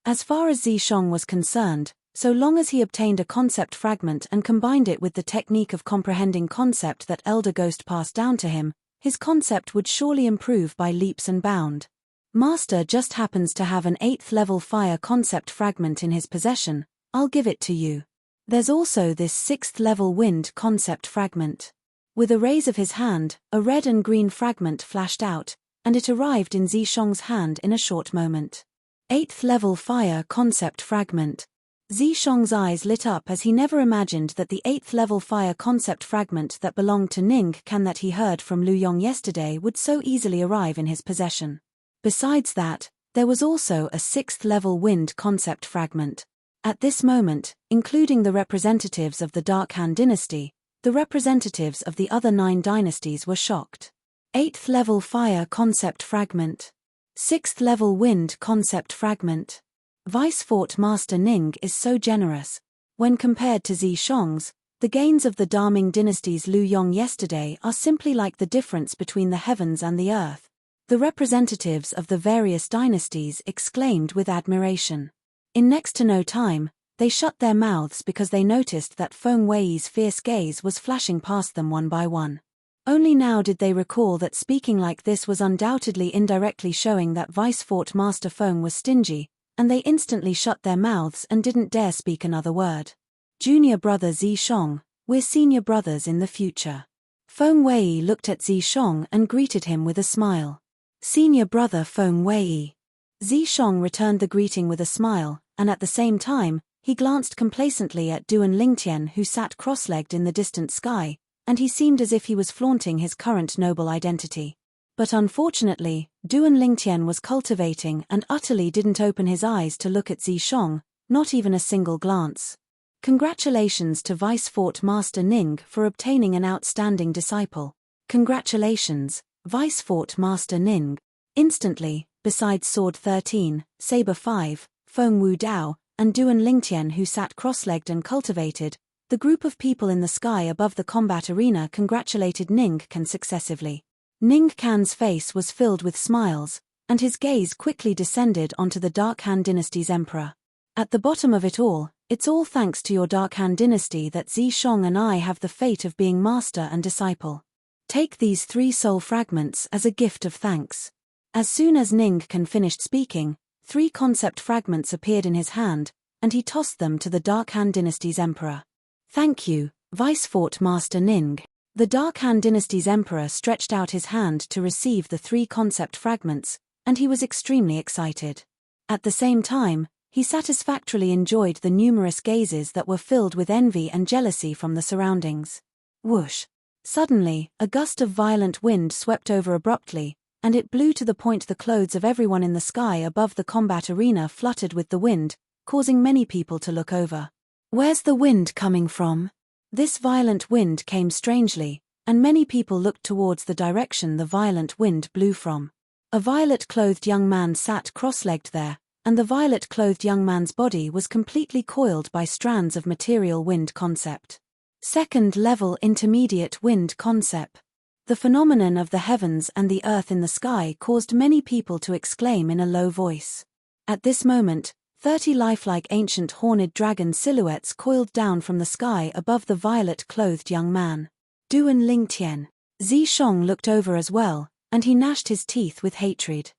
As far as Zishong was concerned, so long as he obtained a concept fragment and combined it with the technique of comprehending concept that Elder Ghost passed down to him, his concept would surely improve by leaps and bounds. Master just happens to have an 8th level fire concept fragment in his possession, I'll give it to you. There's also this 6th level wind concept fragment. With a raise of his hand, a red and green fragment flashed out, and it arrived in Zishong's hand in a short moment. 8th level fire concept fragment. Zishong's eyes lit up as he never imagined that the 8th level fire concept fragment that belonged to Ning Kan that he heard from Lu Yong yesterday would so easily arrive in his possession. Besides that, there was also a 6th level wind concept fragment. At this moment, including the representatives of the Dark Han dynasty, the representatives of the other 9 dynasties were shocked. 8th level fire concept fragment. 6th level wind concept fragment. Vice Fort Master Ning is so generous. When compared to Zishong's, the gains of the Daming dynasty's Lu Yong yesterday are simply like the difference between the heavens and the earth. The representatives of the various dynasties exclaimed with admiration. In next to no time, they shut their mouths because they noticed that Feng Wei's fierce gaze was flashing past them one by one. Only now did they recall that speaking like this was undoubtedly indirectly showing that Vice Fort Master Feng was stingy, and they instantly shut their mouths and didn't dare speak another word. Junior brother Zishong, we're senior brothers in the future. Feng Wei looked at Zishong and greeted him with a smile. Senior brother Feng Wei. Zishong returned the greeting with a smile, and at the same time, he glanced complacently at Duan Lingtian who sat cross-legged in the distant sky, and he seemed as if he was flaunting his current noble identity. But unfortunately, Duan Lingtian was cultivating and utterly didn't open his eyes to look at Zishong, not even a single glance. Congratulations to Vice Fort Master Ning for obtaining an outstanding disciple. Congratulations, Vice Fort Master Ning. Instantly, besides Sword 13, Saber 5, Feng Wu Dao, and Duan Lingtian who sat cross-legged and cultivated, the group of people in the sky above the combat arena congratulated Ning Can successively. Ning Can's face was filled with smiles, and his gaze quickly descended onto the Dark Han Dynasty's emperor. At the bottom of it all, it's all thanks to your Dark Han Dynasty that Zishong and I have the fate of being master and disciple. Take these 3 soul fragments as a gift of thanks. As soon as Ning Can finished speaking, 3 concept fragments appeared in his hand, and he tossed them to the Dark Han Dynasty's emperor. Thank you, Vice Fort Master Ning. The Dark Han Dynasty's emperor stretched out his hand to receive the 3 concept fragments, and he was extremely excited. At the same time, he satisfactorily enjoyed the numerous gazes that were filled with envy and jealousy from the surroundings. Whoosh! Suddenly, a gust of violent wind swept over abruptly, and it blew to the point the clothes of everyone in the sky above the combat arena fluttered with the wind, causing many people to look over. Where's the wind coming from? This violent wind came strangely, and many people looked towards the direction the violent wind blew from. A violet-clothed young man sat cross-legged there, and the violet-clothed young man's body was completely coiled by strands of material wind concept. Second-level intermediate wind concept. The phenomenon of the heavens and the earth in the sky caused many people to exclaim in a low voice. At this moment, 30 lifelike ancient horned dragon silhouettes coiled down from the sky above the violet-clothed young man. Duan Lingtian. Zishong looked over as well, and he gnashed his teeth with hatred.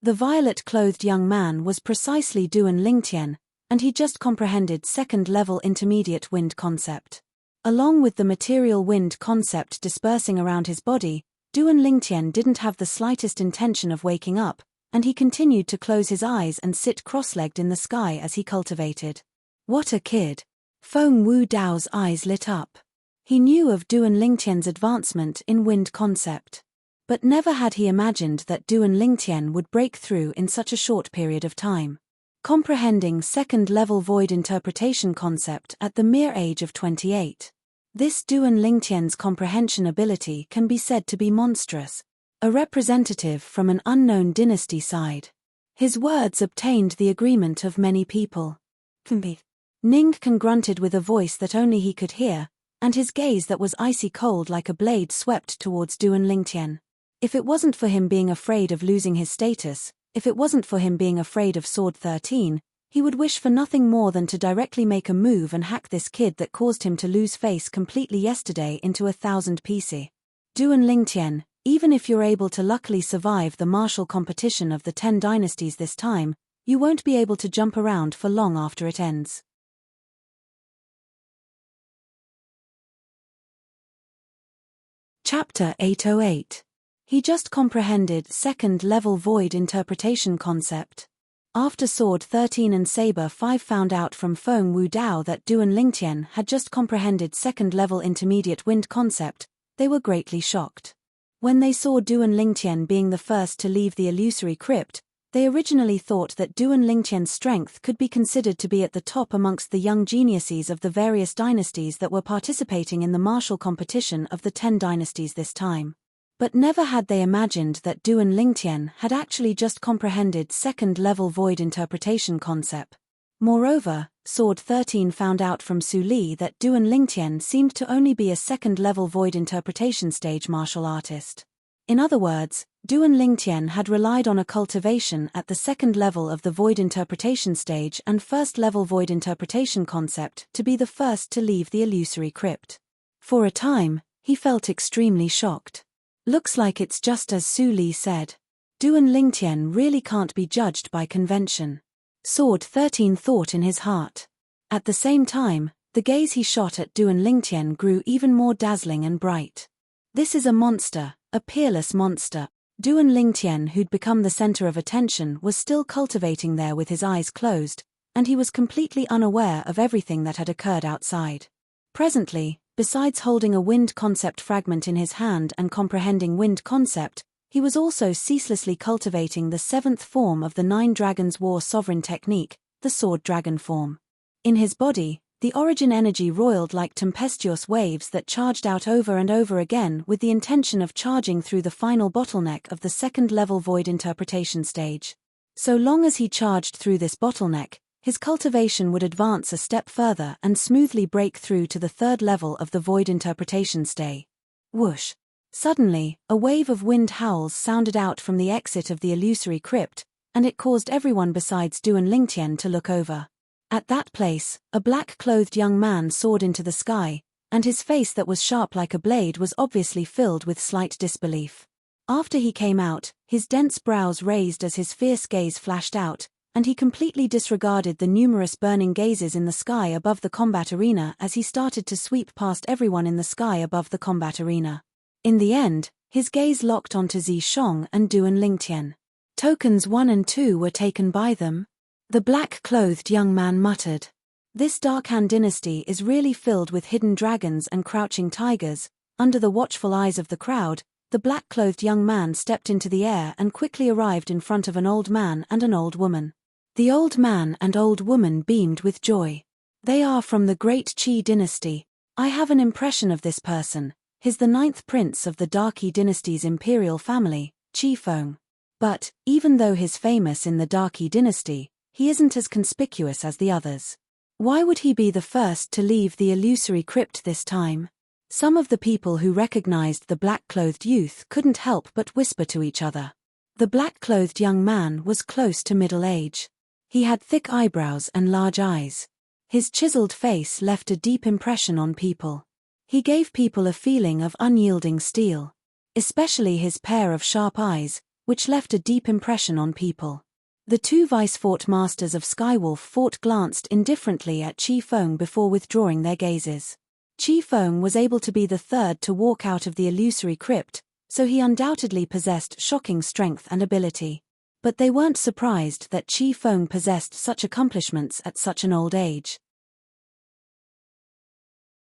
The violet-clothed young man was precisely Duan Lingtian, and he just comprehended second-level intermediate wind concept. Along with the material wind concept dispersing around his body, Duan Lingtian didn't have the slightest intention of waking up, and he continued to close his eyes and sit cross-legged in the sky as he cultivated. What a kid! Feng Wu Dao's eyes lit up. He knew of Duan Lingtian's advancement in wind concept. But never had he imagined that Duan Lingtian would break through in such a short period of time. Comprehending second-level void interpretation concept at the mere age of 28. This Duan Lingtian's comprehension ability can be said to be monstrous. A representative from an unknown dynasty side. His words obtained the agreement of many people. Ning Can grunted with a voice that only he could hear, and his gaze that was icy cold like a blade swept towards Duan Lingtian. If it wasn't for him being afraid of losing his status, if it wasn't for him being afraid of Sword 13, he would wish for nothing more than to directly make a move and hack this kid that caused him to lose face completely yesterday into 1,000 pieces. Duan Lingtian, even if you're able to luckily survive the martial competition of the 10 dynasties this time, you won't be able to jump around for long after it ends. Chapter 808. He just comprehended second-level void interpretation concept. After Sword 13 and Saber 5 found out from Feng Wu Dao that Duan Lingtian had just comprehended second-level intermediate wind concept, they were greatly shocked. When they saw Duan Lingtian being the first to leave the illusory crypt, they originally thought that Duan Lingtian's strength could be considered to be at the top amongst the young geniuses of the various dynasties that were participating in the martial competition of the 10 dynasties this time. But never had they imagined that Duan Lingtian had actually just comprehended second-level void interpretation concept. Moreover, Sword 13 found out from Su Li that Duan Lingtian seemed to only be a second-level void interpretation stage martial artist. In other words, Duan Lingtian had relied on a cultivation at the second level of the void interpretation stage and first-level void interpretation concept to be the first to leave the illusory crypt. For a time, he felt extremely shocked. Looks like it's just as Su Li said. Duan Lingtian really can't be judged by convention. Sword 13 thought in his heart. At the same time, the gaze he shot at Duan Lingtian grew even more dazzling and bright. This is a monster, a peerless monster. Duan Lingtian, who'd become the center of attention, was still cultivating there with his eyes closed, and he was completely unaware of everything that had occurred outside. Presently, besides holding a wind concept fragment in his hand and comprehending wind concept, he was also ceaselessly cultivating the 7th form of the 9 Dragons War Sovereign technique, the Sword Dragon form. In his body, The origin energy roiled like tempestuous waves that charged out over and over again with the intention of charging through the final bottleneck of the second-level void interpretation stage. So long as he charged through this bottleneck, his cultivation would advance a step further and smoothly break through to the third level of the void interpretation stage. Whoosh! Suddenly, a wave of wind howls sounded out from the exit of the illusory crypt, and it caused everyone besides Du and Lingtian to look over. At that place, a black-clothed young man soared into the sky, and his face that was sharp like a blade was obviously filled with slight disbelief. After he came out, his dense brows raised as his fierce gaze flashed out, and he completely disregarded the numerous burning gazes in the sky above the combat arena as he started to sweep past everyone in the sky above the combat arena. In the end, his gaze locked onto Zishong and Du and Lingtian. Tokens 1 and 2 were taken by them? The black-clothed young man muttered. This Darkhan dynasty is really filled with hidden dragons and crouching tigers. Under the watchful eyes of the crowd, the black-clothed young man stepped into the air and quickly arrived in front of an old man and an old woman. The old man and old woman beamed with joy. They are from the great Qi dynasty. I have an impression of this person. He's the 9th prince of the Darky dynasty's imperial family, Qi Feng. But, even though he's famous in the Darky dynasty, he isn't as conspicuous as the others. Why would he be the first to leave the illusory crypt this time? Some of the people who recognized the black-clothed youth couldn't help but whisper to each other. The black-clothed young man was close to middle age. He had thick eyebrows and large eyes. His chiseled face left a deep impression on people. He gave people a feeling of unyielding steel. Especially his pair of sharp eyes, which left a deep impression on people. The two vice-fort masters of Skywolf Fort glanced indifferently at Qi Feng before withdrawing their gazes. Qi Feng was able to be the third to walk out of the illusory crypt, so he undoubtedly possessed shocking strength and ability. But they weren't surprised that Qi Feng possessed such accomplishments at such an old age.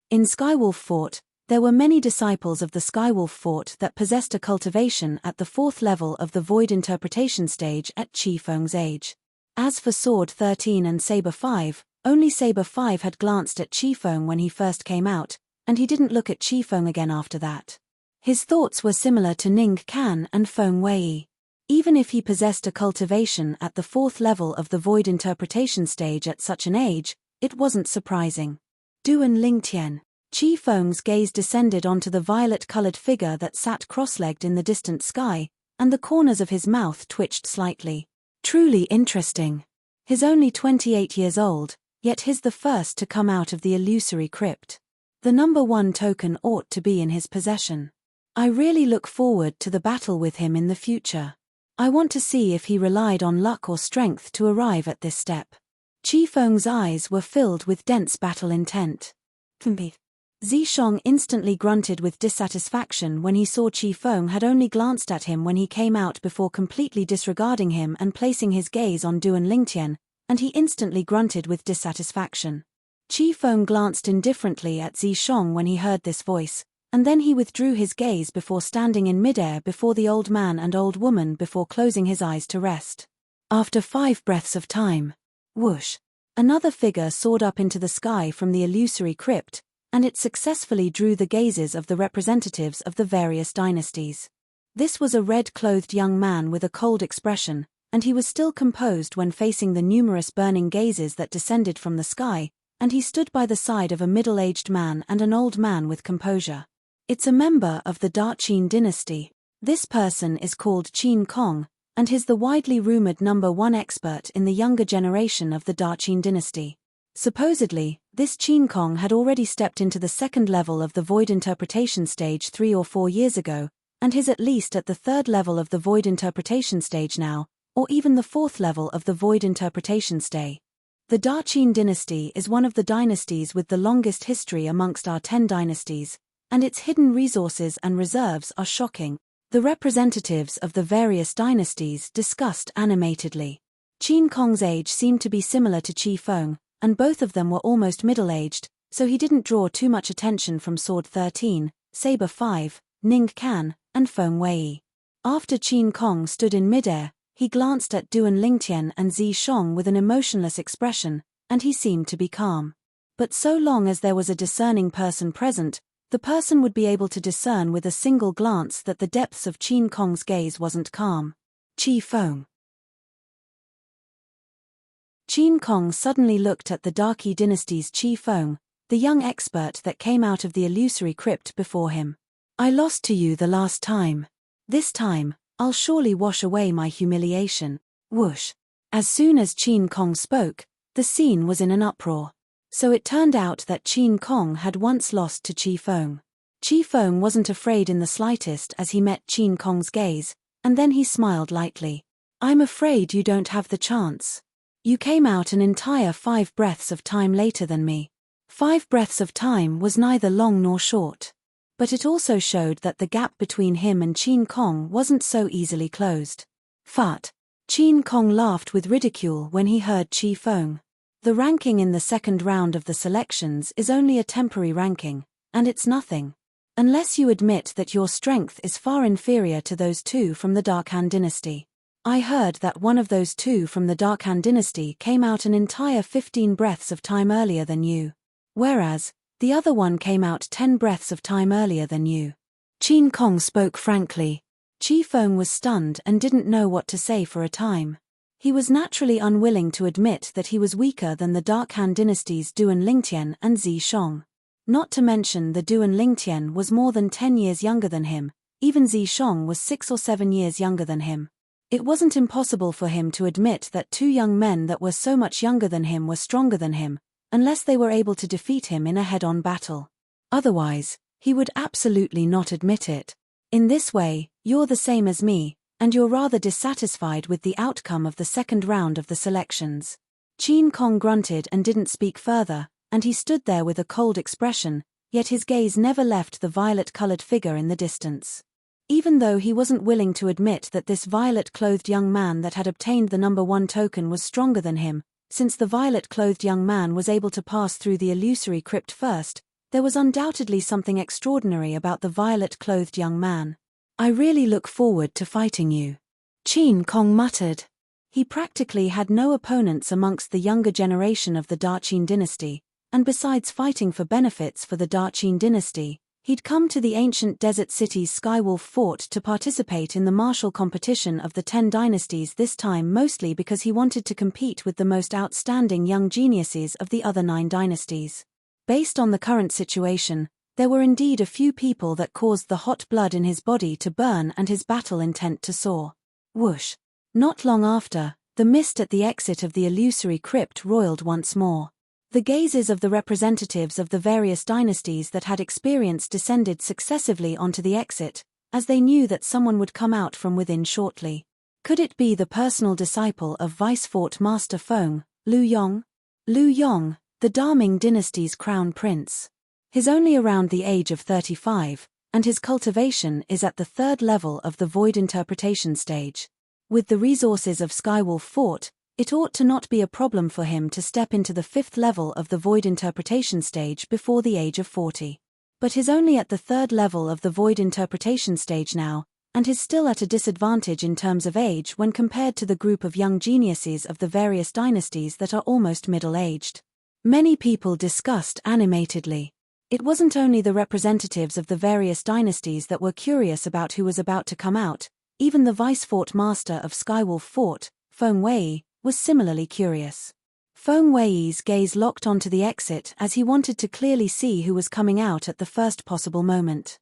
In Skywolf Fort, there were many disciples of the Skywolf Fort that possessed a cultivation at the 4th level of the Void Interpretation stage at Qi Feng's age. As for Sword 13 and Saber 5, only Saber 5 had glanced at Qi Feng when he first came out, and he didn't look at Qi Feng again after that. His thoughts were similar to Ning Kan and Feng Wei. Even if he possessed a cultivation at the 4th level of the Void Interpretation stage at such an age, it wasn't surprising. Du and Lingtian. Qi Feng's gaze descended onto the violet-colored figure that sat cross-legged in the distant sky, and the corners of his mouth twitched slightly. Truly interesting. He's only 28 years old, yet he's the first to come out of the illusory crypt. The number 1 token ought to be in his possession. I really look forward to the battle with him in the future. I want to see if he relied on luck or strength to arrive at this step. Qi Feng's eyes were filled with dense battle intent. Zishong instantly grunted with dissatisfaction when he saw Qi Feng had only glanced at him when he came out before completely disregarding him and placing his gaze on Du and Lingtian, and he instantly grunted with dissatisfaction. Qi Feng glanced indifferently at Zishong when he heard this voice, and then he withdrew his gaze before standing in midair before the old man and old woman before closing his eyes to rest. After 5 breaths of time, whoosh, another figure soared up into the sky from the illusory crypt, and it successfully drew the gazes of the representatives of the various dynasties. This was a red-clothed young man with a cold expression, and he was still composed when facing the numerous burning gazes that descended from the sky, and he stood by the side of a middle-aged man and an old man with composure. It's a member of the Qin dynasty. This person is called Qin Kong, and he's the widely rumored number 1 expert in the younger generation of the Qin dynasty. Supposedly, this Qin Kong had already stepped into the 2nd level of the Void Interpretation stage 3 or 4 years ago, and is at least at the 3rd level of the Void Interpretation stage now, or even the 4th level of the Void Interpretation stage. The Qin dynasty is one of the dynasties with the longest history amongst our 10 dynasties, and its hidden resources and reserves are shocking. The representatives of the various dynasties discussed animatedly. Qin Kong's age seemed to be similar to Qi Feng, and both of them were almost middle-aged, so he didn't draw too much attention from Sword 13, Saber 5, Ning Kan, and Feng Wei. After Qin Kong stood in midair, he glanced at Du and Lingtian and Zishong with an emotionless expression, and he seemed to be calm. But so long as there was a discerning person present, the person would be able to discern with a single glance that the depths of Qin Kong's gaze wasn't calm. Qi Feng. Qin Kong suddenly looked at the Darqi dynasty's Qi Feng, the young expert that came out of the illusory crypt before him. I lost to you the last time. This time, I'll surely wash away my humiliation. Whoosh. As soon as Qin Kong spoke, the scene was in an uproar. So it turned out that Qin Kong had once lost to Qi Feng. Qi Feng wasn't afraid in the slightest as he met Qin Kong's gaze, and then he smiled lightly. I'm afraid you don't have the chance. You came out an entire 5 breaths of time later than me. 5 breaths of time was neither long nor short. But it also showed that the gap between him and Qin Kong wasn't so easily closed. Fut. Qin Kong laughed with ridicule when he heard Qi Feng. The ranking in the second round of the selections is only a temporary ranking, and it's nothing. Unless you admit that your strength is far inferior to those 2 from the Darkhan dynasty. I heard that one of those 2 from the Darkhan dynasty came out an entire 15 breaths of time earlier than you. Whereas, the other one came out 10 breaths of time earlier than you. Qin Kong spoke frankly. Qi Feng was stunned and didn't know what to say for a time. He was naturally unwilling to admit that he was weaker than the Darkhan dynasty's Duan Lingtian and Zi Shong. Not to mention the Duan Lingtian was more than 10 years younger than him, even Zi Shong was 6 or 7 years younger than him. It wasn't impossible for him to admit that 2 young men that were so much younger than him were stronger than him, unless they were able to defeat him in a head-on battle. Otherwise, he would absolutely not admit it. In this way, you're the same as me, and you're rather dissatisfied with the outcome of the second round of the selections. Qin Kong grunted and didn't speak further, and he stood there with a cold expression, yet his gaze never left the violet-colored figure in the distance. Even though he wasn't willing to admit that this violet-clothed young man that had obtained the number 1 token was stronger than him, since the violet-clothed young man was able to pass through the illusory crypt first, there was undoubtedly something extraordinary about the violet-clothed young man. I really look forward to fighting you. Qin Kong muttered. He practically had no opponents amongst the younger generation of the Darqin dynasty, and besides fighting for benefits for the Darqin dynasty, he'd come to the ancient desert city's Skywolf Fort to participate in the martial competition of the 10 dynasties, this time mostly because he wanted to compete with the most outstanding young geniuses of the other 9 dynasties. Based on the current situation, there were indeed a few people that caused the hot blood in his body to burn and his battle intent to soar. Whoosh. Not long after, the mist at the exit of the illusory crypt roiled once more. The gazes of the representatives of the various dynasties that had experience descended successively onto the exit, as they knew that someone would come out from within shortly. Could it be the personal disciple of Vice Fort Master Feng, Lu Yong? Lu Yong, the Daming dynasty's crown prince. He's only around the age of 35, and his cultivation is at the 3rd level of the Void Interpretation stage. With the resources of Skywolf Fort, it ought to not be a problem for him to step into the 5th level of the Void Interpretation stage before the age of 40. But he's only at the 3rd level of the Void Interpretation stage now, and is still at a disadvantage in terms of age when compared to the group of young geniuses of the various dynasties that are almost middle-aged. Many people discussed animatedly. It wasn't only the representatives of the various dynasties that were curious about who was about to come out, even the Vice Fort Master of Skywolf Fort, Feng Wei, was similarly curious. Feng Wei's gaze locked onto the exit as he wanted to clearly see who was coming out at the first possible moment.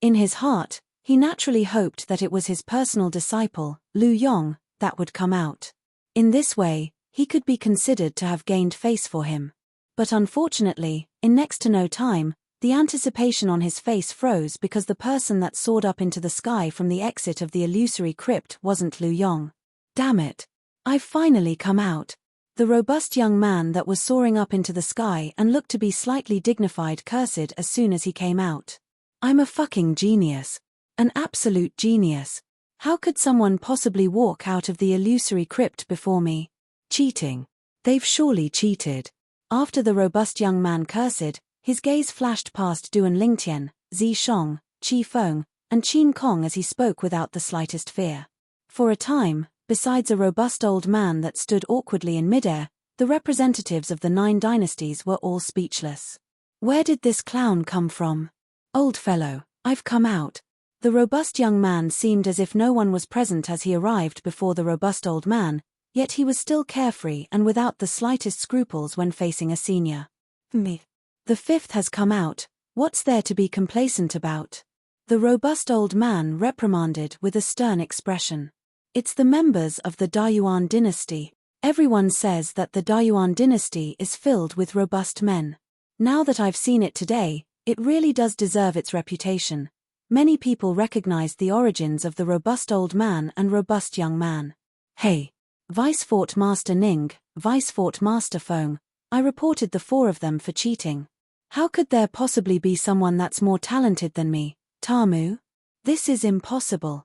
In his heart, he naturally hoped that it was his personal disciple, Lu Yong, that would come out. In this way, he could be considered to have gained face for him. But unfortunately, in next to no time, the anticipation on his face froze because the person that soared up into the sky from the exit of the illusory crypt wasn't Lu Yong. Damn it. I've finally come out. The robust young man that was soaring up into the sky and looked to be slightly dignified cursed as soon as he came out. I'm a fucking genius. An absolute genius. How could someone possibly walk out of the illusory crypt before me? Cheating. They've surely cheated. After the robust young man cursed, his gaze flashed past Duan Lingtian, Zi Shong, Qi Feng, and Qin Kong as he spoke without the slightest fear. For a time, besides a robust old man that stood awkwardly in midair, The representatives of the 9 dynasties were all speechless. Where did this clown come from? Old fellow, I've come out. The robust young man seemed as if no one was present as he arrived before the robust old man, yet he was still carefree and without the slightest scruples when facing a senior. Me. The 5th has come out, what's there to be complacent about? The robust old man reprimanded with a stern expression. It's the members of the Dayuan dynasty. Everyone says that the Dayuan dynasty is filled with robust men. Now that I've seen it today, it really does deserve its reputation. Many people recognized the origins of the robust old man and robust young man. Hey! Vice Fort Master Ning, Vice Fort Master Feng, I reported the 4 of them for cheating. How could there possibly be someone that's more talented than me, Tamu? This is impossible.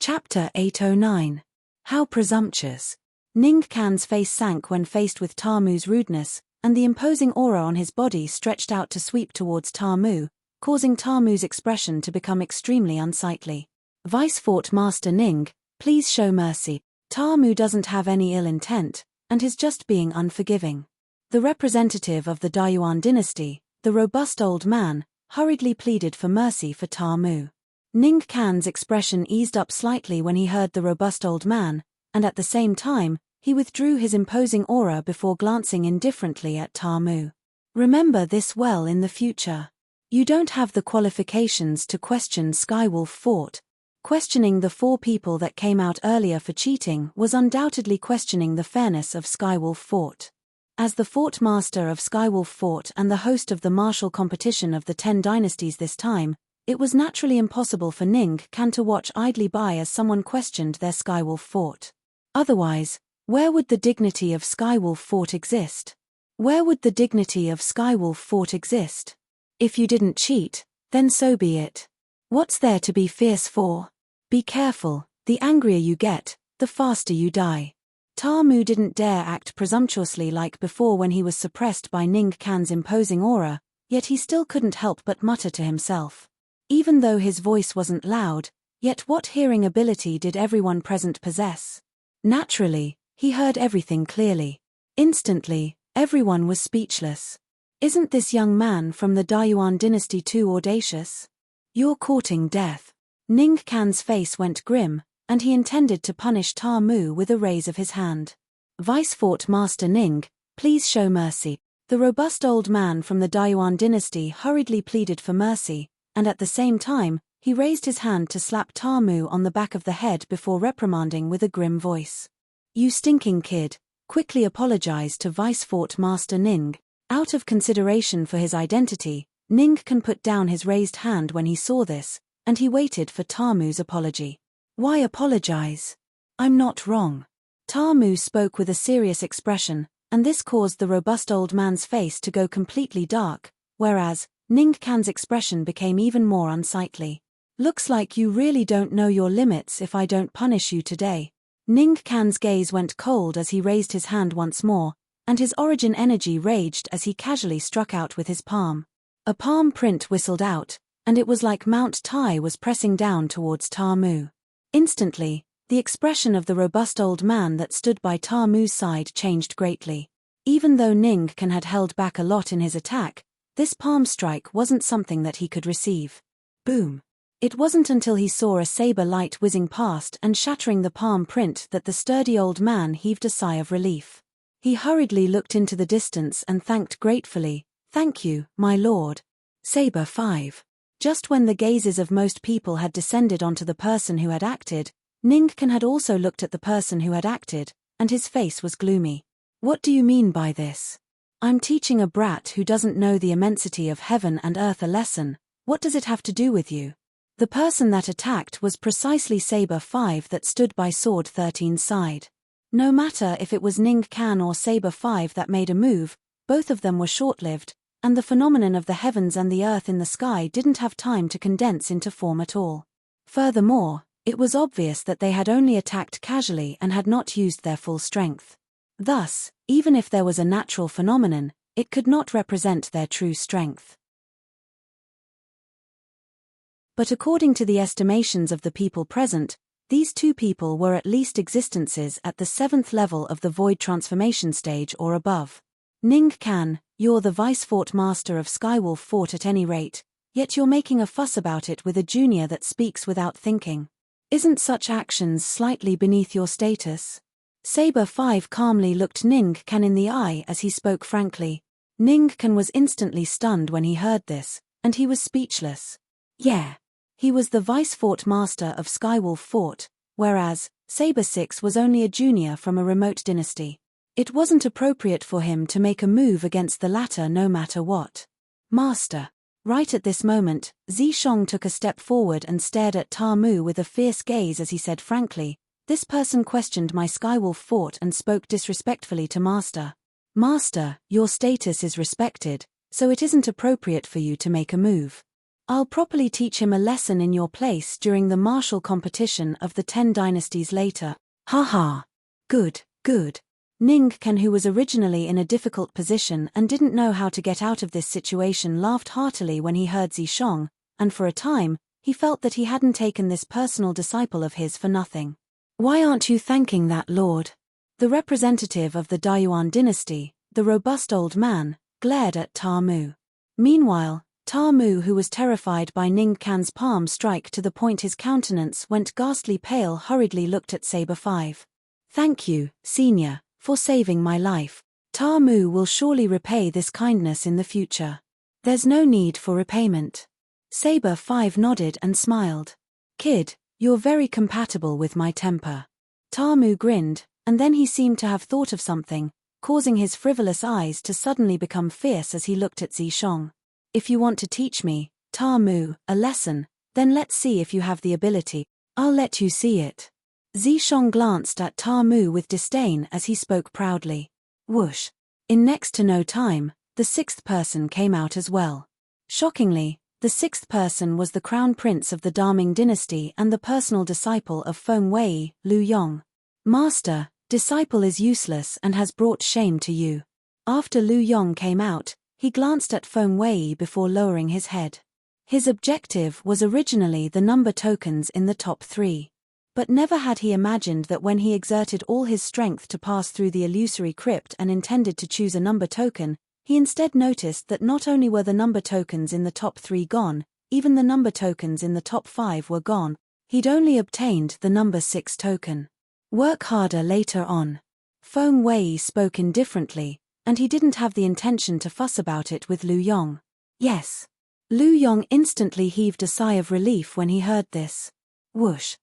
Chapter 809. How presumptuous. Ning Kan's face sank when faced with Tamu's rudeness, and the imposing aura on his body stretched out to sweep towards Tamu, causing Tamu's expression to become extremely unsightly. Vice Fort Master Ning, please show mercy. Tamu doesn't have any ill intent, and is just being unforgiving. The representative of the Dayuan dynasty, the robust old man, hurriedly pleaded for mercy for Tamu. Ning Kan's expression eased up slightly when he heard the robust old man, and at the same time, he withdrew his imposing aura before glancing indifferently at Tamu. Remember this well in the future. You don't have the qualifications to question Skywolf Fort. Questioning the 4 people that came out earlier for cheating was undoubtedly questioning the fairness of Skywolf Fort. As the Fort Master of Skywolf Fort and the host of the martial competition of the 10 dynasties this time, it was naturally impossible for Ning Kan to watch idly by as someone questioned their Skywolf Fort. Otherwise, where would the dignity of Skywolf Fort exist? Where would the dignity of Skywolf Fort exist? If you didn't cheat, then so be it. What's there to be fierce for? Be careful, the angrier you get, the faster you die. Tamu didn't dare act presumptuously like before when he was suppressed by Ning Kan's imposing aura, yet he still couldn't help but mutter to himself. Even though his voice wasn't loud, yet what hearing ability did everyone present possess? Naturally, he heard everything clearly. Instantly, everyone was speechless. Isn't this young man from the Dayuan dynasty too audacious? You're courting death. Ning Kan's face went grim, and he intended to punish Tamu with a raise of his hand. Vice Fort Master Ning, please show mercy. The robust old man from the Dayuan dynasty hurriedly pleaded for mercy, and at the same time, he raised his hand to slap Tamu on the back of the head before reprimanding with a grim voice. You stinking kid, quickly apologize to Vice Fort Master Ning. Out of consideration for his identity, Ning Kan put down his raised hand when he saw this, and he waited for Tamu's apology. Why apologize? I'm not wrong. Tamu spoke with a serious expression, and this caused the robust old man's face to go completely dark, whereas Ning Kan's expression became even more unsightly. Looks like you really don't know your limits if I don't punish you today. Ning Kan's gaze went cold as he raised his hand once more, and his origin energy raged as he casually struck out with his palm. A palm print whistled out, and it was like Mount Tai was pressing down towards Tamu. Instantly, the expression of the robust old man that stood by Tamu's side changed greatly. Even though Ning Kan had held back a lot in his attack, this palm strike wasn't something that he could receive. Boom! It wasn't until he saw a saber light whizzing past and shattering the palm print that the sturdy old man heaved a sigh of relief. He hurriedly looked into the distance and thanked gratefully, "Thank you, my lord." Saber 5. Just when the gazes of most people had descended onto the person who had acted, Ning Kan had also looked at the person who had acted, and his face was gloomy. What do you mean by this? I'm teaching a brat who doesn't know the immensity of heaven and earth a lesson. What does it have to do with you? The person that attacked was precisely Saber 5 that stood by Sword 13's side. No matter if it was Ning Kan or Saber 5 that made a move, both of them were short-lived, and the phenomenon of the heavens and the earth in the sky didn't have time to condense into form at all. Furthermore, it was obvious that they had only attacked casually and had not used their full strength. Thus, even if there was a natural phenomenon, it could not represent their true strength. But according to the estimations of the people present, These two people were at least existences at the 7th level of the void transformation stage or above. Ning Kan, you're the Vice Fort Master of Skywolf Fort at any rate, yet you're making a fuss about it with a junior that speaks without thinking. Isn't such actions slightly beneath your status? Saber 5 calmly looked Ning Kan in the eye as he spoke frankly. Ning Kan was instantly stunned when he heard this, and he was speechless. Yeah. He was the Vice Fort Master of Skywolf Fort, whereas Saber 6 was only a junior from a remote dynasty. It wasn't appropriate for him to make a move against the latter no matter what. Master. Right at this moment, Zishong took a step forward and stared at Ta Mu with a fierce gaze as he said frankly, "This person questioned my Skywolf Fort and spoke disrespectfully to Master. Master, your status is respected, so it isn't appropriate for you to make a move. I'll properly teach him a lesson in your place during the martial competition of the 10 dynasties later." Haha. Good, good. Ning Kan, who was originally in a difficult position and didn't know how to get out of this situation, laughed heartily when he heard Zishong, and for a time, he felt that he hadn't taken this personal disciple of his for nothing. "Why aren't you thanking that lord?" The representative of the Dayuan dynasty, the robust old man, glared at Ta Mu. Meanwhile, Ta Mu, who was terrified by Ning Kan's palm strike to the point his countenance went ghastly pale, hurriedly looked at Saber 5. "Thank you, senior, for saving my life. Ta Mu will surely repay this kindness in the future." "There's no need for repayment." Saber 5 nodded and smiled. "Kid, you're very compatible with my temper." Ta Mu grinned, and then he seemed to have thought of something, causing his frivolous eyes to suddenly become fierce as he looked at Zishong. "If you want to teach me, Ta Mu, a lesson, then let's see if you have the ability. I'll let you see it." Zishong glanced at Ta Mu with disdain as he spoke proudly. Whoosh. In next to no time, the 6th person came out as well. Shockingly, the 6th person was the crown prince of the Daming dynasty and the personal disciple of Feng Wei, Lu Yong. "Master, disciple is useless and has brought shame to you." After Lu Yong came out, he glanced at Feng Wei before lowering his head. His objective was originally the number tokens in the top 3. But never had he imagined that when he exerted all his strength to pass through the illusory crypt and intended to choose a number token, he instead noticed that not only were the number tokens in the top 3 gone, even the number tokens in the top 5 were gone. He'd only obtained the number 6 token. "Work harder later on." Feng Wei spoke indifferently, and he didn't have the intention to fuss about it with Lu Yong. "Yes." Lu Yong instantly heaved a sigh of relief when he heard this. Whoosh.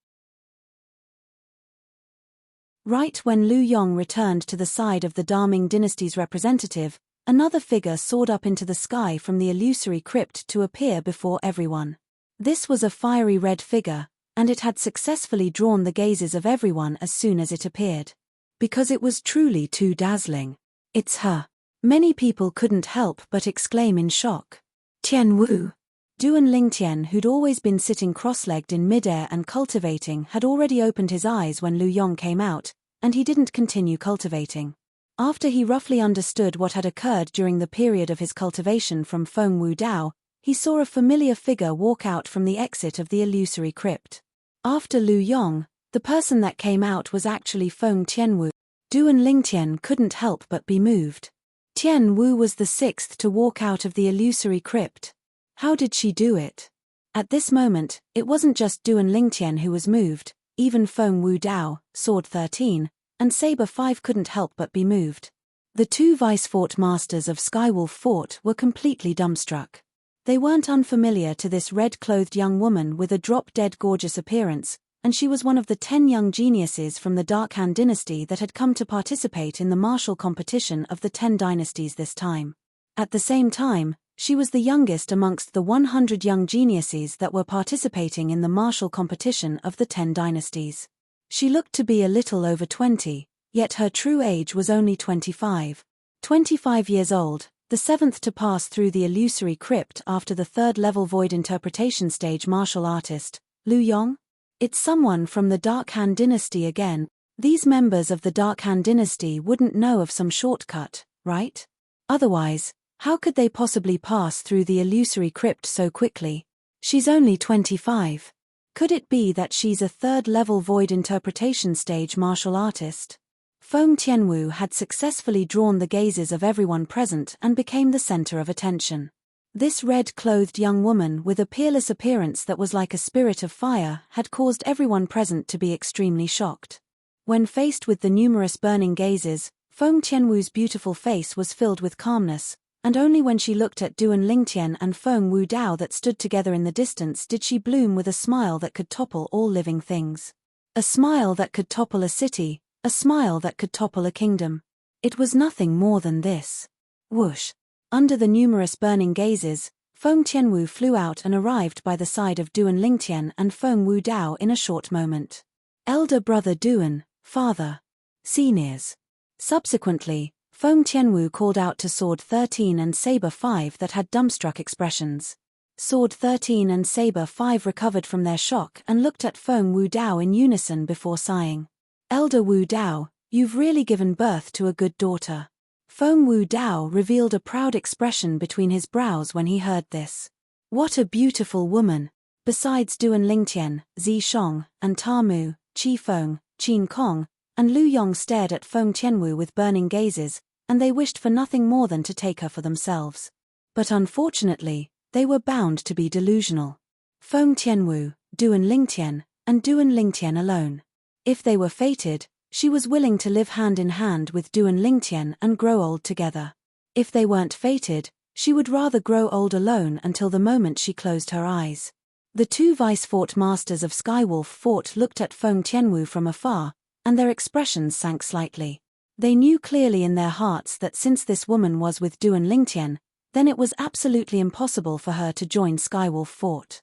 Right when Lu Yong returned to the side of the Daming dynasty's representative, another figure soared up into the sky from the illusory crypt to appear before everyone. This was a fiery red figure, and it had successfully drawn the gazes of everyone as soon as it appeared. Because it was truly too dazzling. "It's her." Many people couldn't help but exclaim in shock. "Tian Wu." Duan Lingtian, who'd always been sitting cross-legged in midair and cultivating, had already opened his eyes when Lu Yong came out, and he didn't continue cultivating. After he roughly understood what had occurred during the period of his cultivation from Feng Wu Dao, he saw a familiar figure walk out from the exit of the illusory crypt. After Lu Yong, the person that came out was actually Feng Tianwu. Duan Lingtian couldn't help but be moved. Tian Wu was the 6th to walk out of the illusory crypt. How did she do it? At this moment, it wasn't just Duan Lingtian who was moved, even Feng Wu Dao, Sword 13, and Saber 5 couldn't help but be moved. The 2 Vice Fort Masters of Skywolf Fort were completely dumbstruck. They weren't unfamiliar to this red-clothed young woman with a drop-dead gorgeous appearance, and she was one of the 10 young geniuses from the Dark Han dynasty that had come to participate in the martial competition of the 10 dynasties this time. At the same time, she was the youngest amongst the 100 young geniuses that were participating in the martial competition of the 10 dynasties. She looked to be a little over 20, yet her true age was only 25. 25 years old, the 7th to pass through the illusory crypt after the 3rd level void interpretation stage martial artist, Lu Yong? It's someone from the Dark Han dynasty again. These members of the Dark Han dynasty wouldn't know of some shortcut, right? Otherwise, how could they possibly pass through the illusory crypt so quickly? She's only 25. Could it be that she's a third-level void interpretation stage martial artist? Feng Tianwu had successfully drawn the gazes of everyone present and became the center of attention. This red-clothed young woman with a peerless appearance that was like a spirit of fire had caused everyone present to be extremely shocked. When faced with the numerous burning gazes, Feng Tianwu's beautiful face was filled with calmness, and only when she looked at Duan Lingtian and Feng Wudao that stood together in the distance did she bloom with a smile that could topple all living things. A smile that could topple a city, a smile that could topple a kingdom. It was nothing more than this. Whoosh! Under the numerous burning gazes, Feng Tianwu flew out and arrived by the side of Duan Lingtian and Feng Wudao in a short moment. Elder brother Duan, father. Seniors. Subsequently, Feng Tianwu called out to Sword 13 and Saber 5 that had dumbstruck expressions. Sword 13 and Saber 5 recovered from their shock and looked at Feng Wudao in unison before sighing. Elder Wudao, you've really given birth to a good daughter. Feng Wudao revealed a proud expression between his brows when he heard this. What a beautiful woman! Besides Duan Lingtian, Zi Shong, and Ta Mu, Qi Feng, Qin Kong, and Lu Yong stared at Feng Tianwu with burning gazes, and they wished for nothing more than to take her for themselves. But unfortunately, they were bound to be delusional. Feng Tianwu, Duan Lingtian, and Duan Lingtian alone. If they were fated, she was willing to live hand in hand with Duan Lingtian and grow old together. If they weren't fated, she would rather grow old alone until the moment she closed her eyes. The two vice-fort masters of Skywolf Fort looked at Feng Tianwu from afar, and their expressions sank slightly. They knew clearly in their hearts that since this woman was with Duan Lingtian, then it was absolutely impossible for her to join Skywolf Fort.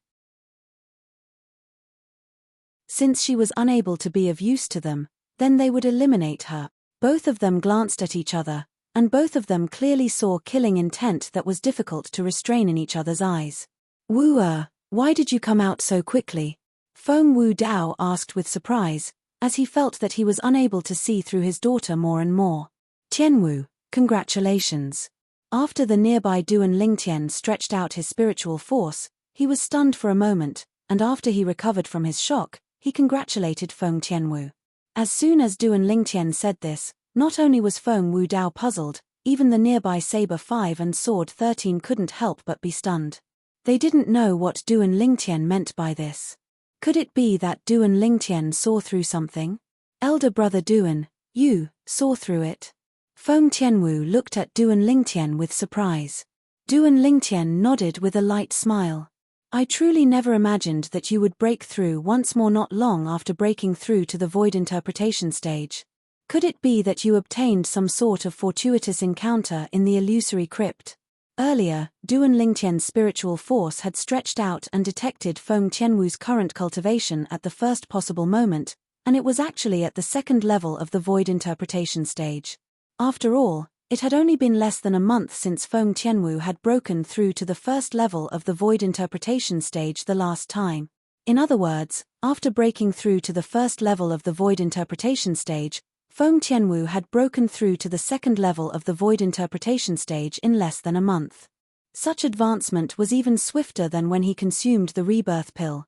Since she was unable to be of use to them, then they would eliminate her. Both of them glanced at each other, and both of them clearly saw killing intent that was difficult to restrain in each other's eyes. Wu why did you come out so quickly? Feng Wudao asked with surprise, as he felt that he was unable to see through his daughter more and more. Tianwu, congratulations. After the nearby Duan Lingtian stretched out his spiritual force, he was stunned for a moment, and after he recovered from his shock, he congratulated Feng Tianwu. As soon as Duan Lingtian said this, not only was Feng Wudao puzzled, even the nearby Saber 5 and Sword 13 couldn't help but be stunned. They didn't know what Duan Lingtian meant by this. Could it be that Duan Lingtian saw through something? Elder brother Duan, you saw through it? Feng Tianwu looked at Duan Lingtian with surprise. Duan Lingtian nodded with a light smile. I truly never imagined that you would break through once more not long after breaking through to the void interpretation stage. Could it be that you obtained some sort of fortuitous encounter in the illusory crypt? Earlier, Duan Lingtian's spiritual force had stretched out and detected Feng Tianwu's current cultivation at the first possible moment, and it was actually at the second level of the void interpretation stage. After all, it had only been less than a month since Feng Tianwu had broken through to the first level of the void interpretation stage the last time. In other words, after breaking through to the first level of the void interpretation stage, Feng Tianwu had broken through to the second level of the void interpretation stage in less than a month. Such advancement was even swifter than when he consumed the rebirth pill.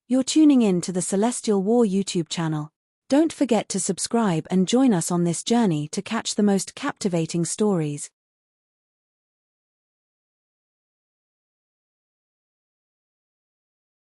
You're tuning in to the Celestial War YouTube channel. Don't forget to subscribe and join us on this journey to catch the most captivating stories.